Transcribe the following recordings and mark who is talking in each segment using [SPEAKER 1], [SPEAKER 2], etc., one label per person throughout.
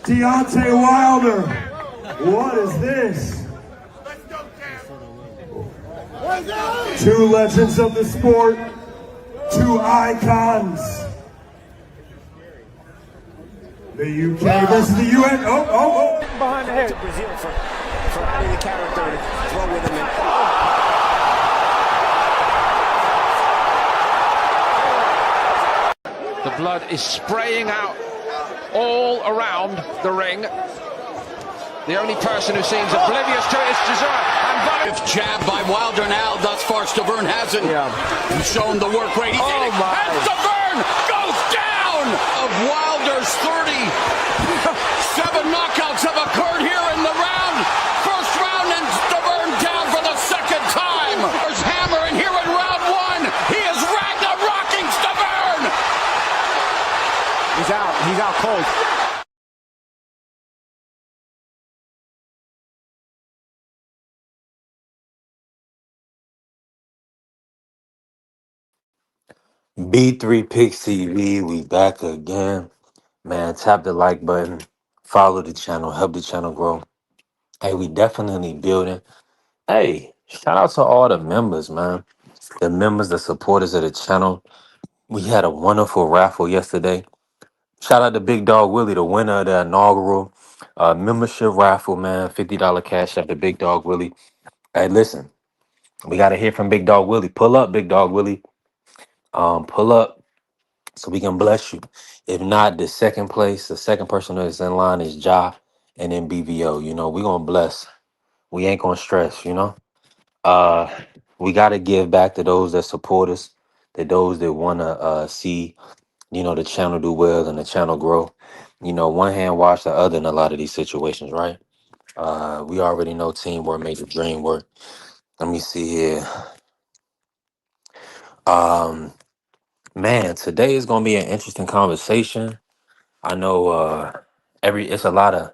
[SPEAKER 1] Deontay Wilder. What is this? Two legends of the sport, two icons. The UK versus the UN. Oh.
[SPEAKER 2] Behind the head. To Brazil for having the character to throw with him.
[SPEAKER 3] The blood is spraying out all around the ring. The only person who seems oblivious to it is Cesaro.
[SPEAKER 4] If jabbed by Wilder now, thus far Stavern hasn't shown the work rate. He's in it. And Stavern goes down! Of Wilder's 37 knockouts have occurred here in the round. First round and Stavern down for the second time. There's Hammer in here in round one. He is Ragnar-rocking Stavern!
[SPEAKER 2] He's out. He's out cold.
[SPEAKER 5] B3 Picks TV, we back again. Man, tap the like button, follow the channel, help the channel grow. Hey, we definitely building. Hey, shout out to all the members, man. The members, the supporters of the channel. We had a wonderful raffle yesterday. Shout out to Big Dog Willie, the winner of the inaugural membership raffle, man. $50 cash at the Big Dog Willie. Hey, listen, we got to hear from Big Dog Willie. Pull up, Big Dog Willie. Pull up so we can bless you. If not, the second place, the second person that's in line is Ja and then BVO. You know, we going to bless. We ain't going to stress, you know. Uh, we got to give back to those that support us, to those that want to see, you know, the channel do well and the channel grow. You know, one hand wash the other in a lot of these situations, right? We already know teamwork makes the dream work. Let me see here. Man, today is going to be an interesting conversation. I know it's a lot of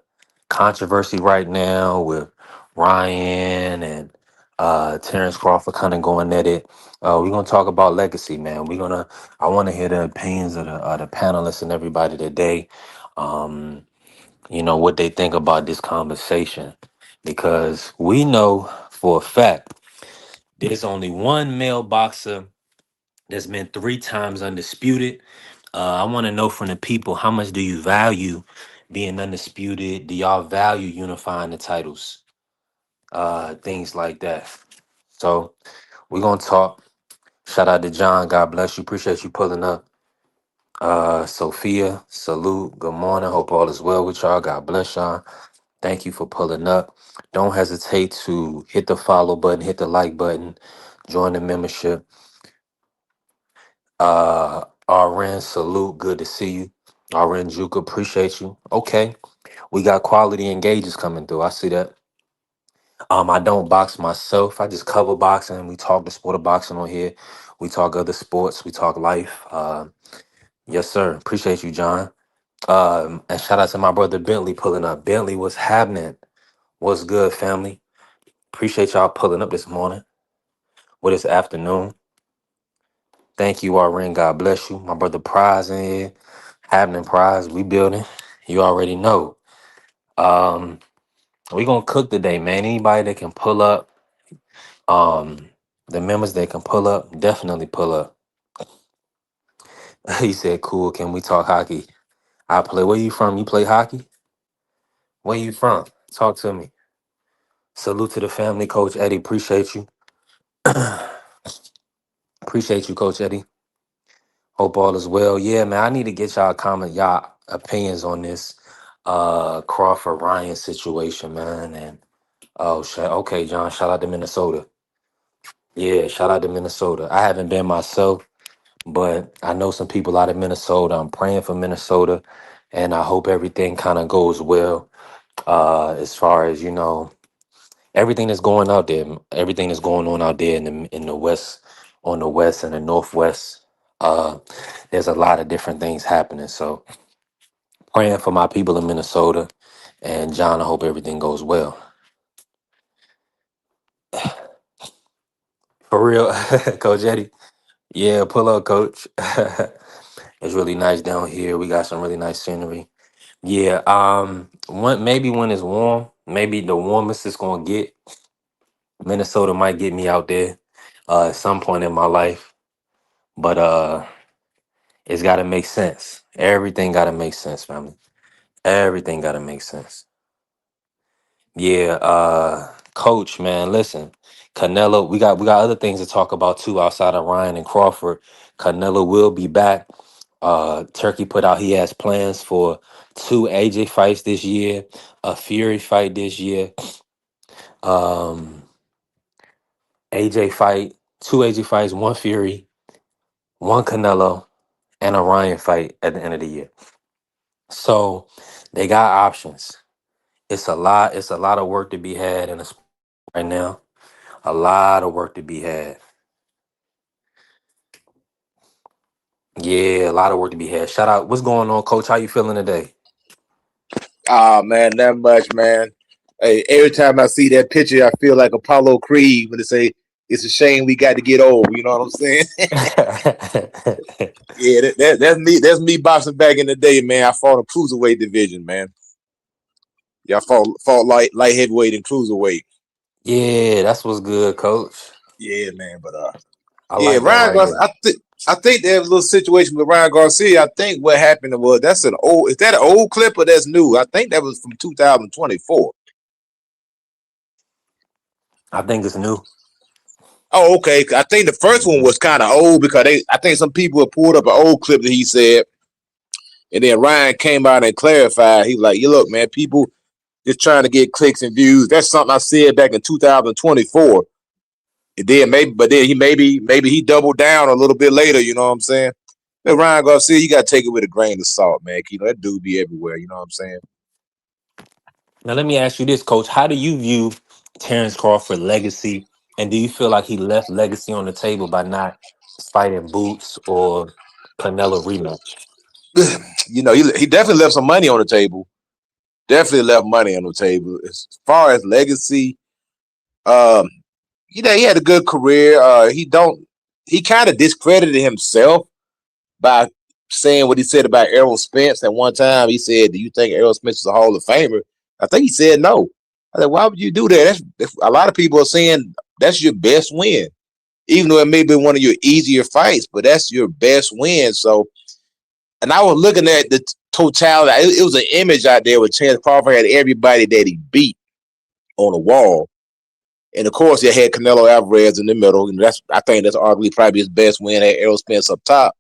[SPEAKER 5] controversy right now with Ryan and Terence Crawford kind of going at it. We're gonna talk about legacy, man. I want to hear the opinions of the panelists and everybody today. Um, you know what they think about this conversation, because we know for a fact there's only one male boxer that's been three times undisputed. I want to know from the people, how much do you value being undisputed? Do y'all value unifying the titles? Things like that. So we're gonna talk. Shout out to John. God bless you. Appreciate you pulling up. Sophia, salute. Good morning. Hope all is well with y'all. God bless y'all. Thank you for pulling up. Don't hesitate to hit the follow button, hit the like button, join the membership. RN, salute. Good to see you. RN Juka, appreciate you. Okay. We got quality engages coming through. I see that. I don't box myself. I just cover boxing. We talk the sport of boxing on here. We talk other sports. We talk life. Yes, sir. Appreciate you, John. And shout out to my brother Bentley pulling up. Bentley, what's happening? What's good, family? Appreciate y'all pulling up this morning. Or this afternoon. Thank you, RN. God bless you. My brother Prize in here. Happening Prize. We building. You already know. We gonna cook today, man. Anybody that can pull up, um, the members that can pull up, definitely pull up. He said, "Cool. Can we talk hockey? I play. Where you from? You play hockey? Where you from? Talk to me." Salute to the family, Coach Eddie. Appreciate you. Appreciate you, Coach Eddie. Hope all is well. Yeah, man. I need to get y'all comment, y'all opinions on this Crawford Ryan situation, man. And oh shit. Okay, John. Shout out to Minnesota. Yeah, shout out to Minnesota. I haven't been myself, but I know some people out of Minnesota. I'm praying for Minnesota, and I hope everything kind of goes well. As far as you know, everything that's going out there, everything that's going on out there in the west, on the west and the northwest. There's a lot of different things happening. So praying for my people in Minnesota, and John, I hope everything goes well. For real, Coach Eddie. Yeah, pull up, Coach. It's really nice down here. We got some really nice scenery. Yeah. Maybe when it's warm, maybe the warmest it's gonna get. Minnesota might get me out there at some point in my life, but it's got to make sense. Everything got to make sense, family. Everything got to make sense. Yeah, coach, man, listen. Canelo, we got other things to talk about too outside of Ryan and Crawford. Canelo will be back. Turkey put out he has plans for two AJ fights this year, a Fury fight this year. Um AJ fight, two AJ fights, one Fury, one Canelo, and a Ryan fight at the end of the year. So they got options. It's a lot of work to be had in the sport right now. A lot of work to be had. Yeah, a lot of work to be had. Shout out. What's going on, coach? How you feeling today?
[SPEAKER 6] Man, not much, man. Hey, every time I see that picture, I feel like Apollo Creed when they say it's a shame we got to get old. You know what I'm saying? Yeah, that's me. That's me boxing back in the day, man. I fought a cruiserweight division, man. Yeah, I fought light heavyweight and cruiserweight.
[SPEAKER 5] Yeah, that's what's good, coach.
[SPEAKER 6] Yeah, man. But
[SPEAKER 5] I
[SPEAKER 6] yeah,
[SPEAKER 5] like that
[SPEAKER 6] Ryan
[SPEAKER 5] right
[SPEAKER 6] Garcia.
[SPEAKER 5] there.
[SPEAKER 6] I think there's a little situation with Ryan Garcia. I think what happened was that's an old. Is that an old clip or that's new? I think that was from 2024.
[SPEAKER 5] I think it's new.
[SPEAKER 6] Oh, okay. I think the first one was kind of old because I think some people had pulled up an old clip that he said, and then Ryan came out and clarified. He was like, "You look, man, people just trying to get clicks and views. That's something I said back in 2024." And then maybe he doubled down a little bit later. You know what I'm saying? But Ryan Garcia, you got to take it with a grain of salt, man. You know that dude be everywhere. You know what I'm saying?
[SPEAKER 5] Now let me ask you this, coach. How do you view Terence Crawford legacy? And do you feel like he left legacy on the table by not fighting Boots or Canelo rematch?
[SPEAKER 6] You know, he definitely left some money on the table. Definitely left money on the table. As far as legacy, um, you know, he had a good career. He kind of discredited himself by saying what he said about Errol Spence at one time. He said, "Do you think Errol Spence is a Hall of Famer?" I think he said no. I said, "Why would you do that?" That's a lot of people are saying that's your best win, even though it may be one of your easier fights, but that's your best win. So, and I was looking at the totality. It was an image out there with Terence Crawford had everybody that he beat on the wall. And of course, they had Canelo Alvarez in the middle, and I think that's arguably probably his best win. Had Errol Spence up top,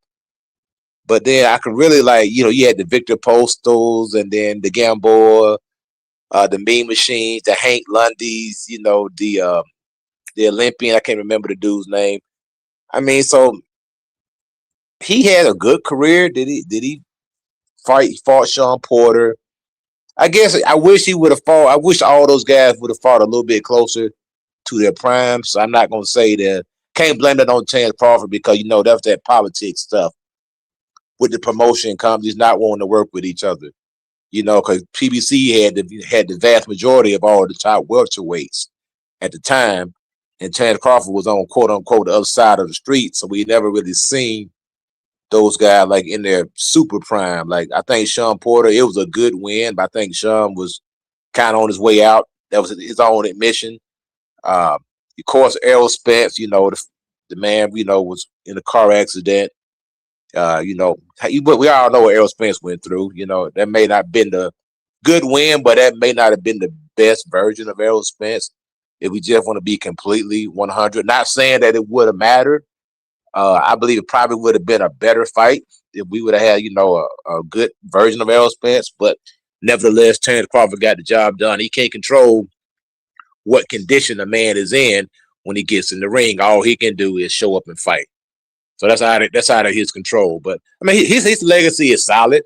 [SPEAKER 6] but then I could really you had the Victor Postals, and then the Gamboa, the Mean Machines, the Hank Lundys, the Olympian. I can't remember the dude's name. I mean, so he had a good career. Did he fight? He fought Sean Porter. I guess I wish he would have fought. I wish all those guys would have fought a little bit closer to their prime. So I'm not going to say that. Can't blame it on Terence Crawford because that's that politics stuff with the promotion companies not wanting to work with each other. Because PBC had the vast majority of all the top welterweights at the time, and Terence Crawford was on quote unquote the other side of the street. So we never really seen those guys like in their super prime. Like I think Sean Porter, it was a good win, but I think Sean was kind of on his way out. That was his own admission. Of course, Errol Spence, the man, was in a car accident. But we all know what Errol Spence went through. That may not have been the good win, but that may not have been the best version of Errol Spence. If we just want to be completely 100, not saying that it would have mattered. I believe it probably would have been a better fight if we would have had, a good version of Errol Spence. But nevertheless, Terence Crawford got the job done. He can't control what condition a man is in when he gets in the ring. All he can do is show up and fight. So that's out of his control. But I mean, his legacy is solid.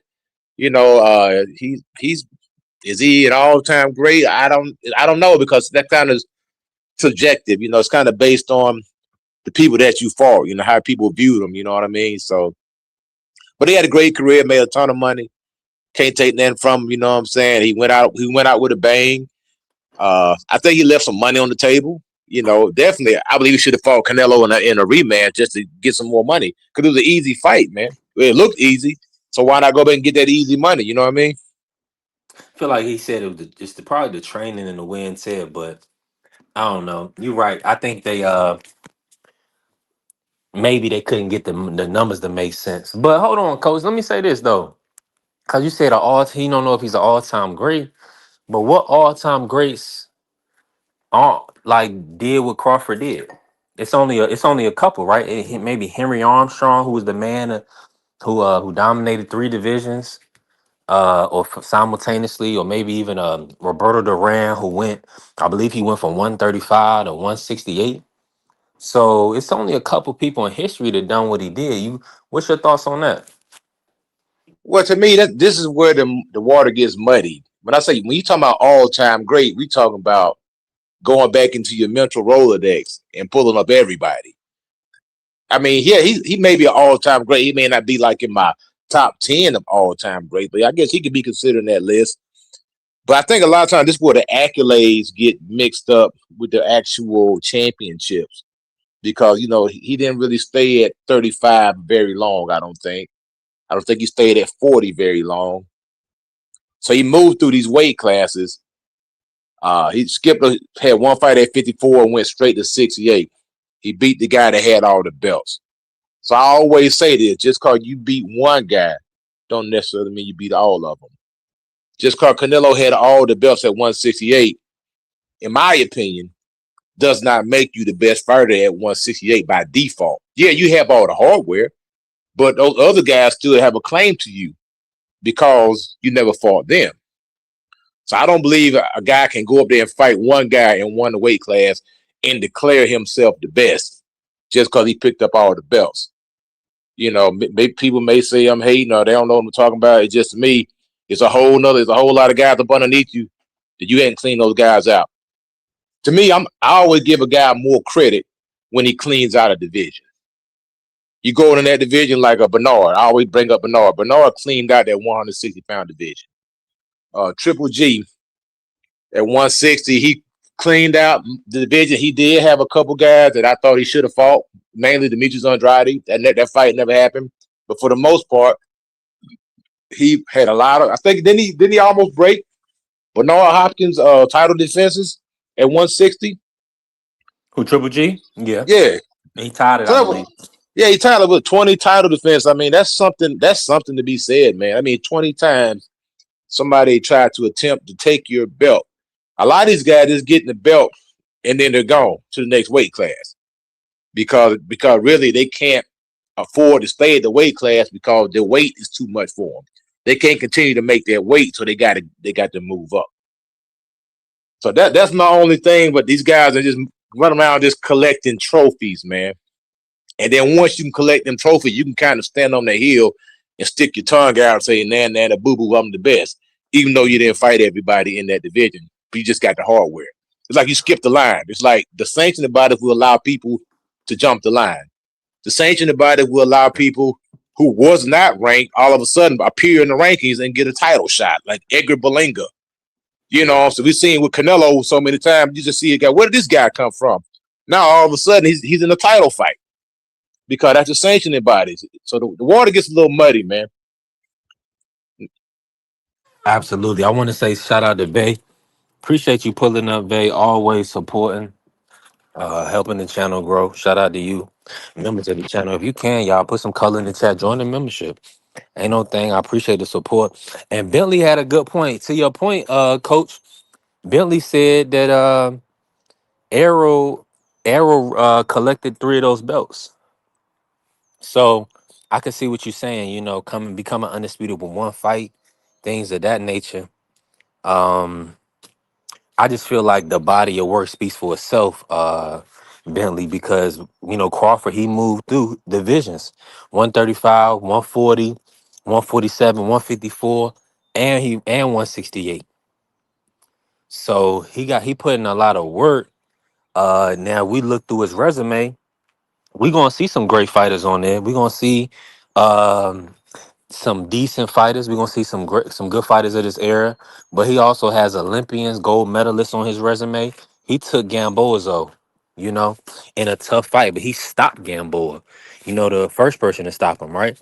[SPEAKER 6] He's is he an all-time great? I don't know because that kind of subjective. It's kind of based on the people that you fought. How people viewed them. You know what I mean? So, but he had a great career, made a ton of money. Can't take nothing from him. You know what I'm saying? He went out with a bang. I think he left some money on the table. Definitely, I believe he should have fought Canelo in a rematch just to get some more money because it was an easy fight, man. It looked easy, so why not go back and get that easy money? You know what I mean?
[SPEAKER 5] feel like he said it was just probably the training and the wear and tear, but I don't know. You're right. I think they maybe they couldn't get the numbers to make sense. But hold on, coach. Let me say this though, because you said he don't know if he's an all time great, but what all time greats aren't like did what Crawford did? It's only a couple, right? Maybe Henry Armstrong, who was the man who dominated three divisions, simultaneously, or maybe even Roberto Duran, who I believe he went from 135 to 168. So it's only a couple people in history that done what he did. What's your thoughts on that?
[SPEAKER 6] Well, to me, this is where the water gets muddy. When I say when you talking about all time great, we talking about going back into your mental Rolodex and pulling up everybody. I mean, yeah, he may be an all time great. He may not be like in my top 10 of all time great, but I guess he could be considered in that list. But I think a lot of times this is where the accolades get mixed up with the actual championships because he didn't really stay at 35 very long. I don't think he stayed at 40 very long. So he moved through these weight classes. He had one fight at 54 and went straight to 68. He beat the guy that had all the belts. So I always say this: just because you beat one guy, don't necessarily mean you beat all of them. Just because Canelo had all the belts at 168, in my opinion, does not make you the best fighter at 168 by default. Yeah, you have all the hardware, but those other guys still have a claim to you because you never fought them. So I don't believe a guy can go up there and fight one guy in one weight class and declare himself the best just because he picked up all the belts. People may say I'm hating or they don't know what I'm talking about. It's just me. There's a whole lot of guys up underneath you that you hadn't cleaned those guys out. To me, I always give a guy more credit when he cleans out a division. You go in that division like a Bernard. I always bring up Bernard. Bernard cleaned out that 160-pound division. Triple G at 160, he cleaned out the division. He did have a couple guys that I thought he should have fought, mainly Demetrius Andrade. That fight never happened. But for the most part, he had a lot of. I think didn't he almost break Bernard Hopkins' title defenses at 160?
[SPEAKER 5] Who, Triple G? Yeah.
[SPEAKER 6] Yeah.
[SPEAKER 5] He tied it,
[SPEAKER 6] So
[SPEAKER 5] I believe.
[SPEAKER 6] Yeah, he tied it with 20 title defense. I mean, that's something to be said, man. I mean, 20 times somebody tried to attempt to take your belt. A lot of these guys just getting the belt and then they're gone to the next weight class because really they can't afford to stay at the weight class because the weight is too much for them. They can't continue to make their weight, so they got to move up. So that's my only thing. But these guys are just running around just collecting trophies, man. And then once you can collect them trophies, you can kind of stand on the hill and stick your tongue out and say, "Nah, nah, boo boo, I'm the best," even though you didn't fight everybody in that division. But you just got the hardware. It's like you skipped the line. It's like the sanctioning body will allow people to jump the line. The sanctioning body will allow people who was not ranked all of a sudden appear in the rankings and get a title shot, like Edgar Berlanga. So we've seen with Canelo so many times, you just see a guy, where did this guy come from? Now all of a sudden he's in a title fight because that's the sanctioning bodies. So the water gets a little muddy, man.
[SPEAKER 5] Absolutely. I want to say shout out to Bay. Appreciate you pulling up, Bay. Always supporting, helping the channel grow. Shout out to you, members of the channel. If you can, y'all put some color in the chat. Join the membership. Ain't no thing. I appreciate the support. And Bentley had a good point. To your point, Coach. Bentley said that Arrow collected 3 of those belts. So I can see what you're saying. Becoming undisputed with one fight, things of that nature. I just feel like the body of work speaks for itself, Bentley, because Crawford, he moved through divisions: 135, 140, 147, 154, and 168. So he put in a lot of work. Now we look through his resume, we're gonna see some great fighters on there. We're gonna see um some decent fighters. We're gonna see some good fighters of this era. But he also has Olympians, gold medalists on his resume. He took Gamboa's, in a tough fight, but he stopped Gamboa. The first person to stop him, right?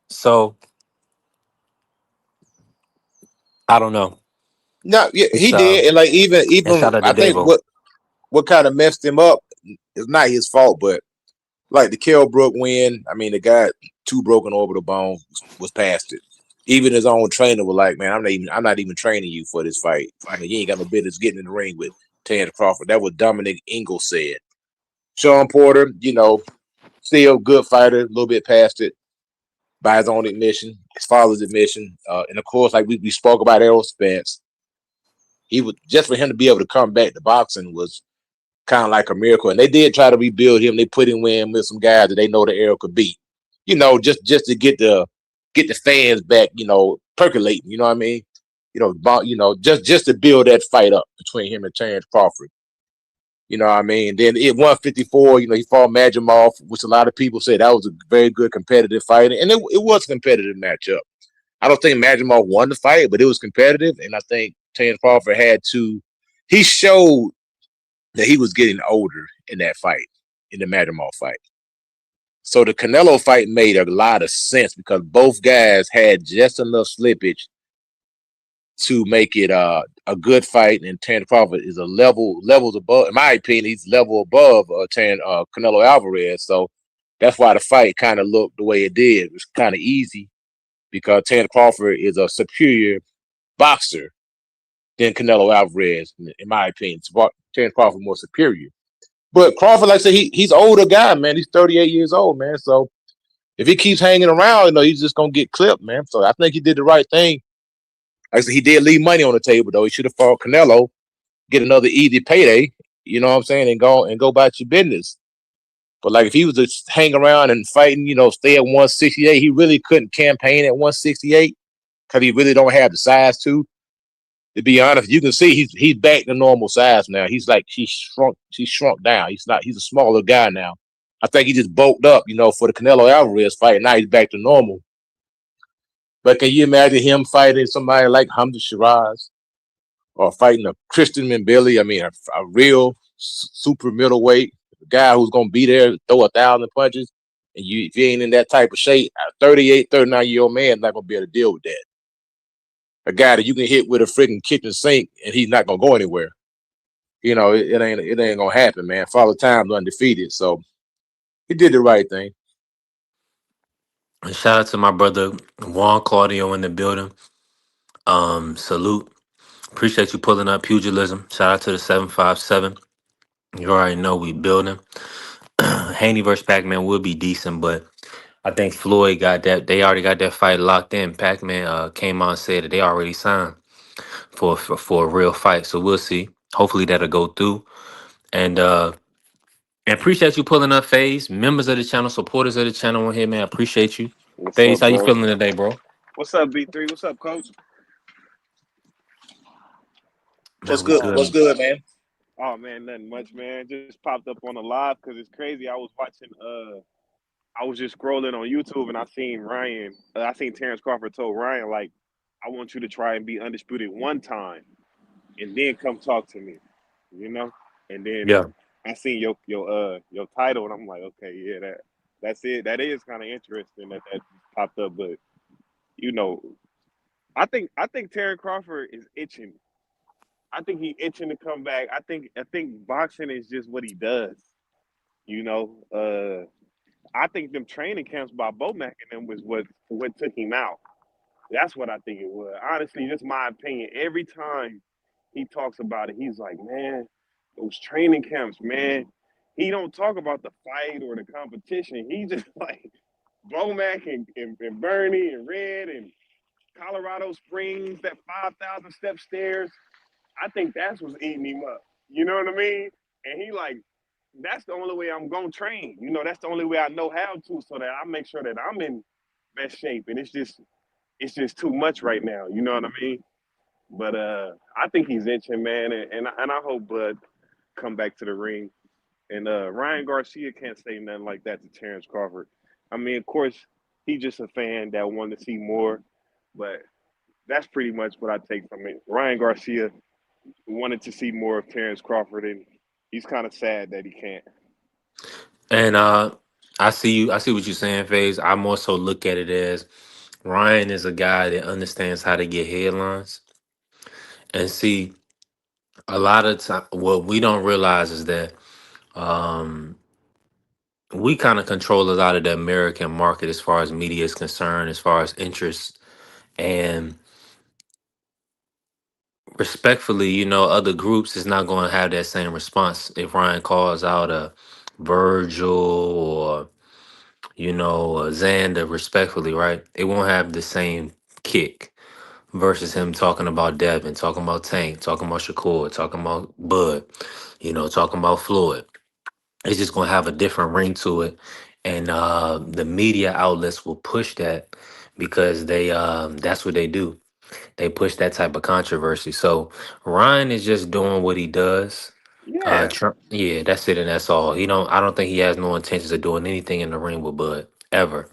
[SPEAKER 5] So I don't know.
[SPEAKER 6] No, yeah,
[SPEAKER 5] It's
[SPEAKER 6] he did, and like
[SPEAKER 5] and
[SPEAKER 6] even
[SPEAKER 5] shout out to
[SPEAKER 6] I think
[SPEAKER 5] Davo.
[SPEAKER 6] what kind of messed him up is not his fault, but like the Kell Brook win, I mean, the guy two broken orbital bone was past it. Even his own trainer was like, "Man, I'm not even training you for this fight. I mean, you ain't got no business getting in the ring with Terence Crawford." That was Dominic Ingalls said. Sean Porter, still good fighter, a little bit past it by his own admission, his father's admission, and of course, like we spoke about Errol Spence, he was just for him to be able to come back to boxing was kind of like a miracle. And they did try to rebuild him. They put him in with some guys that they know the Errol could beat. Just to get the fans back, percolating. You know what I mean? Just to build that fight up between him and Terence Crawford. You know what I mean? Then at 154, he fought Majimov, which a lot of people said that was a very good competitive fight. And it was a competitive matchup. I don't think Majimov won the fight, but it was competitive. And I think Terence Crawford he showed that he was getting older in that fight, in the Majimov fight. So the Canelo fight made a lot of sense because both guys had just enough slippage to make it a good fight. And Terence Crawford is levels above, in my opinion, he's level above Canelo Alvarez. So that's why the fight kind of looked the way it did. It was kind of easy because Terence Crawford is a superior boxer than Canelo Alvarez, in my opinion. Terence Crawford more superior. But Crawford, like I said, he's an older guy, man. He's 38 years old, man. So if he keeps hanging around, he's just gonna get clipped, man. So I think he did the right thing. Like I said, he did leave money on the table, though. He should have fought Canelo, get another easy payday, you know what I'm saying, and go about your business. But like if he was to hang around and fighting, stay at 168, he really couldn't campaign at 168 because he really don't have the size to. To be honest, you can see he's back to normal size now. He's shrunk down. He's a smaller guy now. I think he just bulked up, for the Canelo Alvarez fight. Now he's back to normal. But can you imagine him fighting somebody like Hamza Shiraz or fighting a Christian Mbili? I mean, a real super middleweight guy who's gonna be there, throw 1,000 punches, and if you ain't in that type of shape, a 38, 39-year-old man not gonna be able to deal with that. A guy that you can hit with a freaking kitchen sink and he's not gonna go anywhere. It ain't gonna happen, man. Father Time's undefeated, so he did the right thing.
[SPEAKER 5] And shout out to my brother Juan Claudio in the building. Salute. Appreciate you pulling up pugilism. Shout out to the 757. You already know we building. Haney versus Pac-Man will be decent, but I think Floyd got that. They already got that fight locked in. Pac-Man came out and said that they already signed for a real fight. So we'll see. Hopefully that'll go through. And appreciate you pulling up, FaZe. Members of the channel, supporters of the channel on here, man. Appreciate you.
[SPEAKER 7] What's
[SPEAKER 5] FaZe,
[SPEAKER 7] up,
[SPEAKER 5] how you
[SPEAKER 7] bro?
[SPEAKER 5] feeling today, bro?
[SPEAKER 7] What's up, B3? What's up, Coach?
[SPEAKER 6] What's
[SPEAKER 5] Man, we
[SPEAKER 6] good?
[SPEAKER 7] Oh,
[SPEAKER 6] What's
[SPEAKER 5] good.
[SPEAKER 6] good, man?
[SPEAKER 7] oh man, nothing much, man. Just popped up on the live because it's crazy. I was watching. I was just scrolling on YouTube and I seen Ryan. I seen Terence Crawford told Ryan like, "I want you to try and be undisputed one time, and then come talk to me," you know. And then
[SPEAKER 5] Yeah.
[SPEAKER 7] I seen your title, and I'm like, okay, yeah, that's it. That is kind of interesting that popped up, but you know, I think Terence Crawford is itching. I think he itching to come back. I think boxing is just what he does. You know, I think them training camps by Bomac and them was what took him out. That's what I think it was. Honestly, just my opinion. Every time he talks about it, he's like, man, those training camps, man. He don't talk about the fight or the competition. He just like Bomac and Bernie and Red and Colorado Springs, that 5,000 step stairs. I think that's what's eating him up. You know what I mean? And he like, that's the only way I'm gonna train. You know, that's the only way I know how to, so that I make sure that I'm in best shape. And it's just too much right now. You know what I mean? But I think he's itching, man, and I hope Bud come back to the ring. And Ryan Garcia can't say nothing like that to Terence Crawford. I mean, of course, he's just a fan that wanted to see more, but that's pretty much what I take from it. Ryan Garcia wanted to see more of Terence Crawford, and he's kind of sad that he can't.
[SPEAKER 5] And I see you. I see what you're saying, FaZe. I more so look at it as Ryan is a guy that understands how to get headlines. And see, a lot of time, what we don't realize is that um, we kind of control a lot of the American market as far as media is concerned, as far as interest. And respectfully, other groups is not going to have that same response if Ryan calls out a Virgil or a Xander. Respectfully, right? It won't have the same kick versus him talking about Devin, talking about Tank, talking about Shakur, talking about Bud, talking about Floyd. It's just going to have a different ring to it, and the media outlets will push that because that's what they do. They push that type of controversy. So Ryan is just doing what he does.
[SPEAKER 7] Yeah,
[SPEAKER 5] Yeah, that's it, and that's all. I don't think he has no intentions of doing anything in the ring with Bud ever.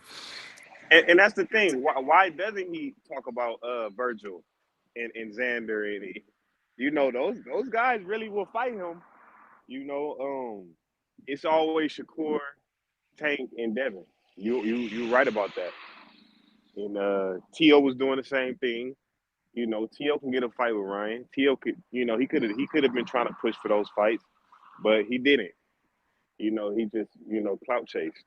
[SPEAKER 7] and that's the thing. Why doesn't he talk about Virgil and Xander and those guys really will fight him. It's always Shakur, Tank, and Devin. You right about that. And T.O. was doing the same thing. T.O. can get a fight with Ryan. T.O. could, he could have been trying to push for those fights, but he didn't. He just, clout chased.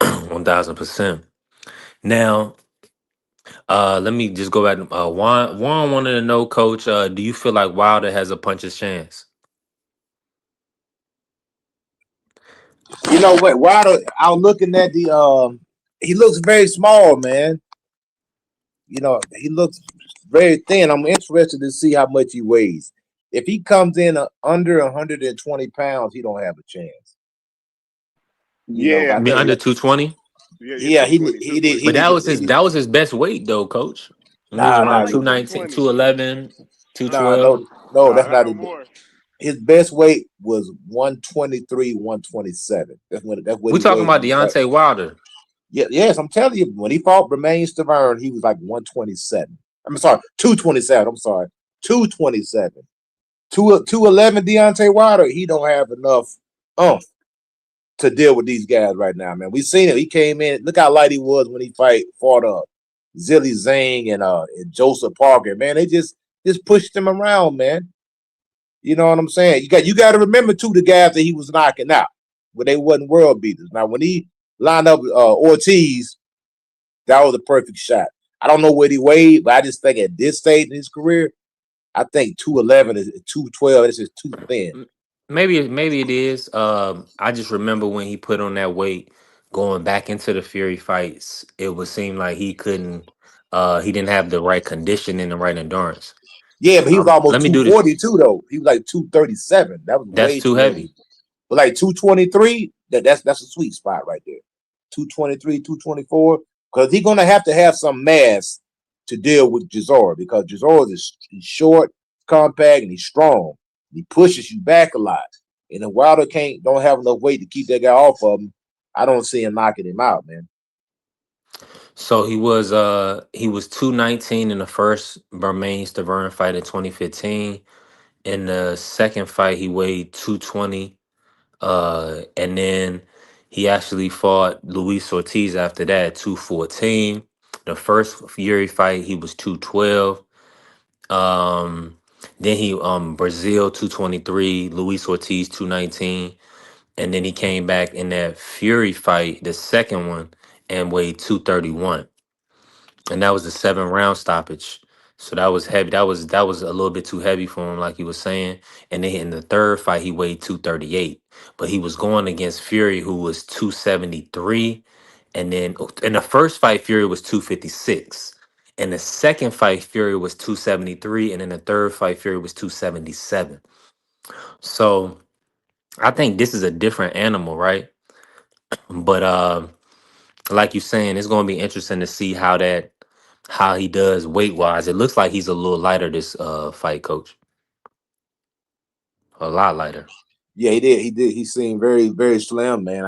[SPEAKER 5] 1000%. Now, let me just go back. Juan wanted to know, Coach. Do you feel like Wilder has a puncher's chance?
[SPEAKER 6] You know what? Wilder, I was looking at he looks very small, man. He looks very thin. I'm interested to see how much he weighs. If he comes in under 120 pounds, he don't have a chance.
[SPEAKER 7] Yeah,
[SPEAKER 6] I
[SPEAKER 5] I mean,
[SPEAKER 6] think,
[SPEAKER 5] under 220.
[SPEAKER 7] yeah,
[SPEAKER 6] yeah,
[SPEAKER 7] 220,
[SPEAKER 6] he
[SPEAKER 7] 220.
[SPEAKER 5] But that
[SPEAKER 6] need to,
[SPEAKER 5] was his best weight though, Coach. He was
[SPEAKER 7] I
[SPEAKER 6] nah,
[SPEAKER 5] around
[SPEAKER 7] like
[SPEAKER 5] 219,
[SPEAKER 7] 220.
[SPEAKER 5] 211,
[SPEAKER 6] nah,
[SPEAKER 5] 212.
[SPEAKER 6] no, that's
[SPEAKER 7] Not
[SPEAKER 6] not
[SPEAKER 7] no more.
[SPEAKER 6] his best weight was 123, 127. That's what
[SPEAKER 5] We
[SPEAKER 6] he
[SPEAKER 5] talking
[SPEAKER 6] weighed
[SPEAKER 5] about
[SPEAKER 6] when he fought.
[SPEAKER 5] Deontay Wilder.
[SPEAKER 6] Yeah, yes, I'm telling you, when he fought Romain Stavern, he was like 127. I'm sorry, 227. I'm sorry, 227. 211 Deontay Wilder, he don't have enough umph to deal with these guys right now, man. We seen it. He came in. Look how light he was when he fought Zilly Zing and Joseph Parker. Man, they just pushed him around, man. You know what I'm saying? You got to remember too the guys that he was knocking out when they wasn't world beaters. Now when he lined up Ortiz, that was a perfect shot. I don't know what he weighed, but I just think at this stage in his career, I think 211 is 212. It's just too thin.
[SPEAKER 5] Maybe it is. I just remember when he put on that weight, going back into the Fury fights, it would seem like he couldn't. He didn't have the right condition and the right endurance.
[SPEAKER 6] Yeah, but he was almost
[SPEAKER 5] Let me do this.
[SPEAKER 6] 242 though. He was like 237. That was
[SPEAKER 5] That's
[SPEAKER 6] way
[SPEAKER 5] too
[SPEAKER 6] too heavy.
[SPEAKER 5] heavy.
[SPEAKER 6] But like 223, that's a sweet spot right there. 223, 224. Because he's gonna have to have some mass to deal with Gisora because Gisora he's short, compact, and he's strong. He pushes you back a lot. And if Wilder don't have enough weight to keep that guy off of him, I don't see him knocking him out, man.
[SPEAKER 5] So he was 219 in the first Bermain Stavern fight in 2015. In the second fight, he weighed 220. And then he actually fought Luis Ortiz after that, 214. The first Fury fight, he was 212. Um, then he Brazil 223, Luis Ortiz 219. And then he came back in that Fury fight, the second one, and weighed 231. And that was a 7 round stoppage. So that was heavy. That was a little bit too heavy for him, like he was saying. And then in the third fight, he weighed 238. But he was going against Fury, who was 273. And then in the first fight, Fury was 256. In the second fight, Fury was 273. And in the third fight, Fury was 277. So I think this is a different animal, right? But like you're saying, it's gonna be interesting to see how he does weight wise. It looks like he's a little lighter this fight, Coach. A lot lighter.
[SPEAKER 6] Yeah, he did. He did. He seemed very, very slim, man.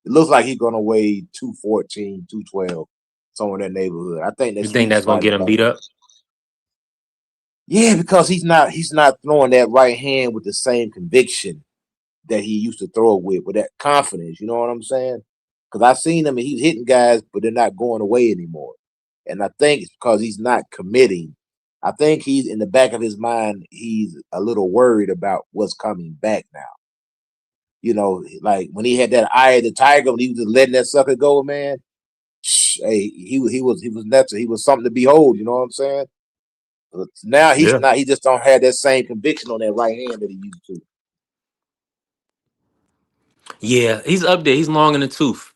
[SPEAKER 6] It looks like he's gonna weigh 214, 212, somewhere in that neighborhood. I think that
[SPEAKER 5] You think
[SPEAKER 6] sweet
[SPEAKER 5] that's gonna
[SPEAKER 6] spot is
[SPEAKER 5] get him
[SPEAKER 6] about.
[SPEAKER 5] beat up?
[SPEAKER 6] Yeah, because he's not throwing that right hand with the same conviction that he used to throw it with that confidence. You know what I'm saying? Because I've seen him and he's hitting guys, but they're not going away anymore. And I think it's because he's not committing. I think he's in the back of his mind, he's a little worried about what's coming back now. Like when he had that eye of the tiger, when he was just letting that sucker go, man. Hey, he was nuts. He was something to behold. You know what I'm saying? But now he's
[SPEAKER 5] Yeah.
[SPEAKER 6] not. He just don't have that same conviction on that right hand that he used to.
[SPEAKER 5] Yeah, he's up there. He's long in the tooth.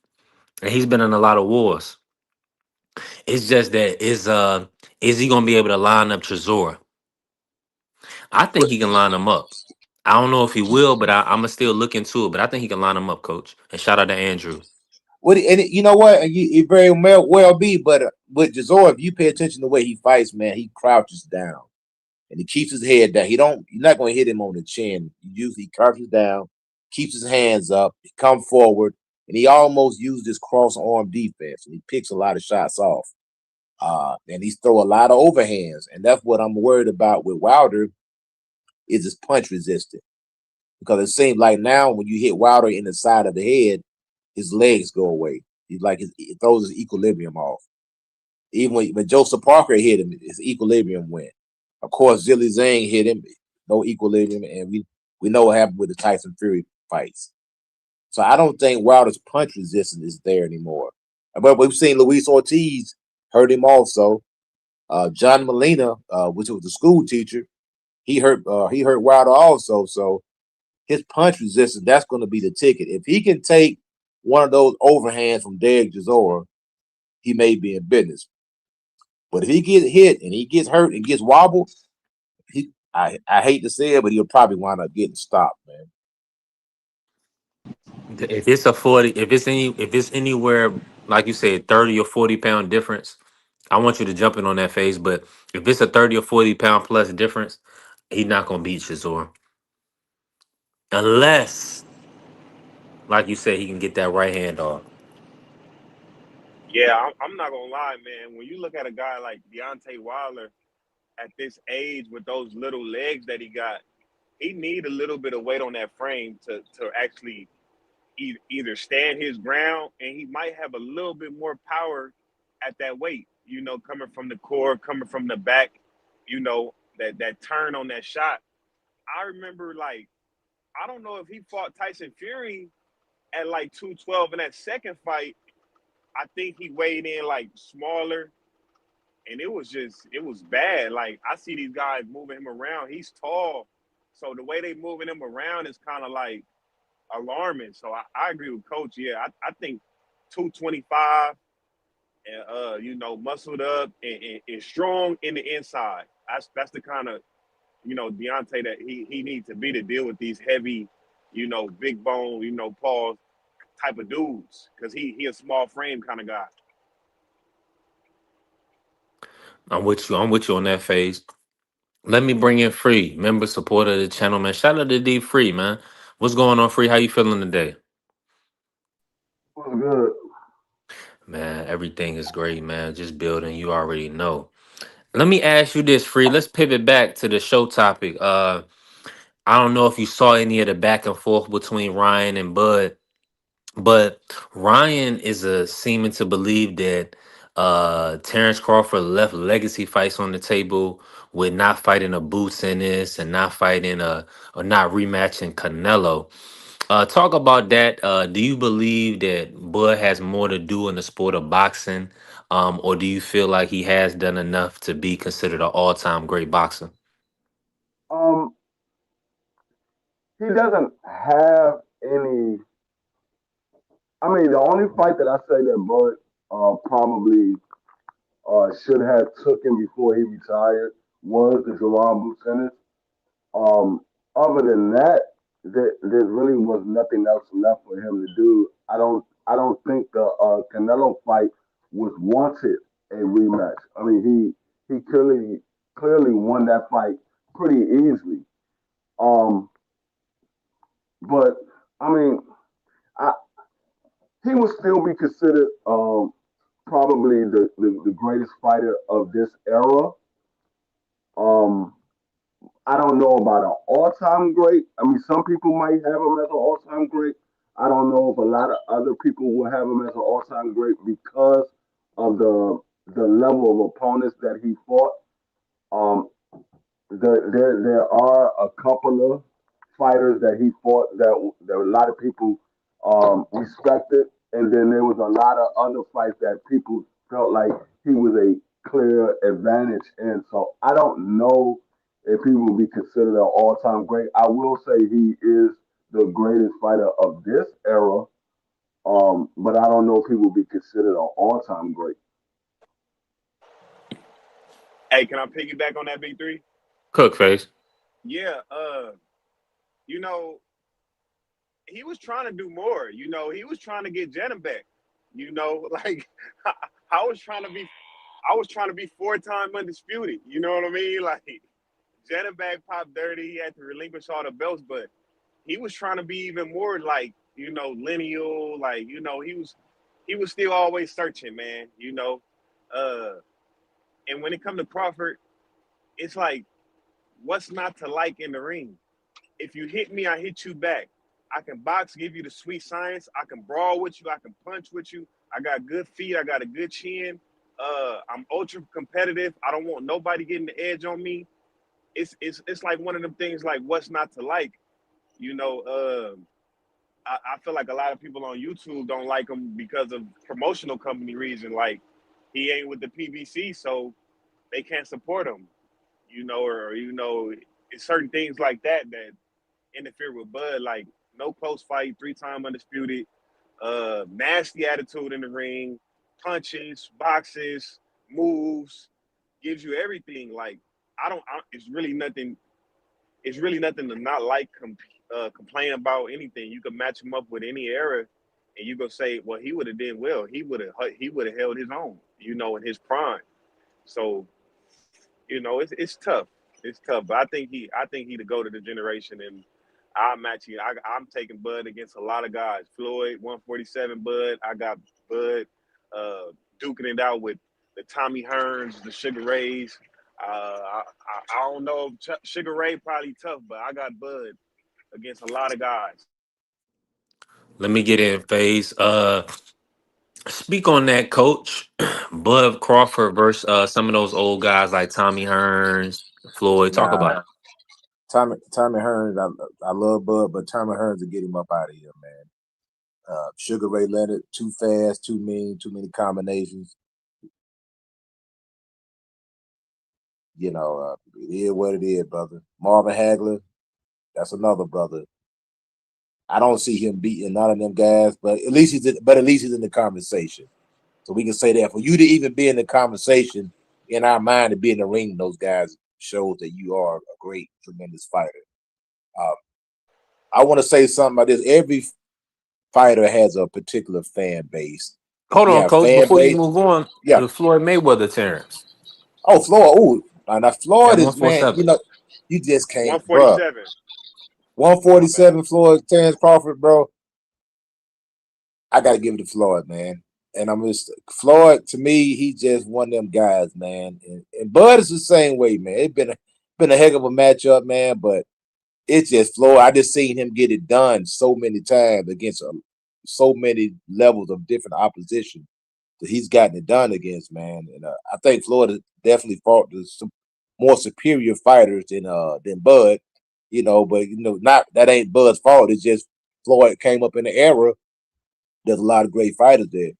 [SPEAKER 5] And he's been in a lot of wars. It's just that is he gonna be able to line up Trezor? I think
[SPEAKER 6] But
[SPEAKER 5] he can line him up. I don't know if he will, but I'ma still look into it. But I think he can line him up, coach. And shout out to Andrew.
[SPEAKER 6] you know what? And it very well be. But with Jazor, if you pay attention to the way he fights, man, he crouches down and he keeps his head down. You're not going to hit him on the chin. He crouches down, keeps his hands up, he come forward, and he almost used his cross arm defense. And he picks a lot of shots off. And he's throw a lot of overhands, and that's what I'm worried about with Wilder is his punch resistant. Because it seems like now when you hit Wilder in the side of the head, his legs go away. It throws his equilibrium off. Even when Joseph Parker hit him, his equilibrium went. Of course, Zilli Zhang hit him, no equilibrium, and we know what happened with the Tyson Fury fights. So I don't think Wilder's punch resistance is there anymore. But we've seen Luis Ortiz hurt him also. John Molina, which was the school teacher, he hurt Wilder also. So his punch resistance, that's going to be the ticket. If he can take one of those overhands from Derek Chisora, he may be in business. But if he gets hit and he gets hurt and gets wobbled, I hate to say it, but he'll probably wind up getting stopped, man.
[SPEAKER 5] If it's a 40, if it's anywhere, like you said, 30 or 40 pound difference, I want you to jump in on that phase. But if it's a 30 or 40 pound plus difference, he's not gonna beat Chisora. Unless, like you said, he can get that right hand off.
[SPEAKER 7] Yeah, I'm not gonna lie, man. When you look at a guy like Deontay Wilder at this age with those little legs that he got, he need a little bit of weight on that frame to actually either stand his ground, and he might have a little bit more power at that weight. Coming from the core, coming from the back. That turn on that shot. I remember, like, I don't know if he fought Tyson Fury at like 212 in that second fight. I think he weighed in like smaller, and it was bad. Like, I see these guys moving him around. He's tall, so the way they moving him around is kind of like alarming. So I agree with Coach. Yeah, I think 225 and muscled up and strong in the inside. That's the kind of Deontay that he needs to be to deal with these heavy, big bone, paws type of dudes, because he a small frame kind of guy.
[SPEAKER 5] I'm with you. I'm with you on that phase. Let me bring in Free, member supporter of the channel, man. Shout out to D Free, man. What's going on, Free? How you feeling today?
[SPEAKER 8] What's good?
[SPEAKER 5] Man, everything is great, man. Just building. You already know. Let me ask you this, Free. Let's pivot back to the show topic. I don't know if you saw any of the back and forth between Ryan and Bud, but Ryan is a seeming to believe that Terence Crawford left legacy fights on the table with not fighting a Boots in this and not fighting or not rematching Canelo. Talk about that. Do you believe that Bud has more to do in the sport of boxing, or do you feel like he has done enough to be considered an all-time great boxer?
[SPEAKER 8] Um, he doesn't have any. I mean, the only fight that I say that Bud probably should have took him before he retired was the Jerome Buchanan. Um, Other than that, there really was nothing else left for him to do. I don't think the Canelo fight was wanted a rematch. I mean, he clearly won that fight pretty easily. Um, but I mean, I, he would still be considered probably the greatest fighter of this era. Um, I don't know about an all-time great. I mean, some people might have him as an all-time great. I don't know if a lot of other people will have him as an all-time great because of the level of opponents that he fought. Um, there are a couple of fighters that he fought that a lot of people respected, and then there was a lot of other fights that people felt like he was a clear advantage in. So I don't know if he will be considered an all-time great. I will say he is the greatest fighter of this era, but I don't know if he will be considered an all-time great.
[SPEAKER 7] Hey, can I piggyback on that big three?
[SPEAKER 5] Cook face.
[SPEAKER 7] Yeah, you know, he was trying to do more. You know, he was trying to get Jenna back. You know, like I was trying to be, I was trying to be 4-time undisputed. You know what I mean? Like Jenna back popped dirty. He had to relinquish all the belts, but he was trying to be even more like, you know, lineal. Like, you know, he was still always searching, man. You know, and when it comes to Crawford, it's like, what's not to like in the ring? If you hit me, I hit you back. I can box, give you the sweet science. I can brawl with you. I can punch with you. I got good feet. I got a good chin. I'm ultra competitive. I don't want nobody getting the edge on me. It's like one of them things like what's not to like. You know, I feel like a lot of people on YouTube don't like him because of promotional company reason. Like he ain't with the PBC, so they can't support him. You know, or you know, it's certain things like that that interfere with Bud. Like no close fight, 3-time undisputed, nasty attitude in the ring, punches, boxes, moves, gives you everything. Like it's really nothing. It's really nothing to not like. Complain about anything. You can match him up with any era, and you go say, well, he would have did well. He would have held his own. You know, in his prime. So you know, it's tough. It's tough, but I think he the go to the generation, and I'm matching. I'm taking Bud against a lot of guys. Floyd, 147, Bud. I got Bud duking it out with the Tommy Hearns, the Sugar Rays. I don't know. Sugar Ray probably tough, but I got Bud against a lot of guys.
[SPEAKER 5] Let me get in phase. Speak on that, coach. Bud Crawford versus some of those old guys like Tommy Hearns, Floyd. Talk
[SPEAKER 6] Nah,
[SPEAKER 5] about it.
[SPEAKER 6] Tommy Hearns, I love Bud, but Tommy Hearns to get him up out of here, man. Sugar Ray Leonard, too fast, too mean, too many combinations. You know, it is what it is, brother. Marvin Hagler, that's another brother. I don't see him beating none of them guys, but at least he's in the conversation. So we can say that for you to even be in the conversation in our mind to be in the ring with those guys shows that you are a great, tremendous fighter. I want to say something about this. Every fighter has a particular fan base.
[SPEAKER 5] Hold
[SPEAKER 6] You
[SPEAKER 5] on,
[SPEAKER 6] have
[SPEAKER 5] coach.
[SPEAKER 6] fan
[SPEAKER 5] Before you
[SPEAKER 6] base.
[SPEAKER 5] move on,
[SPEAKER 6] Yeah.
[SPEAKER 5] the Floyd Mayweather Terrence.
[SPEAKER 6] Oh, Floyd. Oh, now Floyd
[SPEAKER 5] At
[SPEAKER 6] is, man,
[SPEAKER 5] 147.
[SPEAKER 6] you know, you just can't, bro.
[SPEAKER 7] 147.
[SPEAKER 6] 147, Floyd, Terence Crawford, bro. I got to give it to Floyd, man. And I'm just, Floyd, to me, he just one of them guys, man. And Bud is the same way, man. It's been a heck of a matchup, man, but it's just Floyd. I just seen him get it done so many times against so many levels of different opposition that he's gotten it done against, man. And I think Floyd has definitely fought some more superior fighters than Bud, you know. But you know, not that ain't Bud's fault. It's just Floyd came up in an era. There's a lot of great fighters there.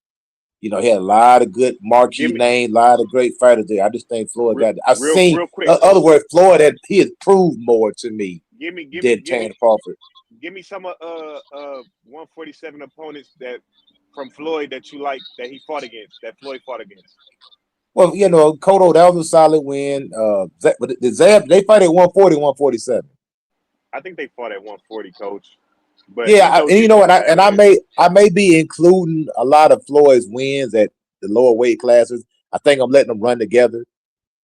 [SPEAKER 6] You know, he had a lot of good marquee
[SPEAKER 7] Give me
[SPEAKER 6] names, a lot of great fighters there. I just think Floyd got it. I've seen,
[SPEAKER 7] real quick.
[SPEAKER 6] in other words, Floyd he has proved more to me than Terence Crawford.
[SPEAKER 7] Give me some 147 opponents that from Floyd that you like that he fought against, that Floyd fought against.
[SPEAKER 6] Well, you know, Cotto, that was a solid win. But they fight at 140, 147.
[SPEAKER 7] I think they fought at 140, coach. But
[SPEAKER 6] Yeah, and you know what? I may be including a lot of Floyd's wins at the lower weight classes. I think I'm letting them run together,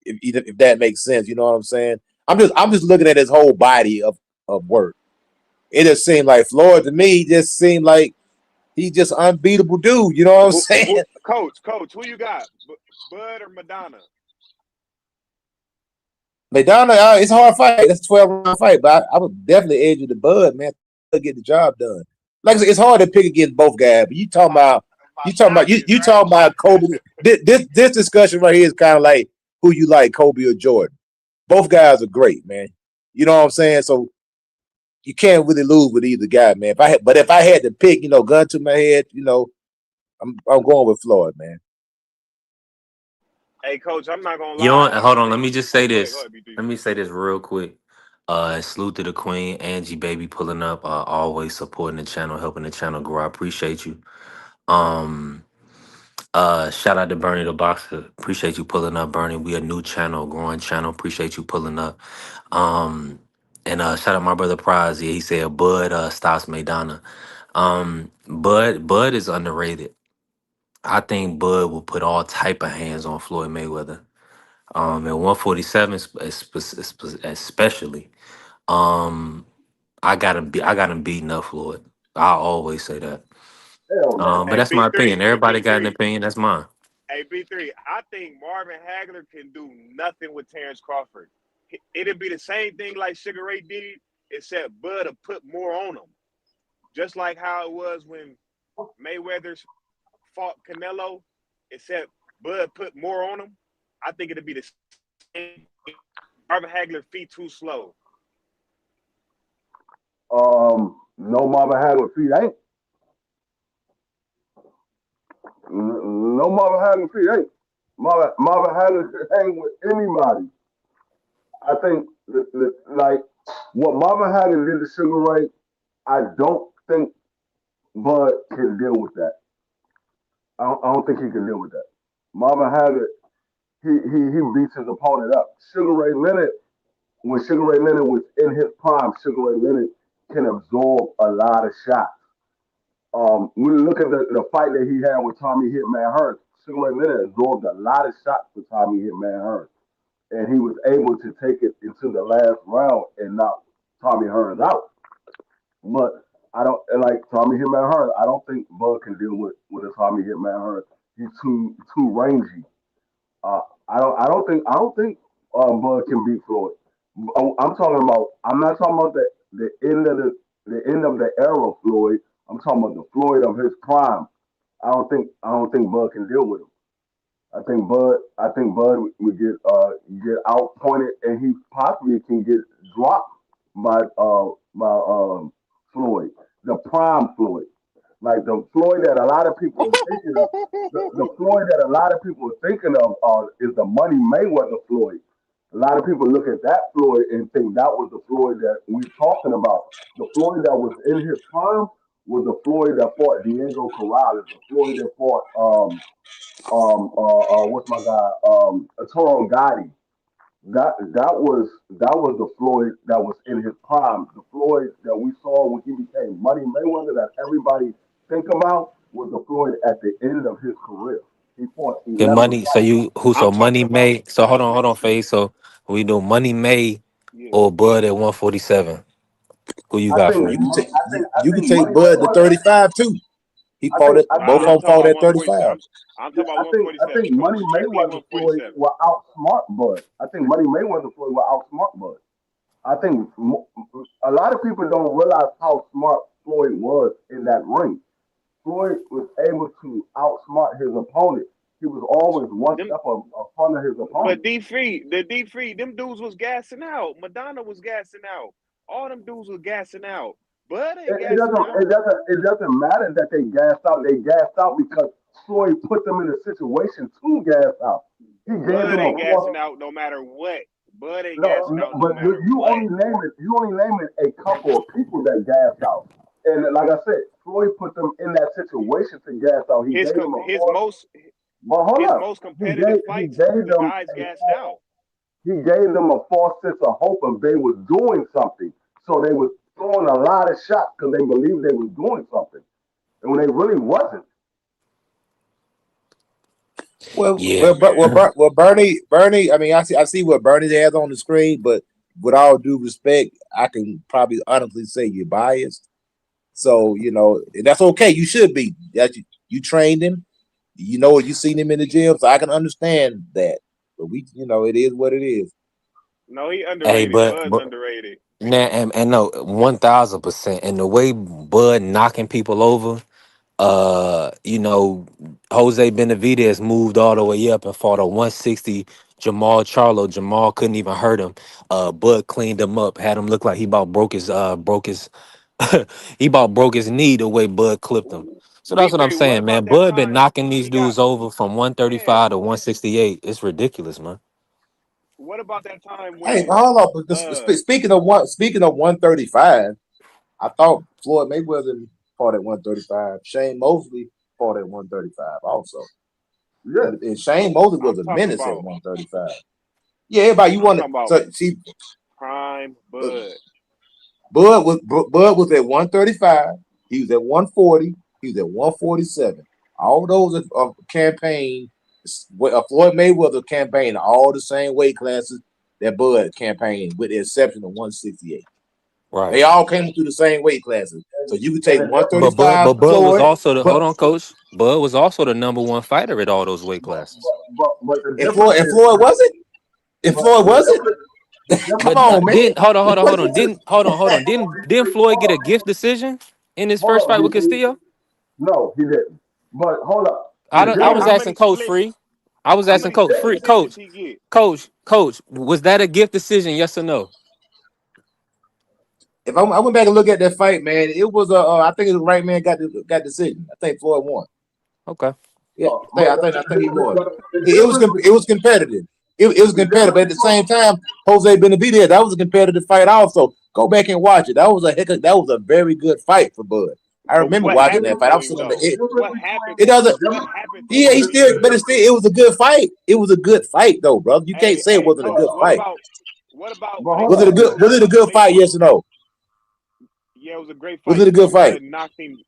[SPEAKER 6] if that makes sense. You know what I'm saying? I'm just looking at his whole body of work. It just seemed like Floyd to me just seemed like he's just unbeatable dude. You know what I'm saying?
[SPEAKER 7] Coach, who you got? Bud or Madonna?
[SPEAKER 6] Madonna, it's a hard fight. That's a 12-round fight, but I would definitely edge the Bud, man, to get the job done. Like I said, it's hard to pick against both guys, but you talking about Kobe. this discussion right here is kind of like who you like, Kobe or Jordan. Both guys are great, man. You know what I'm saying? So you can't really lose with either guy, man. If I had to pick, gun to my head, I'm going with Floyd, man.
[SPEAKER 7] Hey, Coach, I'm not gonna
[SPEAKER 5] You
[SPEAKER 7] lie.
[SPEAKER 5] know,
[SPEAKER 7] I
[SPEAKER 5] hold
[SPEAKER 7] think
[SPEAKER 5] on.
[SPEAKER 7] that.
[SPEAKER 5] Let me just say
[SPEAKER 7] Go ahead,
[SPEAKER 5] this.
[SPEAKER 7] B3.
[SPEAKER 5] Let me say this real quick. Salute to the queen, Angie baby, pulling up. Always supporting the channel, helping the channel grow. I appreciate you. Um, shout out to Bernie the Boxer. Appreciate you pulling up, Bernie. We a new channel, growing channel. Appreciate you pulling up. Um, and shout out my brother Prize. Yeah, he said Bud stops Maidana. Bud is underrated. I think Bud will put all type of hands on Floyd Mayweather. At 147 especially. Um, I got him beating up Floyd. I always say that.
[SPEAKER 8] Hell no.
[SPEAKER 5] But
[SPEAKER 7] Hey,
[SPEAKER 5] that's my opinion.
[SPEAKER 7] B3. Hey,
[SPEAKER 5] Everybody got an
[SPEAKER 7] B3.
[SPEAKER 5] opinion. That's mine.
[SPEAKER 7] Hey, B3. I think Marvin Hagler can do nothing with Terence Crawford. It'd be the same thing like Sugar Ray did, except Bud to put more on him. Just like how it was when Mayweather fought Canelo, except Bud put more on him. I think it'd be the same. Marvin Hagler feet too slow.
[SPEAKER 8] No Marvin Hagler feet ain't. No Marvin Hagler feet ain't. Marvin Hagler can hang with anybody. I think like what Marvin Hagler did to Sugar Ray, I don't think Bud can deal with that. I don't think he can deal with that. Marvin Hagler, he beats his opponent up. Sugar Ray Leonard, when Sugar Ray Leonard was in his prime, Sugar Ray Leonard can absorb a lot of shots. When you look at the fight that he had with Tommy Hitman Hearns, Sugar Ray Leonard absorbed a lot of shots for Tommy Hitman Hearns, and he was able to take it into the last round and knock Tommy Hearns out. But I don't like Tommy Hitman Hearns. I don't think Bud can deal with a Tommy Hitman Hearns. He's too rangy. I don't think Bud can beat Floyd. I'm talking about. I'm not talking about the end of the end of the era Floyd. I'm talking about the Floyd of his prime. I don't think Bud can deal with him. I think Bud would get outpointed, and he possibly can get dropped by Floyd, the prime Floyd, like the Floyd that a lot of people are thinking of. The Floyd that a lot of people are thinking of is the Money Mayweather Floyd. A lot of people look at that Floyd and think that was the Floyd that we're talking about. The Floyd that was in his prime was the Floyd that fought Diego Corrales, the Floyd that fought what's my guy Toro Gotti. That was the Floyd that was in his prime. The Floyd that we saw when he became Money Mayweather that everybody think about was the Floyd at the end of his career. He fought
[SPEAKER 5] The
[SPEAKER 8] 11
[SPEAKER 5] money. So
[SPEAKER 8] fights.
[SPEAKER 5] you who?
[SPEAKER 7] I'm
[SPEAKER 5] So
[SPEAKER 7] talking
[SPEAKER 5] Money
[SPEAKER 7] about
[SPEAKER 5] May. So
[SPEAKER 7] the
[SPEAKER 5] hold on, Faye. So we do Money May
[SPEAKER 7] yeah.
[SPEAKER 5] or Bud at 147. Who you
[SPEAKER 8] I
[SPEAKER 5] got
[SPEAKER 8] think
[SPEAKER 5] for?
[SPEAKER 6] You can take
[SPEAKER 8] I think I
[SPEAKER 6] you can
[SPEAKER 8] think
[SPEAKER 6] take
[SPEAKER 8] Money
[SPEAKER 6] Bud to
[SPEAKER 8] Mayweather.
[SPEAKER 6] 35 too. He
[SPEAKER 8] I
[SPEAKER 6] fought
[SPEAKER 8] think
[SPEAKER 6] it.
[SPEAKER 8] I
[SPEAKER 6] Both
[SPEAKER 8] think
[SPEAKER 6] of
[SPEAKER 7] Nah,
[SPEAKER 8] that
[SPEAKER 7] I'm
[SPEAKER 6] them
[SPEAKER 7] talking
[SPEAKER 6] fought
[SPEAKER 7] about
[SPEAKER 6] at 35.
[SPEAKER 7] 147. I'm talking about
[SPEAKER 8] I
[SPEAKER 7] 147,
[SPEAKER 8] think
[SPEAKER 7] coach.
[SPEAKER 8] Money
[SPEAKER 7] Strictly
[SPEAKER 8] Mayweather Floyd
[SPEAKER 7] 147.
[SPEAKER 8] will outsmart Bud. I think Money Mayweather Floyd will outsmart Bud. I think a lot of people don't realize how smart Floyd was in that ring. Floyd was able to outsmart his opponent. He was always one
[SPEAKER 7] Them,
[SPEAKER 8] step in front of his
[SPEAKER 7] but
[SPEAKER 8] opponent.
[SPEAKER 7] D free, them dudes was gassing out. Madonna was gassing out. All them dudes was gassing out. Bud
[SPEAKER 8] It,
[SPEAKER 7] ain't
[SPEAKER 8] it
[SPEAKER 7] gassing
[SPEAKER 8] doesn't
[SPEAKER 7] out.
[SPEAKER 8] it doesn't it doesn't matter that they gassed out. They gassed out because Floyd put them in a situation to gas out. He gave
[SPEAKER 7] Bud
[SPEAKER 8] them a
[SPEAKER 7] ain't
[SPEAKER 8] false.
[SPEAKER 7] gassing out no matter what. Bud ain't
[SPEAKER 8] No,
[SPEAKER 7] gassing
[SPEAKER 8] no,
[SPEAKER 7] out no
[SPEAKER 8] but
[SPEAKER 7] matter
[SPEAKER 8] you
[SPEAKER 7] what.
[SPEAKER 8] only name it. You only name it a couple of people that gassed out. And like I said, Floyd put them in that situation to gas out. He
[SPEAKER 7] His
[SPEAKER 8] gave them a
[SPEAKER 7] his
[SPEAKER 8] false.
[SPEAKER 7] most
[SPEAKER 8] But hold
[SPEAKER 7] his
[SPEAKER 8] up,
[SPEAKER 7] most competitive fights, the guys gassed out.
[SPEAKER 8] he gave them a false sense of hope of they was doing something. So they was throwing a lot of shots because they believed they was doing something, and when they really wasn't.
[SPEAKER 6] Well,
[SPEAKER 5] Yeah.
[SPEAKER 6] well, Bernie. I mean, I see what Bernie has on the screen, but with all due respect, I can probably honestly say you're biased. So that's okay. You should be. That you trained him. You seen him in the gym, so I can understand that. But it is what it is.
[SPEAKER 7] No, he
[SPEAKER 5] Hey,
[SPEAKER 7] underrated.
[SPEAKER 5] but
[SPEAKER 7] Bud's
[SPEAKER 5] but
[SPEAKER 7] underrated.
[SPEAKER 5] nah, and no, 1000%. And the way Bud knocking people over. You know, Jose Benavidez moved all the way up and fought a 160 Jamal Charlo. Jamal couldn't even hurt him. Bud cleaned him up, had him look like he about broke his he about broke his knee the way Bud clipped him. So that's what I'm
[SPEAKER 7] D3, what
[SPEAKER 5] saying,
[SPEAKER 7] about
[SPEAKER 5] man.
[SPEAKER 7] that
[SPEAKER 5] Bud been
[SPEAKER 7] time
[SPEAKER 5] knocking these
[SPEAKER 7] he got?
[SPEAKER 5] dudes over from
[SPEAKER 7] Yeah.
[SPEAKER 5] 135 to 168. It's ridiculous, man.
[SPEAKER 7] What about that time
[SPEAKER 6] Hey,
[SPEAKER 7] when
[SPEAKER 6] hold up. Speaking of 135, I thought Floyd Mayweather fought at 135. Shane Mosley fought at 135 also.
[SPEAKER 8] Yeah.
[SPEAKER 6] And Shane Mosley was
[SPEAKER 7] I'm
[SPEAKER 6] a
[SPEAKER 7] talking
[SPEAKER 6] menace at
[SPEAKER 7] about?
[SPEAKER 6] 135. Yeah, everybody, you
[SPEAKER 7] I'm
[SPEAKER 6] want to
[SPEAKER 7] talking about
[SPEAKER 6] so see
[SPEAKER 7] prime Bud.
[SPEAKER 6] Bud was at 135. He was at 140. He was at 147. All those are campaign. Floyd Mayweather campaigned all the same weight classes that Bud campaigned, with the exception of 168.
[SPEAKER 5] Right.
[SPEAKER 6] They all came through the same weight classes. So you could take
[SPEAKER 8] And the difference,
[SPEAKER 5] But
[SPEAKER 6] 135
[SPEAKER 5] Bud was
[SPEAKER 6] Floyd,
[SPEAKER 5] also the
[SPEAKER 6] but
[SPEAKER 5] hold on, coach. Bud was also the number one fighter at all those weight
[SPEAKER 8] but,
[SPEAKER 5] classes.
[SPEAKER 8] but the
[SPEAKER 6] and
[SPEAKER 8] difference
[SPEAKER 6] Floyd and
[SPEAKER 8] is,
[SPEAKER 6] Floyd wasn't. And
[SPEAKER 8] but
[SPEAKER 6] Floyd
[SPEAKER 8] the
[SPEAKER 6] wasn't.
[SPEAKER 8] difference, the
[SPEAKER 6] Come
[SPEAKER 8] difference
[SPEAKER 5] But
[SPEAKER 6] on, man.
[SPEAKER 5] didn't
[SPEAKER 6] The
[SPEAKER 5] hold
[SPEAKER 6] question
[SPEAKER 5] on.
[SPEAKER 6] is,
[SPEAKER 5] Hold on. Didn't Floyd get a gift decision in his
[SPEAKER 8] hold
[SPEAKER 5] first
[SPEAKER 8] up,
[SPEAKER 5] fight with Castillo?
[SPEAKER 8] no, he didn't. But hold up, the
[SPEAKER 5] I
[SPEAKER 8] difference
[SPEAKER 5] was
[SPEAKER 7] How
[SPEAKER 8] is,
[SPEAKER 5] asking
[SPEAKER 7] many
[SPEAKER 5] Coach
[SPEAKER 7] split?
[SPEAKER 5] Free. I was
[SPEAKER 7] How
[SPEAKER 5] asking
[SPEAKER 7] many
[SPEAKER 5] Coach
[SPEAKER 7] split
[SPEAKER 5] Free.
[SPEAKER 7] decisions he get?
[SPEAKER 5] Coach, was that a gift decision? Yes or no?
[SPEAKER 6] if I went back and look at that fight, man, it was I think the right man got decision. I think Floyd won.
[SPEAKER 5] Okay.
[SPEAKER 6] Yeah,
[SPEAKER 8] but
[SPEAKER 6] I think he won.
[SPEAKER 8] the
[SPEAKER 6] It was
[SPEAKER 8] difference,
[SPEAKER 6] it was competitive. It was
[SPEAKER 8] the
[SPEAKER 6] competitive, but
[SPEAKER 8] difference
[SPEAKER 6] at the same time, Jose Benavidez, that was a competitive fight. Also, go back and watch it. That was a very good fight for Bud. I
[SPEAKER 7] But
[SPEAKER 6] remember
[SPEAKER 7] what
[SPEAKER 6] watching that
[SPEAKER 7] happened
[SPEAKER 6] fight. I
[SPEAKER 7] to
[SPEAKER 6] was
[SPEAKER 7] him
[SPEAKER 6] sitting on
[SPEAKER 7] though? What happened?
[SPEAKER 6] it doesn't.
[SPEAKER 7] What happened to
[SPEAKER 6] Yeah,
[SPEAKER 7] him?
[SPEAKER 6] he still, but it was a good fight. It was a good fight though, brother. You can't say it
[SPEAKER 7] Hey,
[SPEAKER 6] wasn't a good fight.
[SPEAKER 7] what about
[SPEAKER 8] but
[SPEAKER 7] when they
[SPEAKER 8] hold
[SPEAKER 6] Was it a
[SPEAKER 8] up,
[SPEAKER 7] moved
[SPEAKER 6] good?
[SPEAKER 7] him?
[SPEAKER 6] Was it a good
[SPEAKER 7] When they
[SPEAKER 6] fight?
[SPEAKER 7] moved?
[SPEAKER 6] Yes or no?
[SPEAKER 7] Yeah, it was a great
[SPEAKER 6] Was
[SPEAKER 7] fight
[SPEAKER 6] it a good
[SPEAKER 7] till
[SPEAKER 6] fight?
[SPEAKER 7] Bud knocked him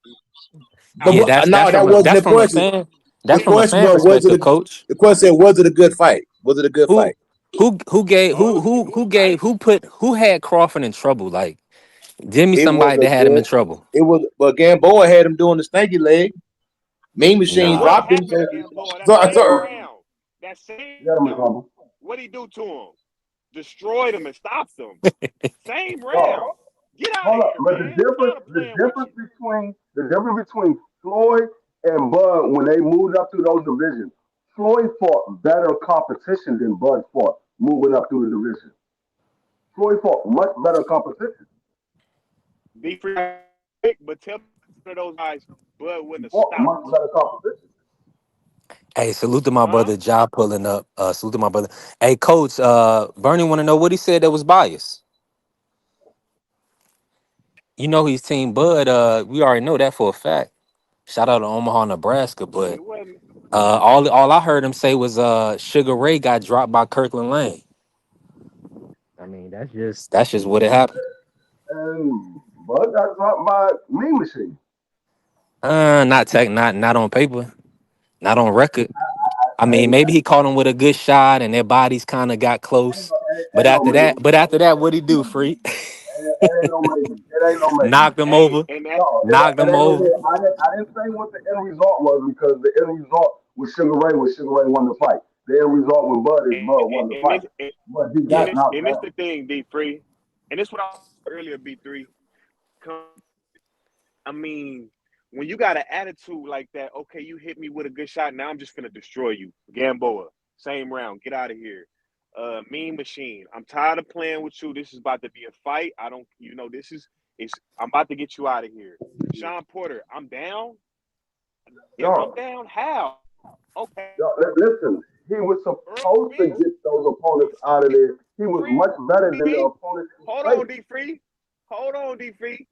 [SPEAKER 7] out.
[SPEAKER 5] Yeah,
[SPEAKER 6] No, that wasn't
[SPEAKER 5] that's
[SPEAKER 6] the
[SPEAKER 5] from a
[SPEAKER 6] question.
[SPEAKER 5] fan.
[SPEAKER 6] The
[SPEAKER 5] That's from a
[SPEAKER 6] question
[SPEAKER 5] fan
[SPEAKER 6] was it
[SPEAKER 5] perspective,
[SPEAKER 6] a
[SPEAKER 5] Coach.
[SPEAKER 6] the question said, was it a good fight? Was it a good
[SPEAKER 5] Who
[SPEAKER 6] fight?
[SPEAKER 7] Oh, it was a good fight.
[SPEAKER 5] who had Crawford in trouble? Like, give me
[SPEAKER 6] It was
[SPEAKER 5] somebody
[SPEAKER 6] a
[SPEAKER 5] that had him
[SPEAKER 6] good.
[SPEAKER 5] in trouble.
[SPEAKER 6] It was, but Gamboa had him doing the stanky leg. Mean Machine
[SPEAKER 7] What
[SPEAKER 5] Nah.
[SPEAKER 6] dropped him.
[SPEAKER 7] happened
[SPEAKER 6] So,
[SPEAKER 7] to Gamboa that
[SPEAKER 6] so,
[SPEAKER 7] same
[SPEAKER 6] so
[SPEAKER 7] round? That same
[SPEAKER 8] you gotta make
[SPEAKER 7] round.
[SPEAKER 8] humble.
[SPEAKER 7] What would he do to him? Destroyed him and stopped him. Same
[SPEAKER 8] No,
[SPEAKER 7] round. Get out of
[SPEAKER 8] hold up.
[SPEAKER 7] here,
[SPEAKER 8] But
[SPEAKER 7] man. I'm tired of playing with you.
[SPEAKER 8] the difference between Floyd and Bud when they moved up through those divisions, Floyd fought better competition than Bud fought moving up through the division. Floyd fought much better competition.
[SPEAKER 7] Be free, but tell me one of those guys Bud wouldn't
[SPEAKER 8] He
[SPEAKER 7] have
[SPEAKER 8] fought much
[SPEAKER 7] stopped.
[SPEAKER 8] better competition.
[SPEAKER 5] Hey, salute to my
[SPEAKER 7] Huh?
[SPEAKER 5] brother Ja pulling up. Salute to my brother. Hey, Coach, Bernie want to know what he said that was biased. You know he's Team Bud. We already know that for a fact. Shout out to Omaha, Nebraska. But
[SPEAKER 7] It wasn't.
[SPEAKER 5] all I heard him say was Sugar Ray got dropped by Kirkland Lane. I mean, that's just what it happened.
[SPEAKER 8] And Bud got dropped by Mean Machine.
[SPEAKER 5] Not on paper, not on record. I mean,
[SPEAKER 8] Ain't,
[SPEAKER 5] maybe he caught him with a good shot and their bodies kind of got close. But
[SPEAKER 8] ain't no
[SPEAKER 5] after
[SPEAKER 8] maybe.
[SPEAKER 5] that, what'd he do, freak?
[SPEAKER 8] Ain't no maybe. It ain't no maybe.
[SPEAKER 5] Knocked him
[SPEAKER 7] Hey,
[SPEAKER 5] over.
[SPEAKER 7] and that's
[SPEAKER 8] No,
[SPEAKER 5] Knocked
[SPEAKER 8] it
[SPEAKER 5] him
[SPEAKER 8] ain't no
[SPEAKER 5] over.
[SPEAKER 8] maybe. I didn't say what the end result was because the end result was Sugar Ray won the fight. The end result with Bud is Bud won the
[SPEAKER 7] and
[SPEAKER 8] fight.
[SPEAKER 7] this
[SPEAKER 8] But he
[SPEAKER 5] Yeah.
[SPEAKER 8] got knocked
[SPEAKER 7] and this
[SPEAKER 8] down.
[SPEAKER 7] the thing, D3. And this what I said earlier, B3. I mean, when you got an attitude like that, okay, you hit me with a good shot. Now I'm just gonna destroy you. Gamboa, same round. Get out of here. Mean Machine. I'm tired of playing with you. This is about to be a fight. I don't, this is it's. I'm about to get you out of here. Sean Porter, I'm down. If I'm
[SPEAKER 8] Yo,
[SPEAKER 7] down, how? Okay.
[SPEAKER 8] listen, he was
[SPEAKER 7] Earl
[SPEAKER 8] supposed to
[SPEAKER 7] Spence,
[SPEAKER 8] get those opponents out of there. He was
[SPEAKER 7] free.
[SPEAKER 8] much better than the opponents he
[SPEAKER 7] Hold on,
[SPEAKER 8] faced.
[SPEAKER 7] D Free. Hold on, D Free.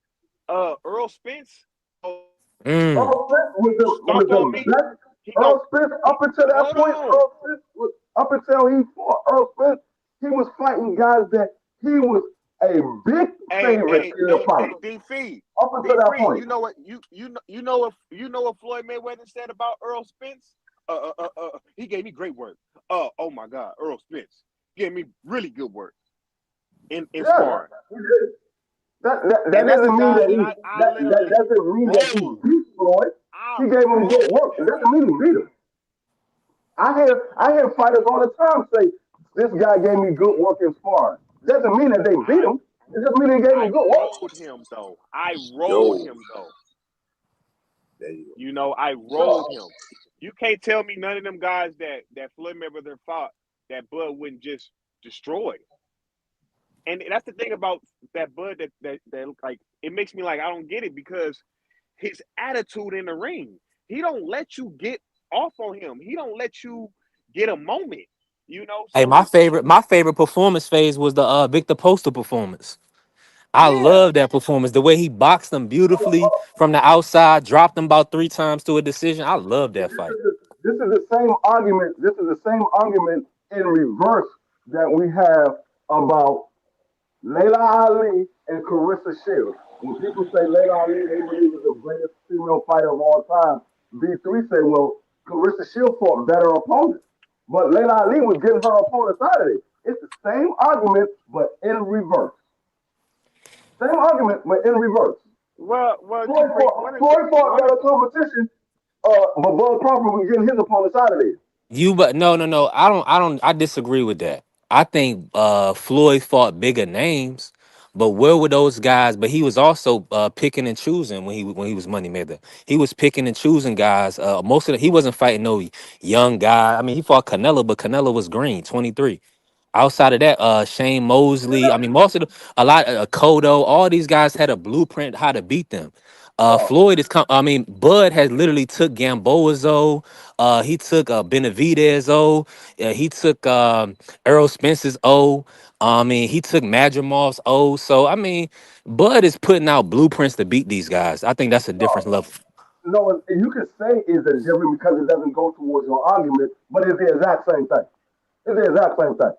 [SPEAKER 7] Earl Spence. Oh,
[SPEAKER 5] Mm.
[SPEAKER 8] Earl Spence was one of
[SPEAKER 7] stomp on
[SPEAKER 8] the
[SPEAKER 7] me.
[SPEAKER 8] best.
[SPEAKER 7] He go.
[SPEAKER 8] Earl Spence, up until that
[SPEAKER 7] Hold
[SPEAKER 8] point,
[SPEAKER 7] on.
[SPEAKER 8] up until he fought Earl Spence, he was fighting guys that he was a big favorite in the fight.
[SPEAKER 7] D Free.
[SPEAKER 8] Up until
[SPEAKER 7] D
[SPEAKER 8] that
[SPEAKER 7] Free.
[SPEAKER 8] point.
[SPEAKER 7] You know what? You know what Floyd Mayweather said about Earl Spence? He gave me great work. Oh my God, Earl Spence gave me really good work in
[SPEAKER 8] Yeah,
[SPEAKER 7] sparring.
[SPEAKER 8] he did. That
[SPEAKER 7] And that's a
[SPEAKER 8] doesn't mean
[SPEAKER 7] guy
[SPEAKER 8] that
[SPEAKER 7] that
[SPEAKER 8] he
[SPEAKER 7] I
[SPEAKER 8] that
[SPEAKER 7] literally
[SPEAKER 8] doesn't mean that he
[SPEAKER 7] rode.
[SPEAKER 8] beat Floyd.
[SPEAKER 7] I
[SPEAKER 8] He gave him good
[SPEAKER 7] rode
[SPEAKER 8] work. It
[SPEAKER 7] that
[SPEAKER 8] doesn't
[SPEAKER 7] guy.
[SPEAKER 8] mean he beat him. I hear fighters all the time say this guy gave me good work in sparring. It doesn't mean that they beat
[SPEAKER 7] I
[SPEAKER 8] him. It just means they gave him
[SPEAKER 7] I
[SPEAKER 8] good work.
[SPEAKER 7] rode him though. I rode
[SPEAKER 6] yo,
[SPEAKER 7] him though.
[SPEAKER 6] There you go.
[SPEAKER 7] You know, I rolled him. You can't tell me none of them guys that Floyd Mayweather fought that Bud wouldn't just destroy. And that's the thing about that Bud that like it makes me like I don't get it because his attitude in the ring, he don't let you get off on him. He don't let you get a moment. You know,
[SPEAKER 5] Hey,
[SPEAKER 7] so
[SPEAKER 5] my favorite performance phase was the Victor Postal performance. I
[SPEAKER 7] yeah,
[SPEAKER 5] love that performance. The way he boxed them beautifully from the outside, dropped them about 3 times to a decision. I love that fight.
[SPEAKER 8] This is the same argument. This is the same argument in reverse that we have about Layla Ali and Carissa Shields. When people say Layla Ali, they believe is the greatest female fighter of all time. B3 say, well, Carissa Shields fought better opponents. But Layla Ali was getting her opponents out of it. It's the same argument, but in reverse. Same argument, but in reverse.
[SPEAKER 7] well, you bring
[SPEAKER 8] Floyd fought
[SPEAKER 7] one of
[SPEAKER 8] better competition, but Bud Crawford was getting his opponents out of there.
[SPEAKER 5] But no. I disagree with that. I think Floyd fought bigger names, but where were those guys? But he was also picking and choosing when he was Money Mayweather. He was picking and choosing guys. Most of he wasn't fighting no young guy. I mean, he fought Canelo, but Canelo was green, 23. Outside of that, Shane Mosley, I mean, a lot of Cotto, all these guys had a blueprint how to beat them. Floyd I mean, Bud has literally took Gamboa's O, he took Benavidez O, he took Errol Spence's O. I mean, he took Madrimov's O. So I mean, Bud is putting out blueprints to beat these guys. I think that's a different level.
[SPEAKER 8] No, and you could say is a different because it doesn't go towards your argument, but it's the exact same thing. It's the exact same thing.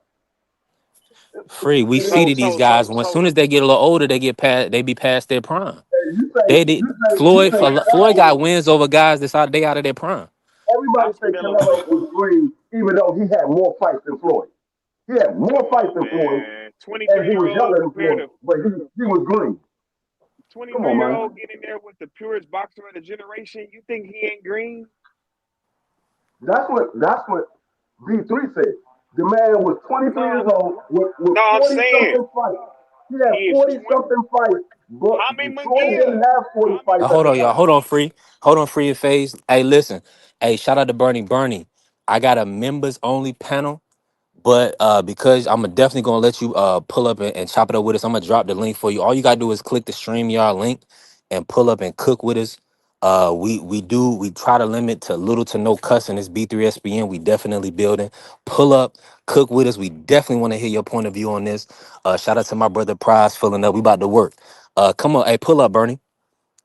[SPEAKER 5] Free. We
[SPEAKER 8] It-
[SPEAKER 5] see
[SPEAKER 7] so
[SPEAKER 5] that these
[SPEAKER 7] so
[SPEAKER 5] guys,
[SPEAKER 7] so
[SPEAKER 5] when as
[SPEAKER 7] so
[SPEAKER 5] soon as they get a little older, they get past, they be past their prime.
[SPEAKER 8] you say
[SPEAKER 5] They did.
[SPEAKER 8] you say
[SPEAKER 5] Floyd
[SPEAKER 8] Canelo.
[SPEAKER 5] got wins over guys they out of their prime.
[SPEAKER 8] Everybody
[SPEAKER 7] Oscar
[SPEAKER 8] say
[SPEAKER 7] De La
[SPEAKER 8] Canelo was green, even though he had more fights than Floyd. He had more
[SPEAKER 7] Come
[SPEAKER 8] fights
[SPEAKER 7] on,
[SPEAKER 8] than Floyd,
[SPEAKER 7] man.
[SPEAKER 8] and
[SPEAKER 7] 23
[SPEAKER 8] he
[SPEAKER 7] year
[SPEAKER 8] was
[SPEAKER 7] old
[SPEAKER 8] younger than
[SPEAKER 7] compared
[SPEAKER 8] Floyd,
[SPEAKER 7] to
[SPEAKER 8] but he was green. Come on,
[SPEAKER 7] 23-year
[SPEAKER 8] man.
[SPEAKER 7] old getting there with the purest boxer of the generation. You think he ain't green?
[SPEAKER 8] That's what B3 said. The man was 23
[SPEAKER 7] No,
[SPEAKER 8] years old with
[SPEAKER 7] no. I'm
[SPEAKER 8] 40
[SPEAKER 7] saying
[SPEAKER 8] something fights. He
[SPEAKER 7] he
[SPEAKER 8] had
[SPEAKER 7] is
[SPEAKER 8] 40
[SPEAKER 7] 20.
[SPEAKER 8] something fights, but
[SPEAKER 7] Tommy
[SPEAKER 8] Floyd
[SPEAKER 7] McGill.
[SPEAKER 8] didn't have 40
[SPEAKER 7] Tommy
[SPEAKER 8] fights at
[SPEAKER 5] Hold
[SPEAKER 8] the
[SPEAKER 5] on, y'all.
[SPEAKER 8] time.
[SPEAKER 7] McGill.
[SPEAKER 5] Hold on, free and phase. Hey, listen. Hey, shout out to Bernie. I got a members only panel. But because I'm definitely gonna let you pull up and chop it up with us, I'm gonna drop the link for you. All you gotta do is click the StreamYard link and pull up and cook with us. We try to limit to little to no cussing. It's B3SBN. We definitely building. Pull up, cook with us. We definitely want to hear your point of view on this. Shout out to my brother Prize filling up. We about to work. Come on, hey, pull up, Bernie.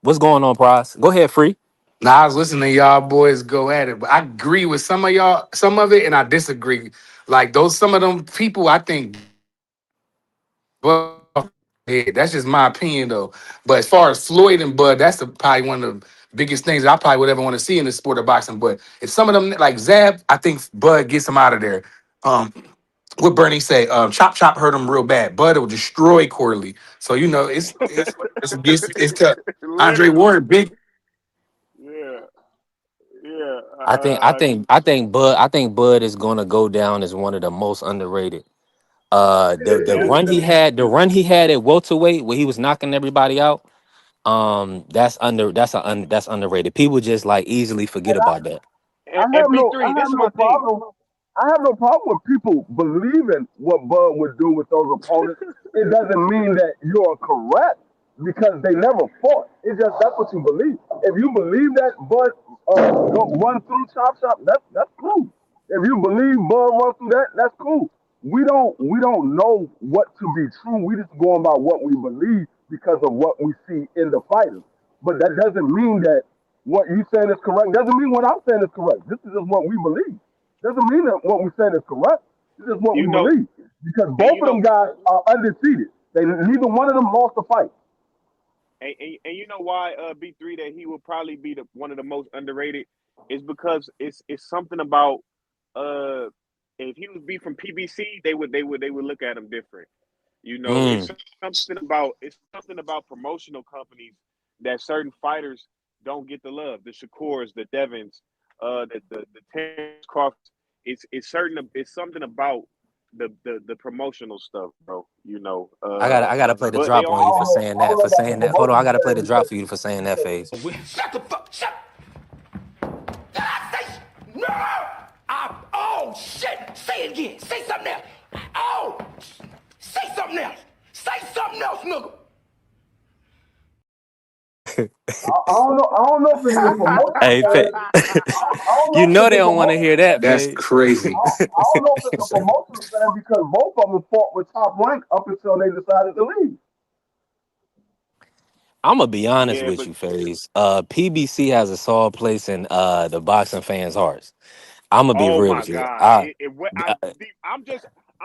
[SPEAKER 5] What's going on, Prize? Go ahead, free.
[SPEAKER 9] Now I was listening to y'all boys go at it, but I agree with some of y'all, some of it, and I disagree. Like those, some of them people, I think, but yeah, that's just my opinion though. But as far as Floyd and Bud, that's probably one of the biggest things I probably would ever want to see in the sport of boxing. But if some of them like Zab, I think Bud gets him out of there. What Bernie say? Chop Chop hurt him real bad. Bud will destroy Corley. So you know it's tough. Andre
[SPEAKER 7] Literally.
[SPEAKER 9] Ward, big.
[SPEAKER 7] Yeah. Yeah.
[SPEAKER 5] I think Bud is gonna go down as one of the most underrated. The run he had at welterweight where he was knocking everybody out. That's underrated. People just like easily forget about that.
[SPEAKER 7] And B3, this is my thing.
[SPEAKER 8] I have no problem with people believing what Bud would do with those opponents. It doesn't mean that you're correct because they never fought. It's just that's what you believe. If you believe that Bud go run through Chop Chop, that's cool. If you believe Bud run through that, that's cool. We don't know what to be true. We just going by what we believe because of what we see in the fighters. But that doesn't mean that what you saying is correct. Doesn't mean what I'm saying is correct. This is just what we believe. Doesn't mean that what we're saying is correct. This is what
[SPEAKER 7] You
[SPEAKER 8] we
[SPEAKER 7] know,
[SPEAKER 8] believe. Because
[SPEAKER 7] and
[SPEAKER 8] both of them guys are undefeated. They neither one of them lost a fight.
[SPEAKER 7] and you know why B3 that he will probably be one of the most underrated is because it's something about uh if he was beat from PBC, they would look at him different. You know,
[SPEAKER 5] Mm.
[SPEAKER 7] it's something about promotional companies that certain fighters don't get the love. The Shakurs, the Devons, the Terence Crawford. It's something about the promotional stuff, bro.
[SPEAKER 5] I gotta play the
[SPEAKER 7] But they
[SPEAKER 5] drop on you
[SPEAKER 7] only
[SPEAKER 5] for saying
[SPEAKER 8] I don't
[SPEAKER 5] that.
[SPEAKER 8] know
[SPEAKER 5] For
[SPEAKER 8] about the
[SPEAKER 5] saying that. Hold on, I
[SPEAKER 8] promotion
[SPEAKER 5] gotta play
[SPEAKER 8] stand
[SPEAKER 5] the drop for you for saying that, Phase.
[SPEAKER 4] Shut the fuck. Shut. Did I say no? Oh shit! Say it again. Say something else. Oh, say something else. Say something else, nigga.
[SPEAKER 8] I don't know if it's the promotion
[SPEAKER 5] Hey,
[SPEAKER 8] stand. I don't know
[SPEAKER 5] you
[SPEAKER 8] if
[SPEAKER 5] know
[SPEAKER 8] it's
[SPEAKER 5] they
[SPEAKER 8] the
[SPEAKER 5] don't want to
[SPEAKER 8] promotion
[SPEAKER 5] hear that,
[SPEAKER 8] stand.
[SPEAKER 9] That's
[SPEAKER 5] Phase.
[SPEAKER 9] crazy.
[SPEAKER 8] I don't know if it's the promotion stand because both of them fought with Top Rank up until they decided to leave.
[SPEAKER 5] I'm gonna be honest
[SPEAKER 7] yeah,
[SPEAKER 5] with
[SPEAKER 7] but
[SPEAKER 5] you, Phase. PBC has a soft place in the boxing fans' hearts. I'm gonna be
[SPEAKER 7] oh
[SPEAKER 5] real
[SPEAKER 7] my
[SPEAKER 5] with you.
[SPEAKER 7] God,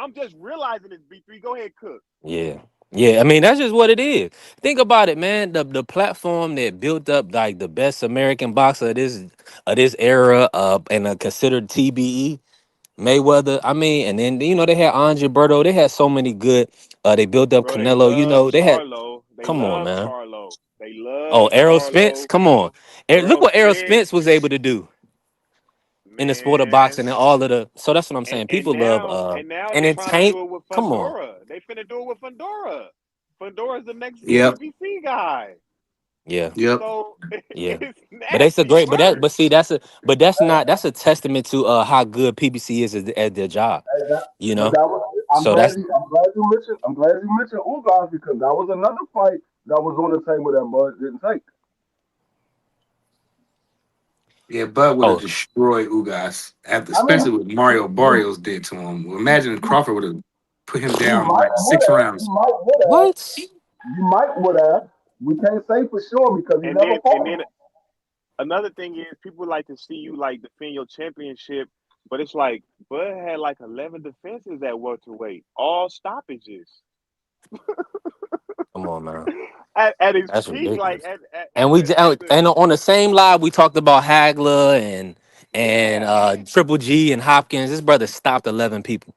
[SPEAKER 7] I'm just realizing this. B3, go ahead, cook.
[SPEAKER 5] Yeah. Yeah, I mean that's just what it is. Think about it, man. The platform that built up like the best American boxer of this era, and considered TBE Mayweather. I mean, and then they had Andre Berto. They had so many good. They built up
[SPEAKER 7] Bro, they
[SPEAKER 5] Canelo.
[SPEAKER 7] love
[SPEAKER 5] They had.
[SPEAKER 7] Charlo. They
[SPEAKER 5] Come on,
[SPEAKER 7] love
[SPEAKER 5] man.
[SPEAKER 7] Charlo. They
[SPEAKER 5] Oh,
[SPEAKER 7] love
[SPEAKER 5] Errol Spence.
[SPEAKER 7] Charlo.
[SPEAKER 5] Come on. Look
[SPEAKER 7] Earl
[SPEAKER 5] what Errol
[SPEAKER 7] Spence,
[SPEAKER 5] Spence was able to do in the sport of
[SPEAKER 7] man.
[SPEAKER 5] boxing and all of the. So that's what I'm saying.
[SPEAKER 7] And
[SPEAKER 5] People love.
[SPEAKER 7] now
[SPEAKER 5] And
[SPEAKER 7] they
[SPEAKER 5] then
[SPEAKER 7] trying to
[SPEAKER 5] Tank.
[SPEAKER 7] do it with
[SPEAKER 5] Come on.
[SPEAKER 7] Fundora. They finna do it with Fundora. Fundora's the next
[SPEAKER 9] Yep.
[SPEAKER 7] PBC guy.
[SPEAKER 5] Yeah.
[SPEAKER 9] Yep.
[SPEAKER 7] So
[SPEAKER 5] Yeah.
[SPEAKER 7] it's
[SPEAKER 5] But it's a
[SPEAKER 7] nasty
[SPEAKER 5] great,
[SPEAKER 7] work.
[SPEAKER 5] but see, that's a testament to how good PBC is at their job,
[SPEAKER 8] Hey,
[SPEAKER 5] you
[SPEAKER 8] but
[SPEAKER 5] know.
[SPEAKER 8] that was
[SPEAKER 5] So that's
[SPEAKER 8] I'm glad you mentioned Ugas because that was another fight that was on the table that Bud didn't take.
[SPEAKER 9] Yeah, Bud would have
[SPEAKER 5] oh
[SPEAKER 9] destroyed Ugas, after,
[SPEAKER 8] I mean,
[SPEAKER 9] especially what Mario Barrios did to him. Well, imagine if Crawford would have put him
[SPEAKER 8] he
[SPEAKER 9] down in
[SPEAKER 8] might
[SPEAKER 9] like
[SPEAKER 8] would
[SPEAKER 9] six
[SPEAKER 8] have. He
[SPEAKER 9] rounds.
[SPEAKER 8] might would have.
[SPEAKER 5] what?
[SPEAKER 8] You might would have. We can't say for sure because he
[SPEAKER 7] And
[SPEAKER 8] never
[SPEAKER 7] then and
[SPEAKER 8] fought
[SPEAKER 7] then
[SPEAKER 8] him.
[SPEAKER 7] another thing is people like to see you like defend your championship, but it's like Bud had like 11 defenses at welterweight, all stoppages.
[SPEAKER 5] Come on, man.
[SPEAKER 7] At his
[SPEAKER 5] That's
[SPEAKER 7] peak, like
[SPEAKER 5] ridiculous. And and on the same live we talked about Hagler and
[SPEAKER 7] yeah,
[SPEAKER 5] Triple G and Hopkins. This brother stopped 11 people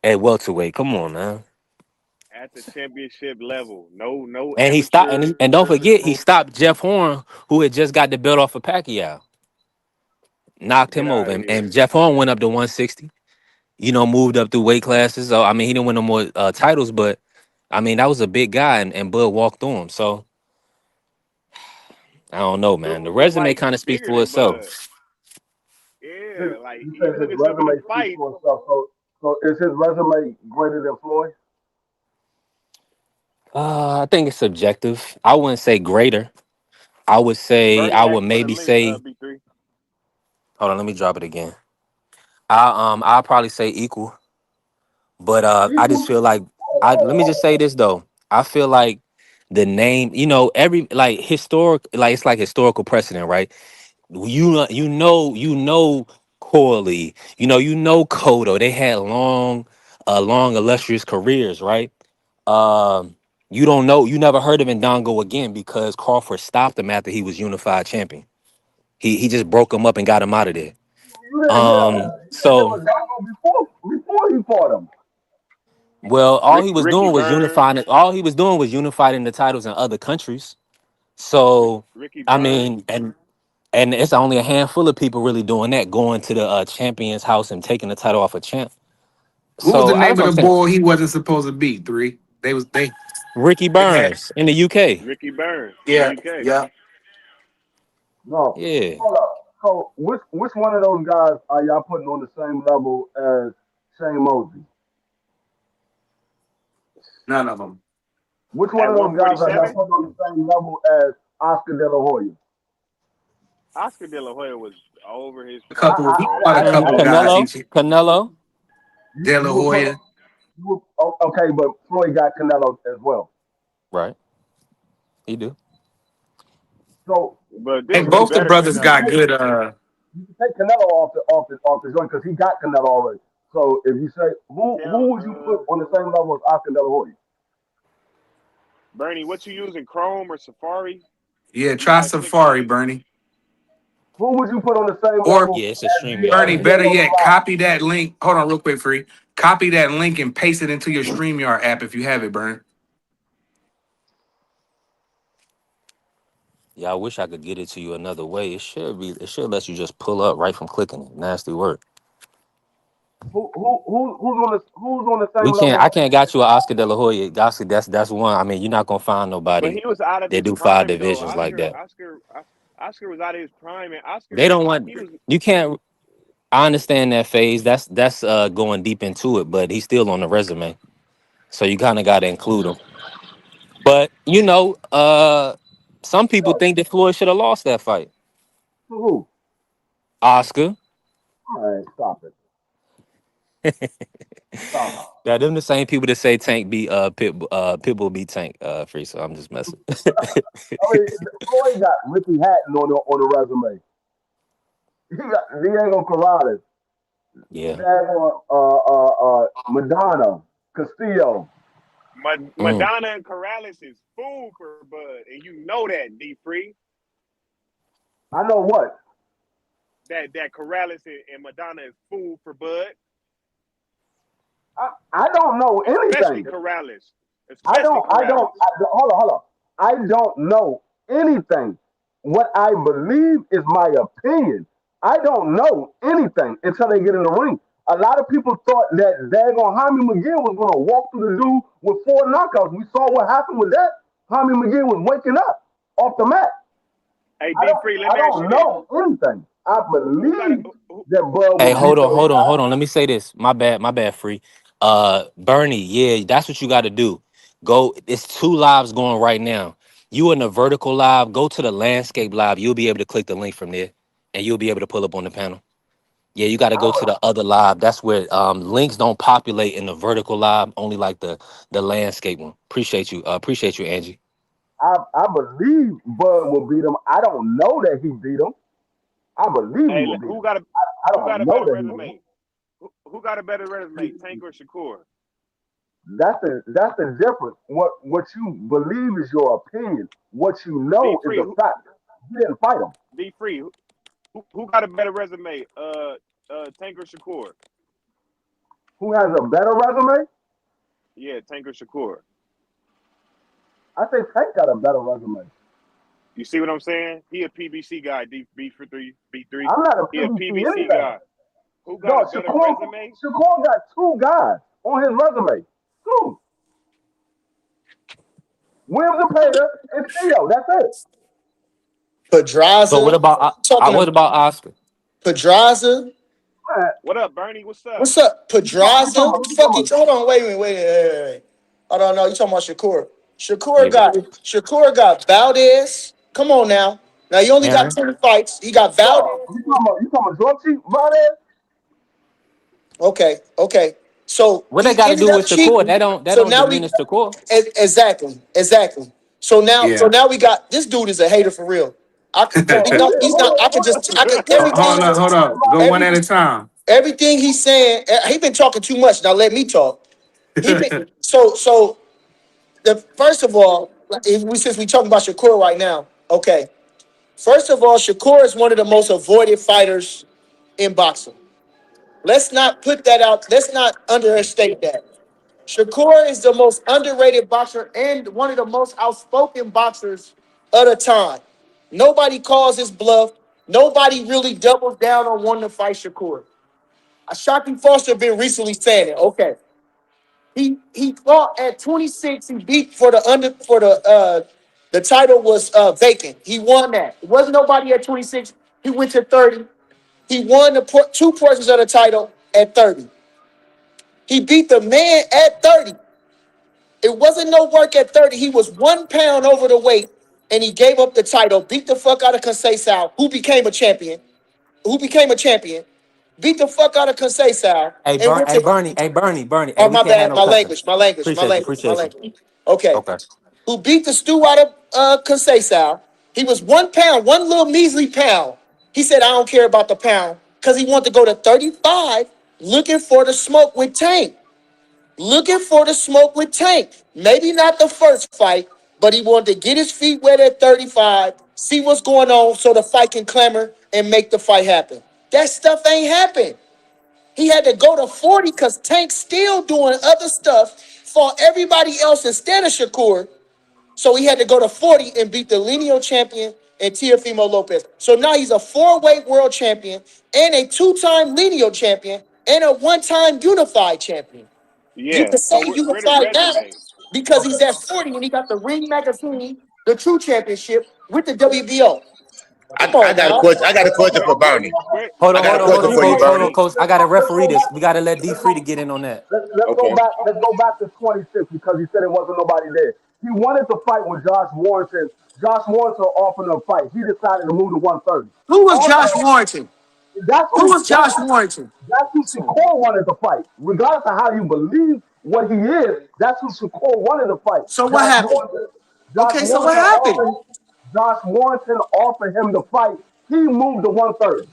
[SPEAKER 5] at welterweight. Come on, man.
[SPEAKER 7] at the championship level. No
[SPEAKER 5] And he stopped,
[SPEAKER 7] amateur
[SPEAKER 5] and don't forget, he
[SPEAKER 7] pro.
[SPEAKER 5] stopped Jeff Horn, who had just got the belt off of Pacquiao, knocked
[SPEAKER 7] Get
[SPEAKER 5] him over,
[SPEAKER 7] out of
[SPEAKER 5] and
[SPEAKER 7] here.
[SPEAKER 5] Jeff Horn went up to 160. Moved up through weight classes. So I mean, he didn't win no more titles, but I mean, that was a big guy, and Bud walked through him. So I don't know, man. The
[SPEAKER 7] But
[SPEAKER 5] resume
[SPEAKER 7] like
[SPEAKER 5] kind of speaks
[SPEAKER 7] bigger
[SPEAKER 5] for
[SPEAKER 7] than Bud.
[SPEAKER 5] itself.
[SPEAKER 7] Yeah, like
[SPEAKER 8] You said
[SPEAKER 7] even if
[SPEAKER 8] his
[SPEAKER 7] it's up in a
[SPEAKER 8] resume speaks
[SPEAKER 7] fight,
[SPEAKER 8] for itself. So is his resume greater than Floyd?
[SPEAKER 5] I think it's subjective. I wouldn't say greater. I would say
[SPEAKER 7] Bernie
[SPEAKER 5] I would
[SPEAKER 7] asked for the
[SPEAKER 5] maybe
[SPEAKER 7] link,
[SPEAKER 5] say.
[SPEAKER 7] B3.
[SPEAKER 5] Hold on, let me drop it again. I'll probably say equal, but I just
[SPEAKER 8] Equal?
[SPEAKER 5] feel like let me just say this though. I feel like the name, every like historic, like it's like historical precedent, right? You know Corley, you know Cotto. They had long illustrious careers, right? You don't know, you never heard of Ndongo again because Crawford stopped him after he was unified champion. He just broke him up and got him out of there.
[SPEAKER 8] You didn't hear you didn't hear
[SPEAKER 5] So
[SPEAKER 8] Lozano before he fought him.
[SPEAKER 5] well,
[SPEAKER 7] Ricky Burns,
[SPEAKER 5] all he was doing was unifying the titles in other countries. So
[SPEAKER 7] Ricky
[SPEAKER 5] I
[SPEAKER 7] Burns.
[SPEAKER 5] mean, and it's only a handful of people really doing that, going to the champion's house and taking the title off a champ.
[SPEAKER 9] What was the
[SPEAKER 5] So that's
[SPEAKER 9] name
[SPEAKER 5] what
[SPEAKER 9] of
[SPEAKER 5] I'm
[SPEAKER 9] the
[SPEAKER 5] saying.
[SPEAKER 9] boy he wasn't supposed to beat? Three. They
[SPEAKER 5] Ricky
[SPEAKER 9] they had.
[SPEAKER 5] Burns in the UK.
[SPEAKER 7] Ricky Burns in the
[SPEAKER 9] Yeah.
[SPEAKER 7] UK.
[SPEAKER 9] Yeah.
[SPEAKER 8] No.
[SPEAKER 5] Yeah.
[SPEAKER 8] Hold up. So which one of those guys are y'all putting on the same level as Shane Mosby?
[SPEAKER 9] None of them.
[SPEAKER 8] Which one
[SPEAKER 7] At
[SPEAKER 8] of those guys are y'all
[SPEAKER 7] 147,
[SPEAKER 8] putting on the same level as Oscar De La Hoya?
[SPEAKER 7] Oscar De La Hoya was over his
[SPEAKER 9] A
[SPEAKER 8] I,
[SPEAKER 7] prime,
[SPEAKER 9] couple.
[SPEAKER 8] I,
[SPEAKER 9] He
[SPEAKER 7] bro.
[SPEAKER 9] fought a
[SPEAKER 8] I, I
[SPEAKER 9] couple
[SPEAKER 8] didn't
[SPEAKER 9] guys.
[SPEAKER 8] say
[SPEAKER 5] Canelo.
[SPEAKER 8] you,
[SPEAKER 9] De La
[SPEAKER 8] you would put
[SPEAKER 9] Hoya.
[SPEAKER 8] you would, okay, but Floyd got Canelo as well.
[SPEAKER 5] Right. He do.
[SPEAKER 8] So
[SPEAKER 7] But this
[SPEAKER 9] Hey,
[SPEAKER 7] would be
[SPEAKER 9] both the
[SPEAKER 7] better
[SPEAKER 9] brothers
[SPEAKER 8] you
[SPEAKER 7] Canelo.
[SPEAKER 9] got
[SPEAKER 8] take
[SPEAKER 9] good.
[SPEAKER 8] you can take Canelo off the joint because he got Canelo already. So if you say who
[SPEAKER 7] Tell
[SPEAKER 8] would you put on the same level as Oscar De La Hoya?
[SPEAKER 7] Bernie, what you using, Chrome or Safari?
[SPEAKER 9] Yeah,
[SPEAKER 7] You
[SPEAKER 9] try
[SPEAKER 7] got to click
[SPEAKER 9] Safari,
[SPEAKER 7] on it.
[SPEAKER 9] Bernie.
[SPEAKER 8] Who would you put on the same
[SPEAKER 9] Or
[SPEAKER 8] level
[SPEAKER 5] Yeah, it's a
[SPEAKER 8] as,
[SPEAKER 5] stream
[SPEAKER 8] as
[SPEAKER 5] yard
[SPEAKER 9] Bernie,
[SPEAKER 5] link.
[SPEAKER 9] better
[SPEAKER 8] Diego
[SPEAKER 9] yet,
[SPEAKER 8] Dorado?
[SPEAKER 9] copy that link. Hold on, real quick, free. Copy that link and paste it into your StreamYard app if you have it, Bernie.
[SPEAKER 5] Yeah, I wish I could get it to you another way. It should let you just pull up right from clicking it. Nasty work.
[SPEAKER 8] who's on the
[SPEAKER 5] We
[SPEAKER 8] same
[SPEAKER 5] can't.
[SPEAKER 8] level?
[SPEAKER 5] I can't got you an Oscar De La Hoya. Oscar, that's one. I mean, you're not gonna find
[SPEAKER 7] But
[SPEAKER 5] nobody
[SPEAKER 7] he was out of
[SPEAKER 5] that
[SPEAKER 7] his
[SPEAKER 5] do five
[SPEAKER 7] prime though.
[SPEAKER 5] divisions like that.
[SPEAKER 7] Oscar was out of his prime, and
[SPEAKER 5] They
[SPEAKER 7] Oscar
[SPEAKER 5] don't want.
[SPEAKER 7] he was.
[SPEAKER 5] You can't. I understand that phase. That's going deep into it, but he's still on the resume, so you kind of got to include him. But some people think that Floyd should have lost that fight.
[SPEAKER 8] Who?
[SPEAKER 5] Oscar.
[SPEAKER 8] All right, stop it. Stop it.
[SPEAKER 5] Yeah, them the same people that say Tank beat Pitbull beat Tank free. So I'm just messing.
[SPEAKER 8] I mean, Floyd got Ricky Hatton on the resume. He got Diego Corrales,
[SPEAKER 5] Yeah.
[SPEAKER 8] Dagon, Madonna, Castillo.
[SPEAKER 5] Mm.
[SPEAKER 7] Madonna and Corrales is food for Bud, and you know that D Free.
[SPEAKER 8] I know what.
[SPEAKER 7] That Corrales and Madonna is food for Bud,
[SPEAKER 8] I don't know
[SPEAKER 7] especially
[SPEAKER 8] anything.
[SPEAKER 7] Corrales,
[SPEAKER 8] I
[SPEAKER 7] especially
[SPEAKER 8] don't. I don't.
[SPEAKER 7] Corrales.
[SPEAKER 8] Hold on. I don't know anything. What I believe is my opinion. I don't know anything until they get in the ring. A lot of people thought that daggone Jaime McGill was going to walk through the dude with 4 knockouts. We saw what happened with that. Jaime McGill was waking up off the mat.
[SPEAKER 7] Hey
[SPEAKER 8] I
[SPEAKER 7] D
[SPEAKER 8] don't.
[SPEAKER 7] Free, let
[SPEAKER 8] I
[SPEAKER 7] me ask
[SPEAKER 8] don't
[SPEAKER 7] you this:
[SPEAKER 8] know anything. I
[SPEAKER 7] Who got
[SPEAKER 8] believe
[SPEAKER 7] who,
[SPEAKER 8] that Bud
[SPEAKER 5] Hey,
[SPEAKER 8] will beat those guys.
[SPEAKER 5] hold on. Let me say this. My bad, free. Bernie, yeah, that's what you got to do. Go. It's two lives going right now. You in the vertical live. Go to the landscape live. You'll be able to click the link from there, and you'll be able to pull up on the panel. Yeah, you got to go to the other live. That's where links don't populate in the vertical live. Only like the landscape one. Appreciate you. Appreciate you, Angie.
[SPEAKER 8] I believe Bud will beat him. I don't know that he beat him. I believe he
[SPEAKER 7] hey
[SPEAKER 8] will beat him.
[SPEAKER 7] who got a
[SPEAKER 8] I
[SPEAKER 7] who got
[SPEAKER 8] don't
[SPEAKER 7] a
[SPEAKER 8] know
[SPEAKER 7] better
[SPEAKER 8] that he will.
[SPEAKER 7] resume? Who got a better resume, Tank or Shakur?
[SPEAKER 8] That's the difference. What you believe is your opinion. What you
[SPEAKER 7] D
[SPEAKER 8] know is
[SPEAKER 7] Free,
[SPEAKER 8] a fact. You didn't fight him.
[SPEAKER 7] D Free, who got a better resume? Tank or Shakur?
[SPEAKER 8] Who has a better resume?
[SPEAKER 7] Yeah, Tank or Shakur.
[SPEAKER 8] I say Tank got a better resume.
[SPEAKER 7] You see what I'm saying? He a PBC guy, B for three, B3.
[SPEAKER 8] I'm not a
[SPEAKER 7] He a
[SPEAKER 8] PBC
[SPEAKER 7] PBC
[SPEAKER 8] anything.
[SPEAKER 7] guy. Who got
[SPEAKER 8] No,
[SPEAKER 7] a better resume?
[SPEAKER 8] Shakur got 2 guys on his resume. 2. Williams and Payton and Theo. That's it.
[SPEAKER 5] So what
[SPEAKER 10] Pedraza,
[SPEAKER 5] about
[SPEAKER 10] talking
[SPEAKER 5] what
[SPEAKER 10] to
[SPEAKER 5] about Oscar?
[SPEAKER 10] Pedraza.
[SPEAKER 8] Man,
[SPEAKER 7] What up, Bernie? What's up?
[SPEAKER 10] What's up,
[SPEAKER 8] you talking
[SPEAKER 10] Pedraza?
[SPEAKER 8] about, you
[SPEAKER 10] Fuck you.
[SPEAKER 8] talking
[SPEAKER 10] Hold on, wait. Hold on, no, you talking about Shakur.
[SPEAKER 5] Yeah.
[SPEAKER 10] Shakur got Valdez. Come on now. Now you only got
[SPEAKER 5] Aaron.
[SPEAKER 10] 10 fights. He got Valdez.
[SPEAKER 8] no, you talking about drug cheap Valdez?
[SPEAKER 10] Okay. So
[SPEAKER 5] What they
[SPEAKER 10] he
[SPEAKER 5] got to
[SPEAKER 10] ended
[SPEAKER 5] do
[SPEAKER 10] up
[SPEAKER 5] with Shakur?
[SPEAKER 10] cheating.
[SPEAKER 5] That
[SPEAKER 10] So
[SPEAKER 5] don't
[SPEAKER 10] now we
[SPEAKER 5] diminish Shakur.
[SPEAKER 10] exactly. So now
[SPEAKER 9] Yeah.
[SPEAKER 10] we got this dude is a hater for real.
[SPEAKER 8] No, who did?
[SPEAKER 10] He's not. I could
[SPEAKER 9] Hold
[SPEAKER 10] everything.
[SPEAKER 9] up, hold up. Go one at a time.
[SPEAKER 10] Everything he's saying, he been talking too much. Now let me talk. He been so the first of all, since we talking about Shakur right now, okay. First of all, Shakur is one of the most avoided fighters in boxing. Let's not put that out. Let's not underestate that. Shakur is the most underrated boxer and one of the most outspoken boxers of the time. Nobody calls his bluff. Nobody really doubles down on wanting to fight Shakur. Shocking Foster been recently saying it. Okay. He fought at 26. He beat for the title was vacant. He won that. It wasn't nobody at 26. He went to 30. He won the 2 portions of the title at 30. He beat the man at 30. It wasn't no work at 30. He was 1 pound over the weight, and he gave up the title. Beat the fuck out of Conceição, who became a champion. Beat the fuck out of Conceição and went to.
[SPEAKER 5] Bernie. Hey,
[SPEAKER 10] Oh,
[SPEAKER 5] we
[SPEAKER 10] my
[SPEAKER 5] can't have
[SPEAKER 10] bad.
[SPEAKER 5] no
[SPEAKER 10] My
[SPEAKER 5] cussing.
[SPEAKER 10] language. My language. My
[SPEAKER 5] Appreciate you.
[SPEAKER 10] language. My
[SPEAKER 5] Appreciate you.
[SPEAKER 10] language. Okay.
[SPEAKER 5] Okay.
[SPEAKER 10] Who beat the stew out of Conceição. He was 1 pound, one little measly pound. He said, I don't care about the pound because he wanted to go to 35 looking for the smoke with Tank. Maybe not the first fight, but he wanted to get his feet wet at 35, see what's going on so the fight can clamor and make the fight happen. That stuff ain't happened. He had to go to 40 because Tank's still doing other stuff for everybody else instead of Shakur. So he had to go to 40 and beat the lineal champion and Teofimo Lopez. So now he's a 4-weight world champion and a 2-time lineal champion and a one-time unified champion. You
[SPEAKER 7] Yeah.
[SPEAKER 10] can
[SPEAKER 7] So
[SPEAKER 10] say
[SPEAKER 7] where the
[SPEAKER 10] unified now
[SPEAKER 7] resume?
[SPEAKER 10] because he's at 40 and he got the Ring Magazine, the True Championship with the WBO. Come
[SPEAKER 6] I
[SPEAKER 10] on
[SPEAKER 6] got a
[SPEAKER 10] now.
[SPEAKER 6] question. I got a question
[SPEAKER 7] Where
[SPEAKER 6] for Bernie.
[SPEAKER 7] where
[SPEAKER 5] Hold
[SPEAKER 6] I
[SPEAKER 5] on,
[SPEAKER 6] got
[SPEAKER 5] hold
[SPEAKER 6] a
[SPEAKER 5] on, hold
[SPEAKER 6] question
[SPEAKER 5] on,
[SPEAKER 6] for you,
[SPEAKER 5] coach. Hold
[SPEAKER 6] Bernie.
[SPEAKER 5] on, coach. I gotta referee this. We gotta let D Free to get in on that.
[SPEAKER 8] Let's go
[SPEAKER 6] Okay.
[SPEAKER 8] back. Let's go back to 26 because he said it wasn't nobody there. He wanted to fight with Josh Warrington. Josh Warrington offered him a fight. He decided to move to 130.
[SPEAKER 10] Who was Josh
[SPEAKER 8] Also,
[SPEAKER 10] Warrington?
[SPEAKER 8] that's
[SPEAKER 10] Who
[SPEAKER 8] who
[SPEAKER 10] was Josh Warrington?
[SPEAKER 8] that's who Shakur wanted to fight. Regardless of how you believe what he is, that's who Shakur wanted to fight.
[SPEAKER 10] So what happened?
[SPEAKER 8] Josh
[SPEAKER 10] Okay, so what
[SPEAKER 8] Warrington
[SPEAKER 10] happened?
[SPEAKER 8] offered him the fight. He moved to 130.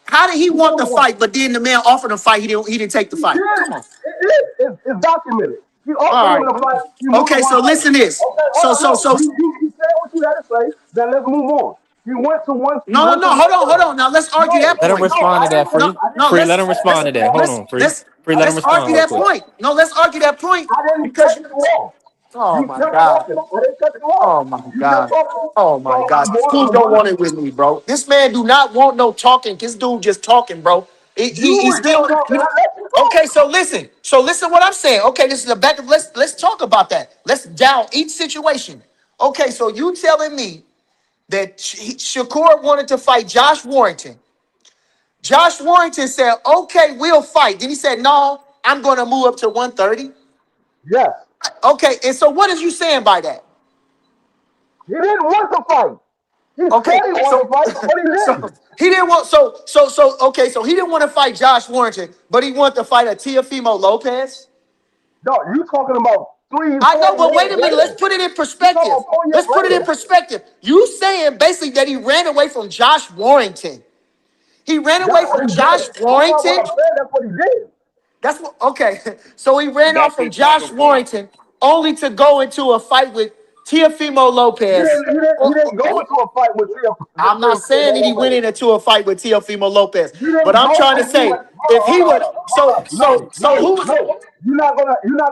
[SPEAKER 10] How did he
[SPEAKER 8] He
[SPEAKER 10] want
[SPEAKER 8] moved
[SPEAKER 10] the
[SPEAKER 8] to 130.
[SPEAKER 10] fight, but then the man offered him fight? He didn't take the
[SPEAKER 8] He
[SPEAKER 10] fight.
[SPEAKER 8] did.
[SPEAKER 10] Come on.
[SPEAKER 8] It is. It's documented. He
[SPEAKER 10] All
[SPEAKER 8] offered him
[SPEAKER 10] right.
[SPEAKER 8] the fight. He moved to
[SPEAKER 10] Okay, so
[SPEAKER 8] 130.
[SPEAKER 10] listen this.
[SPEAKER 8] Okay, hold
[SPEAKER 10] So
[SPEAKER 8] on.
[SPEAKER 10] so
[SPEAKER 8] No,
[SPEAKER 10] so
[SPEAKER 8] you said what you had to say. Then let's move on. He went to one. He
[SPEAKER 10] no no
[SPEAKER 8] went to
[SPEAKER 10] no. Hold on, hold
[SPEAKER 8] 130.
[SPEAKER 10] on. Now let's argue
[SPEAKER 8] No,
[SPEAKER 10] that
[SPEAKER 5] Let him
[SPEAKER 10] point.
[SPEAKER 8] no,
[SPEAKER 5] respond
[SPEAKER 8] I
[SPEAKER 5] to that,
[SPEAKER 8] didn't.
[SPEAKER 10] No,
[SPEAKER 5] Free.
[SPEAKER 8] I
[SPEAKER 10] no,
[SPEAKER 8] didn't.
[SPEAKER 5] Free, let him
[SPEAKER 8] I
[SPEAKER 5] respond
[SPEAKER 10] let's
[SPEAKER 5] to
[SPEAKER 8] didn't
[SPEAKER 5] that.
[SPEAKER 8] cut
[SPEAKER 5] Hold
[SPEAKER 8] you.
[SPEAKER 10] let's
[SPEAKER 5] on, Free.
[SPEAKER 10] let's
[SPEAKER 5] Free, let him
[SPEAKER 10] let's
[SPEAKER 5] respond
[SPEAKER 10] argue
[SPEAKER 5] real
[SPEAKER 10] that
[SPEAKER 5] quick.
[SPEAKER 10] point. No, let's argue that point
[SPEAKER 8] I didn't cut
[SPEAKER 10] because
[SPEAKER 8] you off.
[SPEAKER 10] oh
[SPEAKER 8] You
[SPEAKER 10] my
[SPEAKER 8] kept
[SPEAKER 10] God.
[SPEAKER 8] talking. I didn't cut you off.
[SPEAKER 10] Oh my
[SPEAKER 8] You kept
[SPEAKER 10] God.
[SPEAKER 8] talking.
[SPEAKER 10] Oh
[SPEAKER 8] So
[SPEAKER 10] my God. This dude
[SPEAKER 8] I'm
[SPEAKER 10] don't
[SPEAKER 8] going.
[SPEAKER 10] want it with me, bro. This man do not want no talking. This dude just talking, bro. He's
[SPEAKER 8] You
[SPEAKER 10] still.
[SPEAKER 8] talking. I let you talk.
[SPEAKER 10] Okay, so listen. So listen what I'm saying. Okay, this is the back of let's talk about that. Let's down each situation. Okay, so you telling me that Shakur wanted to fight Josh Warrington. Josh Warrington said, okay, we'll fight. Then he said, no, I'm going to move up to 130.
[SPEAKER 8] Yes.
[SPEAKER 10] Okay, and so what is you saying by that?
[SPEAKER 8] He didn't want to fight. He
[SPEAKER 10] Okay,
[SPEAKER 8] said he wanted to
[SPEAKER 10] so
[SPEAKER 8] fight, but he
[SPEAKER 10] so
[SPEAKER 8] didn't.
[SPEAKER 10] he didn't want okay, so he didn't want to fight Josh Warrington, but he wanted to fight a Teofimo Lopez.
[SPEAKER 8] No, you talking about
[SPEAKER 10] I
[SPEAKER 8] 4
[SPEAKER 10] know, but wait
[SPEAKER 8] years
[SPEAKER 10] a minute, let's
[SPEAKER 8] later.
[SPEAKER 10] put it in
[SPEAKER 8] You talking
[SPEAKER 10] perspective.
[SPEAKER 8] about 4 years
[SPEAKER 10] Let's put it in
[SPEAKER 8] later.
[SPEAKER 10] perspective. You saying basically that he ran away from Josh Warrington. He ran
[SPEAKER 8] That's
[SPEAKER 10] away
[SPEAKER 8] what
[SPEAKER 10] from
[SPEAKER 8] he did.
[SPEAKER 10] Josh
[SPEAKER 8] That's not what
[SPEAKER 10] Warrington.
[SPEAKER 8] I'm saying. That's what he did.
[SPEAKER 10] That's what okay. So he ran off
[SPEAKER 7] That's
[SPEAKER 10] from
[SPEAKER 7] his
[SPEAKER 10] Josh
[SPEAKER 7] talking point.
[SPEAKER 10] Warrington only to go into a fight with Teofimo Lopez.
[SPEAKER 8] He didn't go into a fight with
[SPEAKER 10] I'm not saying that he went
[SPEAKER 8] Lopez.
[SPEAKER 10] into a fight with Teofimo Lopez,
[SPEAKER 8] He
[SPEAKER 10] but
[SPEAKER 8] didn't
[SPEAKER 10] I'm
[SPEAKER 8] go.
[SPEAKER 10] trying to
[SPEAKER 8] He
[SPEAKER 10] say
[SPEAKER 8] went.
[SPEAKER 10] if he would,
[SPEAKER 8] Hold up.
[SPEAKER 10] so who was?
[SPEAKER 8] No. You're not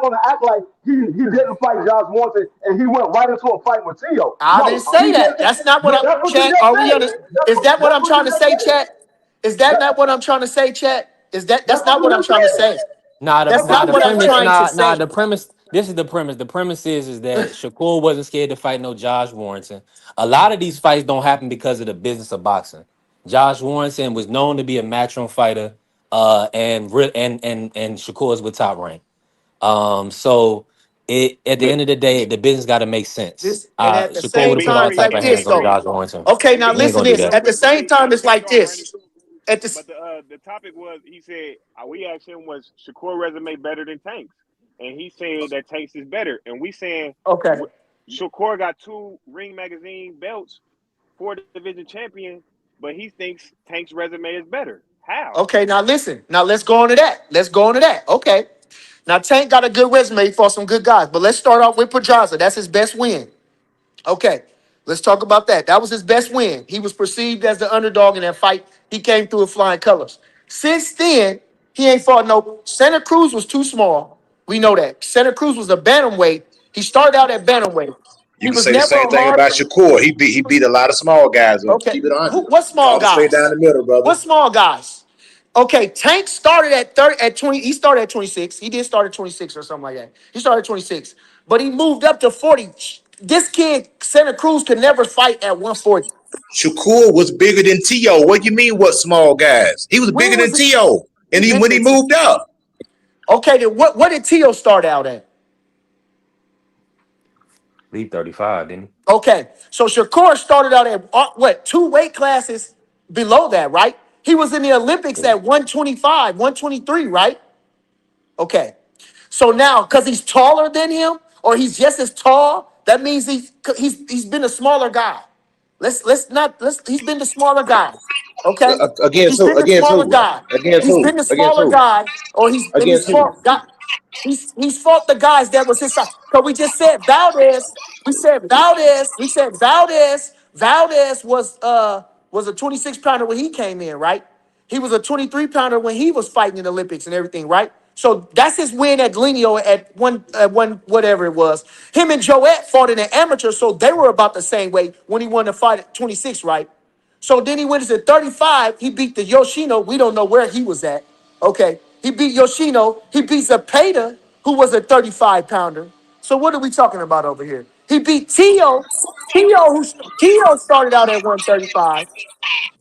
[SPEAKER 8] gonna act like he didn't fight Josh Warrington and he went right into a fight with Tio.
[SPEAKER 10] I didn't
[SPEAKER 8] No, he
[SPEAKER 10] say that.
[SPEAKER 8] didn't.
[SPEAKER 10] That's not what
[SPEAKER 8] But
[SPEAKER 10] I'm.
[SPEAKER 8] that's what you
[SPEAKER 10] Chat.
[SPEAKER 8] just
[SPEAKER 10] Are we
[SPEAKER 8] said.
[SPEAKER 10] under? Is that what
[SPEAKER 8] That's
[SPEAKER 10] I'm
[SPEAKER 8] what you
[SPEAKER 10] trying to
[SPEAKER 8] just
[SPEAKER 10] say,
[SPEAKER 8] said.
[SPEAKER 10] Chat? Is that
[SPEAKER 8] That,
[SPEAKER 10] not what I'm trying to say, Chat? Is that's
[SPEAKER 8] that's what
[SPEAKER 10] not
[SPEAKER 8] you
[SPEAKER 10] what I'm
[SPEAKER 8] just
[SPEAKER 10] trying to
[SPEAKER 8] said.
[SPEAKER 10] say?
[SPEAKER 5] Nah,
[SPEAKER 8] That's
[SPEAKER 10] That's
[SPEAKER 8] what
[SPEAKER 5] nah,
[SPEAKER 10] not
[SPEAKER 8] you
[SPEAKER 5] the
[SPEAKER 10] what
[SPEAKER 8] just
[SPEAKER 10] I'm
[SPEAKER 5] premise,
[SPEAKER 8] said.
[SPEAKER 10] trying to
[SPEAKER 5] nah,
[SPEAKER 10] say.
[SPEAKER 5] the premise. This is the premise. The premise is that Shakur wasn't scared to fight no Josh Warrington. A lot of these fights don't happen because of the business of boxing. Josh Warrington was known to be a matchroom fighter, and Shakur's with top rank. So it at the
[SPEAKER 7] The
[SPEAKER 5] end of the day, the business got to make sense.
[SPEAKER 10] This and at the
[SPEAKER 5] Shakur
[SPEAKER 7] and
[SPEAKER 5] would
[SPEAKER 10] same
[SPEAKER 5] have put
[SPEAKER 7] be
[SPEAKER 5] all
[SPEAKER 10] time,
[SPEAKER 7] free
[SPEAKER 5] type
[SPEAKER 10] like
[SPEAKER 5] of
[SPEAKER 7] and be
[SPEAKER 10] this
[SPEAKER 5] hands on
[SPEAKER 10] though.
[SPEAKER 7] free
[SPEAKER 5] Josh Warrington.
[SPEAKER 10] Okay,
[SPEAKER 7] and
[SPEAKER 10] now
[SPEAKER 7] be
[SPEAKER 5] We ain't
[SPEAKER 10] listen
[SPEAKER 5] gonna
[SPEAKER 7] free.
[SPEAKER 5] do
[SPEAKER 10] this.
[SPEAKER 5] that.
[SPEAKER 7] Real
[SPEAKER 10] At the
[SPEAKER 7] quick,
[SPEAKER 10] same time,
[SPEAKER 7] not
[SPEAKER 10] it's
[SPEAKER 7] to cut
[SPEAKER 10] like
[SPEAKER 7] you off, Bernie.
[SPEAKER 10] this. At this.
[SPEAKER 7] But the topic was he said we asked him was Shakur resume better than Tanks, and he said that Tanks is better, and we saying
[SPEAKER 10] Okay.
[SPEAKER 7] Shakur got 2 Ring Magazine belts, 4 division champion, but he thinks Tank's resume is better. How?
[SPEAKER 10] Okay, now listen. Now let's go on to that. Let's go on to that. Okay. Now Tank got a good resume for some good guys, but let's start off with Pedraza. That's his best win. Okay. Let's talk about that. That was his best win. He was perceived as the underdog in that fight. He came through with flying colors. Since then, he ain't fought no. Santa Cruz was too small. We know that. Santa Cruz was a bantamweight. He started out at bantamweight.
[SPEAKER 6] You
[SPEAKER 10] He
[SPEAKER 6] can
[SPEAKER 10] was
[SPEAKER 6] say the
[SPEAKER 10] never
[SPEAKER 6] same
[SPEAKER 10] a
[SPEAKER 6] thing
[SPEAKER 10] hard.
[SPEAKER 6] about Shakur. He beat a lot of small guys and
[SPEAKER 10] Okay.
[SPEAKER 6] keep it on you.
[SPEAKER 10] What small
[SPEAKER 6] Call it straight down
[SPEAKER 10] guys?
[SPEAKER 6] the middle, brother.
[SPEAKER 10] What small guys? Okay, Tank started at 30 at 20. He started at 26. He did start at 26 or something like that. He started at 26, but he moved up to 40. This kid, Santa Cruz, could never fight at 140.
[SPEAKER 6] Shakur was bigger than T.O. What do you mean what small guys? He was bigger
[SPEAKER 10] When
[SPEAKER 6] than
[SPEAKER 10] was it?
[SPEAKER 6] T.O. And
[SPEAKER 10] He
[SPEAKER 6] he
[SPEAKER 10] bigger
[SPEAKER 6] when he
[SPEAKER 10] than T.
[SPEAKER 6] moved up.
[SPEAKER 10] Okay, then what did Tio start out at?
[SPEAKER 5] Leave 35, didn't he?
[SPEAKER 10] Okay, so Shakur started out at what, 2 weight classes below that, right? He was in the Olympics
[SPEAKER 5] Yeah.
[SPEAKER 10] at 125, 123, right? Okay. So now, because he's taller than him, or he's just as tall, that means he's been a smaller guy. He's been the smaller guy. Okay?
[SPEAKER 6] Against
[SPEAKER 10] He's
[SPEAKER 6] who?
[SPEAKER 10] been the
[SPEAKER 6] Against
[SPEAKER 10] smaller
[SPEAKER 6] who?
[SPEAKER 10] guy.
[SPEAKER 6] Against
[SPEAKER 10] He's
[SPEAKER 6] who?
[SPEAKER 10] been the
[SPEAKER 6] Against
[SPEAKER 10] smaller
[SPEAKER 6] who?
[SPEAKER 10] guy, or he's
[SPEAKER 6] Against who?
[SPEAKER 10] fought got he's fought the guys that was his size. Because we just said Valdez, Valdez was a 26 pounder when he came in, right? He was a 23 pounder when he was fighting in the Olympics and everything, right? So that's his win at Glenio at one whatever it was. Him and Joette fought in an amateur, so they were about the same weight when he won the fight at 26, right? So then he went to 35. He beat the Yoshino. We don't know where he was at. Okay. He beat Yoshino. He beat Zepeda, who was a 35-pounder. So what are we talking about over here? He beat Tio. Tio started out at 135.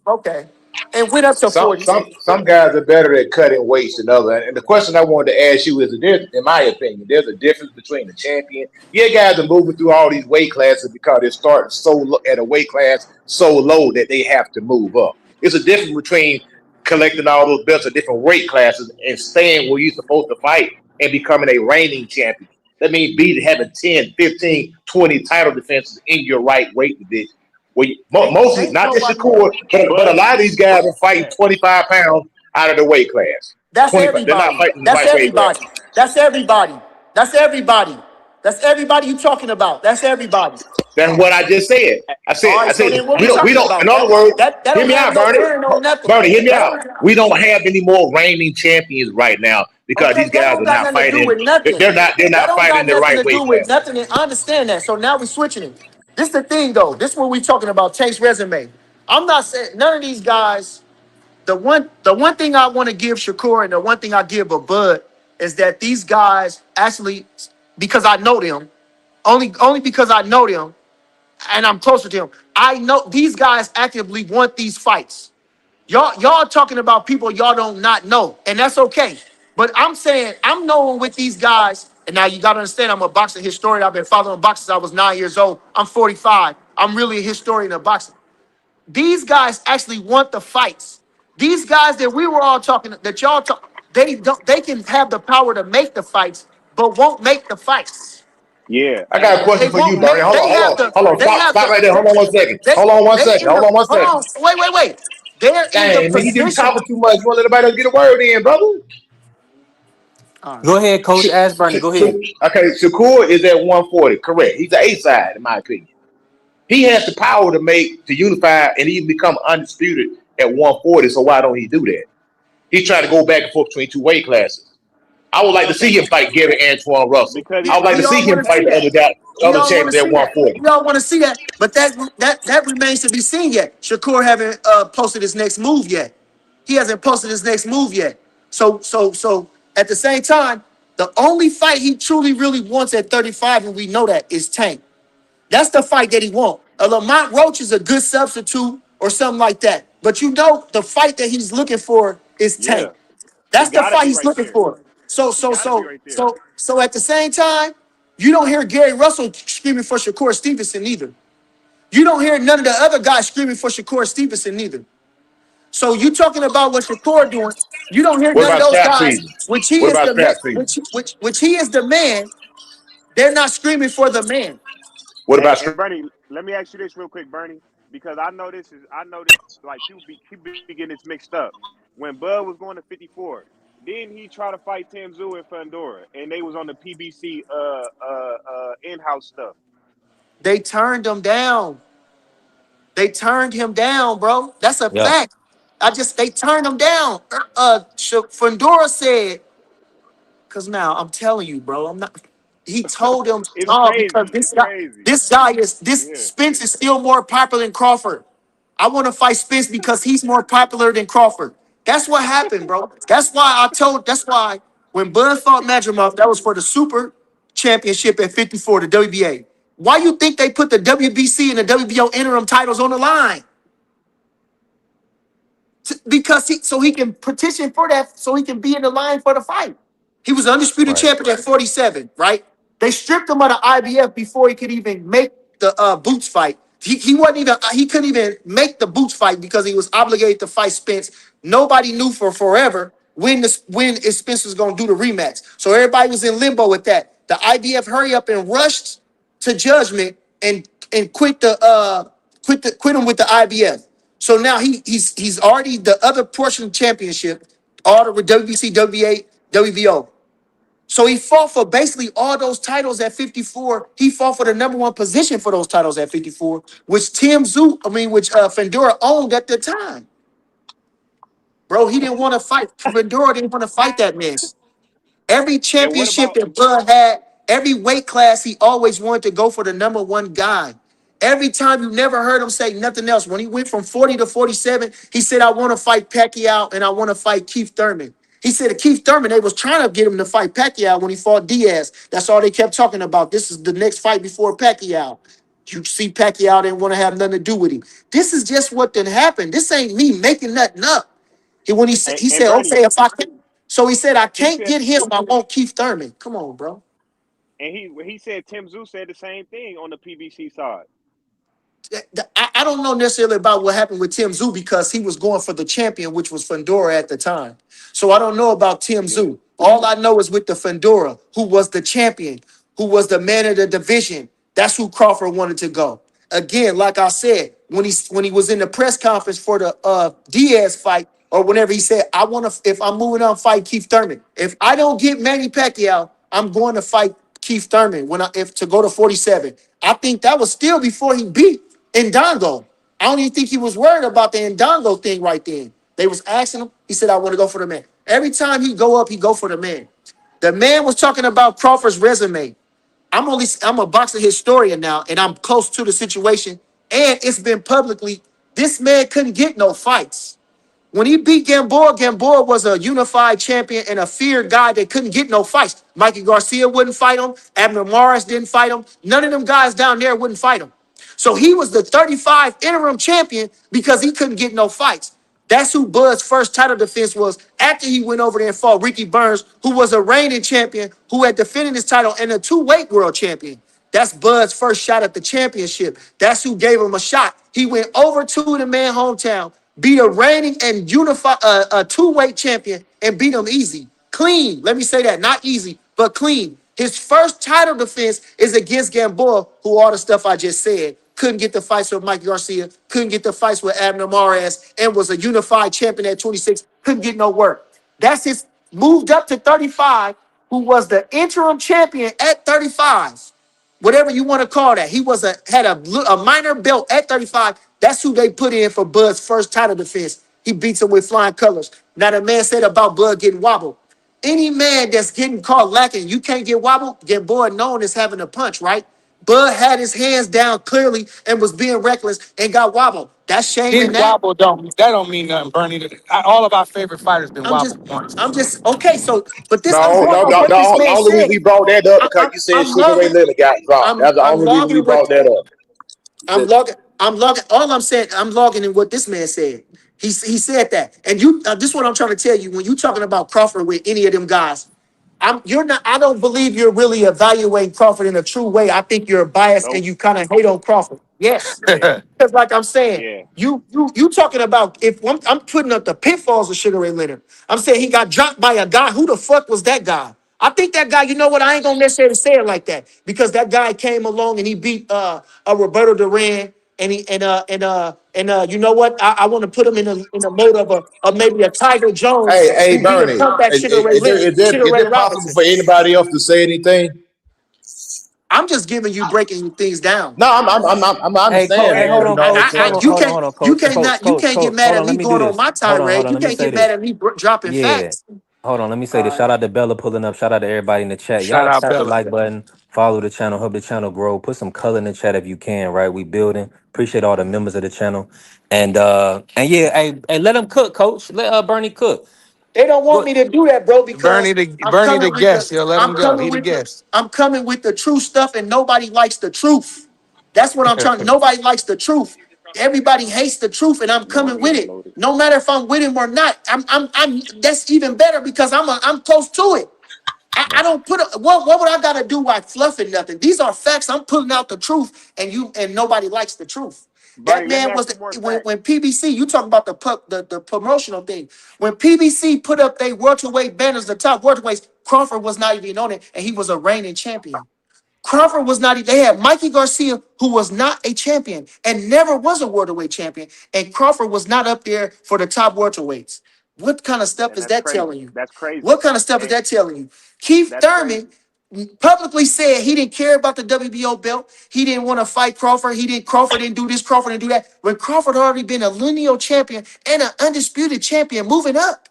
[SPEAKER 10] Okay. And went up to
[SPEAKER 6] Some
[SPEAKER 10] 40.
[SPEAKER 6] some some guys are better at cutting weights than others. And the question I wanted to ask you is, in my opinion, there's a difference between the champion. Yeah, guys are moving through all these weight classes because they're starting so low, at a weight class so low that they have to move up. It's a difference between collecting all those belts at different weight classes and staying where you're supposed to fight and becoming a reigning champion. That means having 10, 15, 20 title defenses in your right weight division. Mostly,
[SPEAKER 10] Ain't
[SPEAKER 6] not just
[SPEAKER 10] nobody.
[SPEAKER 6] Shakur, but a
[SPEAKER 7] But
[SPEAKER 6] lot of these guys are fighting
[SPEAKER 7] yeah,
[SPEAKER 6] 25 pounds out of the weight class.
[SPEAKER 10] That's
[SPEAKER 6] 25. They're not
[SPEAKER 10] everybody.
[SPEAKER 6] fighting the
[SPEAKER 10] That's
[SPEAKER 6] right weight class.
[SPEAKER 10] everybody. That's everybody. That's everybody. That's everybody you talking about. That's everybody.
[SPEAKER 6] That's what I just said. I
[SPEAKER 10] All
[SPEAKER 6] said,
[SPEAKER 10] right,
[SPEAKER 6] I
[SPEAKER 10] so
[SPEAKER 6] said,
[SPEAKER 10] then what
[SPEAKER 6] we
[SPEAKER 10] we
[SPEAKER 6] don't, we
[SPEAKER 10] talking
[SPEAKER 6] don't, in
[SPEAKER 10] about?
[SPEAKER 6] other words,
[SPEAKER 10] That
[SPEAKER 6] hear
[SPEAKER 10] don't
[SPEAKER 6] me
[SPEAKER 10] have
[SPEAKER 6] out,
[SPEAKER 10] no
[SPEAKER 6] Bernie.
[SPEAKER 10] bearing on nothing.
[SPEAKER 6] Bernie, hear me
[SPEAKER 10] That
[SPEAKER 6] out.
[SPEAKER 10] don't,
[SPEAKER 6] We don't have any more reigning champions right now because
[SPEAKER 10] okay,
[SPEAKER 6] these
[SPEAKER 10] that
[SPEAKER 6] guys
[SPEAKER 10] don't
[SPEAKER 6] are
[SPEAKER 10] got
[SPEAKER 6] not
[SPEAKER 10] nothing to do
[SPEAKER 6] fighting.
[SPEAKER 10] with nothing.
[SPEAKER 6] They're
[SPEAKER 10] That
[SPEAKER 6] not
[SPEAKER 10] don't
[SPEAKER 6] fighting
[SPEAKER 10] got
[SPEAKER 6] the
[SPEAKER 10] nothing
[SPEAKER 6] right
[SPEAKER 10] to
[SPEAKER 6] weight
[SPEAKER 10] do with
[SPEAKER 6] class.
[SPEAKER 10] nothing. And I understand that. So now we switching it. This the thing though. This what we talking about. Tank's resume. I'm not saying none of these guys. The one thing I want to give Shakur and the one thing I give a Bud is that these guys actually, because I know them, only because I know them and I'm closer to them. I know these guys actively want these fights. Y'all talking about people y'all don't not know, and that's okay. But I'm saying I'm knowing with these guys, and now you gotta understand I'm a boxing historian. I've been following boxing since I was 9 years old. I'm 45. I'm really a historian of boxing. These guys actually want the fights. These guys that we were all talking, that y'all talk, they can have the power to make the fights, but won't make the fights.
[SPEAKER 7] yeah,
[SPEAKER 6] I got a
[SPEAKER 7] and
[SPEAKER 10] They
[SPEAKER 6] question for you,
[SPEAKER 10] won't
[SPEAKER 6] Bernie.
[SPEAKER 10] make.
[SPEAKER 6] Hold on,
[SPEAKER 10] They
[SPEAKER 6] hold
[SPEAKER 10] have
[SPEAKER 6] on,
[SPEAKER 10] the.
[SPEAKER 6] hold on.
[SPEAKER 10] They
[SPEAKER 6] Stop,
[SPEAKER 10] have
[SPEAKER 6] stop
[SPEAKER 10] the.
[SPEAKER 6] right there. Hold on one second. Hold on one
[SPEAKER 10] They
[SPEAKER 6] second.
[SPEAKER 10] in
[SPEAKER 6] Hold
[SPEAKER 10] the.
[SPEAKER 6] on one
[SPEAKER 10] Hold
[SPEAKER 6] second.
[SPEAKER 10] on. Wait. They're in the
[SPEAKER 6] Dang, man, you didn't
[SPEAKER 10] position.
[SPEAKER 6] talking too much. You want to let everybody else get a word in, brother?
[SPEAKER 10] All right.
[SPEAKER 5] Go ahead, Coach. Ask Bernie. Go ahead.
[SPEAKER 6] Okay, Shakur is at 140. Correct. He's the A side, in my opinion. He has the power to unify and even become undisputed at 140. So why don't he do that? He's trying to go back and forth between two weight classes. I would like to see him fight Gary Antoine Russell.
[SPEAKER 7] because
[SPEAKER 6] I
[SPEAKER 7] he
[SPEAKER 6] would like to
[SPEAKER 10] We
[SPEAKER 6] see
[SPEAKER 10] all
[SPEAKER 6] him
[SPEAKER 10] want to
[SPEAKER 6] fight
[SPEAKER 10] see
[SPEAKER 6] the
[SPEAKER 10] that.
[SPEAKER 6] other guy,
[SPEAKER 10] We
[SPEAKER 6] other
[SPEAKER 10] all want to
[SPEAKER 6] champions at
[SPEAKER 10] see that.
[SPEAKER 6] 140.
[SPEAKER 10] We all want to see that. But that remains to be seen yet. Shakur haven't posted his next move yet. He hasn't posted his next move yet. So at the same time, the only fight he truly really wants at 35, and we know that, is Tank. That's the fight that he wants. A Lamont Roach is a good substitute or something like that. But you know the fight that he's looking for is
[SPEAKER 7] yeah,
[SPEAKER 10] Tank.
[SPEAKER 7] he
[SPEAKER 10] That's the
[SPEAKER 7] got to
[SPEAKER 10] fight
[SPEAKER 7] be
[SPEAKER 10] he's
[SPEAKER 7] right
[SPEAKER 10] looking
[SPEAKER 7] there.
[SPEAKER 10] for. So
[SPEAKER 7] He
[SPEAKER 10] so
[SPEAKER 7] got to be
[SPEAKER 10] so
[SPEAKER 7] right there.
[SPEAKER 10] so so at the same time, you don't hear Gary Russell screaming for Shakur Stevenson either. You don't hear none of the other guys screaming for Shakur Stevenson either. So you talking about what Shakur doing? You don't hear
[SPEAKER 6] What
[SPEAKER 10] none of
[SPEAKER 6] about
[SPEAKER 10] those
[SPEAKER 6] scrap
[SPEAKER 10] guys,
[SPEAKER 6] season?
[SPEAKER 10] which he
[SPEAKER 6] What
[SPEAKER 10] is
[SPEAKER 6] about
[SPEAKER 10] the man,
[SPEAKER 6] scrap season?
[SPEAKER 10] which he is the man. They're not screaming for the man.
[SPEAKER 6] What about
[SPEAKER 7] And Bernie, let me ask you this real quick, Bernie, because I know this like people be getting this mixed up. When Bud was going to 54, then he tried to fight Tamzu and Fundora, and they was on the PBC in-house stuff.
[SPEAKER 10] They turned him down. They turned him down, bro. That's a
[SPEAKER 5] Yeah.
[SPEAKER 10] fact. They turned him down. Fundora said, because now I'm telling you, bro, I'm not. He told him,
[SPEAKER 7] It's
[SPEAKER 10] oh, because
[SPEAKER 7] crazy. It's crazy.
[SPEAKER 10] this
[SPEAKER 7] Yeah.
[SPEAKER 10] Spence is still more popular than Crawford. I want to fight Spence because he's more popular than Crawford. That's what happened, bro. That's why when Bud fought Madrimov, that was for the Super Championship at 54, the WBA. Why you think they put the WBC and the WBO interim titles on the line? Because he can petition for that, so he can be in the line for the fight. He was undisputed
[SPEAKER 5] Right.
[SPEAKER 10] champion at 47, right? They stripped him of the IBF before he could even make the Boots fight. He wasn't even he couldn't even make the Boots fight because he was obligated to fight Spence. Nobody knew for forever when if Spence was gonna do the rematch. So everybody was in limbo with that. The IBF hurry up and rushed to judgment and quit him with the IBF. So now he's already the other portion of championship, all the WBC, WBA, WBO. So he fought for basically all those titles at 54. He fought for the number one position for those titles at 54, which which Fendura owned at the time. Bro, he didn't want to fight. Fendura didn't want to fight that man. Every
[SPEAKER 7] And what
[SPEAKER 10] championship
[SPEAKER 7] about
[SPEAKER 10] that Bud had, every weight class, he always wanted to go for the number one guy. Every time you never heard him say nothing else. When he went from 40 to 47, he said, I want to fight Pacquiao and I want to fight Keith Thurman. He said to Keith Thurman, they was trying to get him to fight Pacquiao when he fought Diaz. That's all they kept talking about. This is the next fight before Pacquiao. You see Pacquiao didn't want to have nothing to do with him. This is just what did happen. This ain't me making nothing up. When he said,
[SPEAKER 7] And Bernie,
[SPEAKER 10] okay, if I can. So he said, I
[SPEAKER 7] he
[SPEAKER 10] can't
[SPEAKER 7] said,
[SPEAKER 10] get him. I want Keith Thurman. Come on, bro.
[SPEAKER 7] and he said Tim Tszyu said the same thing on the PBC side.
[SPEAKER 10] I don't know necessarily about what happened with Tim Tszyu because he was going for the champion, which was Fedora at the time. So I don't know about Tim
[SPEAKER 7] Yeah,
[SPEAKER 10] Tszyu. All I know is with the Fedora, who was the champion, who was the man of the division. That's who Crawford wanted to go. Again, like I said, when he was in the press conference for the Diaz fight, or whenever he said, I want to, if I'm moving on, fight Keith Thurman. If I don't get Manny Pacquiao, I'm going to fight Keith Thurman if to go to 47. I think that was still before he beat Ndongo. I don't even think he was worried about the Ndongo thing right then. They was asking him. He said, I want to go for the man. Every time he go up, he go for the man. The man was talking about Crawford's resume. I'm a boxing historian now, and I'm close to the situation. And it's been publicly, this man couldn't get no fights. When he beat Gamboa, Gamboa was a unified champion and a feared guy that couldn't get no fights. Mikey Garcia wouldn't fight him. Abner Morris didn't fight him. None of them guys down there wouldn't fight him. So he was the 35 interim champion because he couldn't get no fights. That's who Bud's first title defense was after he went over there and fought Ricky Burns, who was a reigning champion, who had defended his title and a two-weight world champion. That's Bud's first shot at the championship. That's who gave him a shot. He went over to the man hometown, beat a reigning and unified a two-weight champion and beat him easy. Clean. Let me say that. Not easy, but clean. His first title defense is against Gamboa, who all the stuff I just said. Couldn't get the fights with Mike Garcia, couldn't get the fights with Abner Mares, and was a unified champion at 26, couldn't get no work. That's his moved up to 35, who was the interim champion at 35. Whatever you want to call that. He was had a minor belt at 35. That's who they put in for Bud's first title defense. He beats him with flying colors. Now the man said about Bud getting wobbled. Any man that's getting caught lacking, you can't get wobbled, get Bud known as having a punch, right? Bud had his hands down clearly and was being reckless and got wobbled. That's shame in
[SPEAKER 9] Getting
[SPEAKER 10] that.
[SPEAKER 9] wobbled don't mean nothing, Bernie. All of our favorite fighters been
[SPEAKER 10] I'm just,
[SPEAKER 9] wobbled once.
[SPEAKER 10] I'm just okay. So, but this, I'm
[SPEAKER 6] No,
[SPEAKER 10] going
[SPEAKER 6] no,
[SPEAKER 10] on
[SPEAKER 6] no,
[SPEAKER 10] what this
[SPEAKER 6] no. The
[SPEAKER 10] man
[SPEAKER 6] only reason
[SPEAKER 10] said.
[SPEAKER 6] we brought that up
[SPEAKER 10] I,
[SPEAKER 6] because you said
[SPEAKER 10] I'm
[SPEAKER 6] Sugar Ray
[SPEAKER 10] logging.
[SPEAKER 6] Leonard got dropped. That's the
[SPEAKER 10] I'm
[SPEAKER 6] only reason we
[SPEAKER 10] logging
[SPEAKER 6] brought
[SPEAKER 10] what
[SPEAKER 6] that up.
[SPEAKER 10] I'm logging. I'm logging. All I'm saying, I'm logging in what this man said. He said that, and you. This is what I'm trying to tell you. When you talking about Crawford with any of them guys, you're not. I don't believe you're really evaluating Crawford in a true way. I think you're biased and
[SPEAKER 7] nope.
[SPEAKER 10] you kind of hate on Crawford. Yes,
[SPEAKER 7] Yeah,
[SPEAKER 10] because like I'm saying,
[SPEAKER 7] yeah.
[SPEAKER 10] you talking about if I'm putting up the pitfalls of Sugar Ray Leonard. I'm saying he got dropped by a guy. Who the fuck was that guy? I think that guy. You know what? I ain't gonna necessarily say it like that because that guy came along and he beat a Roberto Duran. You know what? I want to put him in the mode of maybe a Tiger Jones
[SPEAKER 6] Hey,
[SPEAKER 10] who beat a
[SPEAKER 6] Bernie,
[SPEAKER 10] comeback Sugar Ray Leonard, Sugar
[SPEAKER 6] is
[SPEAKER 10] Ray
[SPEAKER 6] there possible
[SPEAKER 10] Robinson.
[SPEAKER 6] for anybody else to say anything?
[SPEAKER 10] I'm just giving you breaking things down.
[SPEAKER 6] No, I
[SPEAKER 5] Hey, coach.
[SPEAKER 6] understand,
[SPEAKER 5] Hey,
[SPEAKER 6] man.
[SPEAKER 5] hold
[SPEAKER 6] You
[SPEAKER 5] on,
[SPEAKER 6] know what I'm
[SPEAKER 5] coach.
[SPEAKER 6] saying?
[SPEAKER 10] You
[SPEAKER 5] Hold on,
[SPEAKER 10] can't
[SPEAKER 5] hold on, coach.
[SPEAKER 10] you can't get mad
[SPEAKER 5] Hold
[SPEAKER 10] at
[SPEAKER 5] on.
[SPEAKER 10] me
[SPEAKER 5] Let me do
[SPEAKER 10] going on
[SPEAKER 5] this.
[SPEAKER 10] my
[SPEAKER 5] Hold on, hold
[SPEAKER 10] tirade.
[SPEAKER 5] on.
[SPEAKER 10] You
[SPEAKER 5] Let me
[SPEAKER 10] can't
[SPEAKER 5] say
[SPEAKER 10] get mad
[SPEAKER 5] this.
[SPEAKER 10] at me dropping
[SPEAKER 5] Yeah.
[SPEAKER 10] facts.
[SPEAKER 5] Hold on. Let me say this. Shout out to Bella pulling up. Shout out to everybody in the chat.
[SPEAKER 9] Shout
[SPEAKER 5] Y'all
[SPEAKER 9] out
[SPEAKER 5] tap the
[SPEAKER 9] Bella.
[SPEAKER 5] like button. Follow the channel. Help the channel grow. Put some color in the chat if you can. Right. We building. Appreciate all the members of the channel. And yeah. Hey, let them cook, coach. Let Bernie cook.
[SPEAKER 10] They don't want
[SPEAKER 5] Go.
[SPEAKER 10] me to do that, bro, because
[SPEAKER 9] Bernie the guest. Yo, let him go. He the guest.
[SPEAKER 10] I'm coming with the true stuff, and nobody likes the truth. That's what I'm trying. Nobody likes the truth. Everybody hates the truth, and I'm
[SPEAKER 7] Knowing
[SPEAKER 10] coming with it.
[SPEAKER 7] overloaded.
[SPEAKER 10] No matter if I'm with him or not. I'm. That's even better because I'm close to it. I
[SPEAKER 5] Right.
[SPEAKER 10] don't put what would I gotta do by fluffing nothing? These are facts. I'm putting out the truth, and nobody likes the truth. That
[SPEAKER 7] Bernie, let me
[SPEAKER 10] man
[SPEAKER 7] ask
[SPEAKER 10] was
[SPEAKER 7] you more
[SPEAKER 10] when
[SPEAKER 7] facts.
[SPEAKER 10] PBC. You talking about the promotional thing? When PBC put up their welterweight banners, the top welterweights, Crawford was not even on it, and he was a reigning champion. Crawford was not. They had Mikey Garcia, who was not a champion and never was a welterweight champion, and Crawford was not up there for the top welterweights. What kind of stuff
[SPEAKER 7] And
[SPEAKER 10] is
[SPEAKER 7] that's
[SPEAKER 10] that
[SPEAKER 7] crazy.
[SPEAKER 10] telling you?
[SPEAKER 7] That's crazy.
[SPEAKER 10] What kind of stuff is
[SPEAKER 7] And
[SPEAKER 10] that telling you? Keith
[SPEAKER 7] that's
[SPEAKER 10] Thurman
[SPEAKER 7] crazy.
[SPEAKER 10] publicly said he didn't care about the WBO belt. He didn't want to fight Crawford. Crawford didn't do this. Crawford didn't do that. When Crawford already been a lineal champion and an undisputed champion moving up.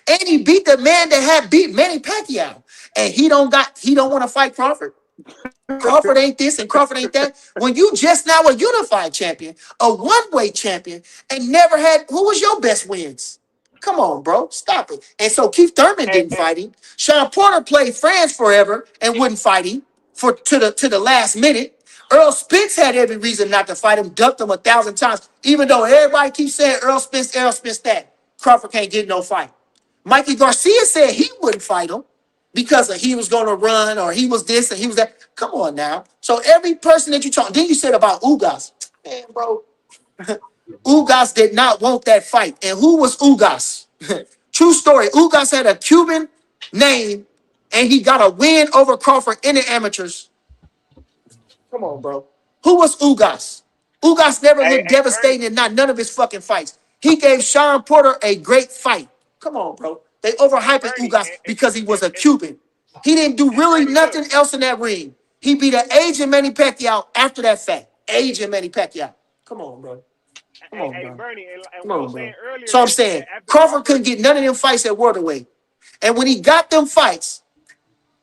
[SPEAKER 10] And he beat the man that had beat Manny Pacquiao. And he don't want to fight Crawford. Crawford ain't this and Crawford ain't that. When you just now a unified champion, a one-weight champion, and never had who was your best wins? Come on, bro. Stop it. And so Keith Thurman didn't fight him. Sean Porter played France forever and wouldn't fight him to the last minute. Earl Spence had every reason not to fight him, ducked him 1,000 times, even though everybody keeps saying Earl Spence that. Crawford can't get no fight. Mikey Garcia said he wouldn't fight him because he was going to run or he was this and he was that. Come on now. So every person that you talk, then you said about Ugas. Man, bro, Ugas did not want that fight. And who was Ugas? True story. Ugas had a Cuban name and he got a win over Crawford in the amateurs. Come on, bro. Who was Ugas? Ugas never looked devastating in none of his fucking fights. He gave Sean Porter a great fight. Come on, bro. They overhyped Ugas because he was a Cuban. He didn't do really nothing else in that ring. He beat an aging Manny Pacquiao after that fact. Aging Manny Pacquiao. Come on, bro. Come on, bro.
[SPEAKER 7] Bernie,
[SPEAKER 10] Come on, bro. So I'm saying Crawford couldn't get none of them fights at welterweight. And when he got them fights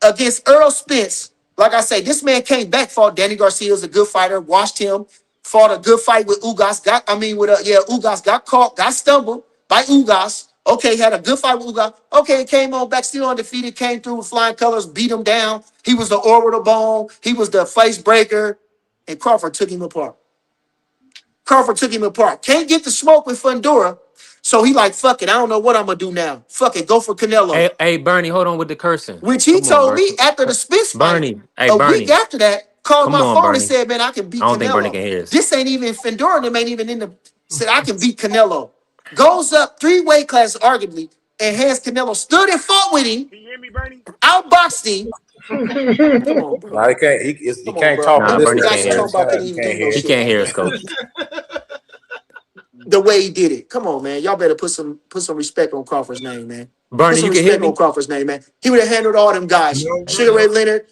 [SPEAKER 10] against Earl Spence, like I say, this man came back, fought Danny Garcia, was a good fighter, watched him, fought a good fight with Ugas. Ugas got caught, got stumbled by Ugas. Okay, had a good fight with Ugas. Okay, came on back, still undefeated, came through with flying colors, beat him down. He was the orbital bone. He was the face breaker. And Crawford took him apart. Can't get the smoke with Fundora. So he like, fuck it. I don't know what I'm going to do now. Fuck it. Go for Canelo.
[SPEAKER 5] Hey, Bernie, hold on with the cursing.
[SPEAKER 10] Which he told me after the Spence fight.
[SPEAKER 5] Bernie,
[SPEAKER 10] a week after that, called my phone
[SPEAKER 5] Bernie.
[SPEAKER 10] and said, man, I can beat
[SPEAKER 5] I don't think Bernie
[SPEAKER 10] Canelo.
[SPEAKER 5] can hear us.
[SPEAKER 10] This ain't even Fundora. Them ain't even in the... Said, I can beat Canelo. Goes up 3 weight classes, arguably, and has Canelo stood and fought with him.
[SPEAKER 7] Can you hear me, Bernie?
[SPEAKER 10] Outboxed him. Come on, bro.
[SPEAKER 6] No, he can't. He can't
[SPEAKER 10] bro.
[SPEAKER 6] talk.
[SPEAKER 5] Nah,
[SPEAKER 6] This
[SPEAKER 5] Bernie
[SPEAKER 6] guy
[SPEAKER 5] can't hear us.
[SPEAKER 6] he can't hear.
[SPEAKER 5] He can't hear us, coach.
[SPEAKER 10] The way he did it. Come on, man. Y'all better put some respect on Crawford's name, man.
[SPEAKER 5] Bernie,
[SPEAKER 10] put some
[SPEAKER 5] you can hear
[SPEAKER 10] respect
[SPEAKER 5] me?
[SPEAKER 10] on Crawford's name, man. He would have handled all them guys. Sugar Ray Leonard.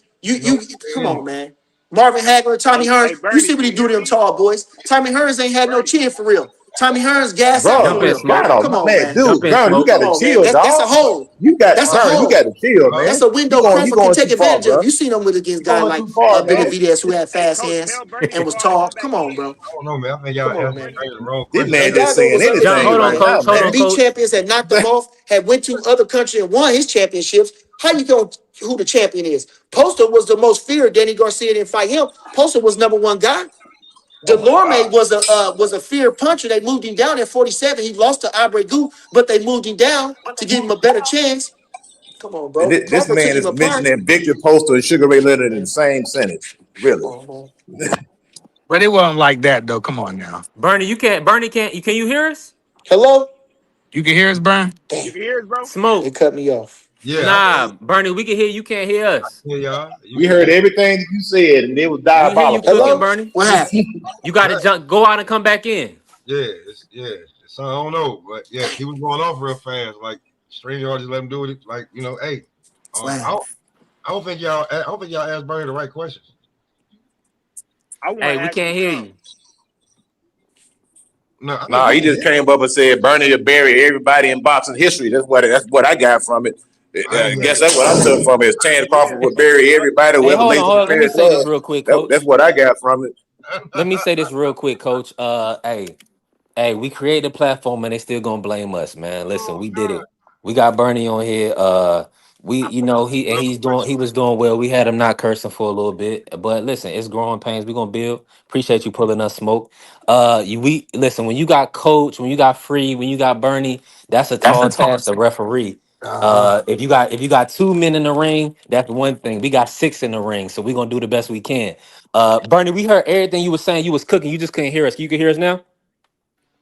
[SPEAKER 10] Come on, man. Marvin Hagler, Tommy Hearns.
[SPEAKER 7] Bernie,
[SPEAKER 10] You see what he do to them tall boys. Tommy Hearns ain't had no chin for real. Tommy Hearns gas out
[SPEAKER 6] Bro,
[SPEAKER 10] for
[SPEAKER 5] Jump in,
[SPEAKER 10] real.
[SPEAKER 5] Smoke.
[SPEAKER 10] Come on,
[SPEAKER 6] man,
[SPEAKER 10] man.
[SPEAKER 6] dude,
[SPEAKER 5] Jump in,
[SPEAKER 6] Burn, you
[SPEAKER 5] Smoke.
[SPEAKER 6] got
[SPEAKER 10] Come
[SPEAKER 6] to
[SPEAKER 10] on,
[SPEAKER 6] chill,
[SPEAKER 10] man.
[SPEAKER 6] dog.
[SPEAKER 10] That's a hole.
[SPEAKER 6] You got
[SPEAKER 10] That's a
[SPEAKER 6] Burn,
[SPEAKER 10] hole.
[SPEAKER 6] you got to chill, man.
[SPEAKER 10] That's a window
[SPEAKER 6] you
[SPEAKER 10] Crawford can
[SPEAKER 6] going
[SPEAKER 10] take
[SPEAKER 6] too far,
[SPEAKER 10] advantage
[SPEAKER 6] bro.
[SPEAKER 10] of. You seen him with against guys
[SPEAKER 6] Going
[SPEAKER 10] like
[SPEAKER 6] too far, man.
[SPEAKER 10] Benavidez who had fast
[SPEAKER 7] Coach,
[SPEAKER 10] hands
[SPEAKER 7] tell Bernie
[SPEAKER 10] and was
[SPEAKER 7] before I
[SPEAKER 10] tall.
[SPEAKER 7] come back
[SPEAKER 10] Come on,
[SPEAKER 7] in.
[SPEAKER 10] bro.
[SPEAKER 1] I don't know, man. I think y'all
[SPEAKER 10] Come on,
[SPEAKER 1] asking
[SPEAKER 10] man.
[SPEAKER 1] the wrong
[SPEAKER 6] This
[SPEAKER 1] question.
[SPEAKER 6] man
[SPEAKER 10] And
[SPEAKER 6] just
[SPEAKER 10] Dago
[SPEAKER 6] saying
[SPEAKER 10] was
[SPEAKER 6] anything
[SPEAKER 10] undefeated,
[SPEAKER 5] Hold on,
[SPEAKER 10] man.
[SPEAKER 6] right now,
[SPEAKER 5] coach. Hold
[SPEAKER 6] man.
[SPEAKER 5] on,
[SPEAKER 10] Had beat
[SPEAKER 5] coach.
[SPEAKER 10] champions, had knocked them off, had went to other countries and won his championships. How you going who the champion is? Poster was the most feared. Danny Garcia didn't fight him. Poster was #1 guy. Delorme was a feared puncher. They moved him down at 47. He lost to Abregu, but they moved him down to give him a better chance. Come on,
[SPEAKER 6] And
[SPEAKER 10] bro.
[SPEAKER 6] this
[SPEAKER 10] Crawford took
[SPEAKER 6] man
[SPEAKER 10] him
[SPEAKER 6] is
[SPEAKER 10] apart.
[SPEAKER 6] mentioning Victor Poster and Sugar Ray Leonard in the same sentence.
[SPEAKER 10] Come
[SPEAKER 6] Really?
[SPEAKER 10] on, bro.
[SPEAKER 9] But it wasn't like that though. Come on now.
[SPEAKER 5] Bernie, you can't. Bernie can't. Can you hear us?
[SPEAKER 10] Hello?
[SPEAKER 9] You can hear us, Brian?
[SPEAKER 7] You can hear us, bro?
[SPEAKER 10] It
[SPEAKER 5] Smoke.
[SPEAKER 10] cut me off.
[SPEAKER 1] Yeah, I
[SPEAKER 5] Nah, Bernie, we can hear you. Can't hear us.
[SPEAKER 1] hear y'all.
[SPEAKER 6] We heard everything that you said, and it was
[SPEAKER 5] We hear you
[SPEAKER 6] diabolical,
[SPEAKER 5] cooking,
[SPEAKER 6] bro.
[SPEAKER 10] Hello?
[SPEAKER 5] Bernie.
[SPEAKER 10] What happened?
[SPEAKER 5] You got to jump. Go out and come back in.
[SPEAKER 1] Yeah. So I don't know, but yeah, he was going off real fast. Like StreamYard just let him do it. Like hey,
[SPEAKER 10] What happened?
[SPEAKER 1] I don't think y'all asked Bernie the right questions.
[SPEAKER 7] I want
[SPEAKER 5] Hey,
[SPEAKER 7] to
[SPEAKER 5] we
[SPEAKER 7] ask
[SPEAKER 5] can't hear you.
[SPEAKER 1] No, I think
[SPEAKER 6] Nah,
[SPEAKER 1] we
[SPEAKER 6] he
[SPEAKER 1] can
[SPEAKER 6] just
[SPEAKER 1] hear
[SPEAKER 6] came up and said Bernie will bury everybody in boxing history. That's what I got from it.
[SPEAKER 1] I
[SPEAKER 6] I
[SPEAKER 1] ain't
[SPEAKER 6] guess
[SPEAKER 1] got
[SPEAKER 6] that's what I took from it. Is Terence Crawford
[SPEAKER 7] Yeah.
[SPEAKER 6] would bury everybody,
[SPEAKER 5] Hey,
[SPEAKER 6] whoever
[SPEAKER 5] hold on,
[SPEAKER 6] lays
[SPEAKER 5] hold
[SPEAKER 6] a
[SPEAKER 5] on. Let
[SPEAKER 6] pair
[SPEAKER 5] me
[SPEAKER 6] of
[SPEAKER 5] say this
[SPEAKER 6] gloves.
[SPEAKER 5] real quick, coach.
[SPEAKER 6] That's what I got from it.
[SPEAKER 5] Let me say this real quick, coach. Hey, we created a platform and they still gonna blame us, man. Listen,
[SPEAKER 1] Oh
[SPEAKER 5] we did
[SPEAKER 1] God.
[SPEAKER 5] it. We got Bernie on here. He was doing well. We had him not cursing for a little bit, but listen, it's growing pains. We gonna build. Appreciate you pulling us smoke. We listen when you got Coach, when you got Free, when you got Bernie. That's a
[SPEAKER 9] That's
[SPEAKER 5] tall
[SPEAKER 9] the talk.
[SPEAKER 5] task to referee.
[SPEAKER 9] Uh-huh.
[SPEAKER 5] If you got 2 men in the ring, that's one thing. We got 6 in the ring, so we gonna do the best we can. Bernie, we heard everything you was saying. You was cooking. You just couldn't hear us. You can hear us now.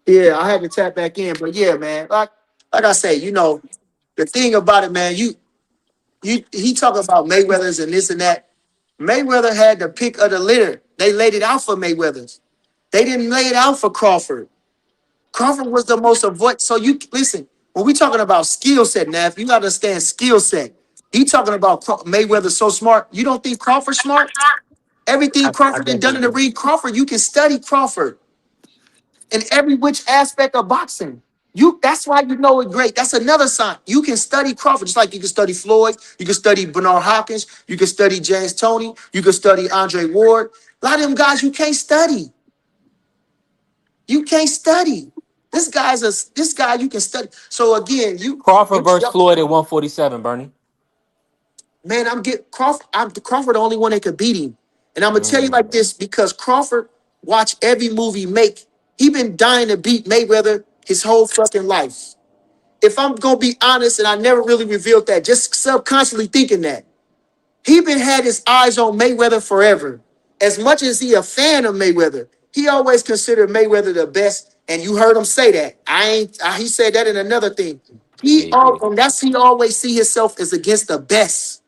[SPEAKER 10] Yeah, I had to tap back in. But yeah, man, like I say, the thing about it, man, he talking about Mayweather's and this and that. Mayweather had the pick of the litter. They laid it out for Mayweather's. They didn't lay it out for Crawford. Crawford was the most avoid. So you listen, when we talking about skill set, now, if you understand skill set, he talking about Mayweather so smart. You don't think Crawford smart? Everything
[SPEAKER 9] I
[SPEAKER 10] Crawford done done
[SPEAKER 9] definitely
[SPEAKER 10] in the
[SPEAKER 9] do.
[SPEAKER 10] ring, Crawford, you can study Crawford in every which aspect of boxing. That's why you know it great. That's another sign. You can study Crawford, just like you can study Floyd, you can study Bernard Hopkins, you can study James Toney, you can study Andre Ward. A lot of them guys you can't study. You can't study. This guy you can study. So again,
[SPEAKER 5] Crawford versus Floyd at 147, Bernie.
[SPEAKER 10] man, I'm Crawford the only one that could beat him. And I'm gonna tell you like
[SPEAKER 5] Mm.
[SPEAKER 10] this because Crawford watch every movie make. He been dying to beat Mayweather his whole fucking life. If I'm gonna be honest, and I never really revealed that, just subconsciously thinking that he been had his eyes on Mayweather forever. As much as he a fan of Mayweather, he always considered Mayweather the best. And you heard him say that. He said that in another thing.
[SPEAKER 5] Yeah, he did.
[SPEAKER 10] He always see himself as against the best.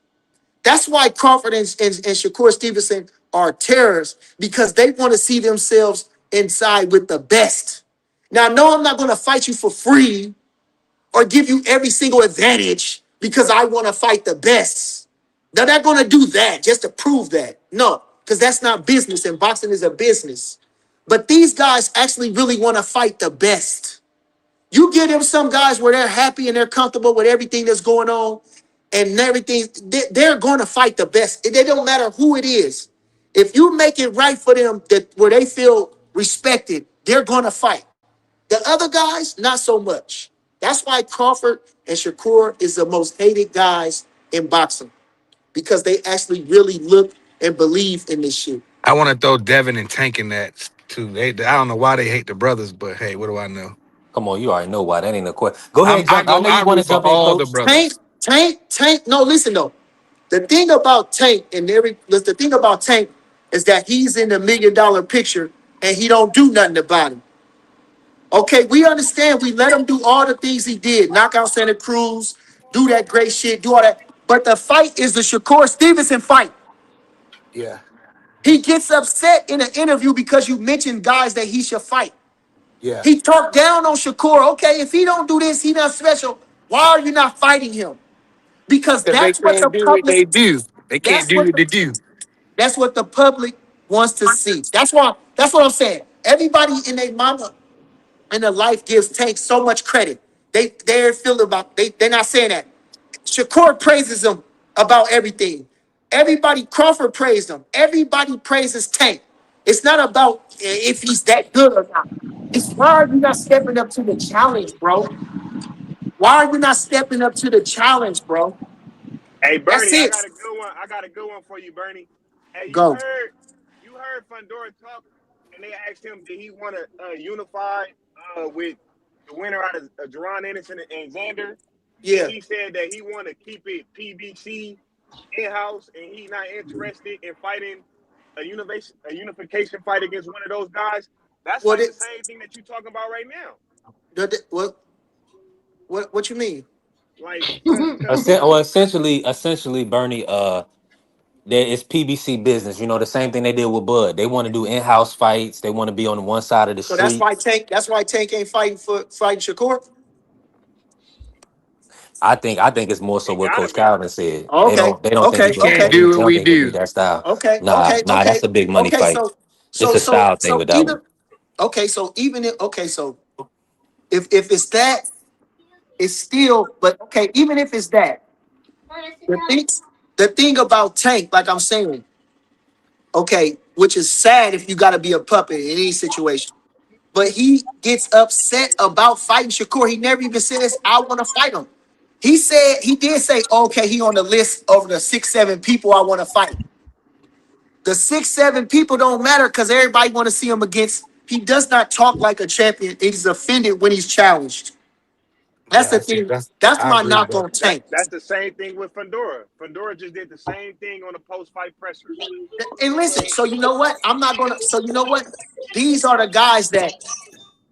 [SPEAKER 10] That's why Crawford and Shakur Stevenson are terrors because they want to see themselves inside with the best. Now, no, I'm not going to fight you for free or give you every single advantage because I want to fight the best. They're not going to do that just to prove that. No, because that's not business, and boxing is a business. But these guys actually really want to fight the best. You get them some guys where they're happy and they're comfortable with everything that's going on and everything. They're going to fight the best. It don't matter who it is. If you make it right for them that where they feel respected, they're going to fight. The other guys, not so much. That's why Crawford and Shakur is the most hated guys in boxing because they actually really look and believe in this shit.
[SPEAKER 9] I want to throw Devin and Tank in that too. I don't know why they hate the brothers, but hey, what do I know?
[SPEAKER 5] Come on, you already know why. That ain't a question. Go ahead, jump. I know you
[SPEAKER 9] I
[SPEAKER 5] want to
[SPEAKER 9] root for
[SPEAKER 5] jump in,
[SPEAKER 9] all the
[SPEAKER 5] coach.
[SPEAKER 9] brothers.
[SPEAKER 10] Tank. No, listen though. The thing about Tank is that he's in the $1 million picture and he don't do nothing about it. Okay, we understand. We let him do all the things he did, knock out Santa Cruz, do that great shit, do all that. But the fight is the Shakur Stevenson fight.
[SPEAKER 9] Yeah,
[SPEAKER 10] He gets upset in an interview because you mentioned guys that he should fight.
[SPEAKER 9] yeah.
[SPEAKER 10] He talked down on Shakur. Okay, if he don't do this, he not special. Why are you not fighting him? Because
[SPEAKER 9] Because they
[SPEAKER 10] that's what the
[SPEAKER 9] can't do what
[SPEAKER 10] public.
[SPEAKER 9] they do. They can't
[SPEAKER 10] That's
[SPEAKER 9] do
[SPEAKER 10] what
[SPEAKER 9] what
[SPEAKER 10] the,
[SPEAKER 9] they do.
[SPEAKER 10] that's what the public wants to see. That's why. That's what I'm saying. Everybody in their mama and the life gives Tank so much credit. They're feeling about they're not saying that. Shakur praises him about everything. Everybody Crawford praised him. Everybody praises Tank. It's not about if he's that good or not. It's why are you not stepping up to the challenge, bro? Why are you not stepping up to the challenge, bro?
[SPEAKER 7] Hey
[SPEAKER 10] That's
[SPEAKER 7] Bernie, I
[SPEAKER 10] it.
[SPEAKER 7] got a good one. I got a good one for you, Bernie. Hey,
[SPEAKER 10] Go.
[SPEAKER 7] you heard Fundora talk, and they asked him, did he want to unify with the winner out of Jerron Anderson and Xander? And
[SPEAKER 10] Yeah.
[SPEAKER 7] he said that he want to keep it PBC in house, and he not interested in fighting a unification fight against one of those guys. That's
[SPEAKER 10] What
[SPEAKER 7] like the
[SPEAKER 10] it?
[SPEAKER 7] same thing that you're talking about right now.
[SPEAKER 10] What you mean?
[SPEAKER 7] Like, cause
[SPEAKER 5] Essentially, Bernie, there is PBC business. You know, the same thing they did with Bud. They want to do in-house fights. They want to be on one side of the
[SPEAKER 10] So that's
[SPEAKER 5] street.
[SPEAKER 10] why Tank. That's why Tank ain't fighting Shakur.
[SPEAKER 5] I think it's more so
[SPEAKER 7] it
[SPEAKER 5] what
[SPEAKER 7] gotta
[SPEAKER 5] Coach
[SPEAKER 7] be.
[SPEAKER 5] Calvin said. They
[SPEAKER 10] Okay.
[SPEAKER 5] don't think
[SPEAKER 10] Okay.
[SPEAKER 5] he's
[SPEAKER 9] They
[SPEAKER 5] gonna
[SPEAKER 9] can't
[SPEAKER 5] put
[SPEAKER 10] Okay.
[SPEAKER 5] any
[SPEAKER 9] do what
[SPEAKER 5] jump
[SPEAKER 9] we
[SPEAKER 5] in to beat
[SPEAKER 9] do.
[SPEAKER 5] that style.
[SPEAKER 10] Okay.
[SPEAKER 5] Nah,
[SPEAKER 10] Okay.
[SPEAKER 5] that's
[SPEAKER 10] Okay.
[SPEAKER 5] a big money
[SPEAKER 10] Okay.
[SPEAKER 5] fight. It's a style thing with that one.
[SPEAKER 10] So if it's that, it's still. But okay, even if it's that, the thing the thing about Tank, like I'm saying, okay, which is sad if you got to be a puppet in any situation. But he gets upset about fighting Shakur. He never even says, I want to fight him. He did say, okay, he on the list of the 6, 7 people I want to fight. The 6, 7 people don't matter because everybody want to see him against. He does not talk like a champion. He's offended when he's challenged. That's
[SPEAKER 9] Yeah,
[SPEAKER 10] the thing.
[SPEAKER 9] that's
[SPEAKER 10] That's
[SPEAKER 9] I
[SPEAKER 10] my
[SPEAKER 9] agree with
[SPEAKER 10] knock
[SPEAKER 9] that.
[SPEAKER 10] on Tank.
[SPEAKER 7] That's the same thing with Fundora. Fundora just did the same thing on the post-fight presser.
[SPEAKER 10] And listen, so you know what? I'm not gonna. So you know what? These are the guys that.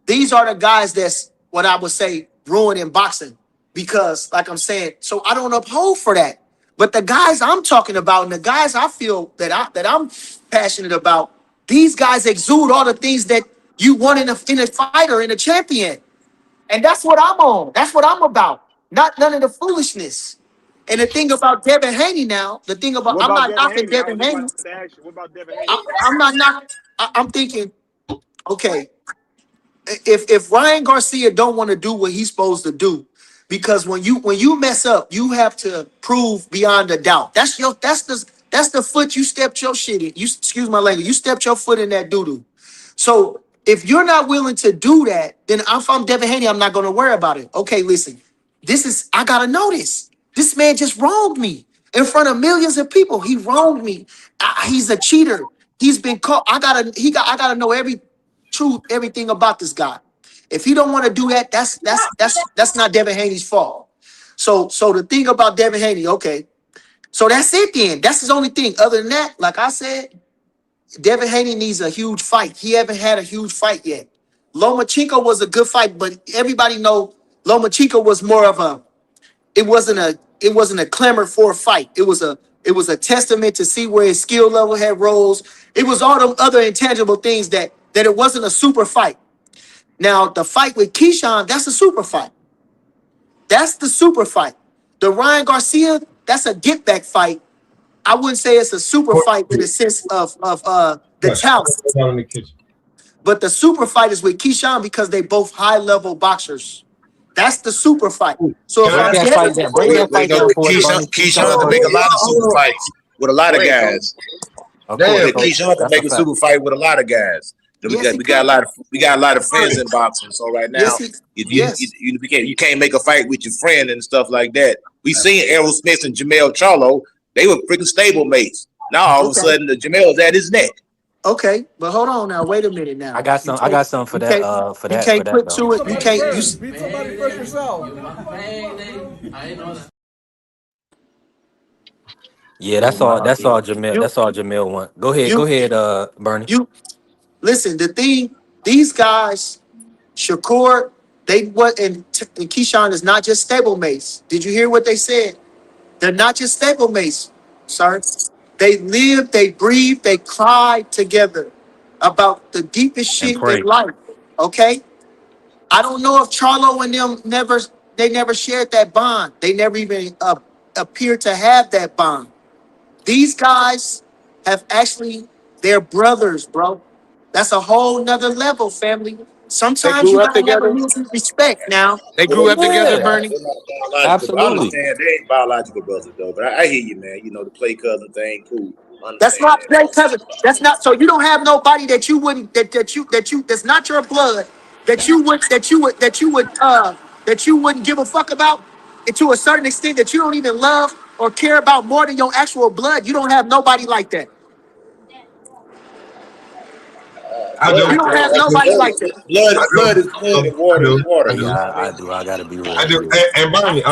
[SPEAKER 10] These are the guys that's what I would say ruining boxing because, like I'm saying, so I don't uphold for that. But the guys I'm talking about and the guys I feel that I'm passionate about, these guys exude all the things that you want in a fighter, in a champion, and that's what I'm on. That's what I'm about. Not none of the foolishness. And the thing about Devin Haney now, the thing about
[SPEAKER 7] What
[SPEAKER 10] I'm
[SPEAKER 7] about
[SPEAKER 10] not
[SPEAKER 7] Devin
[SPEAKER 10] knocking
[SPEAKER 7] Haney? I was
[SPEAKER 10] Devin
[SPEAKER 7] just
[SPEAKER 10] Haney.
[SPEAKER 7] about to ask you. What about Devin Haney?
[SPEAKER 10] I'm not knocking. I'm thinking, okay, if Ryan Garcia don't want to do what he's supposed to do, because when you mess up, you have to prove beyond a doubt. That's the foot you stepped your shit in. You excuse my language. You stepped your foot in that doo doo. So If you're not willing to do that, then if I'm Devin Haney, I'm not going to worry about it. Okay, listen, I got to know this. This man just wronged me in front of millions of people. He wronged me. He's a cheater. He's been caught. I gotta know everything about this guy. If he don't want to do that, that's not Devin Haney's fault. So the thing about Devin Haney, okay, so that's it then. That's his only thing. Other than that, like I said, Devin Haney needs a huge fight. He haven't had a huge fight yet. Lomachenko was a good fight, but everybody know Lomachenko was more of a. It wasn't a clamor for a fight. It was a testament to see where his skill level had rose. It was all them other intangible things that it wasn't a super fight. Now the fight with Keyshawn, that's a super fight. That's the super fight. The Ryan Garcia, that's a get back fight. I wouldn't say it's a super fight in the sense of the talent. But the super fight is with Keyshawn because they both high level boxers. That's the super fight. So if I'm
[SPEAKER 6] Keyshawn can make a lot of super fights with a lot of guys. Okay, Keyshawn can make a super fight with a lot of guys. We got a lot of friends in boxing. So right now, you can't make a fight with your friend and stuff like that. We seen Errol Smith and Jamel Charlo. They were freaking stable mates. Now all of a sudden, the Jamel's at his neck.
[SPEAKER 10] Okay, but hold on now. Wait a minute now.
[SPEAKER 5] I got some for that. For that.
[SPEAKER 10] You can't put to it. You can't.
[SPEAKER 2] Beat somebody for yourself.
[SPEAKER 5] Yeah, that's all Jamel. That's all Jamel want. Go ahead, Bernie.
[SPEAKER 10] Listen. The thing, these guys, Shakur, and Keyshawn is not just stable mates. Did you hear what they said? They're not just stable mates, sir. They live, they breathe, they cry together about the deepest shit in life. Okay? I don't know if Charlo and them never shared that bond. They never even appeared to have that bond. These guys have they're brothers, bro. That's a whole nother level, family. Sometimes you gotta have a mutual respect now.
[SPEAKER 9] They grew up together, Bernie.
[SPEAKER 5] Absolutely.
[SPEAKER 6] I understand they ain't biological brothers though, but I hear you, man. You know, the play cousin thing, cool.
[SPEAKER 10] That's not play cousin. That's not. So you don't have nobody that you wouldn't that's not your blood that you wouldn't give a fuck about, and to a certain extent that you don't even love or care about more than your actual blood. You don't have nobody like that. You don't have nobody like that.
[SPEAKER 6] Blood is blood and water is water.
[SPEAKER 5] Yeah, I do. I gotta be real.
[SPEAKER 1] I do. And Bernie,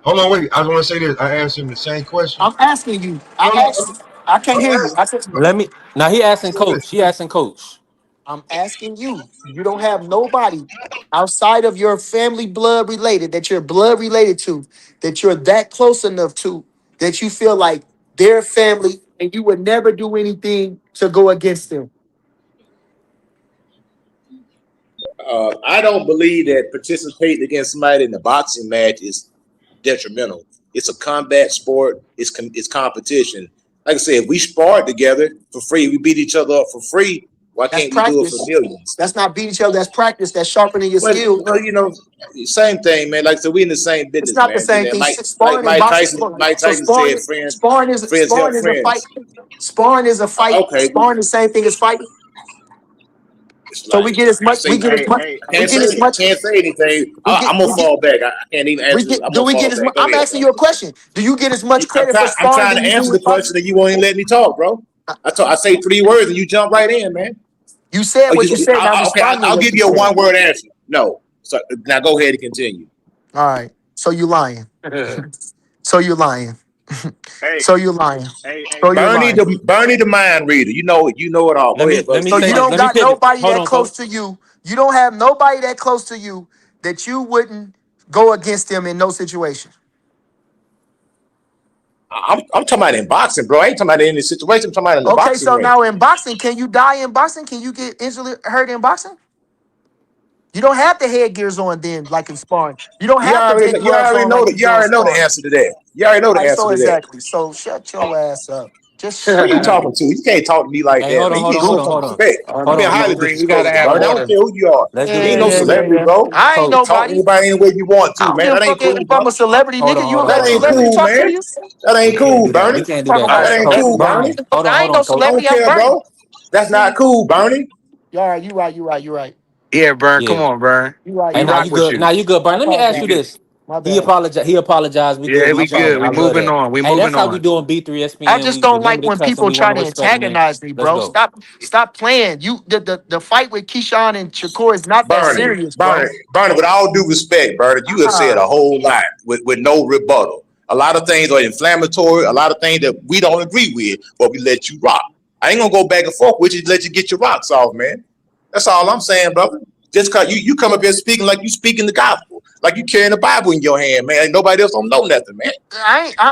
[SPEAKER 1] hold on, wait. I want to say this. I asked him the same question.
[SPEAKER 10] I'm asking you. I can't hear you.
[SPEAKER 5] Now he asking coach.
[SPEAKER 10] I'm asking you. You don't have nobody outside of your family blood related, that you're blood related to, that you're that close enough to, that you feel like they're family and you would never do anything to go against them.
[SPEAKER 6] I don't believe that participating against somebody in the boxing match is detrimental. It's a combat sport. It's competition. Like I said, if we sparred together for free, we beat each other up for free. Why can't we do it for millions?
[SPEAKER 10] That's not beating each other. That's practice. That's sharpening your skill.
[SPEAKER 6] Well, you know, same thing, man. Like I said, we in the same business.
[SPEAKER 10] It's not the same thing.
[SPEAKER 6] Mike Tyson said friends.
[SPEAKER 10] Sparring is a fight. Sparring is a fight.
[SPEAKER 6] Okay.
[SPEAKER 10] Sparring is the same thing as fighting. So we get as much.
[SPEAKER 6] Can't say anything. I'm gonna fall back. I can't even answer.
[SPEAKER 10] I'm asking you a question. Do you get as much credit for sparring?
[SPEAKER 6] I'm trying to answer the question and you won't even let me talk, bro. I say 3 words and you jump right in, man.
[SPEAKER 10] You said what you said.
[SPEAKER 6] I'll give you a 1-word answer. No. So now go ahead and continue.
[SPEAKER 10] All right. So you lying. So you lying.
[SPEAKER 7] Hey.
[SPEAKER 10] So you lying.
[SPEAKER 7] Hey,
[SPEAKER 6] Bernie the mind reader. You know it all.
[SPEAKER 10] So you don't got nobody that close to you. You don't have nobody that close to you that you wouldn't go against them in no situation.
[SPEAKER 6] I'm talking about in boxing, bro. I ain't talking about in any situation. I'm talking about in the boxing.
[SPEAKER 10] Okay, so now in boxing, can you die in boxing? Can you get injured hurt in boxing? You don't have the headgears on then, like in sparring. You don't have to.
[SPEAKER 6] You already know the answer to that. You already know the answer to that.
[SPEAKER 10] Exactly. So shut your ass up. Just
[SPEAKER 6] who are you talking to? You can't talk to me like that.
[SPEAKER 5] Hold on.
[SPEAKER 6] I'm being highly disrespectful. I don't care who you are.
[SPEAKER 5] You
[SPEAKER 6] ain't no celebrity, bro.
[SPEAKER 10] I ain't nobody.
[SPEAKER 6] Talk to anybody any way you want to, man. That ain't cool.
[SPEAKER 10] If I'm a celebrity, nigga, you
[SPEAKER 6] that ain't cool, man. That ain't cool, Bernie.
[SPEAKER 5] That
[SPEAKER 6] ain't cool, Bernie.
[SPEAKER 10] I ain't no celebrity.
[SPEAKER 6] I don't care, bro. That's not cool, Bernie.
[SPEAKER 10] All right, you right.
[SPEAKER 9] Yeah, Burn. Come
[SPEAKER 5] Yeah.
[SPEAKER 9] on, Burn.
[SPEAKER 10] You right,
[SPEAKER 5] Hey,
[SPEAKER 9] We
[SPEAKER 10] you
[SPEAKER 5] now
[SPEAKER 10] right.
[SPEAKER 9] rock
[SPEAKER 5] you
[SPEAKER 9] with
[SPEAKER 5] good.
[SPEAKER 9] you.
[SPEAKER 5] Now you good,
[SPEAKER 10] I
[SPEAKER 5] Brian. Let me ask
[SPEAKER 9] We
[SPEAKER 5] you
[SPEAKER 10] apologize.
[SPEAKER 9] good.
[SPEAKER 5] this.
[SPEAKER 10] My
[SPEAKER 5] He
[SPEAKER 10] bad.
[SPEAKER 5] apologized. He apologized. We good.
[SPEAKER 9] Yeah,
[SPEAKER 5] We
[SPEAKER 9] we
[SPEAKER 5] chilling.
[SPEAKER 9] good.
[SPEAKER 5] I
[SPEAKER 9] We
[SPEAKER 5] love
[SPEAKER 9] moving
[SPEAKER 5] that.
[SPEAKER 9] on. We
[SPEAKER 5] Hey,
[SPEAKER 9] moving
[SPEAKER 5] that's how we
[SPEAKER 9] on.
[SPEAKER 5] doing B3
[SPEAKER 10] I
[SPEAKER 5] SPN.
[SPEAKER 10] just
[SPEAKER 5] We
[SPEAKER 10] don't like
[SPEAKER 5] remember the
[SPEAKER 10] when
[SPEAKER 5] custom.
[SPEAKER 10] people
[SPEAKER 5] We want
[SPEAKER 10] try
[SPEAKER 5] to
[SPEAKER 10] to
[SPEAKER 5] respect, man.
[SPEAKER 10] antagonize me,
[SPEAKER 5] Let's
[SPEAKER 10] bro.
[SPEAKER 5] go.
[SPEAKER 10] Stop playing. The fight with Keyshawn and Shakur is not that
[SPEAKER 6] Bernie,
[SPEAKER 10] serious,
[SPEAKER 6] Bernie,
[SPEAKER 10] bro.
[SPEAKER 6] Bernie, with all due respect, Bernie, you have said
[SPEAKER 10] Ah,
[SPEAKER 6] a whole lot with no rebuttal. A lot of things are inflammatory, a lot of things that we don't agree with, but we let you rock. I ain't gonna go back and forth with you to let you get your rocks off, man. That's all I'm saying, brother. Just cause you come up here speaking like you speaking the gospel, like you carrying the Bible in your hand, man. Nobody else don't know nothing, man.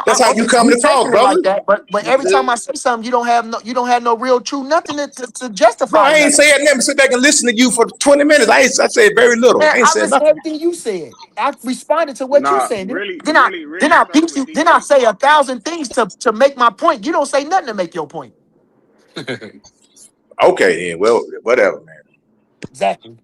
[SPEAKER 6] That's how you
[SPEAKER 10] okay,
[SPEAKER 6] coming
[SPEAKER 10] you
[SPEAKER 6] across,
[SPEAKER 10] taking it
[SPEAKER 6] brother.
[SPEAKER 10] like that, but every time I say something, you don't have no real true nothing to
[SPEAKER 6] Bro,
[SPEAKER 10] justify
[SPEAKER 6] I ain't
[SPEAKER 10] nothing.
[SPEAKER 6] saying nothing. Sit back and listen to you for 20 minutes. I said very little.
[SPEAKER 10] Man,
[SPEAKER 6] I ain't
[SPEAKER 10] I
[SPEAKER 6] said
[SPEAKER 10] listened to
[SPEAKER 6] nothing.
[SPEAKER 10] everything you said. I responded to what you
[SPEAKER 7] Nah,
[SPEAKER 10] said.
[SPEAKER 7] really,
[SPEAKER 10] Then I
[SPEAKER 7] really,
[SPEAKER 10] then
[SPEAKER 7] really
[SPEAKER 10] I
[SPEAKER 7] fucking
[SPEAKER 10] beat
[SPEAKER 7] with
[SPEAKER 10] you. Then I
[SPEAKER 7] DJ.
[SPEAKER 10] say 1,000 things to make my point. You don't say nothing to make your point.
[SPEAKER 6] Okay, then. Well, whatever, man.
[SPEAKER 10] Exactly.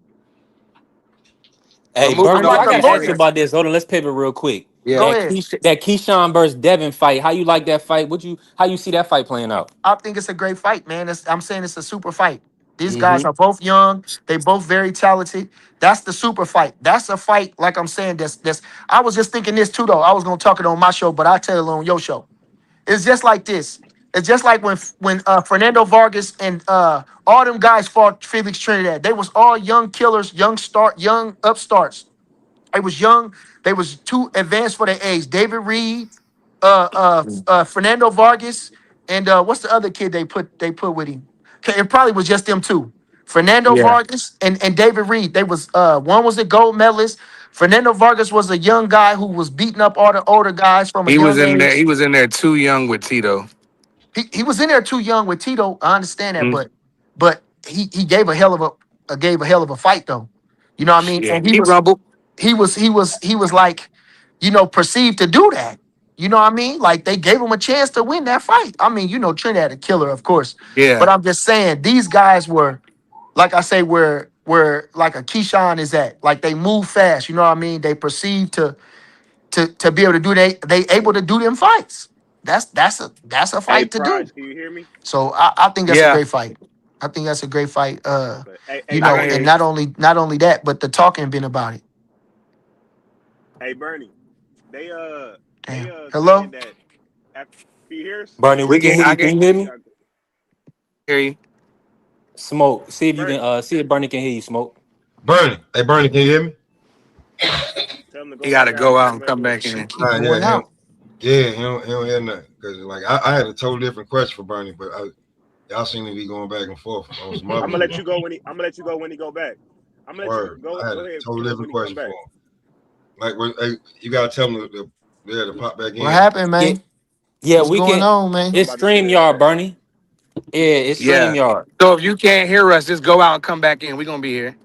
[SPEAKER 9] Well,
[SPEAKER 5] Hey,
[SPEAKER 10] I'm
[SPEAKER 9] moving
[SPEAKER 5] Bernie,
[SPEAKER 10] like
[SPEAKER 5] I
[SPEAKER 9] on,
[SPEAKER 10] a
[SPEAKER 5] gotta ask you
[SPEAKER 10] lawyer.
[SPEAKER 9] B3.
[SPEAKER 5] about this. Hold on, let's pivot real quick.
[SPEAKER 9] Yeah.
[SPEAKER 10] Go
[SPEAKER 5] That
[SPEAKER 10] ahead.
[SPEAKER 5] Keyshawn versus Devin fight. How you like that fight? How you see that fight playing out?
[SPEAKER 10] I think it's a great fight, man. I'm saying it's a super fight. These
[SPEAKER 5] Mm-hmm.
[SPEAKER 10] guys are both young. They both very talented. That's the super fight. That's a fight, like I'm saying. That's. I was just thinking this too, though. I was gonna talk it on my show, but I tell it on your show. It's just like this. It's just like when Fernando Vargas and all them guys fought Felix Trinidad. They was all young killers, young upstarts. They was young. They was too advanced for their age. David Reed, Fernando Vargas, and what's the other kid they put with him? Okay, it probably was just them two. Fernando
[SPEAKER 9] Yeah.
[SPEAKER 10] Vargas and David Reed. They was one was a gold medalist. Fernando Vargas was a young guy who was beating up all the older guys from a
[SPEAKER 9] He was
[SPEAKER 10] young
[SPEAKER 9] in there.
[SPEAKER 10] age.
[SPEAKER 9] He was in there too young with Tito.
[SPEAKER 10] He was in there too young with Tito. I understand that,
[SPEAKER 9] Mm.
[SPEAKER 10] but he gave a hell of gave a hell of a fight though. You know what I mean?
[SPEAKER 9] Yeah.
[SPEAKER 10] And
[SPEAKER 9] He rumbled.
[SPEAKER 10] he was like, perceived to do that. You know what I mean? Like they gave him a chance to win that fight. I mean, Trinidad a killer, of course. But
[SPEAKER 9] Yeah.
[SPEAKER 10] I'm just saying these guys were, like I say, where like a Keyshawn is at. Like they move fast. You know what I mean? They perceive to be able to do they able to do them fights. That's a
[SPEAKER 7] Hey,
[SPEAKER 10] fight to do.
[SPEAKER 7] Prize, can you hear me?
[SPEAKER 10] So I think that's a
[SPEAKER 9] Yeah.
[SPEAKER 10] great fight. I think that's a great fight.
[SPEAKER 7] Okay. Hey,
[SPEAKER 9] I can
[SPEAKER 7] Bernie.
[SPEAKER 9] hear
[SPEAKER 10] And
[SPEAKER 9] you.
[SPEAKER 10] not only that, but the talking been about it.
[SPEAKER 7] Hey, Bernie. They
[SPEAKER 10] Damn.
[SPEAKER 7] saying
[SPEAKER 10] Hello?
[SPEAKER 7] that after years.
[SPEAKER 5] Bernie, we can hear
[SPEAKER 9] I
[SPEAKER 5] you. Can
[SPEAKER 9] can
[SPEAKER 5] you hear me?
[SPEAKER 9] hear you.
[SPEAKER 5] Smoke. See if you
[SPEAKER 7] Bernie,
[SPEAKER 5] can see if Bernie can hear you, Smoke.
[SPEAKER 1] Bernie. Hey, Bernie, can you hear me?
[SPEAKER 7] tell them to
[SPEAKER 9] He
[SPEAKER 7] go
[SPEAKER 9] got
[SPEAKER 7] back
[SPEAKER 9] to
[SPEAKER 7] out
[SPEAKER 9] go
[SPEAKER 7] and
[SPEAKER 9] out
[SPEAKER 7] come
[SPEAKER 9] and
[SPEAKER 7] back
[SPEAKER 9] come
[SPEAKER 7] in.
[SPEAKER 9] back
[SPEAKER 10] Shit
[SPEAKER 9] in.
[SPEAKER 10] keep
[SPEAKER 1] Yeah,
[SPEAKER 10] going out.
[SPEAKER 1] he don't hear nothing. Cause like I had a totally different question for Bernie, but y'all seem to be going back and forth on some other
[SPEAKER 7] I'm gonna
[SPEAKER 1] shit.
[SPEAKER 7] let you go when he. I'm gonna let you go when he go back. I'm gonna let you
[SPEAKER 1] Word.
[SPEAKER 7] go.
[SPEAKER 1] I had
[SPEAKER 7] Go
[SPEAKER 1] a
[SPEAKER 7] ahead,
[SPEAKER 1] totally
[SPEAKER 7] Smoke, when
[SPEAKER 1] different
[SPEAKER 7] he come
[SPEAKER 1] question for
[SPEAKER 7] back.
[SPEAKER 1] him. Like, hey, you gotta tell him to pop back
[SPEAKER 10] What
[SPEAKER 1] in.
[SPEAKER 10] happened,
[SPEAKER 5] Yeah,
[SPEAKER 10] man?
[SPEAKER 5] yeah,
[SPEAKER 10] What's
[SPEAKER 5] we
[SPEAKER 10] going
[SPEAKER 5] can.
[SPEAKER 10] on, man?
[SPEAKER 7] I'm
[SPEAKER 5] It's
[SPEAKER 7] about to say that.
[SPEAKER 5] StreamYard, Bernie. Yeah, it's
[SPEAKER 9] Yeah.
[SPEAKER 5] StreamYard.
[SPEAKER 9] So if you can't hear us, just go out and come back in. We're gonna be here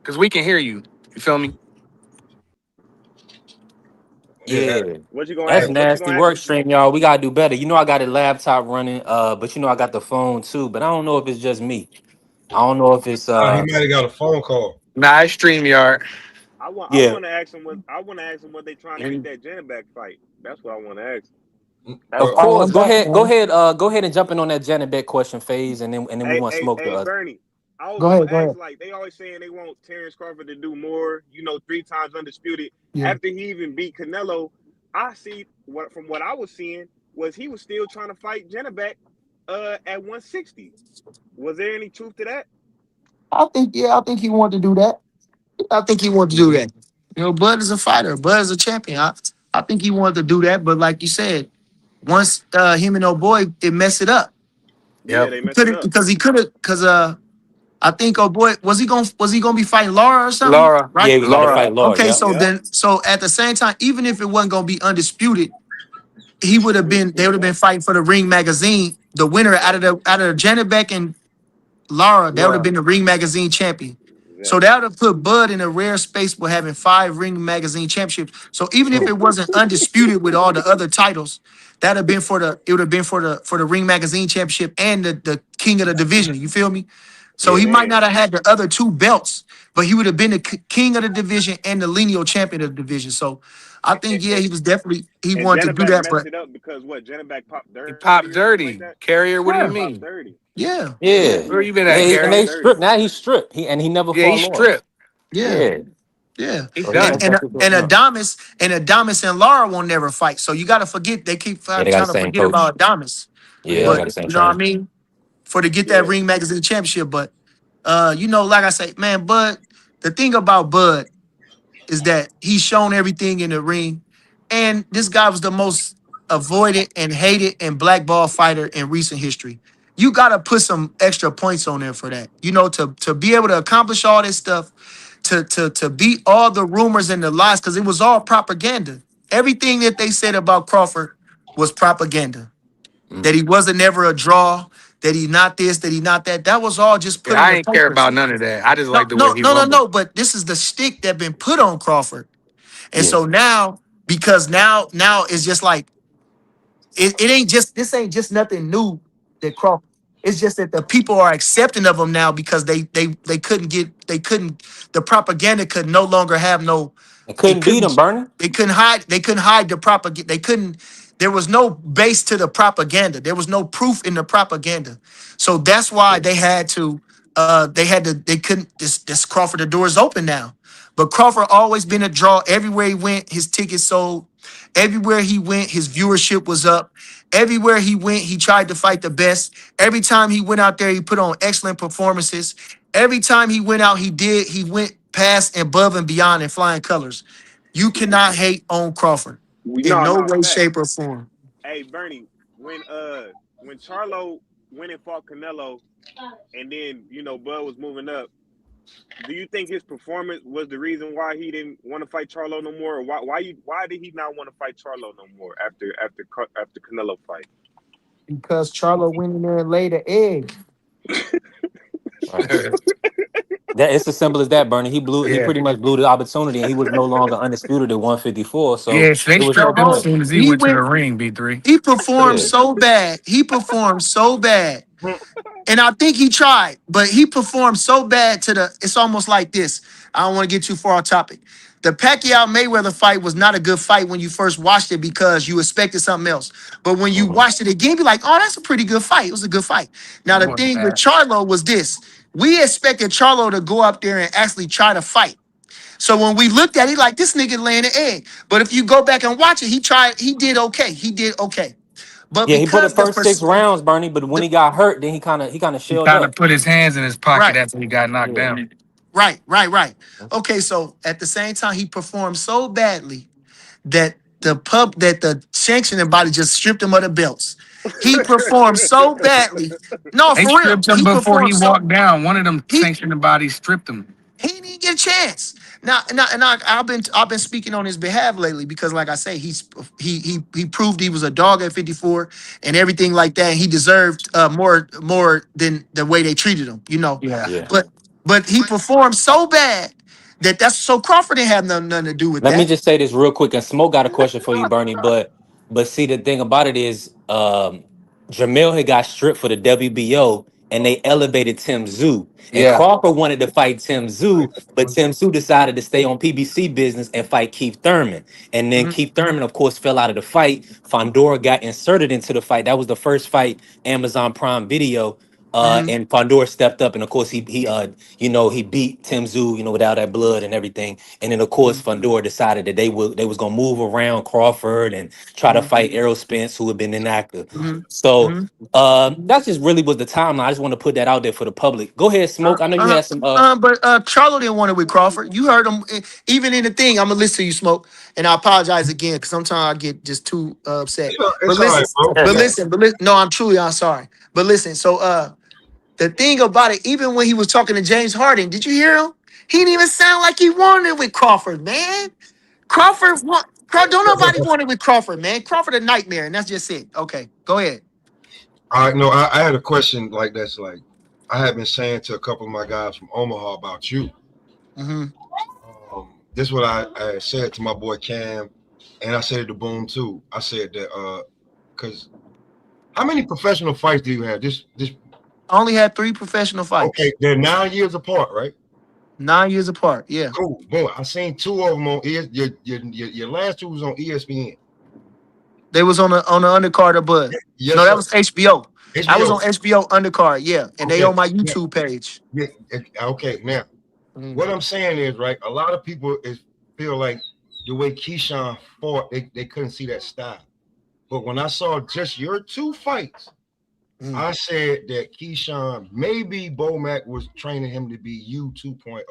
[SPEAKER 9] because we can hear you. You feel me?
[SPEAKER 1] Yeah.
[SPEAKER 5] Yeah.
[SPEAKER 7] What you gonna
[SPEAKER 5] That's
[SPEAKER 7] ask? What you
[SPEAKER 5] nasty
[SPEAKER 7] gonna ask
[SPEAKER 5] work,
[SPEAKER 7] him, Smoke?
[SPEAKER 5] StreamYard. We gotta do better. I got a laptop running, but I got the phone too. But I don't know if it's just me. I don't know if it's
[SPEAKER 1] He might have got a phone call.
[SPEAKER 9] Nah, it's StreamYard.
[SPEAKER 7] I
[SPEAKER 5] yeah.
[SPEAKER 7] want to ask him what they trying to get
[SPEAKER 9] And
[SPEAKER 7] that Janet back fight. That's what I want to ask.
[SPEAKER 5] Of
[SPEAKER 1] Well,
[SPEAKER 10] Call
[SPEAKER 5] course.
[SPEAKER 10] him back, man.
[SPEAKER 5] Go ahead and jump in on that Janet Beck question phase, and then we
[SPEAKER 7] Hey,
[SPEAKER 5] want
[SPEAKER 7] hey,
[SPEAKER 5] smoke the
[SPEAKER 7] hey,
[SPEAKER 5] other.
[SPEAKER 7] Bernie. I was
[SPEAKER 10] Go
[SPEAKER 7] gonna
[SPEAKER 10] ahead, go
[SPEAKER 7] ask,
[SPEAKER 10] ahead.
[SPEAKER 7] like, they always saying they want Terence Crawford to do more. 3 times undisputed.
[SPEAKER 10] Yeah.
[SPEAKER 7] After he even beat Canelo, I see what I was seeing was he was still trying to fight Janabek at 160. Was there any truth to that?
[SPEAKER 10] I think he wanted to do that. I think he wanted to do that. Bud is a fighter. Bud is a champion. I think he wanted to do that, but like you said, once him and old boy it messed it up.
[SPEAKER 7] Yeah,
[SPEAKER 9] yep,
[SPEAKER 7] they
[SPEAKER 10] He
[SPEAKER 7] messed it
[SPEAKER 10] couldn't
[SPEAKER 7] up.
[SPEAKER 10] because he could have because I think old boy was he gonna be fighting Laura or something?
[SPEAKER 9] Laura,
[SPEAKER 10] Right?
[SPEAKER 5] Yeah, we got to
[SPEAKER 9] Laura.
[SPEAKER 7] Yep,
[SPEAKER 5] fight Laura.
[SPEAKER 10] Okay,
[SPEAKER 5] Yeah.
[SPEAKER 10] so
[SPEAKER 7] yep.
[SPEAKER 10] then so at the same time, even if it wasn't gonna be undisputed, they would have been fighting for the Ring magazine. The winner
[SPEAKER 7] Exactly.
[SPEAKER 10] out of Janet Beck and Lara, that would have
[SPEAKER 9] Laura.
[SPEAKER 10] been the Ring Magazine champion. So
[SPEAKER 7] Exactly.
[SPEAKER 10] that would have put Bud in a rare space with having 5 Ring Magazine championships. So even if it wasn't undisputed with all the other titles, it would have been for the Ring Magazine championship and the king of the division. You feel me? So he might
[SPEAKER 7] Man.
[SPEAKER 10] not have had the other 2 belts, but he would have been the king of the division and the lineal champion of the division. So I think, yeah, he was definitely, he
[SPEAKER 7] And
[SPEAKER 10] wanted to do
[SPEAKER 7] Janabak
[SPEAKER 10] that,
[SPEAKER 7] messed
[SPEAKER 10] but
[SPEAKER 7] it up because what? Janabak popped
[SPEAKER 9] He
[SPEAKER 7] dirty
[SPEAKER 9] popped
[SPEAKER 7] or something like
[SPEAKER 9] dirty.
[SPEAKER 7] that.
[SPEAKER 9] Carrier, what do you
[SPEAKER 10] yeah,
[SPEAKER 7] Popped
[SPEAKER 9] mean?
[SPEAKER 7] dirty.
[SPEAKER 10] yeah,
[SPEAKER 5] Yeah,
[SPEAKER 9] Where you been
[SPEAKER 5] yeah,
[SPEAKER 9] at,
[SPEAKER 7] Yeah,
[SPEAKER 5] and
[SPEAKER 9] Carrier?
[SPEAKER 5] they
[SPEAKER 7] popped dirty.
[SPEAKER 5] stripped. Now he's stripped. He never
[SPEAKER 9] Yeah, he
[SPEAKER 5] fall off.
[SPEAKER 9] stripped.
[SPEAKER 10] yeah,
[SPEAKER 5] Yeah,
[SPEAKER 10] yeah.
[SPEAKER 9] He
[SPEAKER 5] so he
[SPEAKER 10] And
[SPEAKER 5] most
[SPEAKER 9] done.
[SPEAKER 10] and
[SPEAKER 5] definitely
[SPEAKER 10] and
[SPEAKER 5] doing it.
[SPEAKER 10] Adonis and Lara won't never fight. So you got to forget. They keep
[SPEAKER 5] Yeah, they got the
[SPEAKER 10] trying to
[SPEAKER 5] same
[SPEAKER 10] forget
[SPEAKER 5] coach.
[SPEAKER 10] about Adonis,
[SPEAKER 5] Yeah, they
[SPEAKER 10] but
[SPEAKER 5] got the same
[SPEAKER 10] you know what I
[SPEAKER 5] trainer.
[SPEAKER 10] mean. For to get that
[SPEAKER 7] Yeah.
[SPEAKER 10] Ring Magazine championship, but like I say, man, Bud. The thing about Bud is that he's shown everything in the ring, and this guy was the most avoided and hated and blackball fighter in recent history. You got to put some extra points on there for that. To be able to accomplish all this stuff, to beat all the rumors and the lies, because it was all propaganda. Everything that they said about Crawford was propaganda. That he wasn't never a draw, that he not this, that he not that. That was all just put
[SPEAKER 9] Yeah,
[SPEAKER 10] in
[SPEAKER 9] I
[SPEAKER 10] the
[SPEAKER 9] ain't care
[SPEAKER 10] papers.
[SPEAKER 9] about none of that. I just
[SPEAKER 10] No,
[SPEAKER 9] like the way
[SPEAKER 10] no,
[SPEAKER 9] he
[SPEAKER 10] no, no,
[SPEAKER 9] rumbled.
[SPEAKER 10] no. But this is the stick that been put on Crawford. And
[SPEAKER 5] Yeah,
[SPEAKER 10] so now, because now it's just like it ain't just this ain't just nothing new that Crawford. It's just that the people are accepting of him now because they couldn't the propaganda could no longer have no
[SPEAKER 5] they
[SPEAKER 10] it
[SPEAKER 5] couldn't beat him,
[SPEAKER 10] couldn't
[SPEAKER 5] Bernie.
[SPEAKER 10] they couldn't hide the propaganda. They couldn't. There was no base to the propaganda. There was no proof in the propaganda. So that's why
[SPEAKER 5] Yeah,
[SPEAKER 10] they couldn't this Crawford, the door is open now. But Crawford always been a draw. Everywhere he went, his tickets sold. Everywhere he went, his viewership was up. Everywhere he went, he tried to fight the best. Every time he went out there, he put on excellent performances. Every time he went out, he went past and above and beyond in flying colors. You cannot hate on Crawford in no
[SPEAKER 7] No,
[SPEAKER 10] way,
[SPEAKER 7] facts.
[SPEAKER 10] shape, or form.
[SPEAKER 7] Hey, Bernie, when Charlo went and fought Canelo and then, Bud was moving up, do you think his performance was the reason why he didn't want to fight Charlo no more? Or why did he not want to fight Charlo no more after Canelo fight?
[SPEAKER 10] Because Charlo went in there and laid an egg.
[SPEAKER 5] right. That it's as simple as that, Bernie. He
[SPEAKER 9] Yeah.
[SPEAKER 5] pretty much blew the opportunity, and he was no longer undisputed at 154. So
[SPEAKER 9] Yeah, so they
[SPEAKER 5] it was no
[SPEAKER 9] stripped him as
[SPEAKER 10] No,
[SPEAKER 5] point.
[SPEAKER 9] soon as he
[SPEAKER 10] he
[SPEAKER 9] went to the
[SPEAKER 10] went.
[SPEAKER 9] ring, B3.
[SPEAKER 10] He performed
[SPEAKER 5] Yeah,
[SPEAKER 10] so bad. He performed so bad. And I think he tried, but he performed so bad it's almost like this. I don't want to get too far off topic. The Pacquiao Mayweather fight was not a good fight when you first watched it because you expected something else. But when you
[SPEAKER 5] hmm
[SPEAKER 10] watched it again, be like, oh, that's a pretty good fight. It was a good fight. Now,
[SPEAKER 9] It
[SPEAKER 10] the
[SPEAKER 9] wasn't
[SPEAKER 10] thing with
[SPEAKER 9] bad.
[SPEAKER 10] Charlo was this. We expected Charlo to go up there and actually try to fight. So when we looked at it, like, this nigga laying an egg. But if you go back and watch it, he did okay. He did okay. But
[SPEAKER 5] yeah. He put the
[SPEAKER 10] because
[SPEAKER 5] first 6 rounds, Bernie, but when he got hurt, then he kind of
[SPEAKER 9] He
[SPEAKER 5] shelled
[SPEAKER 9] kind of
[SPEAKER 5] up.
[SPEAKER 9] put his hands in his pocket
[SPEAKER 10] right.
[SPEAKER 9] after he got knocked
[SPEAKER 5] Yeah,
[SPEAKER 9] down.
[SPEAKER 10] Right. Okay, so at the same time, he performed so badly that the sanctioning body just stripped him of the belts. He performed so badly. No,
[SPEAKER 9] They
[SPEAKER 10] for real.
[SPEAKER 9] stripped him
[SPEAKER 10] He
[SPEAKER 9] before he
[SPEAKER 10] performed so
[SPEAKER 9] walked down. One of them
[SPEAKER 10] he
[SPEAKER 9] sanctioning bodies stripped him.
[SPEAKER 10] he didn't get a chance. I've been speaking on his behalf lately because, like I say, he proved he was a dog at 54 and everything like that. And he deserved more than the way they treated him.
[SPEAKER 9] Yeah.
[SPEAKER 5] yeah.
[SPEAKER 10] But he performed so bad that's so Crawford didn't have nothing to do with
[SPEAKER 5] Let me
[SPEAKER 10] that.
[SPEAKER 5] just say this real quick, and Smoke got a question for you, Bernie. But see, the thing about it is, Jamel had got stripped for the WBO, and they elevated Tim Tszyu. And
[SPEAKER 9] Yeah.
[SPEAKER 5] Crawford wanted to fight Tim Tszyu, but Tim Tszyu decided to stay on PBC business and fight Keith Thurman. And then
[SPEAKER 10] Mhm,
[SPEAKER 5] Keith Thurman, of course, fell out of the fight. Fondora got inserted into the fight. That was the first fight, Amazon Prime Video.
[SPEAKER 10] mhm,
[SPEAKER 5] And Fondora stepped up, and of course he beat Tim Tszyu, without that blood and everything. And then of course
[SPEAKER 10] mhm,
[SPEAKER 5] Fondora decided that they was gonna move around Crawford and try to
[SPEAKER 10] mhm,
[SPEAKER 5] fight Errol Spence, who had been inactive.
[SPEAKER 10] mhm,
[SPEAKER 5] So
[SPEAKER 10] mhm.
[SPEAKER 5] that just really was the timeline. I just want to put that out there for the public. Go ahead, Smoke. I know you had some
[SPEAKER 10] But Charlo didn't want it with Crawford. You heard him even in the thing. I'm gonna listen to you, Smoke, and I apologize again because sometimes I get just too upset. But
[SPEAKER 1] It's all
[SPEAKER 10] listen,
[SPEAKER 1] right, bro.
[SPEAKER 10] no, I'm sorry. But listen, so the thing about it, even when he was talking to James Harden, did you hear him? He didn't even sound like he wanted it with Crawford, man. Don't nobody want it with Crawford, man. Crawford a nightmare, and that's just it. Okay, go ahead.
[SPEAKER 1] All right, no, I had a question like that's like I had been saying to a couple of my guys from Omaha about you.
[SPEAKER 10] Mm-hmm.
[SPEAKER 1] This is what I said to my boy Cam, and I said it to Boom too. I said that because how many professional fights do you have? Just
[SPEAKER 10] I only had 3 professional
[SPEAKER 1] Okay,
[SPEAKER 10] fights.
[SPEAKER 1] they're 9 years apart, right?
[SPEAKER 10] 9 years apart. Yeah.
[SPEAKER 1] Cool. Boom. I seen 2 of them on your last 2 was on ESPN.
[SPEAKER 10] They was on the undercard of Bud.
[SPEAKER 1] Yes,
[SPEAKER 10] No, that
[SPEAKER 1] sir.
[SPEAKER 10] was HBO. I was
[SPEAKER 1] HBO.
[SPEAKER 10] on HBO undercard, yeah. And they
[SPEAKER 1] Okay.
[SPEAKER 10] on my
[SPEAKER 1] Yeah.
[SPEAKER 10] YouTube page.
[SPEAKER 1] Yeah. Okay. Now,
[SPEAKER 10] Mm.
[SPEAKER 1] what I'm saying is, right, a lot of people feel like the way Keyshawn fought, they couldn't see that style. But when I saw just your 2 fights, I said that Keyshawn, maybe Bomac was training him to be you 2.0.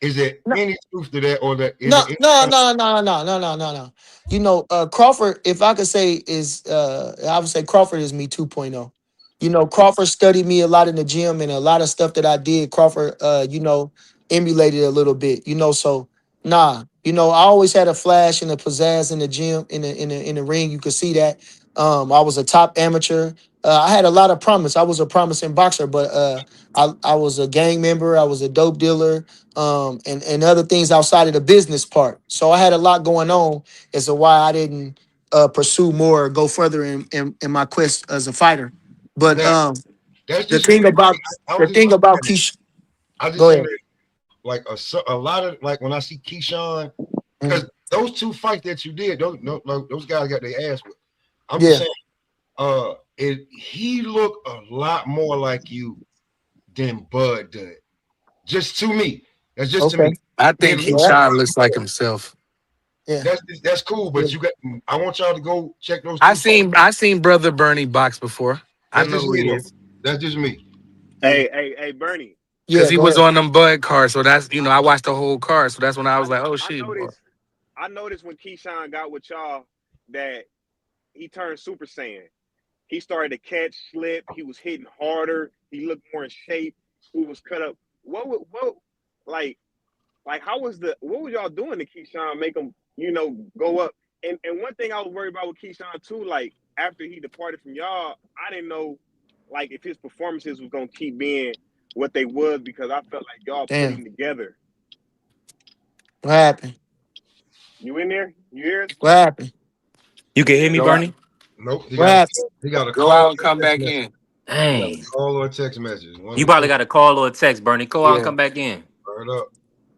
[SPEAKER 1] Is there any truth to that, or that is
[SPEAKER 10] No,
[SPEAKER 1] it any
[SPEAKER 10] no,
[SPEAKER 1] kind of,
[SPEAKER 10] no, no, no, no, no, no, no. You know, Crawford, if I could say is I would say Crawford is me 2.0. You know, Crawford studied me a lot in the gym and a lot of stuff that I did, Crawford emulated a little bit, so nah, I always had a flash and a pizzazz in the gym, in the ring. You could see that. I was a top amateur. I had a lot of promise. I was a promising boxer, but I was a gang member, I was a dope dealer, and other things outside of the business part. So I had a lot going on as to why I didn't pursue more or go further in my quest as a fighter. But
[SPEAKER 1] now? That's
[SPEAKER 10] the
[SPEAKER 1] just me,
[SPEAKER 10] thing about
[SPEAKER 1] Bernie. I
[SPEAKER 10] the
[SPEAKER 1] was just
[SPEAKER 10] thing
[SPEAKER 1] looking
[SPEAKER 10] about
[SPEAKER 1] at it.
[SPEAKER 10] Keish,
[SPEAKER 1] I just
[SPEAKER 10] go
[SPEAKER 1] seen
[SPEAKER 10] ahead.
[SPEAKER 1] it like a lot of, like, when I see Keyshawn, because
[SPEAKER 10] Mm.
[SPEAKER 1] those 2 fights that you did, those guys got their ass whipped. I'm just
[SPEAKER 10] Yeah.
[SPEAKER 1] saying, he looked a lot more like you than Bud did. Just to me. That's just to
[SPEAKER 10] Okay.
[SPEAKER 1] me.
[SPEAKER 9] I
[SPEAKER 1] It
[SPEAKER 9] think
[SPEAKER 1] looks a
[SPEAKER 10] Yeah.
[SPEAKER 9] Keyshawn
[SPEAKER 1] lot
[SPEAKER 9] looks like
[SPEAKER 1] more.
[SPEAKER 9] himself.
[SPEAKER 10] Yeah.
[SPEAKER 1] That's cool,
[SPEAKER 10] Yeah.
[SPEAKER 1] but I want y'all to go check those 2 fights.
[SPEAKER 9] I seen brother Bernie box before. I
[SPEAKER 1] That's
[SPEAKER 9] know
[SPEAKER 1] just
[SPEAKER 9] who
[SPEAKER 1] me
[SPEAKER 9] he
[SPEAKER 1] though.
[SPEAKER 9] is
[SPEAKER 1] That's just me.
[SPEAKER 10] Yeah.
[SPEAKER 7] Hey, Bernie.
[SPEAKER 9] because
[SPEAKER 10] Yeah.
[SPEAKER 9] he
[SPEAKER 10] Go
[SPEAKER 9] was
[SPEAKER 10] ahead.
[SPEAKER 9] on them Bud cards. So that's
[SPEAKER 7] I,
[SPEAKER 9] I watched the whole card. So that's when I
[SPEAKER 7] I
[SPEAKER 9] was like, oh
[SPEAKER 7] I
[SPEAKER 9] shit.
[SPEAKER 7] noticed I noticed when Keyshawn got with y'all that he turned Super Saiyan. He started to catch slip. He was hitting harder. He looked more in shape. He was cut up. What like how was what was y'all doing to Keyshawn make him go up? And one thing I was worried about with Keyshawn too, like after he departed from y'all, I didn't know like if his performances was gonna keep being what they was because I felt like y'all put
[SPEAKER 10] Damn.
[SPEAKER 7] him together.
[SPEAKER 10] What happened?
[SPEAKER 7] You in there? You hear us?
[SPEAKER 10] What happened?
[SPEAKER 5] You can hear me,
[SPEAKER 9] Go out,
[SPEAKER 5] Bernie?
[SPEAKER 1] Nope.
[SPEAKER 10] What happened?
[SPEAKER 1] He got a
[SPEAKER 9] go
[SPEAKER 1] call
[SPEAKER 9] out
[SPEAKER 1] or
[SPEAKER 9] and come
[SPEAKER 1] text
[SPEAKER 9] back
[SPEAKER 1] message.
[SPEAKER 9] in.
[SPEAKER 1] He got a
[SPEAKER 5] Dang.
[SPEAKER 1] call or a text message. One
[SPEAKER 5] You
[SPEAKER 1] of the
[SPEAKER 5] probably
[SPEAKER 1] two.
[SPEAKER 5] got a call or a text, Bernie. Go out and
[SPEAKER 9] Yeah.
[SPEAKER 5] come back in.
[SPEAKER 1] Turn it up.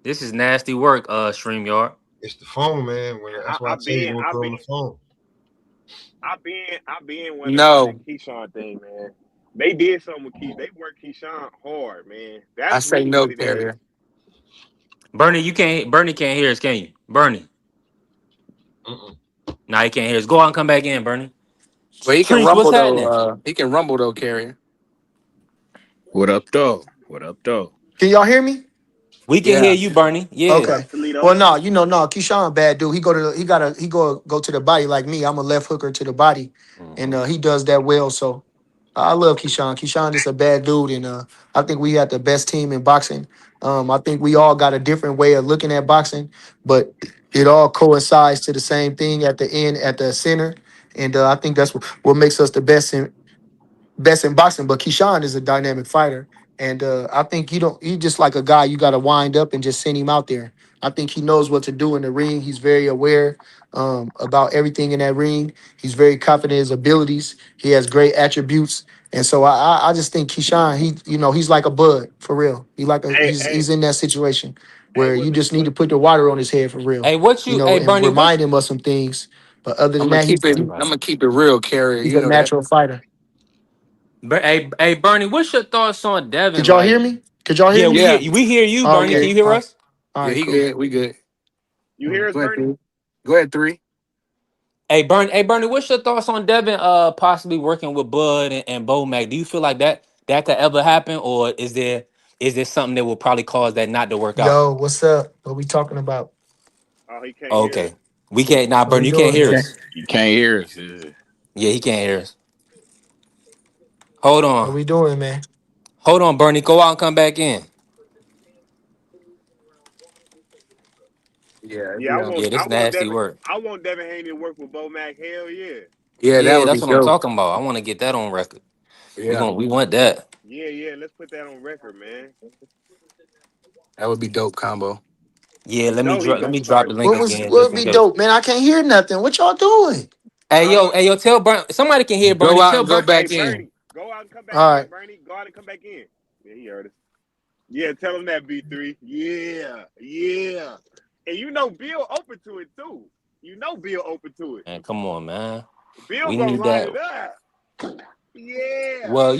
[SPEAKER 5] This is nasty work, StreamYard.
[SPEAKER 1] It's the phone, man.
[SPEAKER 7] I,
[SPEAKER 1] That's why I
[SPEAKER 7] I
[SPEAKER 1] tell you
[SPEAKER 7] been
[SPEAKER 1] don't
[SPEAKER 7] I
[SPEAKER 1] put
[SPEAKER 7] been
[SPEAKER 1] on the phone.
[SPEAKER 7] I been wanting to run
[SPEAKER 9] No,
[SPEAKER 7] that Keyshawn thing, man. They did something with Keyshawn. They worked Keyshawn hard, man.
[SPEAKER 9] I
[SPEAKER 7] That's
[SPEAKER 9] say
[SPEAKER 7] really
[SPEAKER 9] no,
[SPEAKER 7] what it is.
[SPEAKER 9] carrier.
[SPEAKER 5] Bernie can't hear us, can you? Bernie.
[SPEAKER 1] Mm-mm.
[SPEAKER 5] Nah, he can't hear us. Go out and come back in, Bernie.
[SPEAKER 9] But he can
[SPEAKER 5] Trees, what's
[SPEAKER 9] rumble though.
[SPEAKER 5] happening?
[SPEAKER 9] He can rumble though, carrier.
[SPEAKER 2] What up, though? What up, though?
[SPEAKER 10] Can y'all hear me?
[SPEAKER 5] We can hear
[SPEAKER 9] Yeah.
[SPEAKER 5] you, Bernie.
[SPEAKER 7] What
[SPEAKER 5] Yeah.
[SPEAKER 7] up,
[SPEAKER 10] Okay.
[SPEAKER 7] Toledo?
[SPEAKER 10] Well, no, no, Keyshawn bad dude. He go to the body like me. I'm a left hooker to the body, and
[SPEAKER 5] Mhm.
[SPEAKER 10] he does that well. So I love Keyshawn. Keyshawn is a bad dude, and I think we had the best team in boxing. I think we all got a different way of looking at boxing, but it all coincides to the same thing at the end, at the center, and I think that's what makes us the best in boxing. But Keyshawn is a dynamic fighter, and I think you don't. He just like a guy you got to wind up and just send him out there. I think he knows what to do in the ring. He's very aware about everything in that ring. He's very confident in his abilities. He has great attributes, and so I just think Keyshawn, he's like a Bud for real.
[SPEAKER 7] Hey,
[SPEAKER 10] He's in that situation
[SPEAKER 7] hey,
[SPEAKER 10] where you just need to put the water on his head for real,
[SPEAKER 5] Hey,
[SPEAKER 10] and
[SPEAKER 5] Bernie,
[SPEAKER 10] remind him of some things. But other
[SPEAKER 9] I'm
[SPEAKER 10] than
[SPEAKER 9] gonna
[SPEAKER 10] that,
[SPEAKER 9] keep it. I'm
[SPEAKER 5] Right.
[SPEAKER 9] gonna keep it real, carrier.
[SPEAKER 10] he's
[SPEAKER 9] You
[SPEAKER 10] a
[SPEAKER 9] know that.
[SPEAKER 10] natural fighter.
[SPEAKER 5] Hey, Bernie, what's your thoughts on
[SPEAKER 10] Could
[SPEAKER 5] Devin?
[SPEAKER 10] y'all hear
[SPEAKER 5] Like,
[SPEAKER 10] me? Could y'all hear
[SPEAKER 5] yeah,
[SPEAKER 10] me?
[SPEAKER 9] Yeah.
[SPEAKER 5] we hear you,
[SPEAKER 10] Oh,
[SPEAKER 5] Bernie. Can
[SPEAKER 10] okay.
[SPEAKER 5] you hear
[SPEAKER 10] All
[SPEAKER 5] us?
[SPEAKER 9] Yeah.
[SPEAKER 10] right,
[SPEAKER 9] He
[SPEAKER 10] cool.
[SPEAKER 9] good. We good.
[SPEAKER 7] you hear us,
[SPEAKER 9] Go ahead,
[SPEAKER 7] Bernie?
[SPEAKER 9] three. Go ahead, three.
[SPEAKER 5] Hey, Bernie, what's your thoughts on Devin possibly working with Bud and Bo Mac? Do you feel like that could ever happen, or is there something that will probably cause that not to work out?
[SPEAKER 10] Yo, what's up? What we talking about?
[SPEAKER 7] Oh, he can't hear us.
[SPEAKER 5] Okay. We can't
[SPEAKER 10] What we
[SPEAKER 5] Bernie, you can't
[SPEAKER 2] You
[SPEAKER 10] doing?
[SPEAKER 5] hear
[SPEAKER 2] can't,
[SPEAKER 5] us.
[SPEAKER 2] you can't hear us. Yeah.
[SPEAKER 5] Yeah, he can't hear us. Hold
[SPEAKER 10] What
[SPEAKER 5] on.
[SPEAKER 10] we doing, man?
[SPEAKER 5] Hold on, Bernie. Go out and come back in.
[SPEAKER 9] Yeah.
[SPEAKER 7] Yeah,
[SPEAKER 5] Yeah, this nasty work.
[SPEAKER 7] I want Devin Haney to work with Bo Mac. Hell yeah.
[SPEAKER 9] Yeah, that
[SPEAKER 5] Yeah,
[SPEAKER 9] would be
[SPEAKER 5] that's what I'm
[SPEAKER 9] dope.
[SPEAKER 5] talking about. I want to get that on record.
[SPEAKER 9] Yeah,
[SPEAKER 5] We want that.
[SPEAKER 7] Yeah, yeah. Let's put that on record, man.
[SPEAKER 9] that would be dope combo.
[SPEAKER 5] Yeah,
[SPEAKER 7] You know he
[SPEAKER 5] let
[SPEAKER 7] gonna
[SPEAKER 5] me drop
[SPEAKER 7] start.
[SPEAKER 5] the link
[SPEAKER 10] What
[SPEAKER 5] again just
[SPEAKER 10] would
[SPEAKER 5] in
[SPEAKER 10] be
[SPEAKER 5] case.
[SPEAKER 10] dope, man? I can't hear nothing. What y'all doing?
[SPEAKER 5] Hey yo, tell Bernie. Somebody can hear Bernie.
[SPEAKER 9] Go out
[SPEAKER 5] Tell
[SPEAKER 9] and go
[SPEAKER 5] Bernie.
[SPEAKER 7] Hey,
[SPEAKER 9] back in.
[SPEAKER 7] Bernie. Go out and come back
[SPEAKER 10] All
[SPEAKER 7] in,
[SPEAKER 10] right.
[SPEAKER 7] Bernie. Go out and come back in. Yeah, he heard us. Yeah, tell him that, B3. Yeah. And you know Bill open to it too. You know Bill open to it.
[SPEAKER 5] Man, come on, man.
[SPEAKER 7] Bill
[SPEAKER 5] We
[SPEAKER 7] gonna
[SPEAKER 5] need
[SPEAKER 7] line
[SPEAKER 5] that.
[SPEAKER 7] it up. Yeah.
[SPEAKER 5] Well,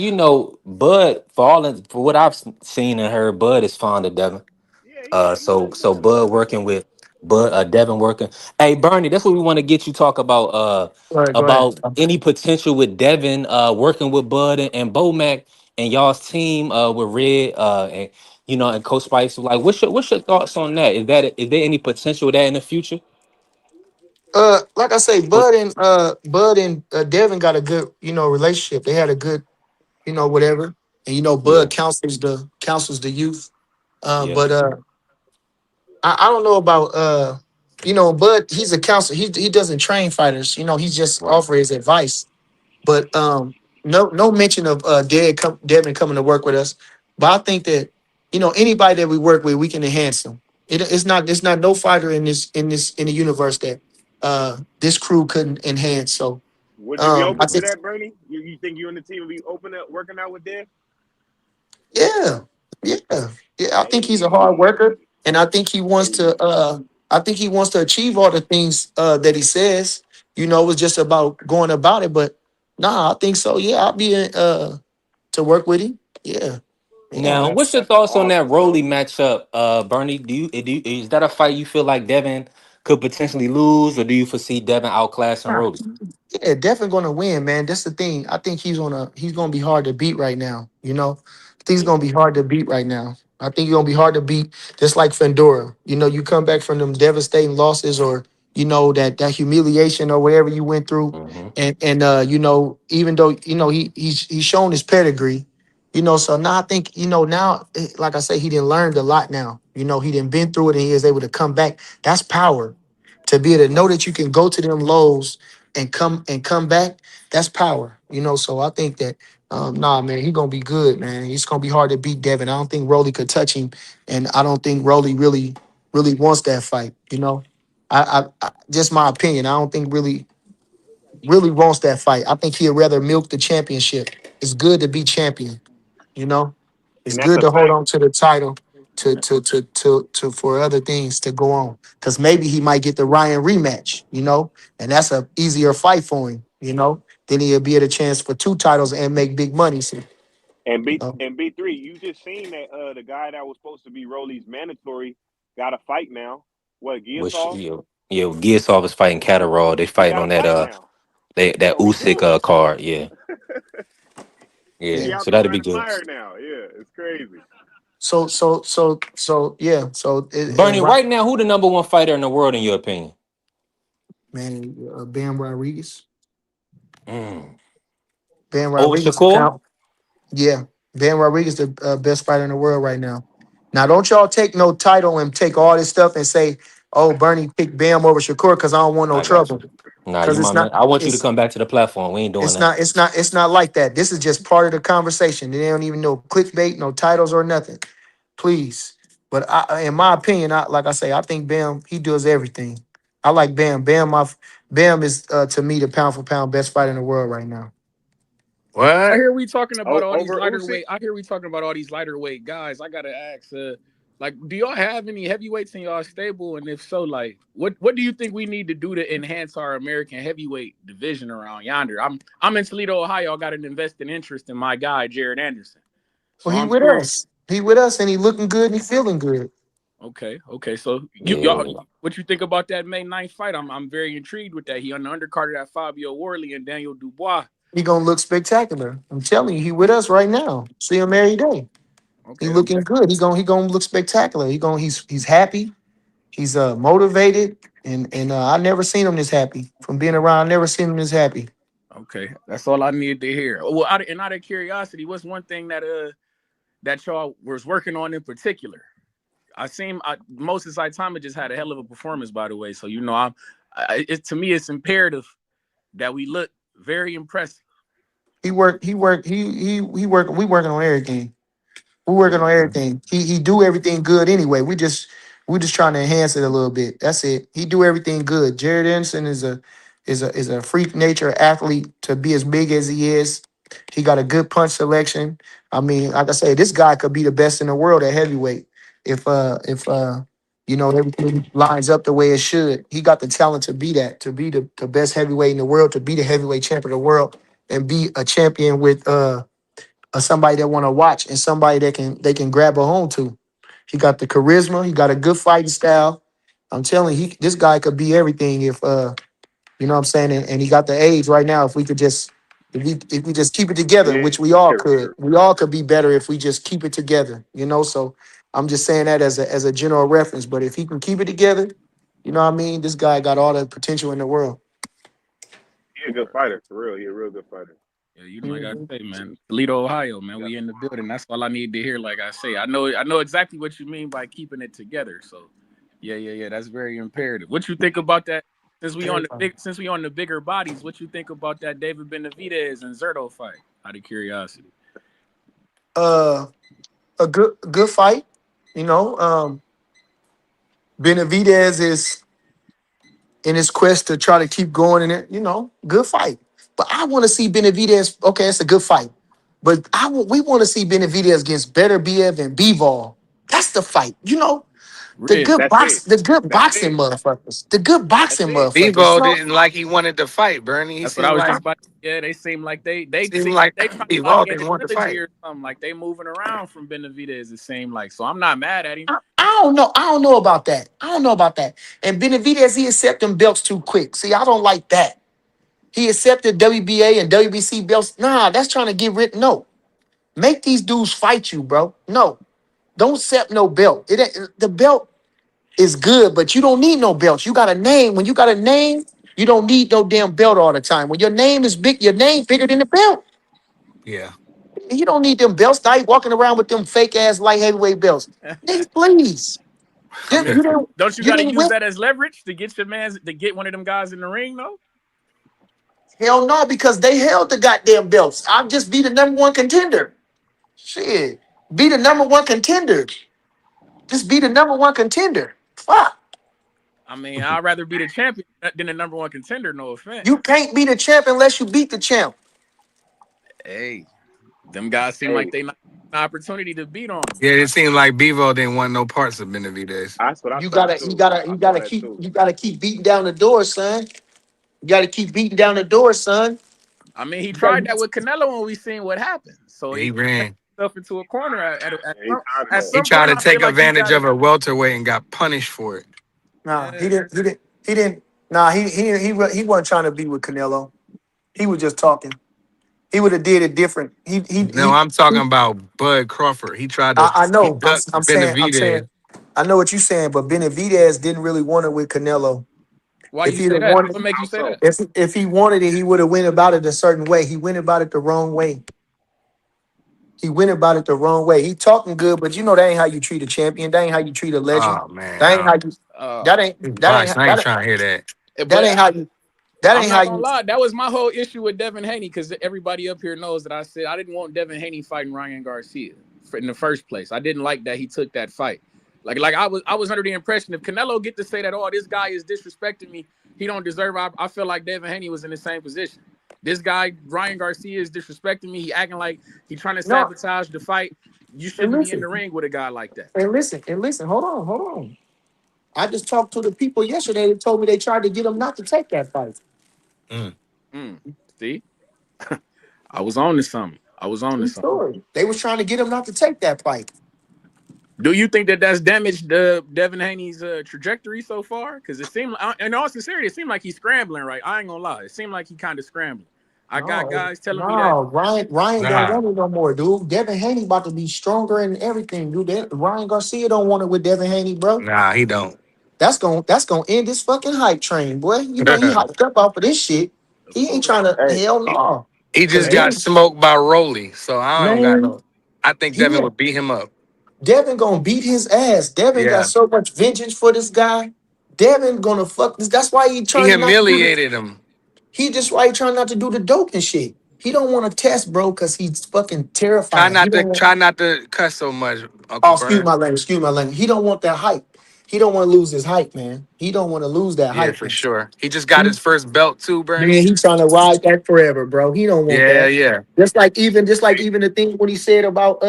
[SPEAKER 5] Bud, for what I've seen and heard, Bud is fond of Devin.
[SPEAKER 7] Yeah, he loves
[SPEAKER 5] So
[SPEAKER 7] Devin.
[SPEAKER 5] Bud working with Bud, Devin working. Hey, Bernie, that's what we want to get you talk
[SPEAKER 10] Go ahead. Go ahead.
[SPEAKER 5] about any potential with Devin working with Bud and Bo Mac and y'all's team with Red and and Coach Spice. Like, what's your thoughts on that? Is there any potential of that in the future?
[SPEAKER 10] Like I say, Bud and Devin got a good, relationship. They had a good, whatever. And
[SPEAKER 5] Yeah,
[SPEAKER 10] Bud counsels the youth.
[SPEAKER 5] yeah,
[SPEAKER 10] But I don't know about Bud. He's a counselor. He doesn't train fighters. He just
[SPEAKER 5] right.
[SPEAKER 10] offer his advice. But no mention of Devin coming to work with us. But I think that anybody that we work with, we can enhance them. It's not no fighter in the universe that this crew couldn't enhance. So
[SPEAKER 7] Would you be
[SPEAKER 10] I
[SPEAKER 7] open to
[SPEAKER 10] think
[SPEAKER 7] that, Bernie? You think you and the team would be open to working out with Dev?
[SPEAKER 10] yeah, yeah, yeah. I think he's a hard
[SPEAKER 7] Hey,
[SPEAKER 10] worker, and I think he wants to.
[SPEAKER 7] hey.
[SPEAKER 10] I think he wants to achieve all the things that he says. It's just about going about it. But nah, I think so. Yeah, I'll be to work with him. Yeah,
[SPEAKER 7] Oh,
[SPEAKER 10] yeah.
[SPEAKER 5] Now, what's your
[SPEAKER 7] that's
[SPEAKER 5] thoughts on that
[SPEAKER 7] awesome, bro.
[SPEAKER 5] Rolly matchup, Bernie? Is that a fight you feel like Devin could potentially lose, or do you foresee Devin outclassing
[SPEAKER 10] Nah,
[SPEAKER 5] Rolly?
[SPEAKER 10] yeah, definitely gonna win, man. That's the thing. I think he's gonna be hard to beat right now. I think he's
[SPEAKER 5] Yeah.
[SPEAKER 10] gonna be hard to beat right now. I think he's gonna be hard to beat, just like Fandora. You come back from them devastating losses, or that humiliation or whatever you went through,
[SPEAKER 5] Hmm.
[SPEAKER 10] and even though he's shown his pedigree, So now I think now, like I say, he didn't learn a lot now. He didn't been through it, and he is able to come back. That's power. To be able to know that you can go to them lows and come back, that's power. So I think that nah, man, he gonna be good, man. He's gonna be hard to beat Devin. I don't think Rolly could touch him, and I don't think Rolly really wants that fight. I just my opinion. I don't think really wants that fight. I think he'd rather milk the championship. It's good to be champion. You know, it's
[SPEAKER 7] And that's
[SPEAKER 10] good
[SPEAKER 7] a
[SPEAKER 10] to hold
[SPEAKER 7] fact.
[SPEAKER 10] on to the title to for other things to go on. Because maybe he might get the Ryan rematch. And that's a easier fight for him. Then he'll be at a chance for two titles and make big money. So,
[SPEAKER 7] And B3, you just seen that the guy that was supposed to be Rolly's mandatory got a fight now. What,
[SPEAKER 5] Which
[SPEAKER 7] Giasov?
[SPEAKER 5] Giasov is fighting Catterall. They
[SPEAKER 7] He
[SPEAKER 5] fighting
[SPEAKER 7] got a
[SPEAKER 5] on that
[SPEAKER 7] fight now.
[SPEAKER 5] that
[SPEAKER 7] So
[SPEAKER 5] Usyk card. Yeah,
[SPEAKER 7] he
[SPEAKER 5] yeah.
[SPEAKER 10] yeah.
[SPEAKER 5] So
[SPEAKER 7] out there
[SPEAKER 5] that'd
[SPEAKER 7] trying
[SPEAKER 5] be
[SPEAKER 7] to
[SPEAKER 5] good.
[SPEAKER 7] fire now. Yeah, it's crazy.
[SPEAKER 10] So yeah. So
[SPEAKER 5] Bernie, right now, who the number one fighter in the world in your opinion?
[SPEAKER 10] man, Bam Rodriguez.
[SPEAKER 5] Mm.
[SPEAKER 10] Bam
[SPEAKER 5] Over
[SPEAKER 10] Rodriguez.
[SPEAKER 5] Shakur?
[SPEAKER 10] Yeah, Van Rodriguez the best fighter in the world right now. Now, don't y'all take no title and take all this stuff and say, "Oh, Bernie picked Bam over Shakur" because I don't want no
[SPEAKER 5] I got
[SPEAKER 10] trouble.
[SPEAKER 5] you. Nah,
[SPEAKER 10] Because
[SPEAKER 5] you
[SPEAKER 10] it's
[SPEAKER 5] my
[SPEAKER 10] not,
[SPEAKER 5] man. I want you to
[SPEAKER 10] it's
[SPEAKER 5] come back to the platform. We ain't doing
[SPEAKER 10] it's
[SPEAKER 5] that.
[SPEAKER 10] not, it's not, it's not like that. This is just part of the conversation. They don't even know clickbait, no titles or nothing. Please, but in my opinion, like I say, I think Bam he does everything. I like Bam. Bam is to me the pound for pound best fighter in the world right now.
[SPEAKER 11] I
[SPEAKER 9] What?
[SPEAKER 11] hear we talking about all these
[SPEAKER 7] Over
[SPEAKER 11] lighter
[SPEAKER 7] Usyk?
[SPEAKER 11] weight. I hear we talking about all these lighter weight guys. I gotta ask, like, do y'all have any heavyweights in y'all stable? And if so, like, what do you think we need to do to enhance our American heavyweight division around yonder? I'm in Toledo, Ohio. I got an invested interest in my guy Jared Anderson, so
[SPEAKER 10] Well, he
[SPEAKER 11] I'm
[SPEAKER 10] with
[SPEAKER 11] curious.
[SPEAKER 10] us. He with us, and he looking good and he feeling good.
[SPEAKER 11] Okay. So y'all,
[SPEAKER 5] Yeah.
[SPEAKER 11] what you think about that May 9th fight? I'm very intrigued with that. He on the undercard at Fabio Worley and Daniel Dubois.
[SPEAKER 10] He gonna look spectacular. I'm telling you, he with us right now. See him every day. He
[SPEAKER 11] Okay.
[SPEAKER 10] looking good. He gonna look spectacular. He's happy. He's motivated, and I never seen him this happy. From being around, I never seen him this happy.
[SPEAKER 11] Okay, that's all I needed to hear. Well, out of curiosity, what's one thing that y'all was working on in particular? Moses Saitama just had a hell of a performance, by the way. So to me, it's imperative that we look very impressive.
[SPEAKER 10] He work. He work. He work. We working on everything. We working on
[SPEAKER 11] Okay.
[SPEAKER 10] everything. He do everything good anyway. We just trying to enhance it a little bit. That's it. He do everything good. Jared Anderson is a freak nature athlete to be as big as he is. He got a good punch selection. I mean, like I say, this guy could be the best in the world at heavyweight if everything lines up the way it should. He got the talent to be that, to be the best heavyweight in the world, to be the heavyweight champion of the world, and be a champion with somebody that want to watch and somebody that they can grab a hold to. He got the charisma. He got a good fighting style. I'm telling you, this guy could be everything if you know what I'm saying, and he got the age right now. If we could just if we just keep it together,
[SPEAKER 7] Yeah,
[SPEAKER 10] which we all
[SPEAKER 7] for
[SPEAKER 10] could,
[SPEAKER 7] sure.
[SPEAKER 10] we all could be better if we just keep it together. So I'm just saying that as a general reference. But if he can keep it together, you know what I mean. This guy got all the potential in the world.
[SPEAKER 7] He a good fighter, for real. He a real good fighter.
[SPEAKER 11] Yeah, like I say, man, Toledo, Ohio, man, we in the building. That's all I need to hear. Like I say, I know exactly what you mean by keeping it together. So, yeah, that's very imperative. What you think about that? Since we on the bigger bodies, what you think about that David Benavidez and Zerto fight? Out of curiosity.
[SPEAKER 10] A good fight. Benavidez is in his quest to try to keep going in it. Good fight. But I want to see Benavidez. Okay, it's a good fight. But we want to see Benavidez against Better BF and Bivol. That's the fight.
[SPEAKER 11] Really?
[SPEAKER 7] That's it.
[SPEAKER 10] The good
[SPEAKER 7] That's
[SPEAKER 10] boxing
[SPEAKER 7] it.
[SPEAKER 10] motherfuckers. The good
[SPEAKER 7] That's
[SPEAKER 10] boxing
[SPEAKER 7] it.
[SPEAKER 10] motherfuckers.
[SPEAKER 9] Devo didn't like he wanted to fight, Bernie. He
[SPEAKER 11] That's what I
[SPEAKER 9] seemed
[SPEAKER 11] was
[SPEAKER 9] like
[SPEAKER 11] just about. Yeah, they seem like they
[SPEAKER 9] seemed
[SPEAKER 11] seem
[SPEAKER 9] like
[SPEAKER 11] they trying to lock
[SPEAKER 9] Devo
[SPEAKER 11] in
[SPEAKER 9] didn't
[SPEAKER 11] the
[SPEAKER 9] want to
[SPEAKER 11] trilogy
[SPEAKER 9] fight.
[SPEAKER 11] or something. Like they moving around from Benavidez. It seemed like. So I'm not mad at him.
[SPEAKER 10] I don't know. I don't know about that. And Benavidez, he accepted them belts too quick. See, I don't like that. He accepted WBA and WBC belts. Nah, that's trying to get rid. No. Make these dudes fight you, bro. No. Don't accept no belt. The belt is good, but you don't need no belts. You got a name. When you got a name, you don't need no damn belt all the time. When your name is big, your name bigger than the belt.
[SPEAKER 9] Yeah.
[SPEAKER 10] You don't need them belts. Now you walking around with them fake ass light heavyweight belts. Nigga, please.
[SPEAKER 11] I
[SPEAKER 10] You
[SPEAKER 11] mean,
[SPEAKER 10] didn't.
[SPEAKER 11] don't you
[SPEAKER 10] You
[SPEAKER 11] got to
[SPEAKER 10] didn't
[SPEAKER 11] use
[SPEAKER 10] win.
[SPEAKER 11] that as leverage to get one of them guys in the ring, though?
[SPEAKER 10] Hell no, because they held the goddamn belts. I'll just be the number one contender. Shit, be the number one contender. Just be the number one contender. Fuck.
[SPEAKER 11] I mean, I'd rather be the champion than the number one contender. No offense.
[SPEAKER 10] You can't be the champ unless you beat the champ.
[SPEAKER 11] Hey, them guys seem like they not an opportunity to beat on.
[SPEAKER 9] Yeah, it seemed like Bevo didn't want no parts of Benavidez.
[SPEAKER 7] That's what I
[SPEAKER 10] You
[SPEAKER 7] thought
[SPEAKER 10] gotta, you
[SPEAKER 7] too.
[SPEAKER 10] gotta,
[SPEAKER 7] I
[SPEAKER 10] you
[SPEAKER 7] saw
[SPEAKER 10] gotta
[SPEAKER 7] that
[SPEAKER 10] keep,
[SPEAKER 7] too.
[SPEAKER 10] you gotta keep beating down the door, son. You gotta keep beating down the door, son.
[SPEAKER 11] I mean, he
[SPEAKER 10] You gotta-
[SPEAKER 11] tried that with Canelo, and we seen what happened. So
[SPEAKER 9] Yeah, he
[SPEAKER 11] he
[SPEAKER 9] ran.
[SPEAKER 11] himself into a corner
[SPEAKER 7] Yeah, he tired of
[SPEAKER 11] at
[SPEAKER 7] that.
[SPEAKER 9] He
[SPEAKER 11] some
[SPEAKER 9] tried
[SPEAKER 11] point.
[SPEAKER 9] to
[SPEAKER 11] I feel
[SPEAKER 9] take
[SPEAKER 11] like you
[SPEAKER 9] advantage
[SPEAKER 11] got
[SPEAKER 9] of
[SPEAKER 11] to.
[SPEAKER 9] a welterweight and got punished for it.
[SPEAKER 10] Nah, he
[SPEAKER 11] Yeah.
[SPEAKER 10] didn't. He didn't. Nah, he wasn't trying to be with Canelo. He was just talking. He would have did it different.
[SPEAKER 9] No, I'm talking about Bud Crawford. He tried to
[SPEAKER 10] I
[SPEAKER 9] he
[SPEAKER 10] know.
[SPEAKER 9] ducked
[SPEAKER 10] I'm saying.
[SPEAKER 9] Benavidez.
[SPEAKER 10] I know what you're saying, but Benavidez didn't really want it with Canelo.
[SPEAKER 11] Why
[SPEAKER 10] If
[SPEAKER 11] you
[SPEAKER 10] he'd
[SPEAKER 11] say
[SPEAKER 10] have
[SPEAKER 11] that?
[SPEAKER 10] wanted,
[SPEAKER 11] What make you
[SPEAKER 7] How
[SPEAKER 11] say
[SPEAKER 7] so?
[SPEAKER 11] that?
[SPEAKER 10] if he wanted it, he would have went about it a certain way. He went about it the wrong way. He talking good, but that ain't how you treat a champion. That ain't how you treat a legend.
[SPEAKER 9] Oh man,
[SPEAKER 10] That ain't how you. That ain't.
[SPEAKER 9] he's
[SPEAKER 10] That ain't.
[SPEAKER 9] biased. I ain't trying to hear that.
[SPEAKER 10] That
[SPEAKER 11] But
[SPEAKER 10] ain't how you. That
[SPEAKER 11] I'm
[SPEAKER 10] ain't how
[SPEAKER 11] not gonna
[SPEAKER 10] you.
[SPEAKER 11] lie. That was my whole issue with Devin Haney, because everybody up here knows that I said I didn't want Devin Haney fighting Ryan Garcia in the first place. I didn't like that he took that fight. Like I was under the impression if Canelo get to say that, oh, this guy is disrespecting me, he don't deserve. I feel like Devin Haney was in the same position. This guy Ryan Garcia is disrespecting me. He acting like he trying to
[SPEAKER 10] No.
[SPEAKER 11] sabotage the fight. You
[SPEAKER 10] And
[SPEAKER 11] shouldn't be in
[SPEAKER 10] listen.
[SPEAKER 11] the ring with a guy like that.
[SPEAKER 10] And listen. Hold on. I just talked to the people yesterday that told me they tried to get him not to take that fight.
[SPEAKER 11] See, I was on to something.
[SPEAKER 10] True story. They was trying to get him not to take that fight.
[SPEAKER 11] Do you think that that's damaged Devin Haney's trajectory so far? Because it seemed, in all sincerity, it seemed like he's scrambling, right? I ain't gonna lie. It seemed like he kind of scrambling. I got guys telling me that.
[SPEAKER 10] No, Ryan don't
[SPEAKER 9] Nah,
[SPEAKER 10] want it no more, dude. Devin Haney about to be stronger and everything, dude. Ryan Garcia don't want it with Devin Haney, bro.
[SPEAKER 9] nah, he don't.
[SPEAKER 10] That's gonna end this fucking hype train, boy. He hyped up off of this shit.
[SPEAKER 11] Of
[SPEAKER 10] He ain't
[SPEAKER 11] course.
[SPEAKER 10] trying to.
[SPEAKER 7] Hey,
[SPEAKER 10] Hell no.
[SPEAKER 9] He
[SPEAKER 10] Cause
[SPEAKER 9] just got
[SPEAKER 10] Devin,
[SPEAKER 9] smoked by Rolly, so I don't got
[SPEAKER 10] man,
[SPEAKER 9] no. I think
[SPEAKER 10] he
[SPEAKER 9] Devin would beat him up.
[SPEAKER 10] Devin gonna beat his ass. Devin got
[SPEAKER 9] Yeah,
[SPEAKER 10] so much vengeance for this guy. Devin gonna fuck this. That's why he
[SPEAKER 9] he
[SPEAKER 10] trying not to do this.
[SPEAKER 9] humiliated him.
[SPEAKER 10] He just why he trying not to do the doping shit. He don't want to test, bro, because he's fucking
[SPEAKER 9] Try
[SPEAKER 10] terrified. He
[SPEAKER 9] not to
[SPEAKER 10] don't want.
[SPEAKER 9] try not to cuss so much, Uncle
[SPEAKER 10] Oh,
[SPEAKER 9] Burn.
[SPEAKER 10] excuse my language. He don't want that hype. he don't want to lose his hype, man. He don't want to lose that
[SPEAKER 9] Yeah,
[SPEAKER 10] hype.
[SPEAKER 9] for sure. He just got his first belt too,
[SPEAKER 10] Man,
[SPEAKER 9] Bernie.
[SPEAKER 10] he trying to ride that forever, bro. He don't want
[SPEAKER 9] Yeah,
[SPEAKER 10] that.
[SPEAKER 9] yeah.
[SPEAKER 10] Just like even the thing when he said about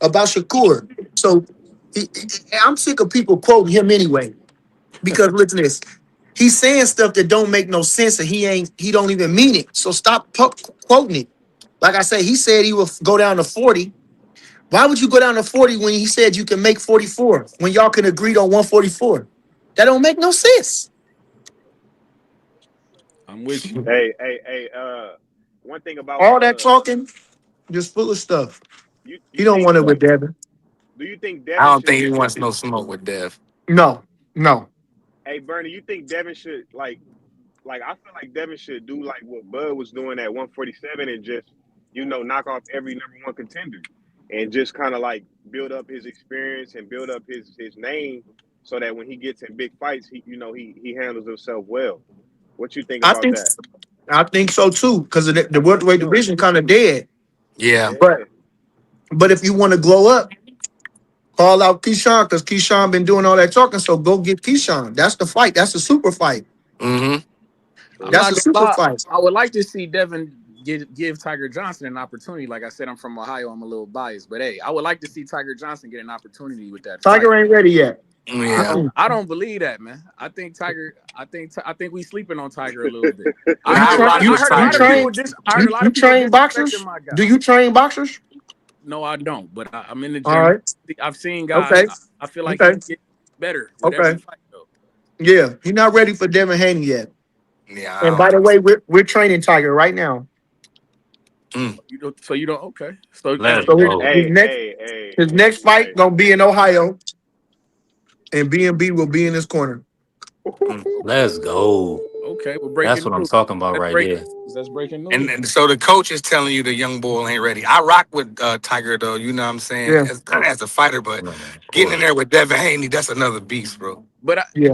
[SPEAKER 10] Shakur. So I'm sick of people quoting him anyway. Because listen to this. He's saying stuff that don't make no sense and he don't even mean it. So stop quoting it. Like I say, he said he will go down to 40. Why would you go down to 40 when he said you can make 44? When y'all can agree on 144? That don't make no sense.
[SPEAKER 11] I'm with you.
[SPEAKER 7] Hey. One thing about
[SPEAKER 10] All that talking, just full of stuff. He
[SPEAKER 7] you
[SPEAKER 10] don't
[SPEAKER 7] think
[SPEAKER 10] want it with Devin.
[SPEAKER 7] do you think
[SPEAKER 9] I
[SPEAKER 7] Devin
[SPEAKER 9] don't
[SPEAKER 7] should
[SPEAKER 9] think he
[SPEAKER 7] get
[SPEAKER 9] wants no smoke with Dev.
[SPEAKER 10] No, no.
[SPEAKER 7] Hey Bernie, you think Devin should I feel like Devin should do like what Bud was doing at 147 and just, knock off every number one contender and just kind of like build up his experience and build up his name so that when he gets in big fights, he handles himself well. What you think
[SPEAKER 10] I
[SPEAKER 7] about
[SPEAKER 10] think
[SPEAKER 7] that?
[SPEAKER 10] I think so too, because the
[SPEAKER 7] I think
[SPEAKER 10] welterweight
[SPEAKER 7] so.
[SPEAKER 10] division kind of dead.
[SPEAKER 9] Yeah.
[SPEAKER 10] But
[SPEAKER 7] Yeah.
[SPEAKER 10] but if you want to glow up, call out Keyshawn because Keyshawn been doing all that talking. So go get Keyshawn. That's the fight. That's a super fight.
[SPEAKER 9] Mm-hmm.
[SPEAKER 11] I'm
[SPEAKER 10] That's
[SPEAKER 11] not
[SPEAKER 10] a
[SPEAKER 11] gonna
[SPEAKER 10] super
[SPEAKER 11] lie.
[SPEAKER 10] fight.
[SPEAKER 11] I would like to see Devin give Tiger Johnson an opportunity. Like I said, I'm from Ohio. I'm a little biased, but hey, I would like to see Tiger Johnson get an opportunity with that fight.
[SPEAKER 10] Tiger ain't ready yet.
[SPEAKER 9] Yeah.
[SPEAKER 11] I don't believe that, man. I think Tiger. I think we sleeping on Tiger a little bit.
[SPEAKER 10] Do you
[SPEAKER 9] I
[SPEAKER 10] train?
[SPEAKER 9] rock
[SPEAKER 10] You,
[SPEAKER 11] I
[SPEAKER 9] with
[SPEAKER 11] heard a
[SPEAKER 10] you
[SPEAKER 11] lot of
[SPEAKER 9] Tiger.
[SPEAKER 11] people
[SPEAKER 10] train?
[SPEAKER 11] I heard a lot
[SPEAKER 10] You
[SPEAKER 11] of people
[SPEAKER 10] train
[SPEAKER 11] disrespecting
[SPEAKER 10] boxers?
[SPEAKER 11] my guy.
[SPEAKER 10] Do you train boxers?
[SPEAKER 11] No, I don't. But I'm in the
[SPEAKER 10] All
[SPEAKER 11] gym.
[SPEAKER 10] right.
[SPEAKER 11] I've seen guys.
[SPEAKER 10] Okay.
[SPEAKER 11] I feel like
[SPEAKER 10] Okay.
[SPEAKER 11] he get better with every
[SPEAKER 10] Okay.
[SPEAKER 11] fight, though.
[SPEAKER 10] Yeah, he's not ready for Devin Haney yet.
[SPEAKER 9] Yeah, I
[SPEAKER 10] And
[SPEAKER 9] don't
[SPEAKER 10] by the
[SPEAKER 9] think
[SPEAKER 10] way,
[SPEAKER 9] so.
[SPEAKER 10] we're training Tiger right now.
[SPEAKER 9] Mm.
[SPEAKER 11] You don't. Okay. So
[SPEAKER 5] Let's
[SPEAKER 10] So
[SPEAKER 5] go.
[SPEAKER 10] his next fight
[SPEAKER 7] Hey.
[SPEAKER 10] gonna be in Ohio, and B&B will be in his corner.
[SPEAKER 9] Mm.
[SPEAKER 5] Let's go.
[SPEAKER 11] okay. Well,
[SPEAKER 5] That's
[SPEAKER 11] breaking
[SPEAKER 5] what I'm
[SPEAKER 11] news.
[SPEAKER 5] talking about
[SPEAKER 11] That's
[SPEAKER 5] right
[SPEAKER 11] breaking
[SPEAKER 5] there.
[SPEAKER 11] news. That's breaking
[SPEAKER 9] And,
[SPEAKER 11] news.
[SPEAKER 9] and so the coach is telling you the young bull ain't ready. I rock with Tiger though, you know what I'm saying?
[SPEAKER 10] Yeah,
[SPEAKER 9] As a fighter, but
[SPEAKER 5] Man, of
[SPEAKER 9] getting in
[SPEAKER 5] course.
[SPEAKER 9] there with Devin Haney, that's another beast, bro.
[SPEAKER 11] But
[SPEAKER 10] yeah.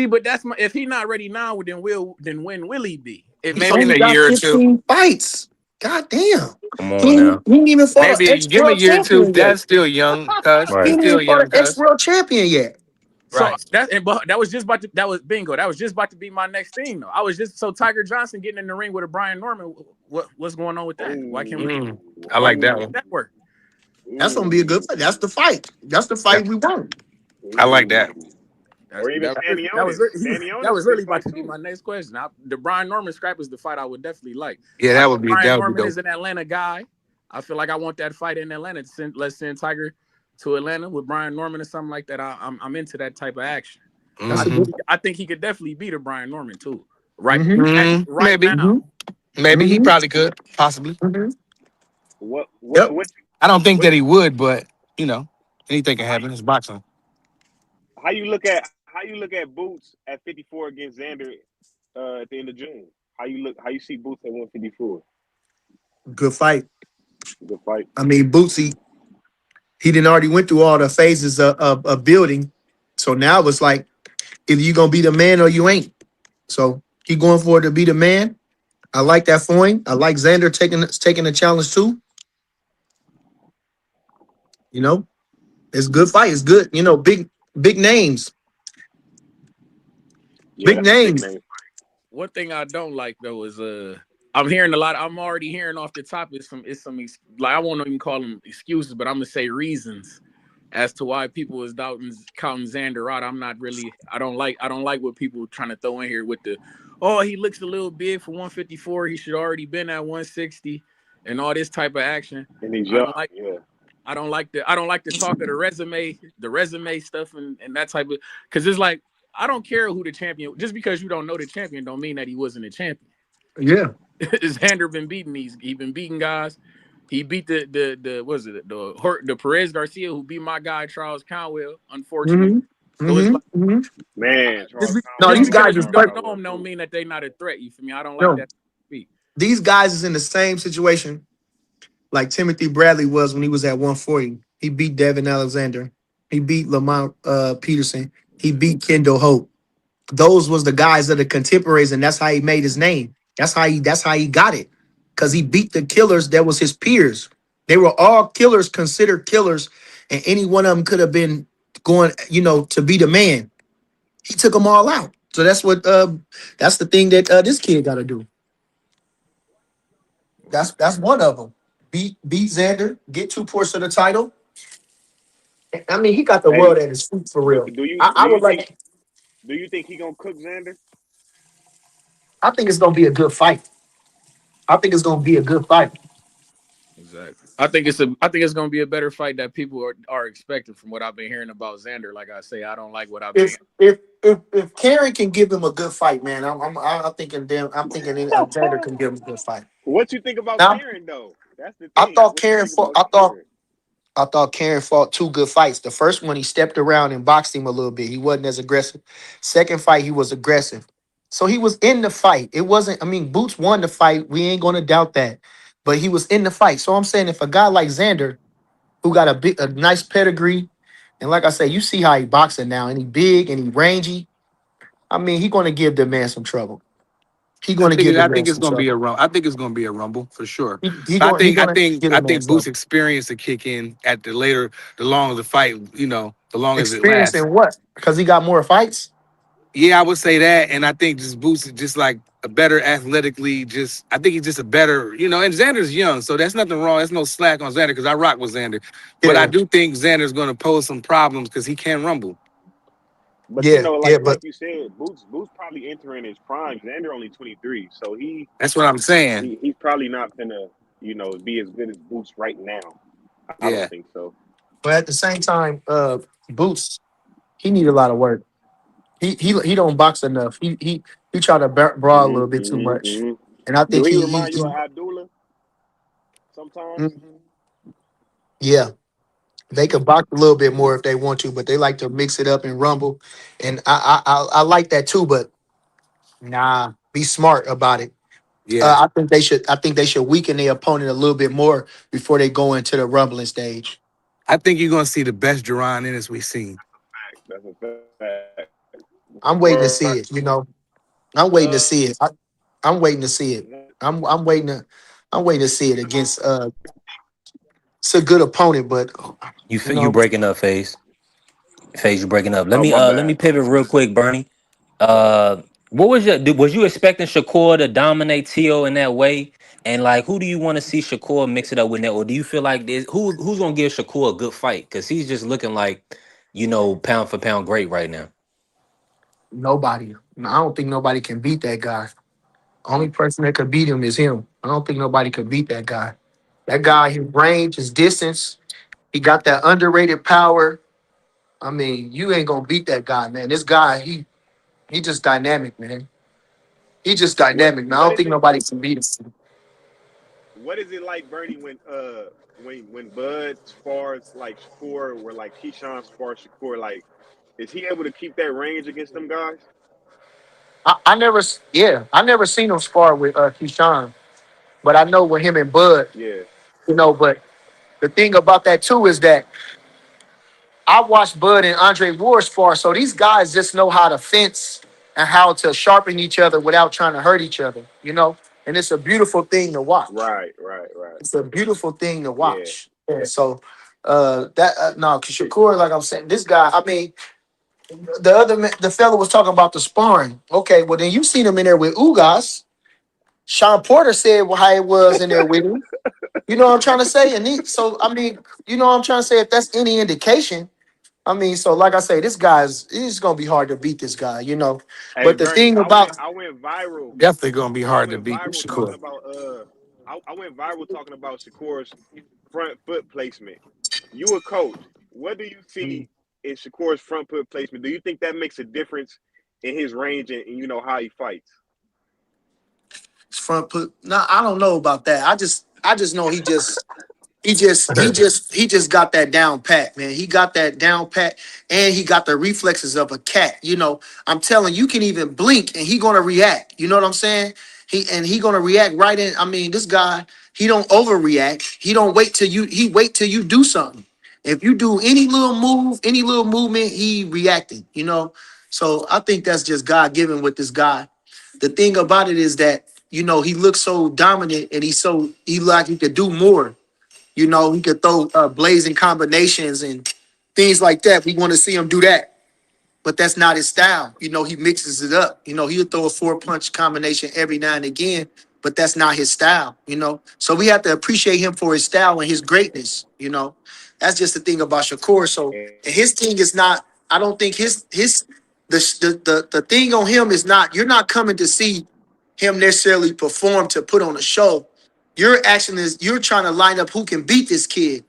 [SPEAKER 11] but that's my. If he's not ready now, then when will he be? If
[SPEAKER 10] He's
[SPEAKER 9] Maybe in
[SPEAKER 10] only
[SPEAKER 9] a
[SPEAKER 10] got
[SPEAKER 9] year or two.
[SPEAKER 10] 15 fights. God damn.
[SPEAKER 5] Come on now.
[SPEAKER 10] He ain't even fought an
[SPEAKER 9] Maybe give him a
[SPEAKER 10] ex-world
[SPEAKER 9] year or two.
[SPEAKER 10] champion yet.
[SPEAKER 9] That's still young, cuz.
[SPEAKER 10] He
[SPEAKER 9] He's
[SPEAKER 5] Right.
[SPEAKER 10] ain't
[SPEAKER 9] still
[SPEAKER 10] even fought an
[SPEAKER 9] young, cuz.
[SPEAKER 10] ex-world champion yet.
[SPEAKER 11] so
[SPEAKER 9] Right.
[SPEAKER 11] that was just about to that was bingo. That was just about to be my next thing though. I was just so Tiger Johnson getting in the ring with a Brian Norman. What's going on with that? Why can't we get
[SPEAKER 9] Mm. I
[SPEAKER 11] why
[SPEAKER 9] like
[SPEAKER 11] can't we
[SPEAKER 9] that
[SPEAKER 11] make
[SPEAKER 9] one.
[SPEAKER 11] that work?
[SPEAKER 10] That's gonna be a good fight. That's the fight. That's the
[SPEAKER 9] Yeah,
[SPEAKER 10] fight we want.
[SPEAKER 9] I like that.
[SPEAKER 11] That's,
[SPEAKER 7] Or even Stanionis.
[SPEAKER 11] that was
[SPEAKER 7] Stanionis a
[SPEAKER 11] really
[SPEAKER 7] good
[SPEAKER 11] about
[SPEAKER 7] fight
[SPEAKER 11] to be
[SPEAKER 7] too.
[SPEAKER 11] my next question. The Brian Norman scrap is the fight I would definitely like.
[SPEAKER 9] Yeah,
[SPEAKER 11] I
[SPEAKER 9] that
[SPEAKER 11] know
[SPEAKER 9] would be
[SPEAKER 11] Brian
[SPEAKER 9] that would be
[SPEAKER 11] Norman
[SPEAKER 9] dope.
[SPEAKER 11] is an Atlanta guy. I feel like I want that fight in Atlanta. Let's send Tiger to Atlanta with Brian Norman or something like that. I'm into that type of action.
[SPEAKER 10] That's a good
[SPEAKER 9] Mm-hmm.
[SPEAKER 10] fight.
[SPEAKER 11] I think he could definitely beat a Brian Norman too. Right,
[SPEAKER 10] Mm-hmm.
[SPEAKER 11] right
[SPEAKER 9] Maybe.
[SPEAKER 11] now.
[SPEAKER 9] Maybe he
[SPEAKER 10] Mm-hmm.
[SPEAKER 9] probably could, possibly.
[SPEAKER 10] Mm-hmm.
[SPEAKER 7] What what
[SPEAKER 10] Yep.
[SPEAKER 7] what
[SPEAKER 9] I don't think
[SPEAKER 7] what
[SPEAKER 9] that he would, but you know, anything can happen. It's boxing.
[SPEAKER 7] how you look at Boots at 54 against Xander at the end of June? How you see Boots at 154?
[SPEAKER 10] Good fight.
[SPEAKER 7] Good fight.
[SPEAKER 10] I mean, Bootsy, he didn't already went through all the phases of building. So now it's like, either you gonna be the man or you ain't. So he going for it to be the man. I like that for him. I like Xander taking the challenge too. You know, it's a good fight. It's good. You know, big names.
[SPEAKER 7] Yeah,
[SPEAKER 10] Big
[SPEAKER 7] that's a big
[SPEAKER 10] names.
[SPEAKER 7] name.
[SPEAKER 11] One thing I don't like though is I'm hearing a lot. I'm already hearing off the top is some like I won't even call them excuses, but I'm gonna say reasons as to why people is counting Xander out. I'm not really. I don't like what people trying to throw in here with the. Oh, he looks a little big for 154. He should already been at 160 and all this type of action.
[SPEAKER 7] And he's
[SPEAKER 11] I
[SPEAKER 7] young.
[SPEAKER 11] don't like.
[SPEAKER 7] Yeah.
[SPEAKER 11] I don't like the talk of the resume stuff and that type of because it's like I don't care who the champion. Just because you don't know the champion, don't mean that he wasn't a champion.
[SPEAKER 10] Yeah.
[SPEAKER 11] Xander been beating he been beating guys. He beat the Perez Garcia who beat my guy Charles Conwell, unfortunately.
[SPEAKER 10] Mm-hmm.
[SPEAKER 11] So it's like
[SPEAKER 10] Mm-hmm. Mm-hmm.
[SPEAKER 7] Man, Charles
[SPEAKER 10] No,
[SPEAKER 7] Conwell
[SPEAKER 11] just
[SPEAKER 10] these
[SPEAKER 7] beat
[SPEAKER 11] because
[SPEAKER 10] guys
[SPEAKER 11] you
[SPEAKER 10] is
[SPEAKER 7] Charles
[SPEAKER 11] don't know
[SPEAKER 7] Conwell
[SPEAKER 11] them don't
[SPEAKER 7] too.
[SPEAKER 11] mean that they're not a threat. You feel me? I don't like
[SPEAKER 10] no.
[SPEAKER 11] that. Beat.
[SPEAKER 10] These guys is in the same situation like Timothy Bradley was when he was at 140. He beat Devin Alexander. He beat Lamont Peterson. He beat Kendall Hope. Those was the guys that are contemporaries, and that's how he made his name. That's how he got it. Because he beat the killers that was his peers. They were all killers, considered killers, and any one of them could have been going, to be the man. He took them all out. So that's the thing that this kid got to do. That's one of them. Beat Xander, get 2 points of the title. I mean, he got the
[SPEAKER 7] Hey,
[SPEAKER 10] world at his feet for real.
[SPEAKER 7] do you
[SPEAKER 10] I
[SPEAKER 7] do
[SPEAKER 10] would
[SPEAKER 7] you think
[SPEAKER 10] like.
[SPEAKER 7] he gonna cook Xander?
[SPEAKER 10] I think it's gonna be a good fight. I think it's gonna be a good fight.
[SPEAKER 11] Exactly. I think it's gonna be a better fight that people are expecting from what I've been hearing about Xander. Like I say, I don't like what I've been hearing.
[SPEAKER 10] If Karen can give him a good fight, man, I'm thinking Xander can give him a good fight.
[SPEAKER 7] What you think about
[SPEAKER 10] Now,
[SPEAKER 7] Karen though? That's the
[SPEAKER 10] I
[SPEAKER 7] thing.
[SPEAKER 10] thought
[SPEAKER 7] What you
[SPEAKER 10] Karen
[SPEAKER 7] think
[SPEAKER 10] fought.
[SPEAKER 7] about Karen?
[SPEAKER 10] I thought Karen fought 2 good fights. The first one, he stepped around and boxed him a little bit. He wasn't as aggressive. Second fight, he was aggressive. So he was in the fight. It wasn't, I mean, Boots won the fight. We ain't going to doubt that. But he was in the fight. So I'm saying if a guy like Xander, who got a nice pedigree, and like I said, you see how he boxing now, and he big and he rangy. I mean, he going to give the man some trouble. He going to give the
[SPEAKER 9] I
[SPEAKER 10] man
[SPEAKER 9] think it's
[SPEAKER 10] some
[SPEAKER 9] gonna be a
[SPEAKER 10] trouble.
[SPEAKER 9] rumble. I think it's gonna be a rumble for sure.
[SPEAKER 10] He
[SPEAKER 9] I
[SPEAKER 10] going he
[SPEAKER 9] think I
[SPEAKER 10] going to
[SPEAKER 9] think
[SPEAKER 10] give
[SPEAKER 9] I
[SPEAKER 10] the man
[SPEAKER 9] think Boots'
[SPEAKER 10] trouble.
[SPEAKER 9] experience to kick in at the longer the fight, the longer as it
[SPEAKER 10] Experience
[SPEAKER 9] lasts.
[SPEAKER 10] in what? Because he got more fights.
[SPEAKER 9] Yeah, I would say that, and I think just Boots is just like a better athletically. Just I think he's just a better, And Xander's young, so that's nothing wrong. There's no slack on Xander because I rock with Xander, but I
[SPEAKER 10] Yeah,
[SPEAKER 9] do think Xander's gonna pose some problems because he can rumble.
[SPEAKER 7] But
[SPEAKER 10] yeah, yeah.
[SPEAKER 7] like
[SPEAKER 10] But
[SPEAKER 7] you said, Boots probably entering his prime. Xander only 23, so
[SPEAKER 9] That's what I'm saying.
[SPEAKER 7] he's probably not gonna be as good as Boots right now. I don't
[SPEAKER 9] Yeah,
[SPEAKER 7] think so.
[SPEAKER 10] But at the same time, Boots, he need a lot of work. He don't box enough. He try to brawl a little bit too much,
[SPEAKER 7] Hmm.
[SPEAKER 10] and I
[SPEAKER 7] Do
[SPEAKER 10] think
[SPEAKER 7] he
[SPEAKER 10] he
[SPEAKER 7] remind you of Abdullah sometimes?
[SPEAKER 10] Mhm. Yeah, they could box a little bit more if they want to, but they like to mix it up and rumble, and I like that too. But nah, be smart about it.
[SPEAKER 9] yeah.
[SPEAKER 10] I think they should weaken their opponent a little bit more before they go into the rumbling stage.
[SPEAKER 9] I think you're gonna see the best Duran Ennis we've seen.
[SPEAKER 7] That's a fact.
[SPEAKER 10] I'm waiting to see it. I'm waiting to see it. I'm waiting to see it. I'm waiting to see it against it's a good opponent, but you
[SPEAKER 5] You
[SPEAKER 10] know,
[SPEAKER 5] breaking up, Phase. Phase, you breaking up.
[SPEAKER 7] Oh, my
[SPEAKER 5] Let
[SPEAKER 7] bad.
[SPEAKER 5] me pivot real quick, Bernie. What was was you expecting Shakur to dominate Tio in that way? And like, who do you want to see Shakur mix it up with that? Or do you feel like who's gonna give Shakur a good fight? Because he's just looking like, pound for pound great right now.
[SPEAKER 10] nobody. I don't think nobody can beat that guy. Only person that could beat him is him. I don't think nobody could beat that guy. That guy, his range, his distance, he got that underrated power. I mean, you ain't gonna beat that guy, man. This guy, he just dynamic, man. He just dynamic, man. I
[SPEAKER 7] What
[SPEAKER 10] don't
[SPEAKER 7] is
[SPEAKER 10] think
[SPEAKER 7] it?
[SPEAKER 10] nobody can beat him.
[SPEAKER 7] What is it like, Bernie, when Bud spars like Shakur, or like Keyshawn spars Shakur? Like, is he able to keep that range against them guys?
[SPEAKER 10] I never seen him spar with Keyshawn, but I know with him and Bud,
[SPEAKER 7] Yeah.
[SPEAKER 10] but the thing about that too is that I watched Bud and Andre Ward spar, so these guys just know how to fence and how to sharpen each other without trying to hurt each other. And it's a beautiful thing to watch.
[SPEAKER 7] Right. Right. Right.
[SPEAKER 10] It's a beautiful thing to
[SPEAKER 7] Yeah.
[SPEAKER 10] watch. Yeah, so that no, Shakur, like I'm saying, this guy. I mean, the fellow was talking about the sparring. Okay, well then you seen him in there with Ugas. Sean Porter said how it was in there with him. You know what I'm trying to say? So I mean, you know what I'm trying to say. If that's any indication, I mean, so like I say, it's gonna be hard to beat this guy.
[SPEAKER 7] Hey,
[SPEAKER 10] But the
[SPEAKER 7] Bernie,
[SPEAKER 10] thing about
[SPEAKER 7] I went viral.
[SPEAKER 9] Definitely gonna be
[SPEAKER 7] I
[SPEAKER 9] hard to
[SPEAKER 7] went
[SPEAKER 9] beat
[SPEAKER 7] viral talking
[SPEAKER 9] Shakur.
[SPEAKER 7] about I went viral talking about Shakur's front foot placement. You a coach. What do you see in Shakur's front foot placement? Do you think that makes a difference in his range and how he fights?
[SPEAKER 10] front put, no, I don't know about that. I just know he just got that down pat, man. He got that down pat, and he got the reflexes of a cat. I'm telling you, can even blink, and he gonna react. You know what I'm saying? He gonna react right in. I mean, this guy, he don't overreact. He don't wait till you. He wait till you do something. If you do any little move, any little movement, he reacting. So I think that's just God given with this guy. The thing about it is that he looks so dominant, and he like he could do more. He could throw blazing combinations, and things like that. We want to see him do that, but that's not his style. He mixes it up. He'll throw a 4-punch combination every now and again, but that's not his style. So we have to appreciate him for his style and his greatness. That's just the thing about Shakur. So his thing is not. I don't think the thing on him is not. You're not coming to see him necessarily perform to put on a show. Your action is you're trying to line up who can beat this kid.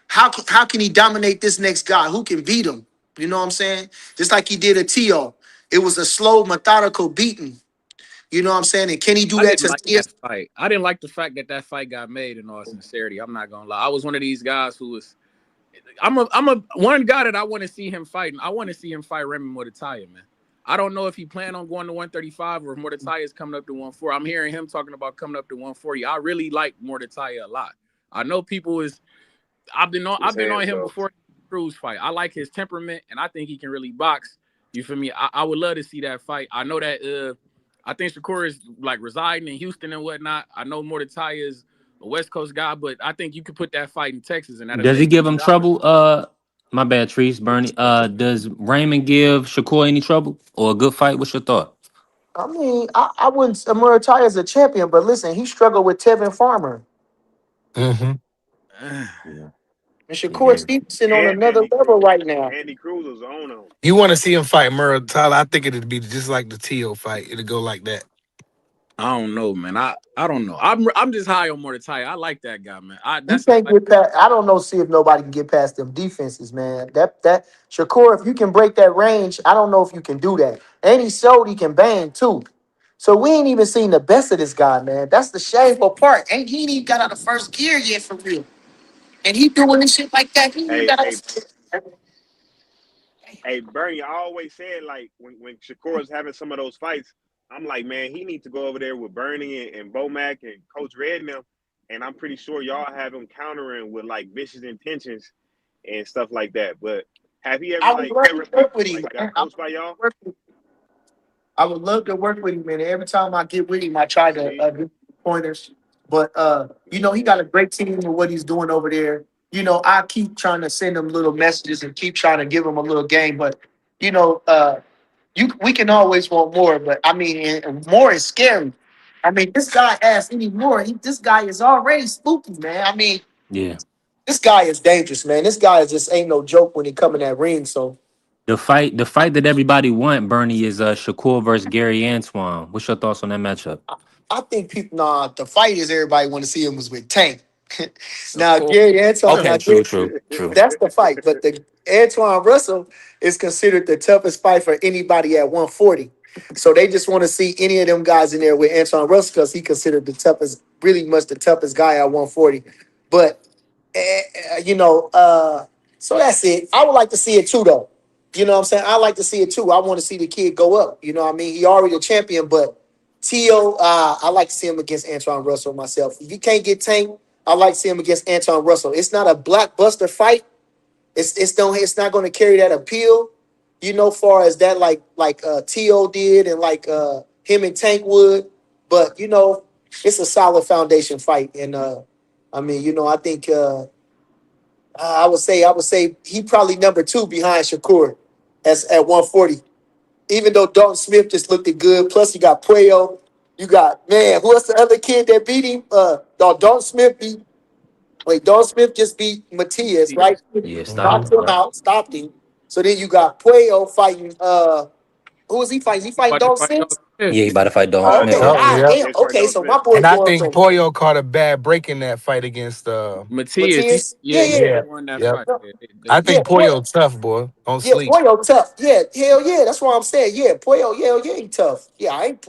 [SPEAKER 10] How can he dominate this next guy? Who can beat him? You know what I'm saying? Just like he did a T.O. It was a slow, methodical beating. You know what I'm saying? And can he do
[SPEAKER 11] I
[SPEAKER 10] that
[SPEAKER 11] didn't
[SPEAKER 10] to
[SPEAKER 11] like that fight. I didn't like the fact that fight got made. In all sincerity, I'm not gonna lie. I was one of these guys who was. I'm a one guy that I want to see him fighting. I want to see him fight Remy Mordetaya, man. I don't know if he planned on going to 135 or if Mordetaya is coming up to 140. I'm hearing him talking about coming up to 140. I really like Mordetaya a lot. I know people is. I've been on him before the Cruz fight. I like his temperament, and I think he can really box. You feel me? I would love to see that fight. I know that I think Shakur is like residing in Houston and whatnot. I know Mordetaya is a West Coast guy, but I think you could put that fight in Texas and that'll
[SPEAKER 5] Does he
[SPEAKER 10] Mm.
[SPEAKER 5] give him trouble? My bad, Treese, Bernie. Does Raymond give Shakur any trouble or a good fight? What's your thought?
[SPEAKER 10] I mean, I wouldn't. Murray is a champion, but listen, he struggled with Tevin Farmer
[SPEAKER 9] Mm-hmm.
[SPEAKER 5] Yeah,
[SPEAKER 10] and
[SPEAKER 5] he
[SPEAKER 10] Shakur
[SPEAKER 5] did.
[SPEAKER 10] Stevenson on
[SPEAKER 7] And
[SPEAKER 10] another level right now.
[SPEAKER 7] Andy Cruz was on him.
[SPEAKER 9] You want to see him fight Murray Tyler? I think it'd be just like the Tio fight. It'll go like that.
[SPEAKER 11] I don't know, man. I don't know. I'm just high on Mordecai. I like that guy, man.
[SPEAKER 10] He
[SPEAKER 11] That's
[SPEAKER 10] can't
[SPEAKER 11] like
[SPEAKER 10] get past. I don't know. See if nobody can get past them defenses, man. That Shakur, if you can break that range, I don't know if you can do that. And he showed he can bang too. So we ain't even seen the best of this guy, man. That's the shameful part. He ain't even got out of first gear yet for real. And he doing this shit like that. He ain't
[SPEAKER 7] Hey,
[SPEAKER 10] got
[SPEAKER 7] hey,
[SPEAKER 10] out.
[SPEAKER 7] hey, Bernie, I always said like when Shakur was having some of those fights, I'm like, man, he needs to go over there with Bernie and Bomac and Coach Red and them, and I'm pretty sure y'all have him countering with like vicious intentions and stuff like that. But have he ever
[SPEAKER 10] I would
[SPEAKER 7] like
[SPEAKER 10] love to work with him,
[SPEAKER 7] got
[SPEAKER 10] man.
[SPEAKER 7] coached by y'all?
[SPEAKER 10] I would love to work with him, man. Every time I get with him, I try to
[SPEAKER 7] See,
[SPEAKER 10] give pointers. But he got a great team with what he's doing over there. I keep trying to send him little messages and keep trying to give him a little game. But you know, we can always want more. But I mean, and more is scary. I mean, this guy asks any more. This guy is already spooky, man. I mean,
[SPEAKER 5] Yeah.
[SPEAKER 10] this guy is dangerous, man. This guy is just ain't no joke when he come in that ring. So
[SPEAKER 5] The fight that everybody want, Bernie, is Shakur versus Gary Antoine. What's your thoughts on that matchup?
[SPEAKER 10] I think people, the fighters everybody want to see him was with Tank.
[SPEAKER 11] of
[SPEAKER 10] Now,
[SPEAKER 11] course.
[SPEAKER 10] Gary Antoine,
[SPEAKER 5] Okay, true.
[SPEAKER 10] that's the fight. But the Antoine Russell is considered the toughest fight for anybody at 140. So they just want to see any of them guys in there with Antoine Russell because he considered the toughest, really much the toughest guy at 140. But, so that's it. I would like to see it too, though. You know what I'm saying? I like to see it too. I want to see the kid go up. You know what I mean? He already a champion, but T.O., I like to see him against Antoine Russell myself. If you can't get Tank, I like to see him against Antoine Russell. It's not a blockbuster fight. It's not going to carry that appeal, far as that like T.O. did and like him and Tank would. But it's a solid foundation fight. And I think I would say he probably number 2 behind Shakur as at 140. Even though Dalton Smith just looked good, plus you got Puello, you got who else the other kid that beat him? No, Dalton Smith Dalton Smith just beat Matias, right?
[SPEAKER 5] Yeah, stop
[SPEAKER 9] Mm-hmm.
[SPEAKER 10] Knocked
[SPEAKER 5] him.
[SPEAKER 10] him
[SPEAKER 5] Right.
[SPEAKER 10] out, stopped him. So then you got Puello fighting who is he fighting? Is he fighting
[SPEAKER 11] About to
[SPEAKER 10] Dalton
[SPEAKER 11] fight
[SPEAKER 10] Smith?
[SPEAKER 11] Dalton Smith.
[SPEAKER 5] Yeah, he about to fight Dalton Smith.
[SPEAKER 10] Okay,
[SPEAKER 5] Yep.
[SPEAKER 9] So,
[SPEAKER 10] god
[SPEAKER 9] yeah.
[SPEAKER 10] damn.
[SPEAKER 7] it's fight
[SPEAKER 10] Okay,
[SPEAKER 7] Dalton
[SPEAKER 10] so my
[SPEAKER 7] Smith.
[SPEAKER 10] boy
[SPEAKER 9] And I
[SPEAKER 10] going
[SPEAKER 9] think
[SPEAKER 10] from
[SPEAKER 9] Poyo caught a bad break in that fight against
[SPEAKER 11] Matias,
[SPEAKER 10] Matias.
[SPEAKER 11] yeah,
[SPEAKER 10] Yeah,
[SPEAKER 11] he
[SPEAKER 10] yeah.
[SPEAKER 9] Yeah.
[SPEAKER 11] won that
[SPEAKER 9] Yep.
[SPEAKER 11] fight. Yeah,
[SPEAKER 9] I
[SPEAKER 10] Yeah,
[SPEAKER 9] think Poyo tough, boy. Don't
[SPEAKER 10] yeah,
[SPEAKER 9] sleep.
[SPEAKER 10] Puello tough. Yeah, hell yeah. That's what I'm saying. Yeah, Puello, yeah, he tough. Yeah, I ain't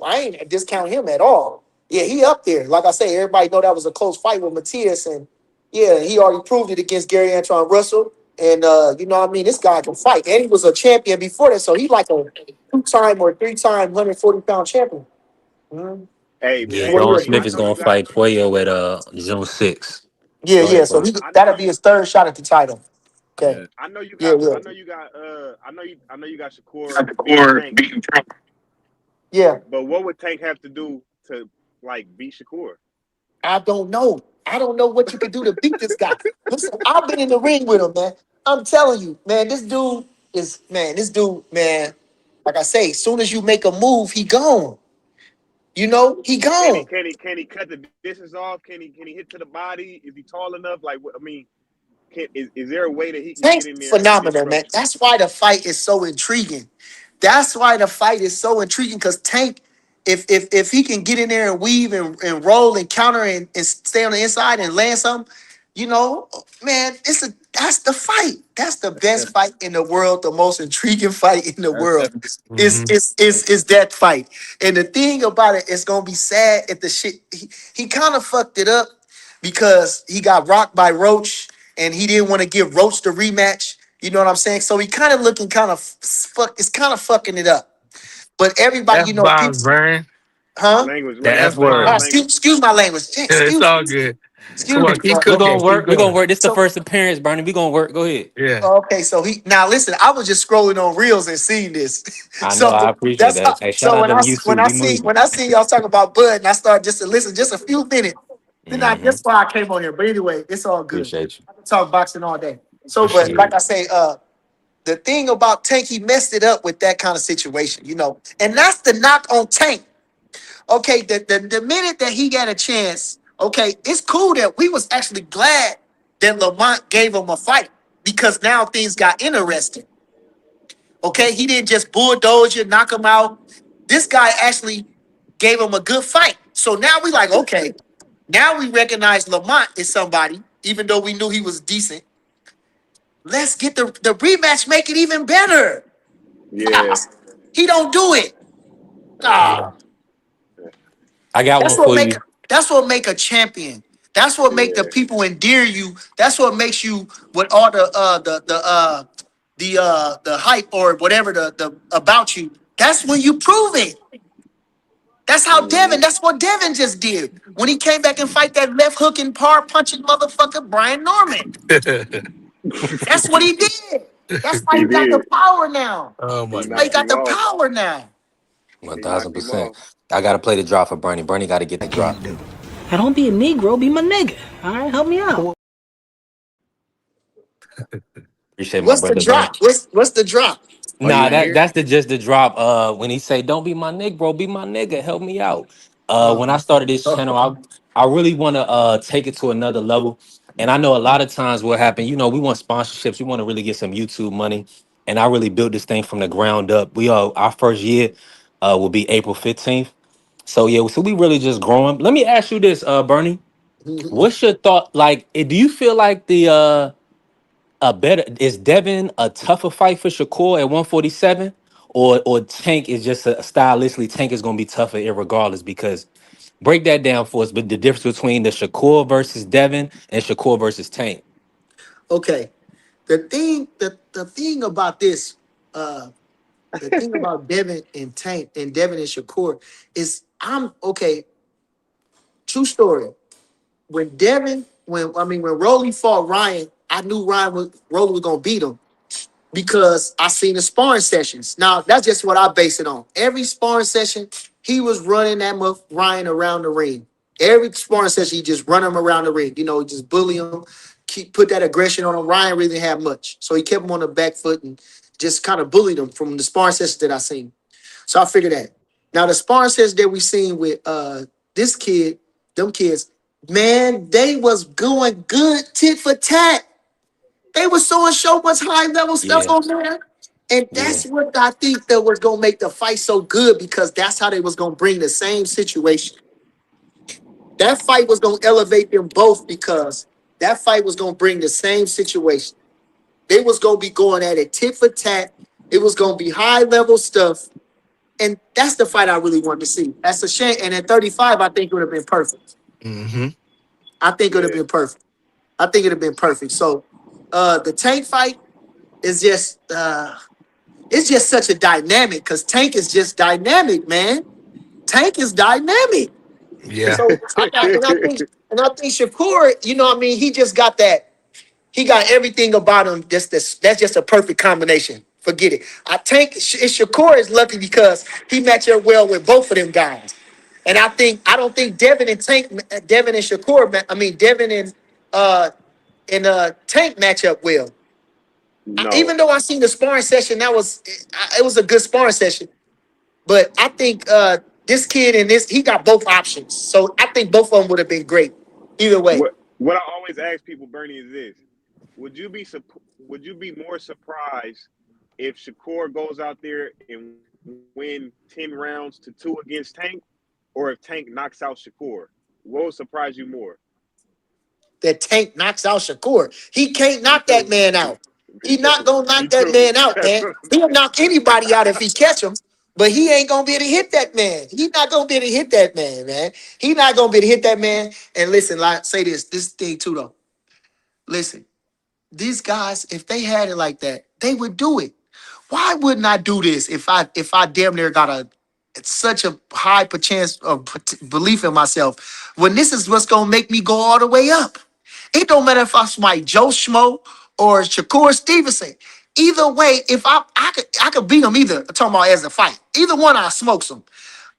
[SPEAKER 10] discount him at all. Yeah, he up there. Like I say, everybody know that was a close fight with Matias, and yeah, he already proved it against Gary Antoine Russell. And you know what I mean? This guy can fight. And he was a champion before that, so he like a 2-time or 3-time 140-pound champion. Mhm.
[SPEAKER 5] Yeah,
[SPEAKER 10] So what
[SPEAKER 5] Dalton
[SPEAKER 10] he
[SPEAKER 7] Bernie,
[SPEAKER 5] Smith
[SPEAKER 7] I
[SPEAKER 10] a-
[SPEAKER 5] is
[SPEAKER 7] know
[SPEAKER 5] gonna
[SPEAKER 7] you got
[SPEAKER 5] fight Puello at Zone 6.
[SPEAKER 10] Yeah,
[SPEAKER 5] Go
[SPEAKER 10] yeah.
[SPEAKER 5] ahead,
[SPEAKER 10] So
[SPEAKER 5] bro.
[SPEAKER 7] I know
[SPEAKER 10] that'll
[SPEAKER 7] you
[SPEAKER 10] be his third shot at the title. Okay.
[SPEAKER 11] yeah.
[SPEAKER 10] Yeah, yeah.
[SPEAKER 7] I know you got Shakur beating Tank,
[SPEAKER 10] Yeah.
[SPEAKER 7] but what would Tank have to do to like beat Shakur?
[SPEAKER 10] I don't know. I don't know what you can do to beat this guy. Listen, I've been in the ring with him, man. I'm telling you, man, this dude, man, like I say, as soon as you make a move, he gone. You know, he gone.
[SPEAKER 7] Can he cut the distance off? Can he hit to the body? Is he tall enough? Like, I mean, is there a way that he can
[SPEAKER 10] Tank's
[SPEAKER 7] get in there and
[SPEAKER 10] phenomenal, man.
[SPEAKER 7] disrupt?
[SPEAKER 10] That's why the fight is so intriguing. That's why the fight is so intriguing because Tank, if he can get in there and weave and roll and counter and stay on the inside and land something, you know, man, that's the fight. That's the best fight in the world, the most intriguing fight in the
[SPEAKER 7] That's
[SPEAKER 10] world.
[SPEAKER 7] definitely
[SPEAKER 10] Is that fight. And the thing about it, it's gonna be sad if the shit he kind of fucked it up because he got rocked by Roach and he didn't want to give Roach the rematch. You know what I'm saying? So he kind of looking kind of fuck. It's kind of fucking it up. But everybody,
[SPEAKER 9] F
[SPEAKER 10] you know, people,
[SPEAKER 9] bombs, Burn.
[SPEAKER 10] huh?
[SPEAKER 9] The
[SPEAKER 7] language,
[SPEAKER 9] F
[SPEAKER 10] Ah,
[SPEAKER 9] word.
[SPEAKER 7] language.
[SPEAKER 10] excuse my language.
[SPEAKER 9] It's all good. Come
[SPEAKER 10] Excuse
[SPEAKER 9] on,
[SPEAKER 10] me.
[SPEAKER 9] keep
[SPEAKER 5] We're gonna
[SPEAKER 9] cooking. Keep
[SPEAKER 5] work. We're gonna
[SPEAKER 9] going.
[SPEAKER 5] work. This the
[SPEAKER 10] So
[SPEAKER 5] first appearance, Bernie. We gonna work. Go ahead.
[SPEAKER 9] Yeah.
[SPEAKER 10] okay, so he now listen. I was just scrolling on reels and seeing this.
[SPEAKER 5] I know.
[SPEAKER 10] So
[SPEAKER 5] I appreciate
[SPEAKER 10] that's how,
[SPEAKER 5] that. Hey, shout
[SPEAKER 10] so
[SPEAKER 5] out
[SPEAKER 10] when
[SPEAKER 5] to
[SPEAKER 10] I
[SPEAKER 5] them YouTube. We moving.
[SPEAKER 10] when I see y'all talking about Bud and I started just to listen just a few minutes, then I
[SPEAKER 5] Mm-hmm.
[SPEAKER 10] that's why I came on here. But anyway, it's all good.
[SPEAKER 5] Appreciate you.
[SPEAKER 10] I can talk boxing all day. So,
[SPEAKER 9] For
[SPEAKER 10] but
[SPEAKER 9] sure.
[SPEAKER 10] like I say, the thing about Tank, he messed it up with that kind of situation, you know, and that's the knock on Tank. Okay, the minute that he got a chance, okay, it's cool that we was actually glad that Lamont gave him a fight because now things got interesting. Okay, he didn't just bulldoze you, knock him out. This guy actually gave him a good fight. So now we like, okay, now we recognize Lamont is somebody, even though we knew he was decent. Let's get the rematch, make it even better.
[SPEAKER 7] Yeah,
[SPEAKER 10] He don't do it.
[SPEAKER 9] Yeah.
[SPEAKER 10] Ah.
[SPEAKER 5] I got
[SPEAKER 10] That's
[SPEAKER 5] one
[SPEAKER 10] what
[SPEAKER 5] for
[SPEAKER 10] make
[SPEAKER 5] you.
[SPEAKER 10] that's what make a champion. That's what make the
[SPEAKER 7] yeah,
[SPEAKER 10] people endear you. That's what makes you with all the hype or whatever the about you. That's when you prove it. That's how
[SPEAKER 7] hmm
[SPEAKER 10] Devin. That's what Devin just did when he came back and fight that left hooking, power punching motherfucker Brian Norman. That's what he did. That's why
[SPEAKER 7] he
[SPEAKER 10] he got the
[SPEAKER 7] did.
[SPEAKER 10] power now.
[SPEAKER 9] Oh my
[SPEAKER 7] He
[SPEAKER 10] That's why he
[SPEAKER 7] knocked
[SPEAKER 9] god.
[SPEAKER 10] got
[SPEAKER 7] him
[SPEAKER 10] the
[SPEAKER 7] off.
[SPEAKER 10] power now.
[SPEAKER 5] One
[SPEAKER 7] He
[SPEAKER 5] thousand
[SPEAKER 7] knocked him
[SPEAKER 5] percent.
[SPEAKER 7] off.
[SPEAKER 5] I gotta play the drop for Bernie. Bernie got to get the drop.
[SPEAKER 2] Now don't be a Negro, be my nigga. All right, help me out.
[SPEAKER 5] Appreciate my
[SPEAKER 10] What's the
[SPEAKER 5] brother Bernie.
[SPEAKER 10] drop? What's the drop?
[SPEAKER 9] Oh, you
[SPEAKER 5] Nah,
[SPEAKER 9] ain't
[SPEAKER 5] that
[SPEAKER 9] here?
[SPEAKER 5] that's the just the drop. When he say, "Don't be my nigga, bro, be my nigga, help me out."
[SPEAKER 10] Uh,
[SPEAKER 5] When I started this channel, I really want to take it to another level. And I know a lot of times what happened. You know, we want sponsorships. We want to really get some YouTube money. And I really built this thing from the ground up. We our first year will be April 15th. So yeah, so we really just growing. Let me ask you this, Bernie. What's your thought? Like, do you feel like the a better is Devin a tougher fight for Shakur at 147, or Tank is just stylistically Tank is gonna be tougher irregardless? Because break that down for us. But the difference between the Shakur versus Devin and Shakur versus Tank.
[SPEAKER 10] okay. The thing about this, uh, the thing about Devin and Tank and Devin and Shakur is I'm okay. True story. When Rolly fought Ryan, I knew Rolly was gonna beat him because I seen the sparring sessions. Now that's just what I base it on. Every sparring session, he was running Ryan around the ring. Every sparring session, he just run him around the ring. You know, just bully him, put that aggression on him. Ryan really didn't have much, so he kept him on the back foot and just kind of bullied him from the sparring sessions that I seen. So I figured that. Now the sparring sessions that we seen with this kid, them kids, man, they was going good tit for tat. They were showing so much high level stuff
[SPEAKER 5] Yeah,
[SPEAKER 10] on there. And
[SPEAKER 5] yeah,
[SPEAKER 10] that's what I think that was gonna make the fight so good because that's how they was gonna bring the same situation. That fight was gonna elevate them both because that fight was gonna bring the same situation. They was gonna be going at it tit for tat. It was gonna be high level stuff. And that's the fight I really wanted to see. That's a shame. And at 35, I think it would have been perfect.
[SPEAKER 9] Mm-hmm.
[SPEAKER 10] I think it would have
[SPEAKER 7] Yeah,
[SPEAKER 10] been perfect. I think it'd have been perfect. So the Tank fight is just it's just such a dynamic because Tank is just dynamic, man. Tank is dynamic.
[SPEAKER 9] Yeah.
[SPEAKER 10] So and I think Shakur, you know what I mean, he just got that, he got everything about him. That's just a perfect combination. Forget it. I think Shakur is lucky because he matched up well with both of them guys. And I don't think Devin and Devin and Shakur, Devin and Tank match up well.
[SPEAKER 7] No.
[SPEAKER 10] Even though I seen the sparring session, it was a good sparring session. But I think this kid and he got both options. So I think both of them would have been great either way.
[SPEAKER 7] What I always ask people, Bernie, is this: would you be more surprised if Shakur goes out there and win 10 rounds to 2 against Tank, or if Tank knocks out Shakur? What would surprise you more?
[SPEAKER 10] That Tank knocks out Shakur. He can't
[SPEAKER 7] Me
[SPEAKER 10] knock that
[SPEAKER 7] too.
[SPEAKER 10] man out.
[SPEAKER 7] Me
[SPEAKER 10] He not
[SPEAKER 7] too.
[SPEAKER 10] gonna knock
[SPEAKER 7] Me
[SPEAKER 10] that
[SPEAKER 7] too.
[SPEAKER 10] man out, man. He'll knock anybody out if he catch him, but he ain't gonna be able to hit that man. He not gonna be able to hit that man, man. He not gonna be able to hit that man. And listen, like say this thing too though. Listen, these guys, if they had it like that, they would do it. Why wouldn't I do this if I damn near got such a high chance of belief in myself when this is what's gonna make me go all the way up? It don't matter if I smite Joe Schmo or Shakur Stevenson. Either way, if I could beat them either. I'm talking about as a fight. Either one, I smokes them.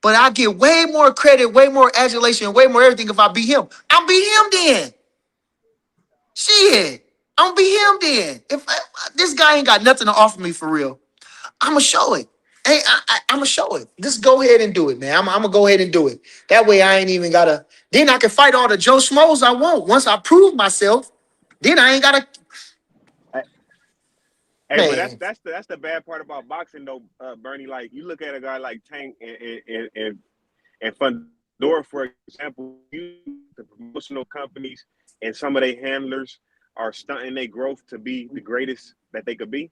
[SPEAKER 10] But I get way more credit, way more adulation, way more everything if I beat him. I'll beat him then. Shit. I'm be him then. If this guy ain't got nothing to offer me for real, I'ma show it. Hey, I'ma show it. Just go ahead and do it, man. I'm gonna go ahead and do it. That way I ain't even gotta. Then I can fight all the Joe Schmoes I want. Once I prove myself, then I ain't gotta.
[SPEAKER 7] Hey, but
[SPEAKER 10] Man,
[SPEAKER 7] that's the bad part about boxing, though, Bernie. Like, you look at a guy like Tank and Fundora, for example. The promotional companies and some of their handlers are stunting their growth to be the greatest that they could be.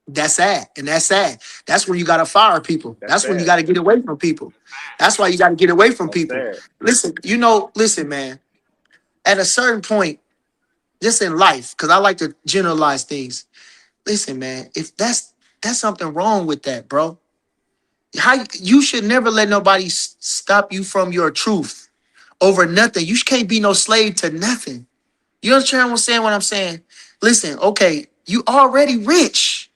[SPEAKER 10] that's sad, and that's sad. That's when you gotta fire people.
[SPEAKER 7] That's
[SPEAKER 10] That's when you
[SPEAKER 7] sad.
[SPEAKER 10] gotta get away from people. That's why you gotta get away from
[SPEAKER 7] That's
[SPEAKER 10] people.
[SPEAKER 7] sad.
[SPEAKER 10] Listen, man. At a certain point, just in life, because I like to generalize things. Listen, man, if that's something wrong with that, bro. How you should never let nobody stop you from your truth over nothing. You can't be no slave to nothing. You understand what I'm saying? What I'm saying? Listen, okay, you already rich.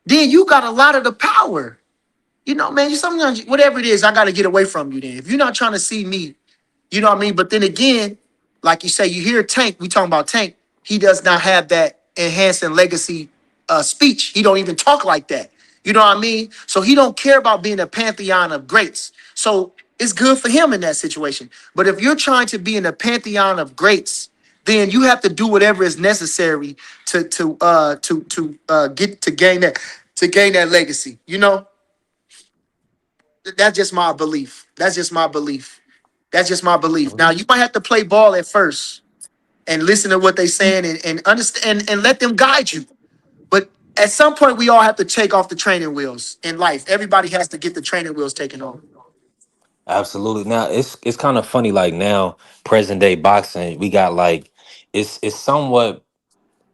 [SPEAKER 10] Then you got a lot of the power. You know, man, you sometimes whatever it is, I gotta get away from you then. If you're not trying to see me, you know what I mean? But then again, like you say, you hear Tank, we talking about Tank, he does not have that enhancing legacy speech. He don't even talk like that. You know what I mean? So he don't care about being a pantheon of greats. So it's good for him in that situation. But if you're trying to be in a pantheon of greats, then you have to do whatever is necessary to gain that legacy. You know, that's just my belief. That's just my belief. That's just my belief. Now you might have to play ball at first and listen to what they saying and understand and let them guide you. But at some point, we all have to take off the training wheels in life. Everybody has to get the training wheels taken off.
[SPEAKER 5] Absolutely. Now it's kind of funny. Like now, present day boxing, we got like it's somewhat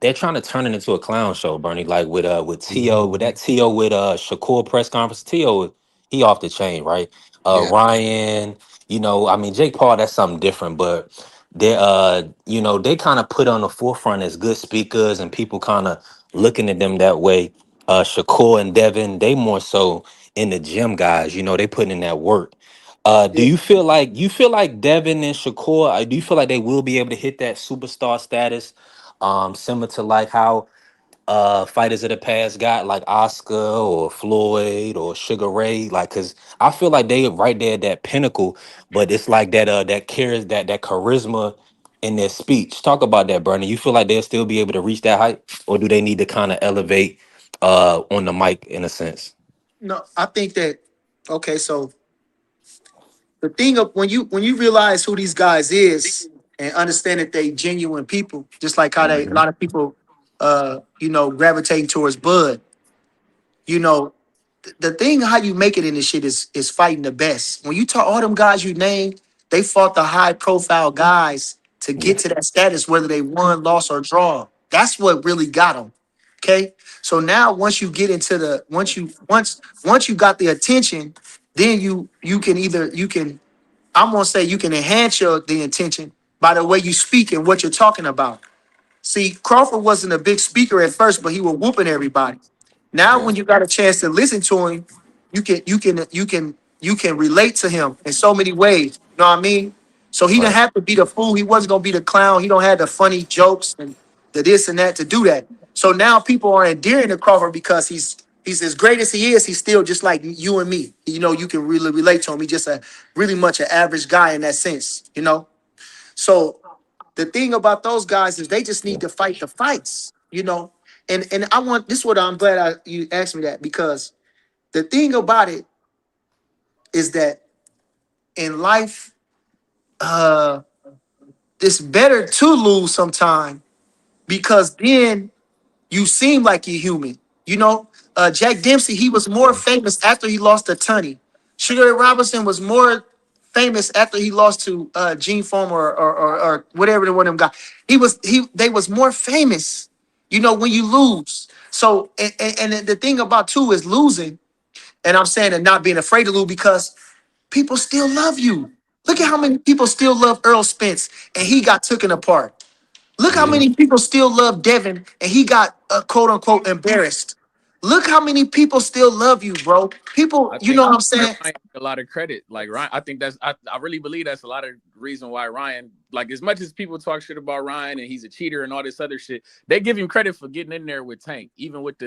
[SPEAKER 5] they're trying to turn it into a clown show, Bernie. Like with T.O. with that T.O. with Shakur press conference. T.O. he off the chain, right?
[SPEAKER 10] Yeah.
[SPEAKER 5] Ryan, I mean Jake Paul, that's something different, but they they kind of put on the forefront as good speakers and people kind of looking at them that way. Shakur and Devin, they more so in the gym guys, they putting in that work. Do
[SPEAKER 10] Yeah.
[SPEAKER 5] you feel like Devin and Shakur, do you feel like they will be able to hit that superstar status? Similar to like how fighters of the past got like Oscar or Floyd or Sugar Ray, like because I feel like they right there at that pinnacle, but it's like that carries that charisma in their speech. Talk about that, Bernie. You feel like they'll still be able to reach that height, or do they need to kind of elevate on the mic in a sense?
[SPEAKER 10] No, I think that okay, so the thing of when you realize who these guys is and understand that they genuine people, just like how they a
[SPEAKER 5] Hmm.
[SPEAKER 10] lot of people gravitating towards Bud, you know, the thing how you make it in this shit is fighting the best. When you talk all them guys you named, they fought the high profile guys to
[SPEAKER 5] Yeah.
[SPEAKER 10] get to that status, whether they won, lost, or draw. That's what really got them. Okay. So now once you get into the once you got the attention, then you can either you can I'm gonna say you can enhance the intention by the way you speak and what you're talking about. See, Crawford wasn't a big speaker at first, but he was whooping everybody. Now,
[SPEAKER 5] Yeah.
[SPEAKER 10] when you got a chance to listen to him, you can you can relate to him in so many ways. You know what I mean? So he didn't
[SPEAKER 5] Right.
[SPEAKER 10] have to be the fool. He wasn't gonna be the clown. He don't have the funny jokes and the this and that to do that. So now people are endearing to Crawford because he's as great as he is. He's still just like you and me. You know, you can really relate to him. He's just a really much an average guy in that sense. You know. So the thing about those guys is they just need to fight the fights. You know. And I want this. Is what I'm glad you asked me that, because the thing about it is that in life, it's better to lose sometime, because then you seem like you're human. You know, Jack Dempsey, he was more famous after he lost to Tunney. Sugar Ray Robinson was more famous after he lost to Gene Foreman or whatever the one of them got. They was more famous, you know, when you lose. So and the thing about too is losing, and I'm saying and not being afraid to lose, because people still love you. Look at how many people still love Earl Spence and he got taken apart. Look how
[SPEAKER 5] Yeah.
[SPEAKER 10] many people still love Devin and he got quote unquote embarrassed. Look how many people still love you, bro. People,
[SPEAKER 11] I
[SPEAKER 10] you
[SPEAKER 11] think
[SPEAKER 10] know what I'm saying?
[SPEAKER 11] Ryan a lot of credit. Like Ryan, I think I really believe that's a lot of reason why Ryan, like as much as people talk shit about Ryan and he's a cheater and all this other shit, they give him credit for getting in there with Tank, even with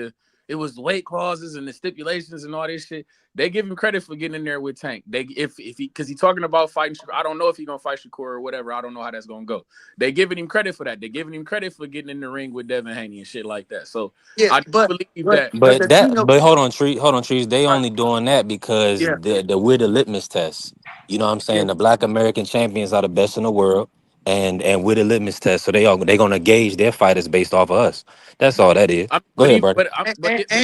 [SPEAKER 11] it was the weight clauses and the stipulations and all this shit. They give him credit for getting in there with Tank. They if he because he's talking about fighting. I don't know if he's gonna fight Shakur or whatever. I don't know how that's gonna go. They giving him credit for that. They giving him credit for getting in the ring with Devin Haney and shit like that. So
[SPEAKER 10] Yeah,
[SPEAKER 11] I do believe that.
[SPEAKER 10] but the thing of
[SPEAKER 5] But hold on, trees. They only doing that because
[SPEAKER 10] yeah,
[SPEAKER 5] we're the litmus test. You know what I'm
[SPEAKER 10] yeah.
[SPEAKER 5] saying? The Black American champions are the best in the world, and we're the litmus test. So they gonna gauge their fighters based off of us. That's all that is.
[SPEAKER 11] I mean,
[SPEAKER 5] Go ahead, brother.
[SPEAKER 11] but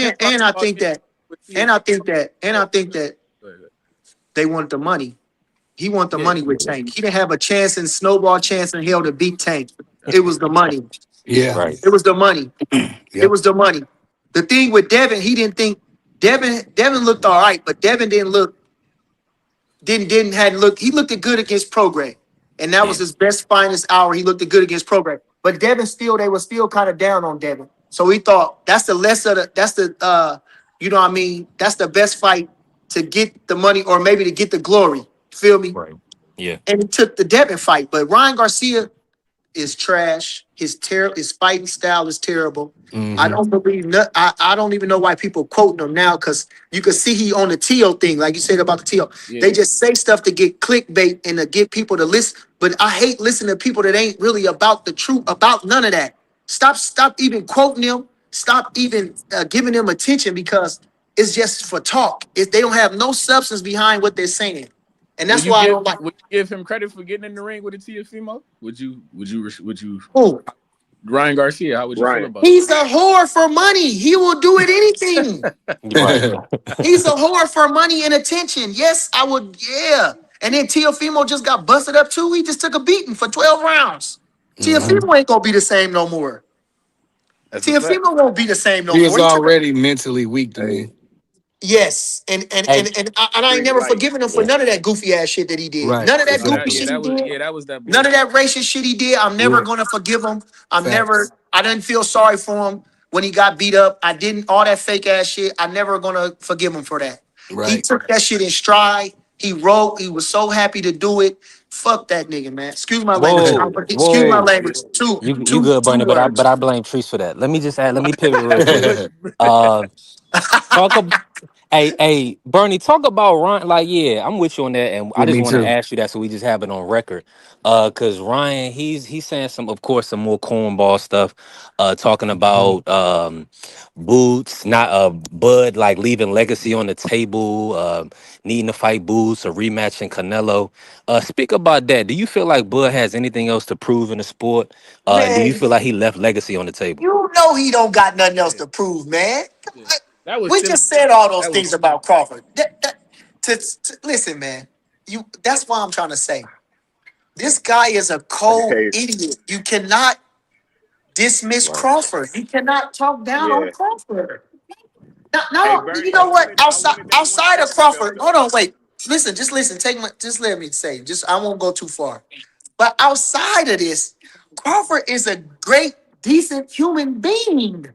[SPEAKER 11] they're talking
[SPEAKER 10] And I
[SPEAKER 11] about
[SPEAKER 10] think
[SPEAKER 11] getting
[SPEAKER 10] that
[SPEAKER 11] with
[SPEAKER 10] and I
[SPEAKER 11] TFC.
[SPEAKER 10] think that and I
[SPEAKER 11] Oh,
[SPEAKER 10] think that
[SPEAKER 11] go ahead.
[SPEAKER 10] they want the money. He want the
[SPEAKER 11] Yeah,
[SPEAKER 10] money with Tank. He didn't have a chance in snowball chance in hell to beat Tank. It was the money.
[SPEAKER 9] Yeah.
[SPEAKER 5] Right.
[SPEAKER 10] It was the money. It
[SPEAKER 9] Yep.
[SPEAKER 10] was the money. The thing with Devin, he didn't think Devin looked all right, but Devin didn't hadn't look. He looked good against Prograde, and that was
[SPEAKER 5] Yeah.
[SPEAKER 10] his best finest hour. He looked good against Prograde, but Devin still they were still kind of down on Devin. So he thought that's the you know what I mean, that's the best fight to get the money or maybe to get the glory. Feel me?
[SPEAKER 5] Right. Yeah.
[SPEAKER 10] And he took the Devin fight, but Ryan Garcia is trash. His fighting style is terrible. I
[SPEAKER 9] Hmm.
[SPEAKER 10] don't believe I don't even know why people quoting him now, because you can see he on the T.O. thing, like you said about the T.O. They
[SPEAKER 11] yeah.
[SPEAKER 10] just say stuff to get clickbait and to get people to listen. But I hate listening to people that ain't really about the truth, about none of that. Stop even quoting them. Stop even giving them attention, because it's just for talk. They don't have no substance behind what they're saying. And that's why I don't like.
[SPEAKER 11] Would you give him credit for getting in the ring with a Tiafimo? Would you
[SPEAKER 10] Who?
[SPEAKER 11] Ryan Garcia? How would you feel
[SPEAKER 7] Ryan.
[SPEAKER 11] about
[SPEAKER 10] He's a whore for money. He will do it anything.
[SPEAKER 5] Right.
[SPEAKER 10] He's a whore for money and attention. Yes, I would. Yeah. And then Teofimo just got busted up too. He just took a beating for 12 rounds.
[SPEAKER 9] Hmm.
[SPEAKER 10] Teofimo ain't gonna be the same no more.
[SPEAKER 11] That's a fact.
[SPEAKER 10] Teofimo won't be the same no
[SPEAKER 9] He was
[SPEAKER 10] more. He took a
[SPEAKER 9] already mentally weak to
[SPEAKER 7] Hey,
[SPEAKER 9] me.
[SPEAKER 10] yes,
[SPEAKER 5] Hey.
[SPEAKER 10] and I ain't
[SPEAKER 7] green
[SPEAKER 10] never
[SPEAKER 7] light.
[SPEAKER 10] forgiven him for
[SPEAKER 5] Yeah.
[SPEAKER 10] none of that goofy ass shit that he did.
[SPEAKER 9] Right.
[SPEAKER 10] None of that
[SPEAKER 11] Oh,
[SPEAKER 10] goofy
[SPEAKER 11] that
[SPEAKER 9] Exactly.
[SPEAKER 10] shit he did.
[SPEAKER 11] that was that
[SPEAKER 10] None of
[SPEAKER 11] bullshit.
[SPEAKER 10] that racist shit he did. I'm never
[SPEAKER 9] Yeah.
[SPEAKER 10] gonna forgive him.
[SPEAKER 9] Facts.
[SPEAKER 10] I didn't feel sorry for him when he got beat up. I didn't all that fake ass shit. I never gonna forgive him for that. He
[SPEAKER 9] Right.
[SPEAKER 10] took that shit in stride. He wrote. He was so happy to do it. Fuck that nigga, man. Excuse my language. Excuse my
[SPEAKER 5] Whoa.
[SPEAKER 10] language.
[SPEAKER 5] You good,
[SPEAKER 10] Two
[SPEAKER 5] Bernie?
[SPEAKER 10] words.
[SPEAKER 5] I blame Trees for that. Let me just add. Let me pivot real quick. Uh, talk. Hey, Bernie, talk about Ryan. Like, yeah, I'm with you on that, and I
[SPEAKER 9] Yeah,
[SPEAKER 5] just
[SPEAKER 9] me
[SPEAKER 5] want to
[SPEAKER 9] too.
[SPEAKER 5] ask you that so we just have it on record. Cause Ryan, he's saying some, of course, some more cornball stuff. Talking
[SPEAKER 9] Mhm.
[SPEAKER 5] about Boots, not Bud, like leaving legacy on the table, needing to fight Boots, a rematch in Canelo. Speak about that. Do you feel like Bud has anything else to prove in the sport? And do you
[SPEAKER 10] Man,
[SPEAKER 5] feel like he left legacy on the table?
[SPEAKER 10] you know he don't got nothing else
[SPEAKER 11] Yeah,
[SPEAKER 10] to prove, man.
[SPEAKER 11] yeah. That was
[SPEAKER 10] We
[SPEAKER 11] silly.
[SPEAKER 10] just said all those
[SPEAKER 11] That was
[SPEAKER 10] things about Crawford. Listen, man. That's why I'm trying to say. This guy is a cold
[SPEAKER 7] Hey,
[SPEAKER 10] idiot. You cannot dismiss
[SPEAKER 5] Right.
[SPEAKER 10] Crawford. You cannot talk down on
[SPEAKER 7] yeah.
[SPEAKER 10] Crawford.
[SPEAKER 7] Hey,
[SPEAKER 10] No, you
[SPEAKER 7] Bernie,
[SPEAKER 10] know what?
[SPEAKER 7] I wanted that
[SPEAKER 10] Outside of
[SPEAKER 7] 150 belt
[SPEAKER 10] Crawford, hold
[SPEAKER 7] though.
[SPEAKER 10] on, wait. Listen, just listen. Just let me say. Just I won't go too far. But outside of this, Crawford is a great, decent human being.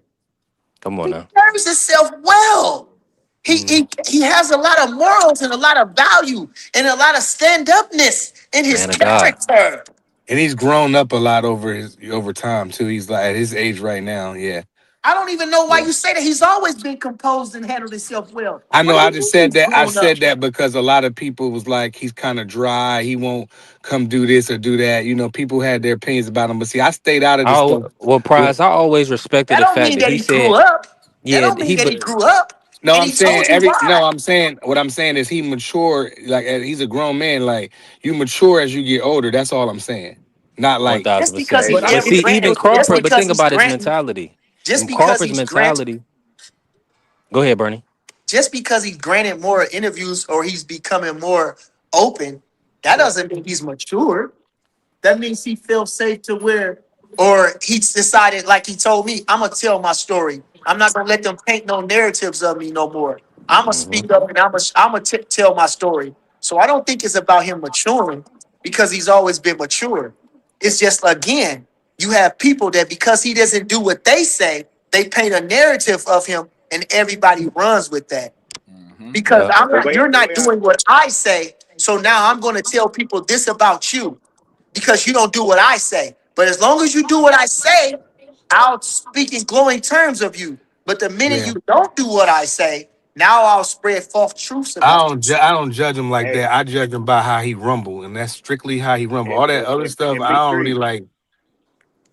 [SPEAKER 5] Come on
[SPEAKER 10] He
[SPEAKER 5] now.
[SPEAKER 10] carries himself well. He has a lot of morals and a lot of value and a lot of stand-upness in his
[SPEAKER 5] Man of God.
[SPEAKER 10] character.
[SPEAKER 9] And he's grown up a lot over time too. He's like at his age right now. Yeah.
[SPEAKER 10] I don't even know why
[SPEAKER 9] Yeah.
[SPEAKER 10] you say that. He's always been composed and handled himself well.
[SPEAKER 9] I
[SPEAKER 10] What
[SPEAKER 9] know
[SPEAKER 10] do
[SPEAKER 9] I
[SPEAKER 10] you
[SPEAKER 9] just
[SPEAKER 10] mean
[SPEAKER 9] said
[SPEAKER 10] he's
[SPEAKER 9] that. I
[SPEAKER 10] grown up?
[SPEAKER 9] said that because a lot of people was like, he's kind of dry. He won't come do this or do that. You know, people had their opinions about him. But see, I stayed out of the stuff.
[SPEAKER 5] Well,
[SPEAKER 9] With,
[SPEAKER 5] Prize, I always respected
[SPEAKER 10] That
[SPEAKER 5] the
[SPEAKER 10] don't
[SPEAKER 5] fact
[SPEAKER 10] mean
[SPEAKER 5] that
[SPEAKER 10] that
[SPEAKER 5] he
[SPEAKER 10] he grew
[SPEAKER 5] said,
[SPEAKER 10] up. That
[SPEAKER 5] yeah,
[SPEAKER 10] don't mean that he grew up.
[SPEAKER 9] no,
[SPEAKER 10] And
[SPEAKER 9] I'm
[SPEAKER 10] he
[SPEAKER 9] saying
[SPEAKER 10] told you why.
[SPEAKER 9] I'm saying what I'm saying is he mature. Like he's a grown man. Like you mature as you get older. That's all I'm saying. Not
[SPEAKER 5] one
[SPEAKER 9] like
[SPEAKER 5] thousand
[SPEAKER 10] Just because
[SPEAKER 5] percent.
[SPEAKER 10] he
[SPEAKER 11] But I
[SPEAKER 5] But
[SPEAKER 11] mean,
[SPEAKER 5] see, even
[SPEAKER 10] granted, just
[SPEAKER 5] Crawford. But
[SPEAKER 10] because
[SPEAKER 5] think
[SPEAKER 10] he's
[SPEAKER 5] about his
[SPEAKER 10] granted,
[SPEAKER 5] mentality.
[SPEAKER 10] just because
[SPEAKER 5] Crawford's
[SPEAKER 10] he's granted,
[SPEAKER 5] mentality. Go ahead, Bernie.
[SPEAKER 10] just because he's granted more interviews or he's becoming more open, that
[SPEAKER 5] Yeah.
[SPEAKER 10] doesn't mean he's mature. That means he feels safe to where, or he's decided, like he told me, I'm gonna tell my story. I'm not gonna let them paint no narratives of me no more. I'm gonna
[SPEAKER 5] Hmm.
[SPEAKER 10] speak up and I'm gonna tell my story. So I don't think it's about him maturing because he's always been mature. It's just again, you have people that because he doesn't do what they say, they paint a narrative of him, and everybody runs with that. Because
[SPEAKER 5] Yeah.
[SPEAKER 10] I'm
[SPEAKER 7] The
[SPEAKER 10] not,
[SPEAKER 7] way
[SPEAKER 10] you're
[SPEAKER 7] the
[SPEAKER 10] not
[SPEAKER 7] way I
[SPEAKER 10] doing what I say. So now I'm gonna tell people this about you because you don't do what I say. But as long as you do what I say, I'll speak in glowing terms of you. But the minute
[SPEAKER 9] yeah.
[SPEAKER 10] you don't do what I say, now I'll spread false truths about you.
[SPEAKER 9] I don't judge him like
[SPEAKER 7] hey
[SPEAKER 9] that. I judge him by how he rumble, and that's strictly how he rumble. All that other stuff,
[SPEAKER 7] and
[SPEAKER 9] I
[SPEAKER 7] big
[SPEAKER 9] don't really
[SPEAKER 7] three,
[SPEAKER 9] like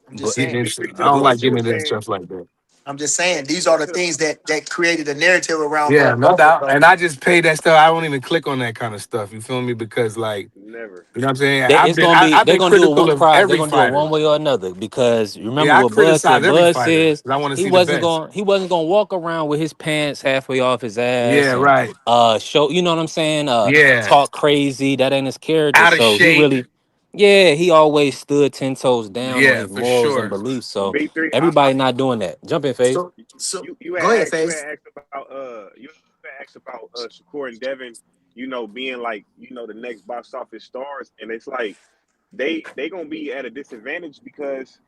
[SPEAKER 10] I'm just
[SPEAKER 5] But
[SPEAKER 9] getting
[SPEAKER 10] saying.
[SPEAKER 7] big
[SPEAKER 9] into.
[SPEAKER 7] three to
[SPEAKER 9] I
[SPEAKER 7] the
[SPEAKER 9] don't like
[SPEAKER 7] point you
[SPEAKER 9] getting
[SPEAKER 7] were
[SPEAKER 9] into
[SPEAKER 7] saying.
[SPEAKER 9] stuff like that.
[SPEAKER 10] I'm just saying. These are the
[SPEAKER 7] To the,
[SPEAKER 10] things that created a narrative around
[SPEAKER 9] Yeah,
[SPEAKER 10] Bud
[SPEAKER 9] no
[SPEAKER 10] Crawford,
[SPEAKER 9] doubt.
[SPEAKER 10] though.
[SPEAKER 9] And I just pay that stuff. I don't even click on that kind of stuff. You feel me? Because like,
[SPEAKER 7] never.
[SPEAKER 9] you know what I'm saying?
[SPEAKER 5] it's gonna be
[SPEAKER 9] I've
[SPEAKER 5] they're
[SPEAKER 9] been
[SPEAKER 5] gonna do a
[SPEAKER 9] critical
[SPEAKER 5] one
[SPEAKER 9] of
[SPEAKER 5] prize. They're
[SPEAKER 9] every
[SPEAKER 5] gonna do it
[SPEAKER 9] fighter.
[SPEAKER 5] one way or another because you remember
[SPEAKER 9] Yeah, I
[SPEAKER 5] what Bud
[SPEAKER 9] criticize
[SPEAKER 5] said.
[SPEAKER 9] every
[SPEAKER 5] Bud
[SPEAKER 9] fighter
[SPEAKER 5] says
[SPEAKER 9] because I want to see the best.
[SPEAKER 5] he wasn't gonna walk around with his pants halfway off his
[SPEAKER 9] Yeah,
[SPEAKER 5] ass and
[SPEAKER 9] right.
[SPEAKER 5] show you know what I'm saying
[SPEAKER 9] Yeah,
[SPEAKER 5] talk crazy. That ain't his character.
[SPEAKER 9] out of
[SPEAKER 5] So he
[SPEAKER 9] shape.
[SPEAKER 5] really he always stood 10 toes down on
[SPEAKER 9] Yeah,
[SPEAKER 5] his
[SPEAKER 9] for
[SPEAKER 5] morals and
[SPEAKER 9] sure.
[SPEAKER 5] beliefs. So
[SPEAKER 7] Big three.
[SPEAKER 5] everybody not doing that. Jump in, face.
[SPEAKER 10] So
[SPEAKER 7] You
[SPEAKER 10] go ahead,
[SPEAKER 7] you
[SPEAKER 10] Faith.
[SPEAKER 7] had asked about Shakur and Devin, being like, the next box office stars, and it's like they gonna be at a disadvantage because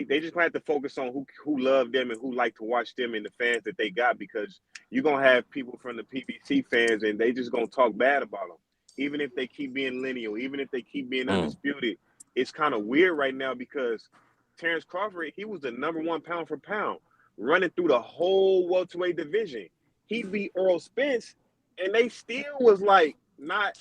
[SPEAKER 7] they just gonna have to focus on who love them and who like to watch them and the fans that they got, because you're gonna have people from the PBC fans and they just gonna talk bad about them, even if they keep being lineal, even if they keep being
[SPEAKER 5] Mm.
[SPEAKER 7] undisputed. It's kind of weird right now because Terence Crawford, he was the number one pound for pound running through the whole welterweight division. He beat Earl Spence, and they still was like not,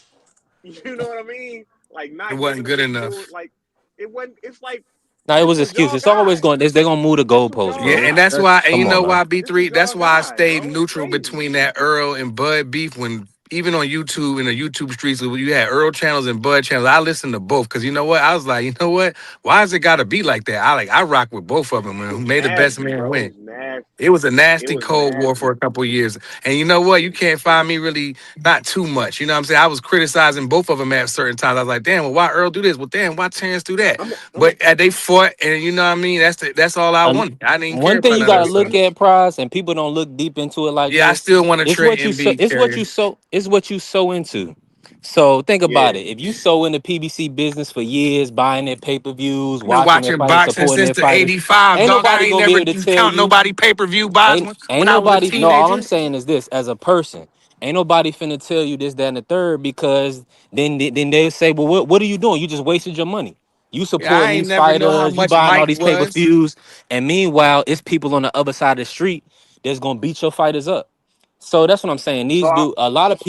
[SPEAKER 7] you know what I mean? Like
[SPEAKER 9] It
[SPEAKER 7] not
[SPEAKER 9] wasn't
[SPEAKER 7] giving him
[SPEAKER 9] good
[SPEAKER 7] the full,
[SPEAKER 9] enough.
[SPEAKER 7] like it wasn't. It's like
[SPEAKER 5] Now it
[SPEAKER 7] this
[SPEAKER 5] was
[SPEAKER 7] was
[SPEAKER 5] excuse.
[SPEAKER 7] y'all
[SPEAKER 5] It's always
[SPEAKER 7] guy.
[SPEAKER 5] going. They're gonna move the
[SPEAKER 7] This was
[SPEAKER 5] goalposts,
[SPEAKER 7] y'all
[SPEAKER 9] Yeah,
[SPEAKER 5] bro.
[SPEAKER 9] and
[SPEAKER 7] guy.
[SPEAKER 9] that's why, and you
[SPEAKER 5] Come
[SPEAKER 9] know
[SPEAKER 5] on now.
[SPEAKER 9] why, B
[SPEAKER 7] This was
[SPEAKER 9] three. That's
[SPEAKER 7] y'all
[SPEAKER 9] why I
[SPEAKER 7] guy,
[SPEAKER 9] stayed
[SPEAKER 7] bro. It's
[SPEAKER 9] neutral
[SPEAKER 7] crazy.
[SPEAKER 9] between that Earl and Bud beef. When even on YouTube in the YouTube streets, when you had Earl channels and Bud channels, I listened to both because you know what, I was like, you know what, why is it got to be like that? I rock with both of them,
[SPEAKER 7] It
[SPEAKER 9] and who
[SPEAKER 7] was
[SPEAKER 9] made the best
[SPEAKER 7] nasty,
[SPEAKER 9] man
[SPEAKER 7] bro. It
[SPEAKER 9] win.
[SPEAKER 7] was nasty.
[SPEAKER 9] It was a
[SPEAKER 7] It
[SPEAKER 9] nasty
[SPEAKER 7] was
[SPEAKER 9] cold war for a
[SPEAKER 7] nasty.
[SPEAKER 9] couple of years. And you know what? You can't find me really not too much. You know what I'm saying? I was criticizing both of them at certain times. I was like, damn, well, why Earl do this? Well, damn, why Terrence do that?
[SPEAKER 7] I'm a,
[SPEAKER 9] But they fought, and you know what I mean? That's all I
[SPEAKER 5] Um,
[SPEAKER 9] wanted. I didn't care
[SPEAKER 5] One thing
[SPEAKER 9] about
[SPEAKER 5] you
[SPEAKER 9] none of
[SPEAKER 5] gotta
[SPEAKER 9] that stuff.
[SPEAKER 5] look at, prize, and people don't look deep into it like
[SPEAKER 9] Yeah, I
[SPEAKER 5] this.
[SPEAKER 9] still want to
[SPEAKER 5] It's
[SPEAKER 9] trade
[SPEAKER 5] what you so.
[SPEAKER 9] MB
[SPEAKER 5] It's what you
[SPEAKER 9] carrier.
[SPEAKER 5] so. It's what you sow into. So think about
[SPEAKER 7] yeah.
[SPEAKER 5] it. If you sow in the PBC business for years, buying their pay per views,
[SPEAKER 9] I've been
[SPEAKER 5] watching their
[SPEAKER 9] watching
[SPEAKER 5] fighters,
[SPEAKER 9] boxing
[SPEAKER 5] supporting
[SPEAKER 9] since
[SPEAKER 5] their
[SPEAKER 9] the
[SPEAKER 5] fighters,
[SPEAKER 9] '85,
[SPEAKER 5] ain't
[SPEAKER 9] dog. I
[SPEAKER 5] nobody
[SPEAKER 9] ain't
[SPEAKER 5] gonna be
[SPEAKER 9] never
[SPEAKER 5] able to tell
[SPEAKER 9] count
[SPEAKER 5] you.
[SPEAKER 9] nobody pay-per-view buys when
[SPEAKER 5] Ain't
[SPEAKER 9] I was a
[SPEAKER 5] nobody. No, all I'm
[SPEAKER 9] teenager.
[SPEAKER 5] saying is this: as a person, ain't nobody finna tell you this, that, and the third because then they say, well, what are you doing? You just wasted your money. You
[SPEAKER 9] Yeah, I
[SPEAKER 5] supporting
[SPEAKER 9] ain't
[SPEAKER 5] these
[SPEAKER 9] never know how
[SPEAKER 5] fighters, you
[SPEAKER 9] much
[SPEAKER 5] buying all
[SPEAKER 9] Mike
[SPEAKER 5] these pay per
[SPEAKER 9] was.
[SPEAKER 5] views, and meanwhile, it's people on the other side of the street that's gonna beat your fighters up. So that's what I'm saying.
[SPEAKER 10] So
[SPEAKER 5] These do a lot of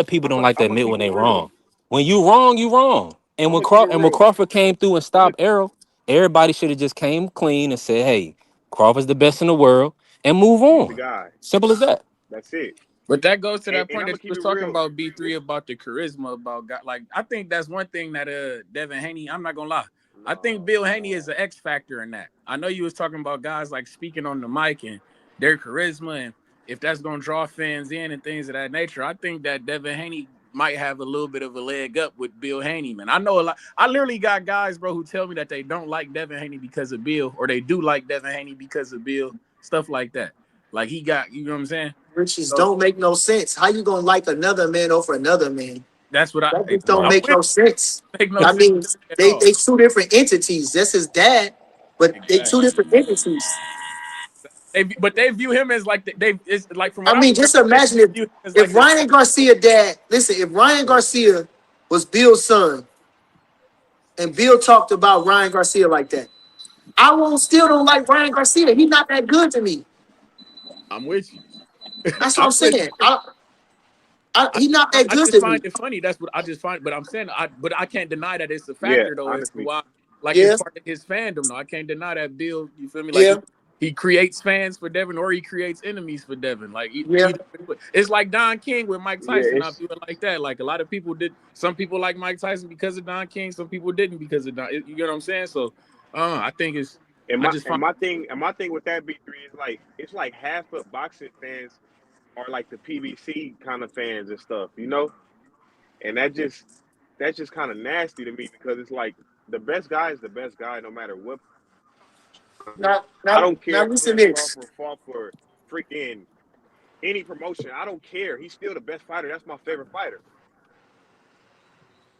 [SPEAKER 5] people don't like to
[SPEAKER 7] I'm gonna
[SPEAKER 5] admit
[SPEAKER 7] keep
[SPEAKER 5] when
[SPEAKER 7] it
[SPEAKER 5] they
[SPEAKER 7] real.
[SPEAKER 5] wrong. When you wrong, you wrong. And
[SPEAKER 7] I'm gonna keep it
[SPEAKER 5] When
[SPEAKER 7] real.
[SPEAKER 5] Crawford came through and
[SPEAKER 7] I'm gonna
[SPEAKER 5] stopped Errol, everybody should have just came clean and said, "Hey, Crawford's the best in the world," and move
[SPEAKER 7] He's the
[SPEAKER 5] on.
[SPEAKER 7] guy.
[SPEAKER 5] Simple as that.
[SPEAKER 7] That's it.
[SPEAKER 11] But that goes to that
[SPEAKER 7] And
[SPEAKER 11] point
[SPEAKER 7] I'm
[SPEAKER 11] that
[SPEAKER 7] gonna
[SPEAKER 11] you
[SPEAKER 7] keep
[SPEAKER 11] was
[SPEAKER 7] it
[SPEAKER 11] talking
[SPEAKER 7] real.
[SPEAKER 11] about B3
[SPEAKER 7] This
[SPEAKER 11] about the charisma about God. Like I think that's one thing that Devin Haney. I'm not gonna lie. I think
[SPEAKER 7] no,
[SPEAKER 11] Bill Haney is
[SPEAKER 7] no.
[SPEAKER 11] an X factor in that. I know you was talking about guys like speaking on the mic and their charisma and if that's gonna draw fans in and things of that nature. I think that Devin Haney might have a little bit of a leg up with Bill Haney, man. I know a lot. I literally got guys, bro, who tell me that they don't like Devin Haney because of Bill, or they do like Devin Haney because of Bill. Stuff like that. Like he got, you know what I'm saying?
[SPEAKER 10] riches
[SPEAKER 11] So
[SPEAKER 10] don't make no sense. How you gonna like another man over another man?
[SPEAKER 11] that's what
[SPEAKER 10] That just don't
[SPEAKER 11] I'm
[SPEAKER 5] Right.
[SPEAKER 10] make
[SPEAKER 11] with.
[SPEAKER 10] no sense.
[SPEAKER 11] Make no
[SPEAKER 10] I
[SPEAKER 11] sense
[SPEAKER 10] mean,
[SPEAKER 11] at
[SPEAKER 10] they
[SPEAKER 11] all.
[SPEAKER 10] two different entities. That's his dad, but they two
[SPEAKER 11] Exactly.
[SPEAKER 10] different entities.
[SPEAKER 11] they view him as like it's like from
[SPEAKER 10] I
[SPEAKER 11] what I
[SPEAKER 10] mean, just
[SPEAKER 11] remember,
[SPEAKER 10] imagine
[SPEAKER 11] they view him as like
[SPEAKER 10] if
[SPEAKER 11] this.
[SPEAKER 10] Ryan Garcia dad, listen, if Ryan Garcia was Bill's son and Bill talked about Ryan Garcia like that, I won't still don't like Ryan Garcia. He's not that good to me.
[SPEAKER 11] I'm with you.
[SPEAKER 10] That's what
[SPEAKER 11] I'm
[SPEAKER 10] I'm
[SPEAKER 11] with
[SPEAKER 10] saying.
[SPEAKER 11] you.
[SPEAKER 10] He's not that
[SPEAKER 11] I
[SPEAKER 10] good
[SPEAKER 11] just
[SPEAKER 10] to
[SPEAKER 11] find
[SPEAKER 10] me.
[SPEAKER 11] it funny. That's what I just find. But I'm saying, but I can't deny that it's a
[SPEAKER 7] Yeah,
[SPEAKER 11] factor though as to
[SPEAKER 7] honestly.
[SPEAKER 11] why, like it's
[SPEAKER 10] Yeah,
[SPEAKER 11] part of his fandom. Though I can't deny that Bill. You feel me? Like
[SPEAKER 10] yeah,
[SPEAKER 11] he creates fans for Devin, or he creates enemies for Devin. Like
[SPEAKER 10] yeah.
[SPEAKER 11] it's like Don King with Mike
[SPEAKER 7] Yeah,
[SPEAKER 11] Tyson. I
[SPEAKER 7] it's
[SPEAKER 11] view it like that. Like a lot of people did. Some people like Mike Tyson because of Don King. Some people didn't because of Don. You get what I'm saying? So, I think it's.
[SPEAKER 7] and
[SPEAKER 11] I
[SPEAKER 7] my
[SPEAKER 11] just
[SPEAKER 7] and
[SPEAKER 11] find.
[SPEAKER 7] my thing and my thing with that B3 is like it's like half of boxing fans are like the PBC kind of fans and stuff, you know? And that's just kind of nasty to me because it's like the best guy is the best guy no matter what.
[SPEAKER 10] Now,
[SPEAKER 7] I
[SPEAKER 10] now,
[SPEAKER 7] don't care
[SPEAKER 10] now
[SPEAKER 7] if
[SPEAKER 10] listen
[SPEAKER 7] Terence
[SPEAKER 10] to this.
[SPEAKER 7] Crawford fought for freaking any promotion. I don't care. He's still the best fighter. That's my favorite fighter.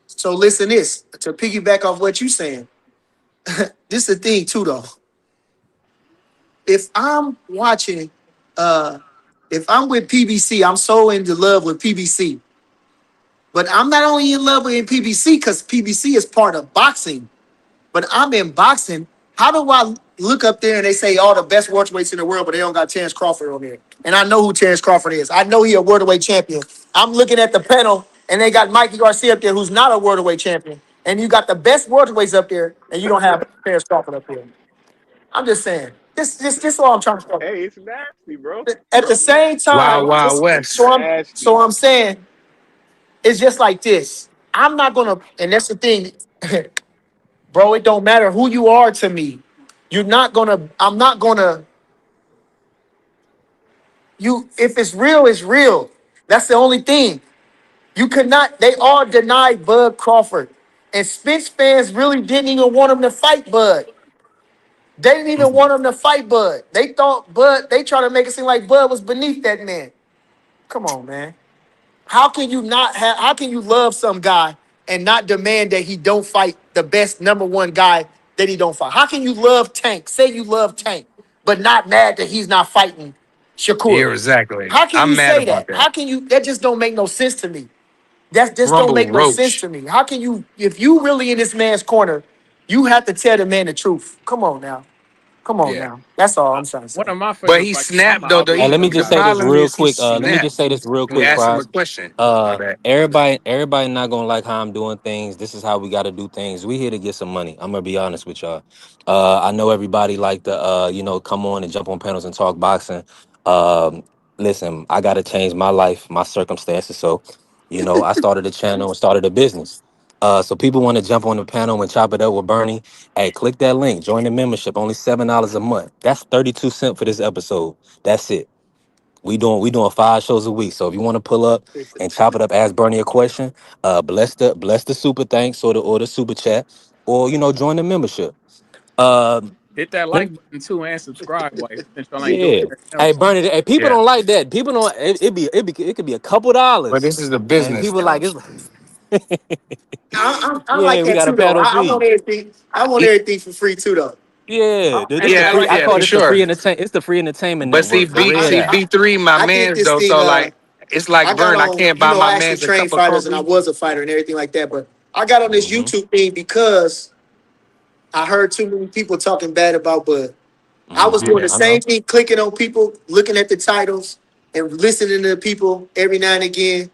[SPEAKER 10] So listen this to piggyback off what you saying. This is the thing too, though. If I'm watching, uh, if I'm with PBC, I'm so into love with PBC. But I'm not only in love with PBC because PBC is part of boxing, but I'm in boxing. How do I look up there and they say all the best welterweights in the world, but they don't got Terence Crawford on there? And I know who Terence Crawford is. I know he a welterweight champion. I'm looking at the panel and they got Mikey Garcia up there, who's not a welterweight champion. And you got the best welterweights up there, and you don't have Terence Crawford up there. I'm just saying. This all I'm trying to say.
[SPEAKER 7] Hey, it's nasty, bro.
[SPEAKER 10] At the same
[SPEAKER 9] Wild
[SPEAKER 10] time,
[SPEAKER 9] Wild
[SPEAKER 7] It's
[SPEAKER 9] West.
[SPEAKER 10] so
[SPEAKER 7] nasty.
[SPEAKER 10] I'm saying it's just like this. I'm not gonna, and that's the thing, bro. It don't matter who you are to me. You're not gonna. I'm not gonna. You, if it's real, it's real. That's the only thing. You could not. They all denied Bud Crawford, and Spence fans really didn't even want him to fight Bud. They didn't even want him to fight Bud. They thought Bud. They tried to make it seem like Bud was beneath that man. Come on, man. How can you not have? How can you love some guy and not demand that he don't fight the best number one guy that he don't fight? How can you love Tank? Say you love Tank, but not mad that he's not fighting
[SPEAKER 9] Yeah,
[SPEAKER 10] Shakur.
[SPEAKER 9] exactly.
[SPEAKER 10] How can
[SPEAKER 9] I'm
[SPEAKER 10] you
[SPEAKER 9] mad
[SPEAKER 10] say
[SPEAKER 9] about
[SPEAKER 10] that?
[SPEAKER 9] that.
[SPEAKER 10] How can you? That just don't make no sense to me. That just don't
[SPEAKER 9] Rumble
[SPEAKER 10] make no sense
[SPEAKER 9] Roach.
[SPEAKER 10] to me. How can you? If you really in this man's corner, you have to tell the man the truth. Come on now. Come on
[SPEAKER 9] Yeah.
[SPEAKER 10] now. That's all I'm trying to
[SPEAKER 11] One
[SPEAKER 10] say.
[SPEAKER 11] of my
[SPEAKER 9] But
[SPEAKER 11] favorite
[SPEAKER 9] he
[SPEAKER 11] fights. I'm
[SPEAKER 9] snapped
[SPEAKER 11] an
[SPEAKER 9] though. The,
[SPEAKER 5] Hey,
[SPEAKER 11] Alvarez
[SPEAKER 5] let me
[SPEAKER 9] the
[SPEAKER 5] just
[SPEAKER 11] guy.
[SPEAKER 5] say this
[SPEAKER 9] problem
[SPEAKER 5] real
[SPEAKER 9] is he
[SPEAKER 5] quick. Let me just
[SPEAKER 9] snapped.
[SPEAKER 5] say this real
[SPEAKER 9] You
[SPEAKER 5] quick,
[SPEAKER 9] asked him a
[SPEAKER 5] Prize.
[SPEAKER 9] question. My bad.
[SPEAKER 5] Everybody not gonna like how I'm doing things. This is how we gotta do things. We here to get some money. I'm gonna be honest with y'all. I know everybody like to come on and jump on panels and talk boxing. Um, listen, I gotta change my life, my circumstances. So, I started a channel and started a business. So people want to jump on the panel and chop it up with Bernie. Hey, click that link, join the membership, only $7 a month. That's 32 cents for this episode. That's it. We doing 5 shows a week. So if you want to pull up and chop it up, ask Bernie a question, bless the super thanks or the super chat, or join the membership. Um,
[SPEAKER 11] Hit that
[SPEAKER 5] let-
[SPEAKER 11] like button too and subscribe. While since y'all ain't doing
[SPEAKER 5] yeah.
[SPEAKER 11] that now.
[SPEAKER 5] Hey Bernie, hey, people
[SPEAKER 9] Yeah.
[SPEAKER 5] don't like that. People don't. It could be a couple
[SPEAKER 9] But
[SPEAKER 5] dollars,
[SPEAKER 9] this is the
[SPEAKER 5] and
[SPEAKER 9] business
[SPEAKER 5] people
[SPEAKER 9] though.
[SPEAKER 5] like it's.
[SPEAKER 10] I like
[SPEAKER 5] Yeah, we
[SPEAKER 10] that
[SPEAKER 5] got a
[SPEAKER 10] too, though.
[SPEAKER 5] panel
[SPEAKER 10] I want
[SPEAKER 5] fee.
[SPEAKER 10] everything. I want
[SPEAKER 9] E-
[SPEAKER 10] everything for free too, though.
[SPEAKER 5] Yeah, dude, this the
[SPEAKER 10] I
[SPEAKER 9] Yeah,
[SPEAKER 5] free.
[SPEAKER 10] like
[SPEAKER 5] I
[SPEAKER 9] yeah,
[SPEAKER 10] that.
[SPEAKER 5] call
[SPEAKER 9] for
[SPEAKER 5] this the free
[SPEAKER 9] sure.
[SPEAKER 5] entertain. It's the free entertainment
[SPEAKER 9] But see,
[SPEAKER 5] network, the Red App.
[SPEAKER 9] B3 my
[SPEAKER 10] I did
[SPEAKER 9] man's
[SPEAKER 10] this
[SPEAKER 9] though.
[SPEAKER 10] thing.
[SPEAKER 9] So like, it's like
[SPEAKER 10] I got
[SPEAKER 9] burn. I
[SPEAKER 10] on.
[SPEAKER 9] can't buy
[SPEAKER 10] I
[SPEAKER 9] my
[SPEAKER 10] actually
[SPEAKER 9] man's a
[SPEAKER 10] trained
[SPEAKER 9] cup of
[SPEAKER 10] fighters, and I
[SPEAKER 9] coffee.
[SPEAKER 10] was a fighter and everything like that. But I got on this
[SPEAKER 5] Mm-hmm.
[SPEAKER 10] YouTube thing because I heard too many people talking bad about Bud. I was doing
[SPEAKER 9] Yeah.
[SPEAKER 10] the
[SPEAKER 5] Mm-hmm. I
[SPEAKER 10] same
[SPEAKER 5] know.
[SPEAKER 10] thing, clicking on people, looking at the titles, and listening to people every now and again.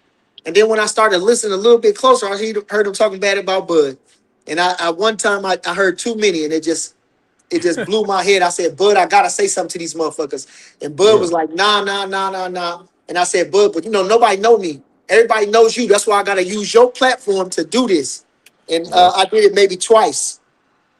[SPEAKER 10] And then when I started listening a little bit closer, heard them talking bad about Bud. And I one time I heard too many, and it just blew my head. I said, Bud, I gotta say something to these motherfuckers. And Bud
[SPEAKER 5] Yeah.
[SPEAKER 10] was like, nah, nah, nah, nah, nah. And I said, Bud, but nobody know me. Everybody knows you. That's why I gotta use your platform to do this. And
[SPEAKER 5] Yep.
[SPEAKER 10] I did it maybe twice.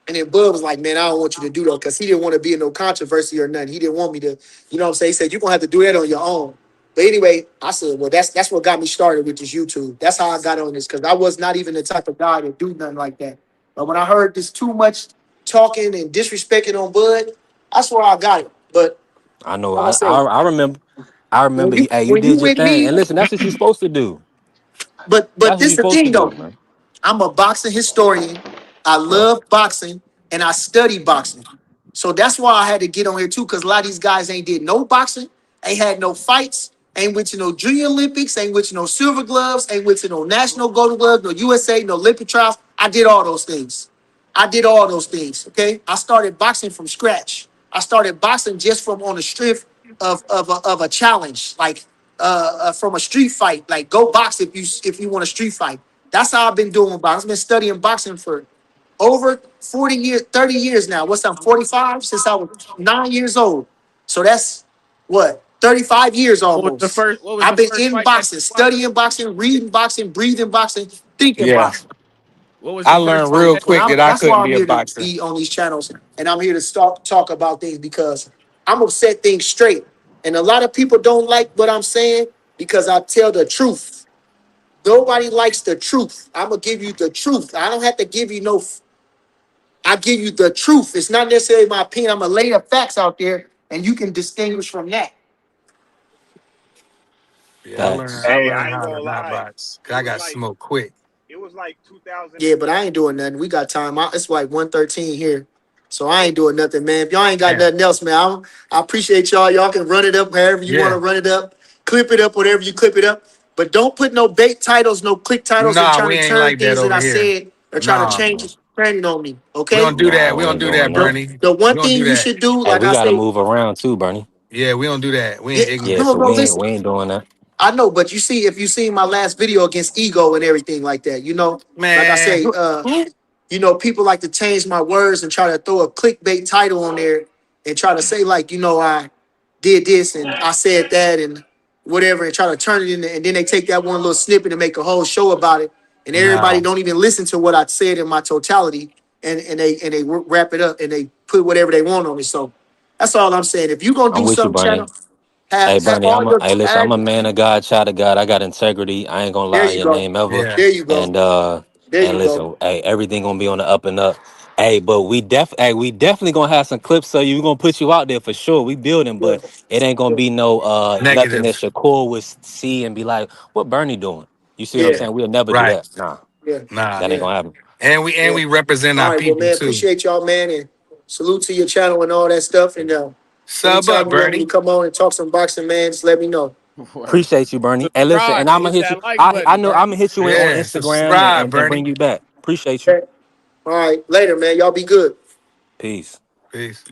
[SPEAKER 10] And then Bud was like, man, I don't want you to do that because he didn't want to be in no controversy or nothing. He didn't want me to, what I'm saying? He said, you're gonna have to do that on your own. But anyway, I said, well, that's what got me started with this YouTube. That's how I got on this, because I was not even the type of guy to do nothing like that. But when I heard this too much talking and disrespecting on Bud, that's where I got it. But
[SPEAKER 5] I know.
[SPEAKER 10] like I
[SPEAKER 5] I, I
[SPEAKER 10] say,
[SPEAKER 5] I remember. I remember. Hey, you
[SPEAKER 10] when you
[SPEAKER 5] did your
[SPEAKER 10] with
[SPEAKER 5] thing,
[SPEAKER 10] me,
[SPEAKER 5] and listen, that's what you're supposed to do.
[SPEAKER 10] but
[SPEAKER 5] That's what
[SPEAKER 10] this
[SPEAKER 5] you're
[SPEAKER 10] the
[SPEAKER 5] supposed to
[SPEAKER 10] thing
[SPEAKER 5] do,
[SPEAKER 10] though.
[SPEAKER 5] man.
[SPEAKER 10] I'm a boxing historian. I
[SPEAKER 5] Yep.
[SPEAKER 10] love boxing and I study boxing. So that's why I had to get on here too, because a lot of these guys ain't did no boxing, ain't had no fights, ain't went to no Junior Olympics, ain't went to no silver gloves, ain't went to no national golden gloves, no USA, no Olympic trials. I did all those things. I did all those things. Okay. I started boxing from scratch. I started boxing just from on the strength of a challenge, like from a street fight. Like go box if you want a street fight. That's how I've been doing boxing. I've been studying boxing for over 40 years, 30 years now. What's I'm 45 since I was 9 years old. So that's what 35 years almost.
[SPEAKER 11] What was
[SPEAKER 10] I've
[SPEAKER 11] the
[SPEAKER 10] been
[SPEAKER 11] first
[SPEAKER 10] in
[SPEAKER 11] fight that
[SPEAKER 10] boxing,
[SPEAKER 11] you watched?
[SPEAKER 10] studying boxing, reading boxing, breathing boxing, thinking
[SPEAKER 9] Yeah.
[SPEAKER 10] boxing.
[SPEAKER 11] What was
[SPEAKER 9] I
[SPEAKER 11] the first
[SPEAKER 9] learned
[SPEAKER 11] fight
[SPEAKER 9] real
[SPEAKER 11] that you
[SPEAKER 10] And
[SPEAKER 9] quick that I
[SPEAKER 10] that's
[SPEAKER 9] couldn't
[SPEAKER 10] why
[SPEAKER 9] be
[SPEAKER 10] I'm
[SPEAKER 9] a
[SPEAKER 10] here to
[SPEAKER 9] boxer.
[SPEAKER 10] be on these channels, and I'm here to talk about things because I'm gonna set things straight. And a lot of people don't like what I'm saying because I tell the truth. Nobody likes the truth. I'm gonna give you the truth. I don't have to give you no. I give you the truth. It's not necessarily my opinion. I'm gonna lay the facts out there, and you can distinguish from that.
[SPEAKER 9] Yeah,
[SPEAKER 5] Facts.
[SPEAKER 9] I
[SPEAKER 7] Hey, I
[SPEAKER 9] learned
[SPEAKER 7] ain't
[SPEAKER 9] how
[SPEAKER 7] gonna
[SPEAKER 9] to not
[SPEAKER 7] lie.
[SPEAKER 9] box. 'Cause
[SPEAKER 7] It
[SPEAKER 9] I
[SPEAKER 7] was
[SPEAKER 9] got
[SPEAKER 7] like
[SPEAKER 9] smoked quick.
[SPEAKER 7] it was like
[SPEAKER 10] Yeah, but
[SPEAKER 7] 2008.
[SPEAKER 10] I ain't doing nothing. We got time. It's like 1:13 here. So I ain't doing nothing, man. If y'all ain't got
[SPEAKER 9] Damn.
[SPEAKER 10] nothing else, man, I appreciate y'all. Y'all can run it up however you want to
[SPEAKER 9] Yeah.
[SPEAKER 10] run it up. Clip it up, whatever you clip it up. But don't put no bait titles, no click titles, and
[SPEAKER 9] Nah,
[SPEAKER 10] trying
[SPEAKER 9] we
[SPEAKER 10] to
[SPEAKER 9] ain't
[SPEAKER 10] turn
[SPEAKER 9] like that
[SPEAKER 10] things that
[SPEAKER 9] over
[SPEAKER 10] I
[SPEAKER 9] here.
[SPEAKER 10] said or trying to
[SPEAKER 9] Nah.
[SPEAKER 10] change
[SPEAKER 5] Nah,
[SPEAKER 10] it trending on me.
[SPEAKER 9] We
[SPEAKER 10] Okay?
[SPEAKER 9] don't do that.
[SPEAKER 5] nah,
[SPEAKER 9] We
[SPEAKER 5] we
[SPEAKER 9] don't
[SPEAKER 5] ain't
[SPEAKER 9] do
[SPEAKER 5] doing
[SPEAKER 9] that,
[SPEAKER 10] The,
[SPEAKER 5] that.
[SPEAKER 9] Bernie.
[SPEAKER 10] the one
[SPEAKER 9] We don't do
[SPEAKER 10] thing you
[SPEAKER 9] that.
[SPEAKER 10] should do,
[SPEAKER 5] Hey,
[SPEAKER 10] like
[SPEAKER 5] we
[SPEAKER 10] I
[SPEAKER 5] gotta
[SPEAKER 10] say,
[SPEAKER 5] move around too, Bernie.
[SPEAKER 9] Yeah, we don't do that. We
[SPEAKER 10] yeah,
[SPEAKER 9] ain't
[SPEAKER 5] Yeah,
[SPEAKER 9] ignorant.
[SPEAKER 10] no,
[SPEAKER 5] so
[SPEAKER 10] no,
[SPEAKER 5] we
[SPEAKER 10] listen.
[SPEAKER 5] ain't doing that.
[SPEAKER 10] I know, but you see, if you seen my last video against ego and everything like that, like I
[SPEAKER 9] Man,
[SPEAKER 10] say,
[SPEAKER 9] who?
[SPEAKER 10] people like to change my words and try to throw a clickbait title on there and try to say like, I did this and I said that and whatever and try to turn it into, and then they take that one little snippet and make a whole show about it. And everybody
[SPEAKER 9] Nah.
[SPEAKER 10] don't even listen to what I said in my totality, and they wrap it up and they put whatever they want on it. So that's all I'm saying. If you gonna
[SPEAKER 5] I'm
[SPEAKER 10] do
[SPEAKER 5] with you,
[SPEAKER 10] something,
[SPEAKER 5] Bernie.
[SPEAKER 10] channel,
[SPEAKER 5] Hey,
[SPEAKER 10] have
[SPEAKER 5] Bernie,
[SPEAKER 10] all your
[SPEAKER 5] hey, listen, I'm
[SPEAKER 10] add,
[SPEAKER 5] a man of God, child of God. I got integrity. I ain't gonna
[SPEAKER 10] there
[SPEAKER 5] lie on
[SPEAKER 10] you
[SPEAKER 5] your
[SPEAKER 10] go.
[SPEAKER 5] name ever.
[SPEAKER 9] Yeah.
[SPEAKER 10] There you go.
[SPEAKER 5] And
[SPEAKER 10] There you go.
[SPEAKER 5] listen, hey, everything gonna be on the up and up. Hey, but we definitely gonna have some clips of you. We gonna put you out there for sure. We building,
[SPEAKER 10] Yeah.
[SPEAKER 5] but it ain't gonna
[SPEAKER 10] Yeah.
[SPEAKER 5] be no nothing that
[SPEAKER 9] Negative.
[SPEAKER 5] Shakur would see and be like, what Bernie doing? You see what I'm
[SPEAKER 10] Yeah.
[SPEAKER 5] saying? We'll never do
[SPEAKER 9] Right.
[SPEAKER 5] that. Nah,
[SPEAKER 10] Yeah.
[SPEAKER 9] Nah.
[SPEAKER 5] that ain't
[SPEAKER 10] Yeah.
[SPEAKER 5] gonna happen.
[SPEAKER 9] And we
[SPEAKER 10] Yeah.
[SPEAKER 9] represent
[SPEAKER 10] All
[SPEAKER 9] our
[SPEAKER 10] right, well,
[SPEAKER 9] people
[SPEAKER 10] man,
[SPEAKER 9] too.
[SPEAKER 10] appreciate y'all, man, and salute to your channel and all that stuff. And
[SPEAKER 9] Sub
[SPEAKER 10] anytime
[SPEAKER 9] up,
[SPEAKER 10] you want me to
[SPEAKER 9] Bernie.
[SPEAKER 10] come on and talk some boxing, man, just let me know.
[SPEAKER 11] Word.
[SPEAKER 5] Appreciate you, Bernie. Hey, listen, and
[SPEAKER 11] Subscribe and
[SPEAKER 5] I'm gonna
[SPEAKER 11] hit
[SPEAKER 5] hit you.
[SPEAKER 11] that like
[SPEAKER 5] I
[SPEAKER 11] button,
[SPEAKER 5] know I'm gonna
[SPEAKER 11] Bernie.
[SPEAKER 5] hit you in on
[SPEAKER 9] Yeah.
[SPEAKER 5] Instagram
[SPEAKER 9] Subscribe,
[SPEAKER 5] and
[SPEAKER 9] Bernie.
[SPEAKER 5] bring you back. Appreciate you.
[SPEAKER 10] Okay. All right, later, man. Y'all be good.
[SPEAKER 5] Peace.
[SPEAKER 9] Peace.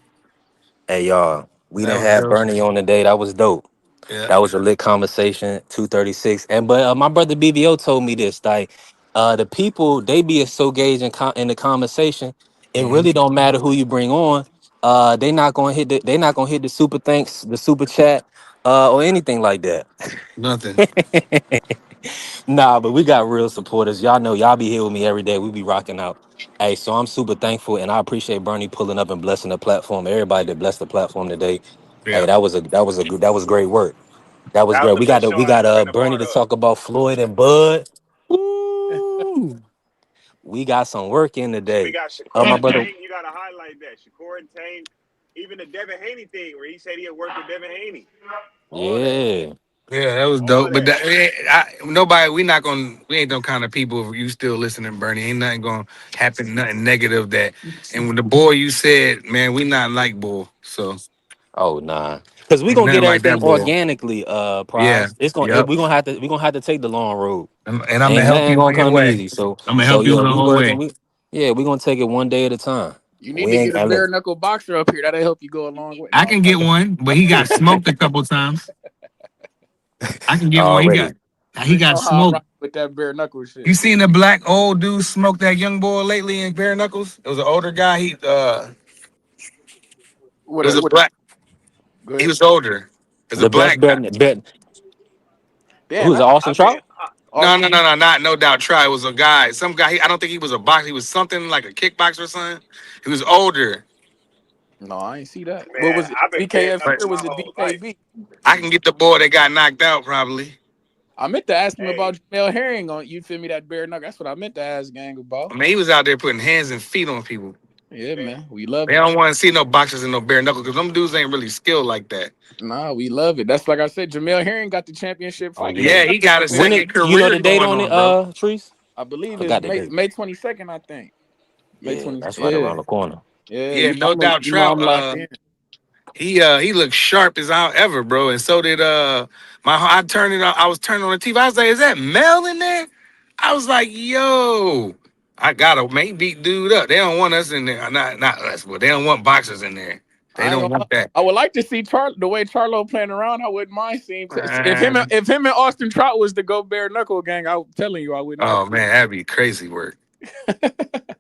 [SPEAKER 5] Hey y'all, we
[SPEAKER 9] That
[SPEAKER 5] done
[SPEAKER 9] was
[SPEAKER 5] had
[SPEAKER 9] dope.
[SPEAKER 5] Bernie on today. That was dope.
[SPEAKER 9] Yeah.
[SPEAKER 5] That was a lit conversation. 236. And but my brother BBO told me this. Like, the people they be so engaged in the conversation. It
[SPEAKER 9] Hmm.
[SPEAKER 5] really don't matter who you bring on. They not gonna hit the super thanks, the super chat, or anything like that.
[SPEAKER 9] Nothing.
[SPEAKER 5] Nah, but we got real supporters. Y'all know y'all be here with me every day. We be rocking out. Hey, so I'm super thankful and I appreciate Bernie pulling up and blessing the platform. Everybody that blessed the platform today. Hey,
[SPEAKER 9] Yeah.
[SPEAKER 5] that was great work. That was
[SPEAKER 7] That was
[SPEAKER 5] great.
[SPEAKER 7] the best
[SPEAKER 5] We
[SPEAKER 7] showing.
[SPEAKER 5] got
[SPEAKER 7] Bring the
[SPEAKER 5] Bernie
[SPEAKER 7] board
[SPEAKER 5] to
[SPEAKER 7] up.
[SPEAKER 5] talk about Floyd and Bud. Ooh, we got some work in
[SPEAKER 7] We
[SPEAKER 5] today.
[SPEAKER 7] got Shakur
[SPEAKER 5] My
[SPEAKER 7] and
[SPEAKER 5] brother.
[SPEAKER 7] Tank. You got to highlight that. Shakur and Tank. Even the Devin Haney thing where he said he had worked with Devin Haney. All that.
[SPEAKER 5] Yeah.
[SPEAKER 9] Yeah, that was
[SPEAKER 7] All
[SPEAKER 9] dope. But
[SPEAKER 7] that.
[SPEAKER 9] nobody, we ain't no kind of people. If you still listening, Bernie, ain't nothing gonna happen, nothing negative. That and when the boy you said, man, we not like bull. So
[SPEAKER 5] Oh nah. Cause we
[SPEAKER 9] ain't
[SPEAKER 5] gonna get
[SPEAKER 9] nothing like
[SPEAKER 5] everything
[SPEAKER 9] that bull.
[SPEAKER 5] organically,
[SPEAKER 9] Yeah.
[SPEAKER 5] prize. It's gonna
[SPEAKER 9] Yep.
[SPEAKER 5] we gonna have to take the long road.
[SPEAKER 9] And I'm gonna
[SPEAKER 5] Ain't
[SPEAKER 9] help
[SPEAKER 5] nothing
[SPEAKER 9] you
[SPEAKER 5] gonna
[SPEAKER 9] on your
[SPEAKER 5] come
[SPEAKER 9] way.
[SPEAKER 5] easy. So
[SPEAKER 9] I'm gonna
[SPEAKER 5] so
[SPEAKER 9] help you
[SPEAKER 5] yeah,
[SPEAKER 9] on the
[SPEAKER 5] we
[SPEAKER 9] whole
[SPEAKER 5] working.
[SPEAKER 9] way.
[SPEAKER 5] We gonna take it one day at a time.
[SPEAKER 11] You need
[SPEAKER 5] We
[SPEAKER 11] to get
[SPEAKER 5] ain't
[SPEAKER 11] a
[SPEAKER 5] and
[SPEAKER 11] bare
[SPEAKER 5] look,
[SPEAKER 11] knuckle boxer up here. That'll help you go a long way. No,
[SPEAKER 9] I
[SPEAKER 11] I'm
[SPEAKER 9] can get
[SPEAKER 11] fucking.
[SPEAKER 9] one, but he got smoked a couple times. I can get one.
[SPEAKER 5] already.
[SPEAKER 9] He
[SPEAKER 11] You
[SPEAKER 9] got
[SPEAKER 11] know how I'm
[SPEAKER 9] smoked.
[SPEAKER 11] rocking with that bare knuckle
[SPEAKER 9] You
[SPEAKER 11] shit.
[SPEAKER 9] seen the black old dude smoke that young boy lately in bare knuckles? It was an older guy. It
[SPEAKER 11] What
[SPEAKER 9] was
[SPEAKER 11] a
[SPEAKER 9] a
[SPEAKER 11] what?
[SPEAKER 9] black.
[SPEAKER 11] Go
[SPEAKER 9] He
[SPEAKER 11] ahead.
[SPEAKER 9] was older. It was a
[SPEAKER 5] The best
[SPEAKER 9] black guy.
[SPEAKER 5] bet
[SPEAKER 11] Damn,
[SPEAKER 5] who's it,
[SPEAKER 11] that's
[SPEAKER 5] Austin
[SPEAKER 7] I mean,
[SPEAKER 5] Trout?
[SPEAKER 11] Austin.
[SPEAKER 9] Not no doubt. Try. It was a guy. Some guy. I don't think he was a boxer. He was something like a kickboxer or something. He was older.
[SPEAKER 11] No, I ain't see that. What
[SPEAKER 7] man,
[SPEAKER 11] was it?
[SPEAKER 7] I've been bare
[SPEAKER 11] BKFC
[SPEAKER 9] But
[SPEAKER 7] knuckle
[SPEAKER 11] or
[SPEAKER 7] my
[SPEAKER 11] was it
[SPEAKER 7] whole life.
[SPEAKER 11] BKB?
[SPEAKER 9] I can get the boy that got knocked out probably.
[SPEAKER 11] I meant to ask him
[SPEAKER 7] Hey,
[SPEAKER 11] about Jamel Herring on you feel me that bare knuckle. That's what I meant to ask gang about.
[SPEAKER 9] I mean, he was out there putting hands and feet on people.
[SPEAKER 11] Yeah,
[SPEAKER 7] man,
[SPEAKER 11] man. We love
[SPEAKER 9] They
[SPEAKER 11] it.
[SPEAKER 9] don't want to see no boxers and no bare knuckle because them dudes ain't really skilled like that.
[SPEAKER 11] Nah, we love it. That's like I said, Jamel Herring got the championship
[SPEAKER 5] Oh
[SPEAKER 11] fight.
[SPEAKER 5] yeah.
[SPEAKER 9] Yeah, he got a
[SPEAKER 5] When
[SPEAKER 9] second
[SPEAKER 5] it you know
[SPEAKER 9] career
[SPEAKER 5] the date
[SPEAKER 9] going
[SPEAKER 5] on it,
[SPEAKER 9] on, bro.
[SPEAKER 11] I
[SPEAKER 5] Treese?
[SPEAKER 11] believe it's
[SPEAKER 5] Forgot the
[SPEAKER 11] May
[SPEAKER 5] date.
[SPEAKER 11] May 22nd, I think. May
[SPEAKER 5] Yeah,
[SPEAKER 11] 20.
[SPEAKER 5] that's right
[SPEAKER 11] Yeah.
[SPEAKER 5] around the corner.
[SPEAKER 11] Yeah,
[SPEAKER 9] Yeah, no doubt.
[SPEAKER 11] you know
[SPEAKER 9] Trout.
[SPEAKER 11] I'm locked in.
[SPEAKER 9] He looked sharp as I'll ever, bro. And so did I turned it on. I was turning on the TV. I was like, is that Mel in there? I was like, yo, I gotta make beat dude up. They don't want us in there. Not us, but they don't want boxers in there. They
[SPEAKER 11] I ain't
[SPEAKER 9] don't
[SPEAKER 11] gonna lie.
[SPEAKER 9] want that.
[SPEAKER 11] I would like to see the way Charlo playing around. I wouldn't mind seeing
[SPEAKER 9] Man.
[SPEAKER 11] if him and Austin Trout was the Go Bare Knuckle gang. I'm telling you, I would not.
[SPEAKER 9] Oh man, that'd be crazy work.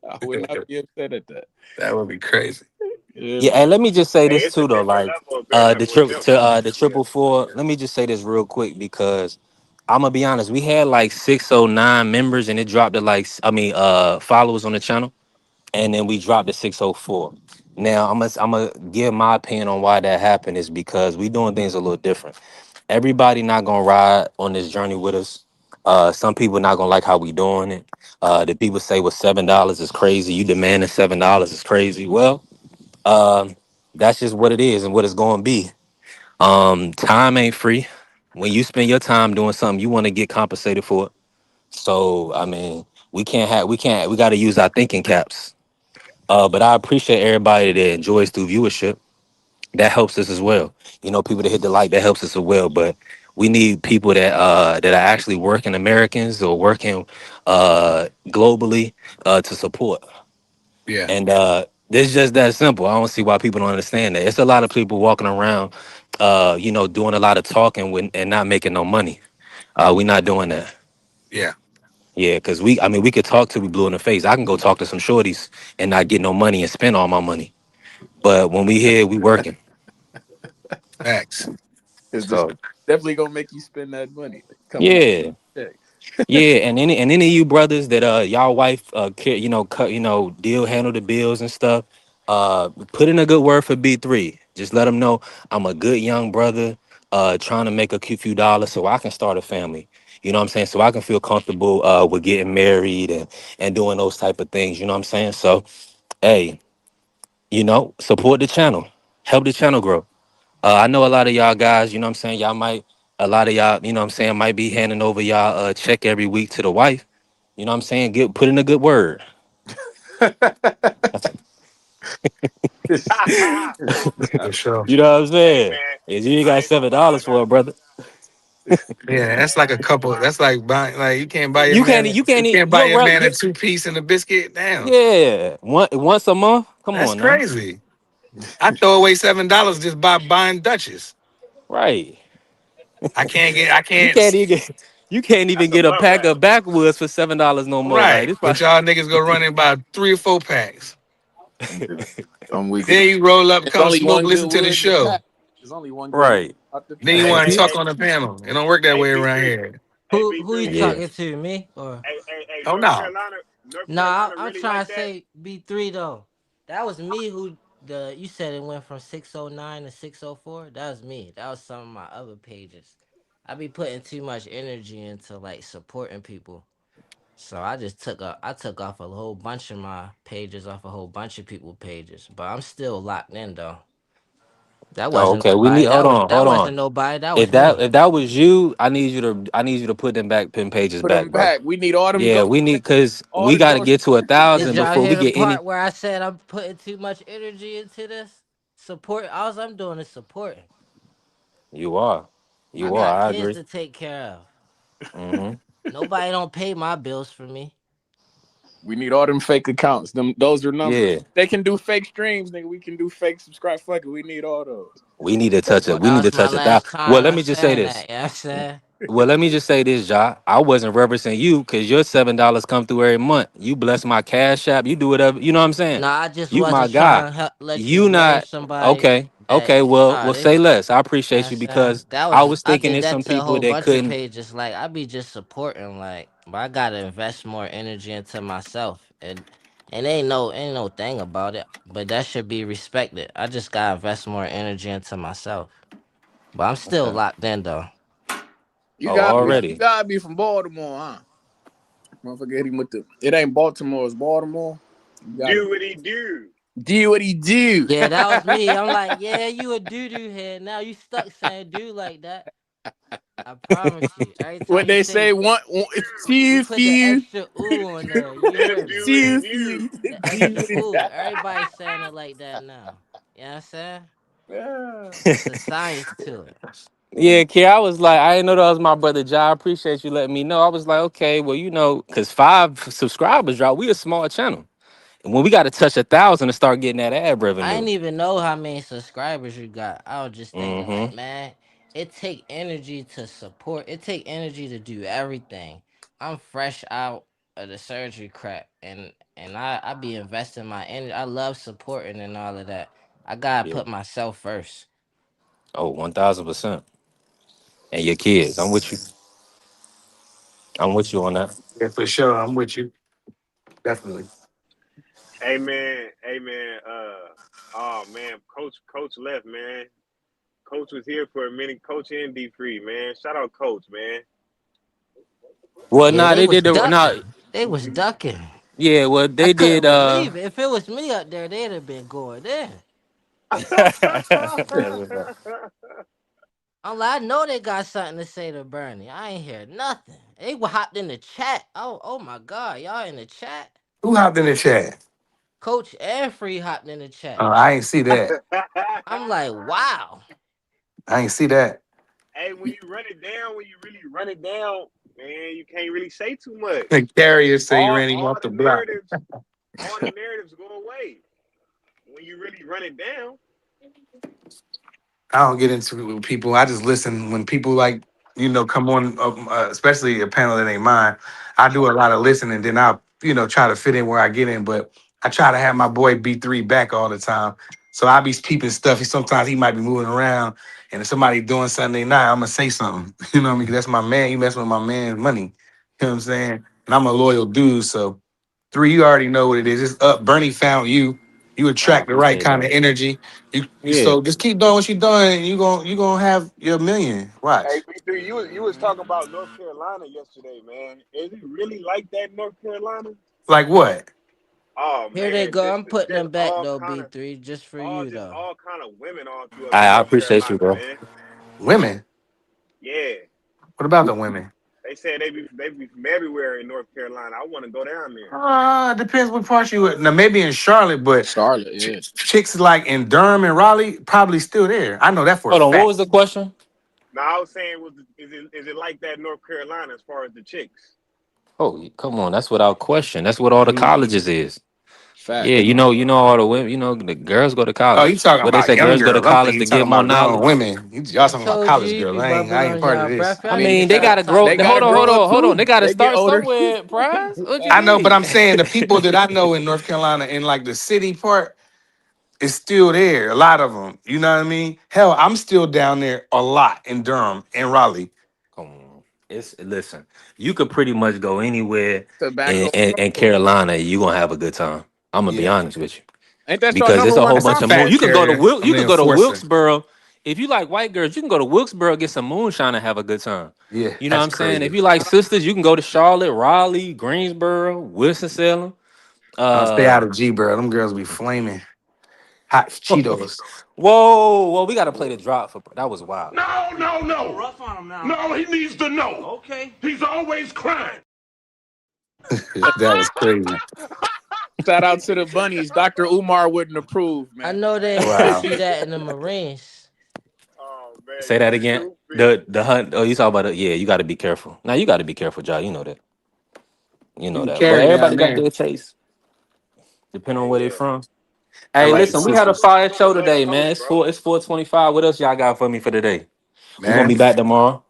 [SPEAKER 11] I would not be upset at that.
[SPEAKER 9] That would be crazy.
[SPEAKER 11] Yeah,
[SPEAKER 5] Yeah,
[SPEAKER 11] man.
[SPEAKER 5] and let me just say
[SPEAKER 7] Hey,
[SPEAKER 5] this
[SPEAKER 7] it's a
[SPEAKER 5] too, though.
[SPEAKER 7] different
[SPEAKER 5] Like,
[SPEAKER 7] level of bare
[SPEAKER 5] the
[SPEAKER 7] knuckle with
[SPEAKER 5] trip
[SPEAKER 7] them.
[SPEAKER 5] to the
[SPEAKER 7] Yeah.
[SPEAKER 5] triple four. Let me just say this real quick because I'm gonna be honest. We had like 609 members, and it dropped to like, followers on the channel, and then we dropped to 604. Now I'm gonna give my opinion on why that happened is because we doing things a little different. Everybody not gonna ride on this journey with us. Some people not gonna like how we doing it. The people say, well, $7 is crazy. You demanding $7 is crazy. Well, that's just what it is and what it's going to be. Time ain't free. When you spend your time doing something, you want to get compensated for it. So I mean, we got to use our thinking caps. But I appreciate everybody that enjoys through viewership. That helps us as well. You know, people that hit the like, that helps us as well. But we need people that are actually working Americans or working globally to support.
[SPEAKER 9] Yeah.
[SPEAKER 5] And it's just that simple. I don't see why people don't understand that. It's a lot of people walking around, doing a lot of talking and not making no money. We not doing that.
[SPEAKER 9] Yeah.
[SPEAKER 5] Yeah, because we could talk till we blue in the face. I can go talk to some shorties and not get no money and spend all my money. But when we here, we working.
[SPEAKER 9] Facts.
[SPEAKER 11] Because this
[SPEAKER 5] So
[SPEAKER 11] definitely gonna make you spend that money coming up.
[SPEAKER 5] yeah.
[SPEAKER 11] Check.
[SPEAKER 5] Yeah, and any of you brothers that y'all wife cut deal handle the bills and stuff, put in a good word for B3. Just let them know I'm a good young brother trying to make a few dollars so I can start a family. You know what I'm saying? So I can feel comfortable with getting married and doing those type of things, you know what I'm saying? So, hey, support the channel. Help the channel grow. I know a lot of y'all guys, you know what I'm saying, a lot of y'all, you know what I'm saying, might be handing over y'all check every week to the wife. You know what I'm saying? Put in a good word.
[SPEAKER 9] For sure.
[SPEAKER 5] You know what I'm
[SPEAKER 7] Hey
[SPEAKER 5] saying?
[SPEAKER 7] man,
[SPEAKER 5] If you ain't
[SPEAKER 7] I
[SPEAKER 5] got
[SPEAKER 7] ain't gonna
[SPEAKER 5] $7
[SPEAKER 7] lie
[SPEAKER 5] for
[SPEAKER 7] now.
[SPEAKER 5] it, brother,
[SPEAKER 9] Yeah, that's like a couple. That's like buying. Like you can't buy your
[SPEAKER 5] you can't
[SPEAKER 9] man.
[SPEAKER 5] you
[SPEAKER 9] You
[SPEAKER 5] can't eat
[SPEAKER 9] can't buy your man a
[SPEAKER 5] you
[SPEAKER 9] 2-piece and a biscuit. Damn,
[SPEAKER 5] yeah. Once a month. Come
[SPEAKER 9] that's
[SPEAKER 5] on now.
[SPEAKER 9] crazy. I throw away $7 just by buying Dutchess.
[SPEAKER 5] Right.
[SPEAKER 9] I can't get. I
[SPEAKER 5] You
[SPEAKER 9] can't.
[SPEAKER 5] can't even you can't even
[SPEAKER 7] That's a
[SPEAKER 5] get a
[SPEAKER 7] month
[SPEAKER 5] pack
[SPEAKER 7] half.
[SPEAKER 5] of backwoods for $7 no more. Like
[SPEAKER 9] Right,
[SPEAKER 5] this
[SPEAKER 9] but
[SPEAKER 5] probably,
[SPEAKER 9] y'all niggas go running by 3 or 4 packs.
[SPEAKER 11] I'm weak.
[SPEAKER 9] Then you roll up,
[SPEAKER 11] It's
[SPEAKER 9] come
[SPEAKER 11] only
[SPEAKER 9] smoke,
[SPEAKER 11] one good
[SPEAKER 9] listen to the
[SPEAKER 11] wood in the
[SPEAKER 9] show.
[SPEAKER 11] pack. There's only one good wood
[SPEAKER 5] right.
[SPEAKER 11] out the
[SPEAKER 9] Then you
[SPEAKER 11] pack.
[SPEAKER 7] Hey,
[SPEAKER 9] want
[SPEAKER 7] hey,
[SPEAKER 9] to
[SPEAKER 5] You
[SPEAKER 9] talk
[SPEAKER 7] hey,
[SPEAKER 9] on the panel. It don't work that
[SPEAKER 7] hey,
[SPEAKER 9] way around
[SPEAKER 7] B3.
[SPEAKER 9] here.
[SPEAKER 7] Hey,
[SPEAKER 12] Who you
[SPEAKER 7] B3.
[SPEAKER 5] yeah.
[SPEAKER 12] talking to, me or?
[SPEAKER 7] Hey,
[SPEAKER 9] Oh no.
[SPEAKER 7] North
[SPEAKER 12] Nah,
[SPEAKER 7] Carolina
[SPEAKER 12] I'm
[SPEAKER 7] really
[SPEAKER 12] trying
[SPEAKER 7] like
[SPEAKER 12] to
[SPEAKER 7] that.
[SPEAKER 12] say B3 though. That was me who you said it went from 609 to 604. That was me. That was some of my other pages. I be putting too much energy into like supporting people. So I took off a whole bunch of my pages off a whole bunch of people pages. But I'm still locked in though. That
[SPEAKER 5] Oh,
[SPEAKER 12] wasn't
[SPEAKER 5] okay. We
[SPEAKER 12] nobody.
[SPEAKER 5] need hold on,
[SPEAKER 12] That
[SPEAKER 5] hold on.
[SPEAKER 12] wasn't nobody. That
[SPEAKER 5] If
[SPEAKER 12] was
[SPEAKER 5] that
[SPEAKER 12] me.
[SPEAKER 5] if that was you, I need you to put them back pin pages
[SPEAKER 11] Put
[SPEAKER 5] back,
[SPEAKER 11] them
[SPEAKER 5] bro.
[SPEAKER 11] back. We need all them
[SPEAKER 5] Yeah,
[SPEAKER 11] ghosts.
[SPEAKER 5] we need because
[SPEAKER 11] All
[SPEAKER 5] we
[SPEAKER 11] the
[SPEAKER 5] got to
[SPEAKER 11] ghosts.
[SPEAKER 5] get to a
[SPEAKER 12] Did
[SPEAKER 5] thousand
[SPEAKER 12] y'all
[SPEAKER 5] before we
[SPEAKER 12] hear the
[SPEAKER 5] get any.
[SPEAKER 12] part where I said I'm putting too much energy into this? Support. All I'm doing is supporting.
[SPEAKER 5] You are,
[SPEAKER 12] I
[SPEAKER 5] you are.
[SPEAKER 12] got
[SPEAKER 5] I
[SPEAKER 12] kids
[SPEAKER 5] agree.
[SPEAKER 12] to take care of.
[SPEAKER 5] Hmm.
[SPEAKER 12] Nobody don't pay my bills for me.
[SPEAKER 11] We need all them fake accounts. Those are numbers.
[SPEAKER 5] Yeah,
[SPEAKER 11] They can do fake streams, nigga. We can do fake subscribe. Fuck it. We need all those.
[SPEAKER 5] we need to touch
[SPEAKER 12] Well,
[SPEAKER 5] it. We
[SPEAKER 12] that
[SPEAKER 5] need to
[SPEAKER 12] was my
[SPEAKER 5] touch 1,000.
[SPEAKER 12] last
[SPEAKER 5] Well, let
[SPEAKER 12] time
[SPEAKER 5] me just say
[SPEAKER 12] saying
[SPEAKER 5] this.
[SPEAKER 12] that. You know what I'm saying?
[SPEAKER 5] Well, let me just say this, Ja. I wasn't referencing you because your $7 come through every month. You bless my cash app. You do whatever. You know what I'm saying?
[SPEAKER 12] No, I just
[SPEAKER 5] You my
[SPEAKER 12] wasn't
[SPEAKER 5] guy.
[SPEAKER 12] trying to help, let you
[SPEAKER 5] You
[SPEAKER 12] blame
[SPEAKER 5] not
[SPEAKER 12] somebody
[SPEAKER 5] okay.
[SPEAKER 12] that,
[SPEAKER 5] Okay. Well,
[SPEAKER 12] nah,
[SPEAKER 5] we'll say
[SPEAKER 12] this,
[SPEAKER 5] less. I
[SPEAKER 12] you know what
[SPEAKER 5] appreciate
[SPEAKER 12] I'm
[SPEAKER 5] you
[SPEAKER 12] saying?
[SPEAKER 5] because I was
[SPEAKER 12] I
[SPEAKER 5] thinking
[SPEAKER 12] did
[SPEAKER 5] there's
[SPEAKER 12] that
[SPEAKER 5] some
[SPEAKER 12] to a
[SPEAKER 5] people
[SPEAKER 12] whole
[SPEAKER 5] that
[SPEAKER 12] bunch of
[SPEAKER 5] couldn't.
[SPEAKER 12] pages. Like, I be just supporting, like, but I gotta invest more energy into myself. And ain't no thing about it. But that should be respected. I just gotta invest more energy into myself. But I'm still
[SPEAKER 5] Okay.
[SPEAKER 12] locked in though.
[SPEAKER 11] You
[SPEAKER 5] Oh,
[SPEAKER 11] gotta be. You
[SPEAKER 5] already.
[SPEAKER 11] gotta be from Baltimore, huh? Motherfucker hit him with the. It ain't Baltimore. It's Baltimore. You gotta
[SPEAKER 7] Do what he do.
[SPEAKER 11] do what he do.
[SPEAKER 12] Yeah, that was me. I'm like, yeah, you a doo doo head. Now you stuck saying do like that. I promise you. Every
[SPEAKER 11] What
[SPEAKER 12] time you
[SPEAKER 11] they
[SPEAKER 12] say
[SPEAKER 11] say,
[SPEAKER 12] you
[SPEAKER 11] few,
[SPEAKER 12] put the
[SPEAKER 11] few,
[SPEAKER 12] extra ooh on there. You heard me.
[SPEAKER 11] few,
[SPEAKER 7] Beauty.
[SPEAKER 12] The extra ooh. Everybody's saying it like that now. You know what I'm saying?
[SPEAKER 11] Yeah.
[SPEAKER 12] It's a science to it.
[SPEAKER 5] Yeah, Kid, I was like, I didn't know that was my brother Jai. I appreciate you letting me know. I was like, okay, well, because 5 subscribers drop, we a small channel. And when we got to touch 1,000 to start getting that ad
[SPEAKER 12] I
[SPEAKER 5] revenue.
[SPEAKER 12] didn't even know how many subscribers you got. I was just thinking
[SPEAKER 5] Mm-hmm.
[SPEAKER 12] like, man, it take energy to support. It take energy to do everything. I'm fresh out of the surgery crap, and I be investing my energy. I love supporting and all of that. I gotta
[SPEAKER 5] Yeah.
[SPEAKER 12] put myself first.
[SPEAKER 5] Oh, 1,000%. And your kids. I'm with you. I'm with you on that.
[SPEAKER 9] Yeah, for sure. I'm with you. Definitely.
[SPEAKER 7] Hey man, hey man. Oh man, Coach left, man. Coach was here for a minute. Coach and D Free, man. Shout out Coach, man.
[SPEAKER 5] Well,
[SPEAKER 12] Yeah,
[SPEAKER 5] nah, they did the
[SPEAKER 12] they was ducking.
[SPEAKER 5] yeah, well,
[SPEAKER 12] I
[SPEAKER 5] they did
[SPEAKER 12] couldn't believe it. If it was me up there, they'd have been going there. I'm like, I know they got something to say to Bernie. I ain't hear nothing. They were hopped in the chat. Oh my God, y'all in the chat?
[SPEAKER 9] Who hopped in the chat?
[SPEAKER 12] Coach and Free hopped in the chat.
[SPEAKER 9] I ain't see that.
[SPEAKER 12] I'm like, wow.
[SPEAKER 9] I ain't see that.
[SPEAKER 7] Hey, when you run it down, when you really run it down, man, you can't really say too much.
[SPEAKER 9] The carrier say he
[SPEAKER 7] All
[SPEAKER 9] ran him
[SPEAKER 7] all
[SPEAKER 9] off the
[SPEAKER 7] the
[SPEAKER 9] block.
[SPEAKER 7] narratives, all the narratives go away when you really run it down.
[SPEAKER 9] I don't get into it with people. I just listen when people like come on, especially a panel that ain't mine. I do a lot of listening, then I try to fit in where I get in. But I try to have my boy B3 back all the time, so I be peeping stuff. Sometimes he might be moving around, and if somebody doing something they not, I'm gonna say something. You know what I mean? 'Cause that's my man. You messing with my man's money. You know what I'm saying? And I'm a loyal dude, so 3, you already know what it is. It's up. Bernie found you. You
[SPEAKER 5] I
[SPEAKER 9] attract the right
[SPEAKER 5] appreciate
[SPEAKER 9] kind of
[SPEAKER 5] that.
[SPEAKER 9] energy. You
[SPEAKER 5] Yeah.
[SPEAKER 9] so just keep doing what you're doing, and you gonna have your million.
[SPEAKER 7] Hey,
[SPEAKER 9] Watch.
[SPEAKER 7] B3, you was talking about North Carolina yesterday, man. Is it really like that, North Carolina?
[SPEAKER 9] Like what?
[SPEAKER 7] Oh
[SPEAKER 12] Here they
[SPEAKER 7] man,
[SPEAKER 12] go.
[SPEAKER 7] just
[SPEAKER 12] I'm putting
[SPEAKER 7] just
[SPEAKER 12] them back
[SPEAKER 7] all
[SPEAKER 12] though,
[SPEAKER 7] kind of
[SPEAKER 12] B3, just for you
[SPEAKER 7] just
[SPEAKER 12] though.
[SPEAKER 7] all kind of women all through up in
[SPEAKER 5] I
[SPEAKER 7] North
[SPEAKER 5] appreciate you,
[SPEAKER 7] Carolina,
[SPEAKER 5] bro.
[SPEAKER 7] man.
[SPEAKER 9] Women.
[SPEAKER 7] Yeah,
[SPEAKER 9] What about the women?
[SPEAKER 7] they said they be from everywhere in North Carolina. I want to go down there.
[SPEAKER 9] Depends what part you at. Now maybe in Charlotte, but
[SPEAKER 11] Charlotte, yeah.
[SPEAKER 9] chicks like in Durham and Raleigh probably still there. I know that for a
[SPEAKER 5] Hold on, what
[SPEAKER 9] fact.
[SPEAKER 5] was the question?
[SPEAKER 7] Now I was saying, is it like that North Carolina as far as the chicks?
[SPEAKER 5] Oh, come on, that's without question. That's what all the colleges is. Yeah,
[SPEAKER 11] Facts.
[SPEAKER 5] all the women, the girls go to
[SPEAKER 9] Oh, you
[SPEAKER 5] college.
[SPEAKER 9] talking
[SPEAKER 5] What they
[SPEAKER 9] about
[SPEAKER 5] say,
[SPEAKER 9] young
[SPEAKER 5] girls go to
[SPEAKER 9] girls? I'm thinking
[SPEAKER 5] college
[SPEAKER 9] you
[SPEAKER 5] to get
[SPEAKER 9] talking
[SPEAKER 5] more
[SPEAKER 9] about grown
[SPEAKER 5] knowledge.
[SPEAKER 9] women. Y'all
[SPEAKER 12] I
[SPEAKER 9] talking about
[SPEAKER 12] told you
[SPEAKER 9] college
[SPEAKER 12] you
[SPEAKER 9] girls?
[SPEAKER 12] be
[SPEAKER 9] I
[SPEAKER 12] bubbling
[SPEAKER 9] ain't
[SPEAKER 12] on
[SPEAKER 9] part of
[SPEAKER 12] y'all
[SPEAKER 9] this.
[SPEAKER 12] breath
[SPEAKER 5] I
[SPEAKER 12] every
[SPEAKER 11] mean,
[SPEAKER 12] time you
[SPEAKER 5] mean, they
[SPEAKER 12] start
[SPEAKER 5] gotta grow.
[SPEAKER 11] they
[SPEAKER 12] talking
[SPEAKER 5] Hold
[SPEAKER 11] gotta
[SPEAKER 5] on,
[SPEAKER 12] shit.
[SPEAKER 5] hold
[SPEAKER 11] grow up
[SPEAKER 5] on, hold on.
[SPEAKER 11] too.
[SPEAKER 5] They gotta
[SPEAKER 11] They get
[SPEAKER 5] start
[SPEAKER 11] older.
[SPEAKER 5] somewhere, Prize. What you
[SPEAKER 9] I know, but
[SPEAKER 5] mean?
[SPEAKER 9] I'm saying the people that I know in North Carolina in like the city part is still there. A lot of them. You know what I mean? Hell, I'm still down there a lot in Durham and Raleigh.
[SPEAKER 5] Come on. Listen, you could pretty much go anywhere
[SPEAKER 11] Tobacco
[SPEAKER 5] in
[SPEAKER 11] Road.
[SPEAKER 5] Carolina, you gonna have a good time. I'm gonna be
[SPEAKER 9] Yeah,
[SPEAKER 5] honest with you.
[SPEAKER 11] Ain't that your
[SPEAKER 5] Because it's
[SPEAKER 11] number
[SPEAKER 5] a
[SPEAKER 11] one
[SPEAKER 5] whole
[SPEAKER 9] that's
[SPEAKER 5] bunch
[SPEAKER 9] our
[SPEAKER 11] spot?
[SPEAKER 5] of moon.
[SPEAKER 9] fast
[SPEAKER 5] You could go to
[SPEAKER 9] carrier. I'm
[SPEAKER 5] You
[SPEAKER 9] the
[SPEAKER 5] could go to
[SPEAKER 9] enforcer.
[SPEAKER 5] Wilkesboro. If you like white girls, you can go to Wilkesboro, get some moonshine and have a good time.
[SPEAKER 9] Yeah,
[SPEAKER 5] You know what
[SPEAKER 9] that's
[SPEAKER 5] I'm saying?
[SPEAKER 9] crazy.
[SPEAKER 5] If you like sisters, you can go to Charlotte, Raleigh, Greensboro, Winston-Salem.
[SPEAKER 9] I'll stay
[SPEAKER 5] Uh
[SPEAKER 9] out of G, bro. Them girls be flaming hot Cheetos.
[SPEAKER 5] whoa, we gotta play the drop for that was wild.
[SPEAKER 4] No, no, no. Rough on him now. No, he needs to know. Okay. He's always crying.
[SPEAKER 9] That was crazy.
[SPEAKER 11] Shout out to the bunnies. Dr. Umar wouldn't approve,
[SPEAKER 12] I
[SPEAKER 11] man.
[SPEAKER 12] know they ain't teach
[SPEAKER 9] Wow.
[SPEAKER 12] you that in the Marines.
[SPEAKER 7] Oh man,
[SPEAKER 5] Say
[SPEAKER 7] you
[SPEAKER 5] that again.
[SPEAKER 7] stupid.
[SPEAKER 5] The hunt. Oh, you talk about it. Yeah, you gotta be careful. Now you gotta be careful, Joe. You know that. You
[SPEAKER 9] You
[SPEAKER 5] know
[SPEAKER 9] can
[SPEAKER 5] that. But
[SPEAKER 9] carry down
[SPEAKER 5] everybody got
[SPEAKER 9] there.
[SPEAKER 5] their taste, depending
[SPEAKER 7] Yeah,
[SPEAKER 5] on where they
[SPEAKER 7] yeah.
[SPEAKER 5] from.
[SPEAKER 9] I
[SPEAKER 5] Hey,
[SPEAKER 9] like the
[SPEAKER 5] listen, we had a
[SPEAKER 9] sisters.
[SPEAKER 5] fire
[SPEAKER 7] On the
[SPEAKER 5] show
[SPEAKER 7] West
[SPEAKER 5] today, man.
[SPEAKER 7] Coast, bro.
[SPEAKER 5] It's 4:25. What else y'all got for me for today? We gonna
[SPEAKER 9] Man.
[SPEAKER 5] be back tomorrow.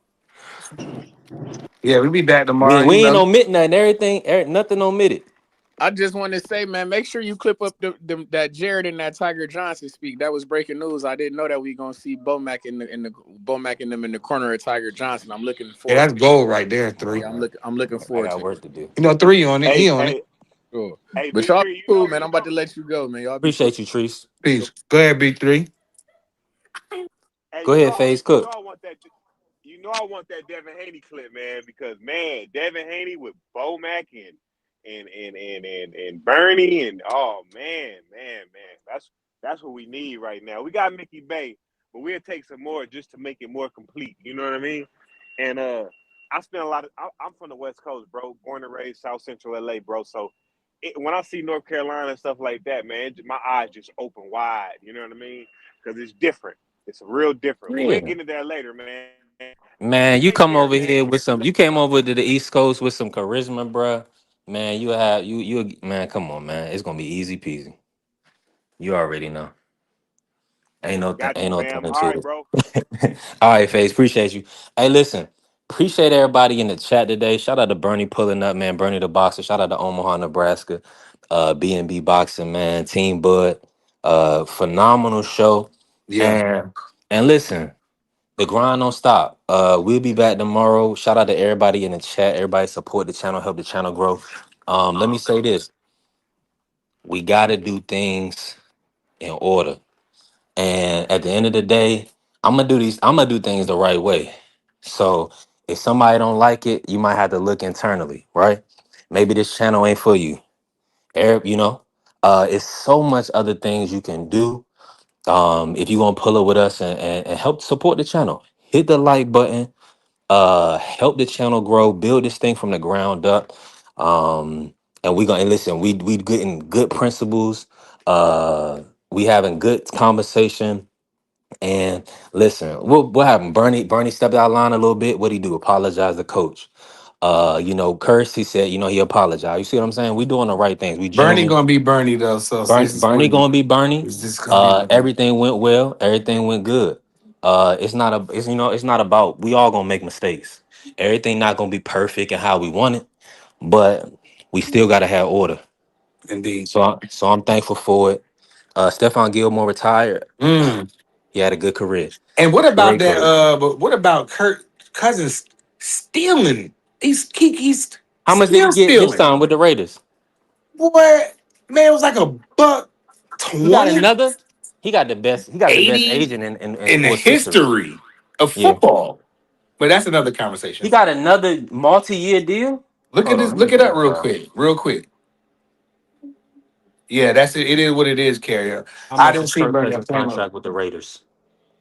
[SPEAKER 9] Yeah, we be back
[SPEAKER 5] We
[SPEAKER 9] tomorrow,
[SPEAKER 5] we ain't omitting nothing. Everything, nothing omitted.
[SPEAKER 11] I just want to say, man, make sure you clip up that Jared and that Tiger Johnson speak. That was breaking news. I didn't know that we gonna see Bomac in the Bomac and them in the corner of Tiger Johnson. I'm looking
[SPEAKER 9] Yeah,
[SPEAKER 11] forward.
[SPEAKER 9] that's gold right there, 3.
[SPEAKER 11] Yeah, I'm looking
[SPEAKER 5] I
[SPEAKER 11] forward
[SPEAKER 5] got
[SPEAKER 11] to it.
[SPEAKER 5] work to do.
[SPEAKER 9] 3 on it.
[SPEAKER 7] Hey,
[SPEAKER 9] He on it.
[SPEAKER 7] hey,
[SPEAKER 11] Sure.
[SPEAKER 7] hey,
[SPEAKER 11] But y'all
[SPEAKER 7] B3,
[SPEAKER 11] be cool, man. I'm about to let you go, man. Y'all be cool.
[SPEAKER 5] Appreciate you, Treese.
[SPEAKER 11] Sure.
[SPEAKER 9] Peace. Go ahead, B3.
[SPEAKER 7] hey,
[SPEAKER 5] Go ahead, Faze Cook.
[SPEAKER 7] I want that Devin Haney clip, man, because man, Devin Haney with Bomac and Bernie and oh man, that's what we need right now. We got Mickey Bay, but we'll take some more just to make it more complete. You know what I mean? And I spent a lot of. I'm from the West Coast, bro. Born and raised South Central LA, bro. So when I see North Carolina and stuff like that, man, my eyes just open wide. You know what I mean? Because it's different. It's real different. But we'll
[SPEAKER 5] Yeah.
[SPEAKER 7] get into that later, man.
[SPEAKER 5] Man, you
[SPEAKER 7] Take
[SPEAKER 5] come
[SPEAKER 7] care,
[SPEAKER 5] over
[SPEAKER 7] man.
[SPEAKER 5] here with some. You came over to the East Coast with some charisma, bruh. Man, you. Man, come on, man. It's gonna be easy peasy. You already know.
[SPEAKER 7] Got you,
[SPEAKER 5] Ain't no
[SPEAKER 7] fam.
[SPEAKER 5] thing
[SPEAKER 7] All
[SPEAKER 5] to
[SPEAKER 7] right, bro.
[SPEAKER 5] it. All right, Face. Appreciate you. Hey, listen. Appreciate everybody in the chat today. Shout out to Bernie pulling up, man. Bernie the boxer. Shout out to Omaha, Nebraska. B&B Boxing, man. Team Bud. Phenomenal show.
[SPEAKER 9] Yeah.
[SPEAKER 5] And listen. The grind don't stop. We'll be back tomorrow. Shout out to everybody in the chat. Everybody support the channel, help the channel grow. Let me say this: we gotta do things in order. And at the end of the day, I'm gonna do things the right way. So if somebody don't like it, you might have to look internally, right? Maybe this channel ain't for you. You know, it's so much other things you can do. If you gonna pull up with us and help support the channel, hit the like button, help the channel grow, build this thing from the ground up. And we gonna and listen, we getting good principles, we having good conversation. And listen, what happened? Bernie stepped out of line a little bit. What he do? Apologize to coach. Curse, he said, he apologized. You see what I'm saying? We doing the right things. We
[SPEAKER 9] Bernie
[SPEAKER 5] genuine.
[SPEAKER 9] gonna be Bernie though, so this is what
[SPEAKER 5] Bernie gonna be Bernie.
[SPEAKER 9] it's just gonna be Bernie.
[SPEAKER 5] Everything went well. Everything went good. It's not about, we all gonna make mistakes. Everything not gonna be perfect and how we want it, but we still gotta have order.
[SPEAKER 9] Indeed.
[SPEAKER 5] So I'm thankful for it. Stephon Gilmore retired.
[SPEAKER 9] Mm.
[SPEAKER 5] He had a good career.
[SPEAKER 9] And what about
[SPEAKER 5] Great
[SPEAKER 9] that?
[SPEAKER 5] career.
[SPEAKER 9] But what about Kirk Cousins stealing? He's
[SPEAKER 5] How much did he
[SPEAKER 9] still
[SPEAKER 5] get this
[SPEAKER 9] stealing.
[SPEAKER 5] time with the Raiders?
[SPEAKER 9] Boy, man, it was like a buck
[SPEAKER 5] He got
[SPEAKER 9] 20,
[SPEAKER 5] another. He got the best
[SPEAKER 9] 80
[SPEAKER 5] agent in
[SPEAKER 9] in the
[SPEAKER 5] sports history.
[SPEAKER 9] history of
[SPEAKER 5] Yeah.
[SPEAKER 9] football. But that's another
[SPEAKER 5] He
[SPEAKER 9] conversation.
[SPEAKER 5] got another multi-year deal.
[SPEAKER 9] Look at
[SPEAKER 5] Hold on,
[SPEAKER 9] this.
[SPEAKER 5] let me
[SPEAKER 9] Look it
[SPEAKER 5] get
[SPEAKER 9] up
[SPEAKER 5] this
[SPEAKER 9] real
[SPEAKER 5] guy.
[SPEAKER 9] quick. Real quick. Yeah, that's it. It is what it is, Carrier.
[SPEAKER 5] How
[SPEAKER 9] I
[SPEAKER 5] much
[SPEAKER 9] didn't
[SPEAKER 5] is
[SPEAKER 9] see
[SPEAKER 5] Kirk
[SPEAKER 9] Bernie. I
[SPEAKER 5] Cousins
[SPEAKER 9] came up.
[SPEAKER 5] contract with the Raiders?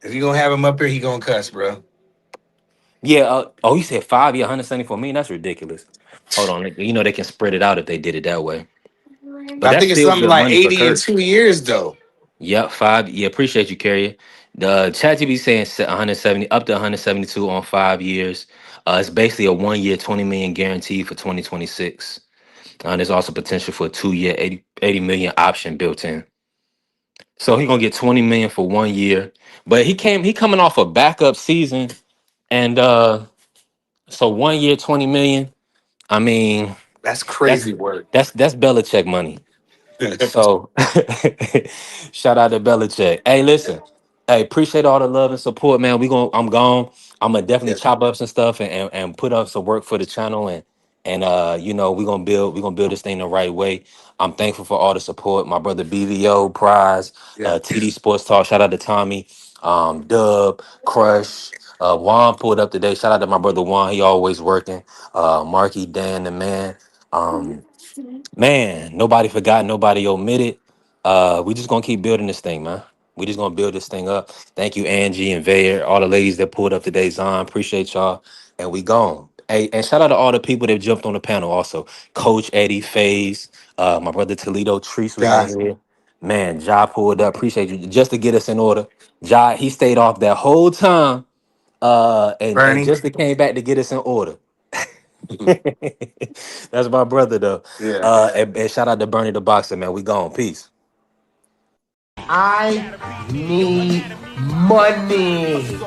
[SPEAKER 9] If you gonna have him up here, he gonna cuss, bro.
[SPEAKER 5] Yeah. Oh, he said 5 year, 174 million. That's ridiculous. Hold on. They can spread it out if they did it that way. But
[SPEAKER 9] I
[SPEAKER 5] that's
[SPEAKER 9] think it's
[SPEAKER 5] still
[SPEAKER 9] something
[SPEAKER 5] good
[SPEAKER 9] like
[SPEAKER 5] money for
[SPEAKER 9] 80 in
[SPEAKER 5] Kirk.
[SPEAKER 9] 2 years, though.
[SPEAKER 5] Yep, 5. Yeah, appreciate you, Carrier. The ChatGPT saying 170 up to 172 on 5 years. It's basically a 1 year, 20 million guarantee for 2026. There's also potential for a 2 year, 80 million option built in. So he's gonna get 20 million for 1 year. But he coming off a backup season, and so 1 year, 20 million. I mean,
[SPEAKER 9] That's
[SPEAKER 5] that's
[SPEAKER 9] crazy work.
[SPEAKER 5] that's Belichick money. So shout out to Belichick. Hey, listen. Hey, appreciate all the love and support, man. I'm gone. I'm gonna definitely
[SPEAKER 9] Yeah.
[SPEAKER 5] chop up some stuff and put up some work for the channel and we're gonna build this thing the right way. I'm thankful for all the support. My brother BVO, Prize,
[SPEAKER 9] Yeah.
[SPEAKER 5] TD Sports Talk, shout out to Tommy, Dub, Crush, Juan pulled up today. Shout out to my brother Juan, he always working. Marky, Dan, the man. Man, nobody forgot, nobody omitted. We just gonna keep building this thing, man. We just gonna build this thing up. Thank you, Angie and Vayer, all the ladies that pulled up today. Zon, appreciate y'all. And we gone. Hey, and shout out to all the people that jumped on the panel also. Coach Eddie, FaZe, my brother Toledo, Treese was
[SPEAKER 9] Ja,
[SPEAKER 5] in here. Man, Ja pulled up. Appreciate you. Just to get us in order. Ja, he stayed off that whole time. And
[SPEAKER 9] Bernie.
[SPEAKER 5] just came back to get us in order. That's my brother though.
[SPEAKER 9] Yeah.
[SPEAKER 5] And shout out to Bernie the Boxer, man. We gone. Peace.
[SPEAKER 4] I need money.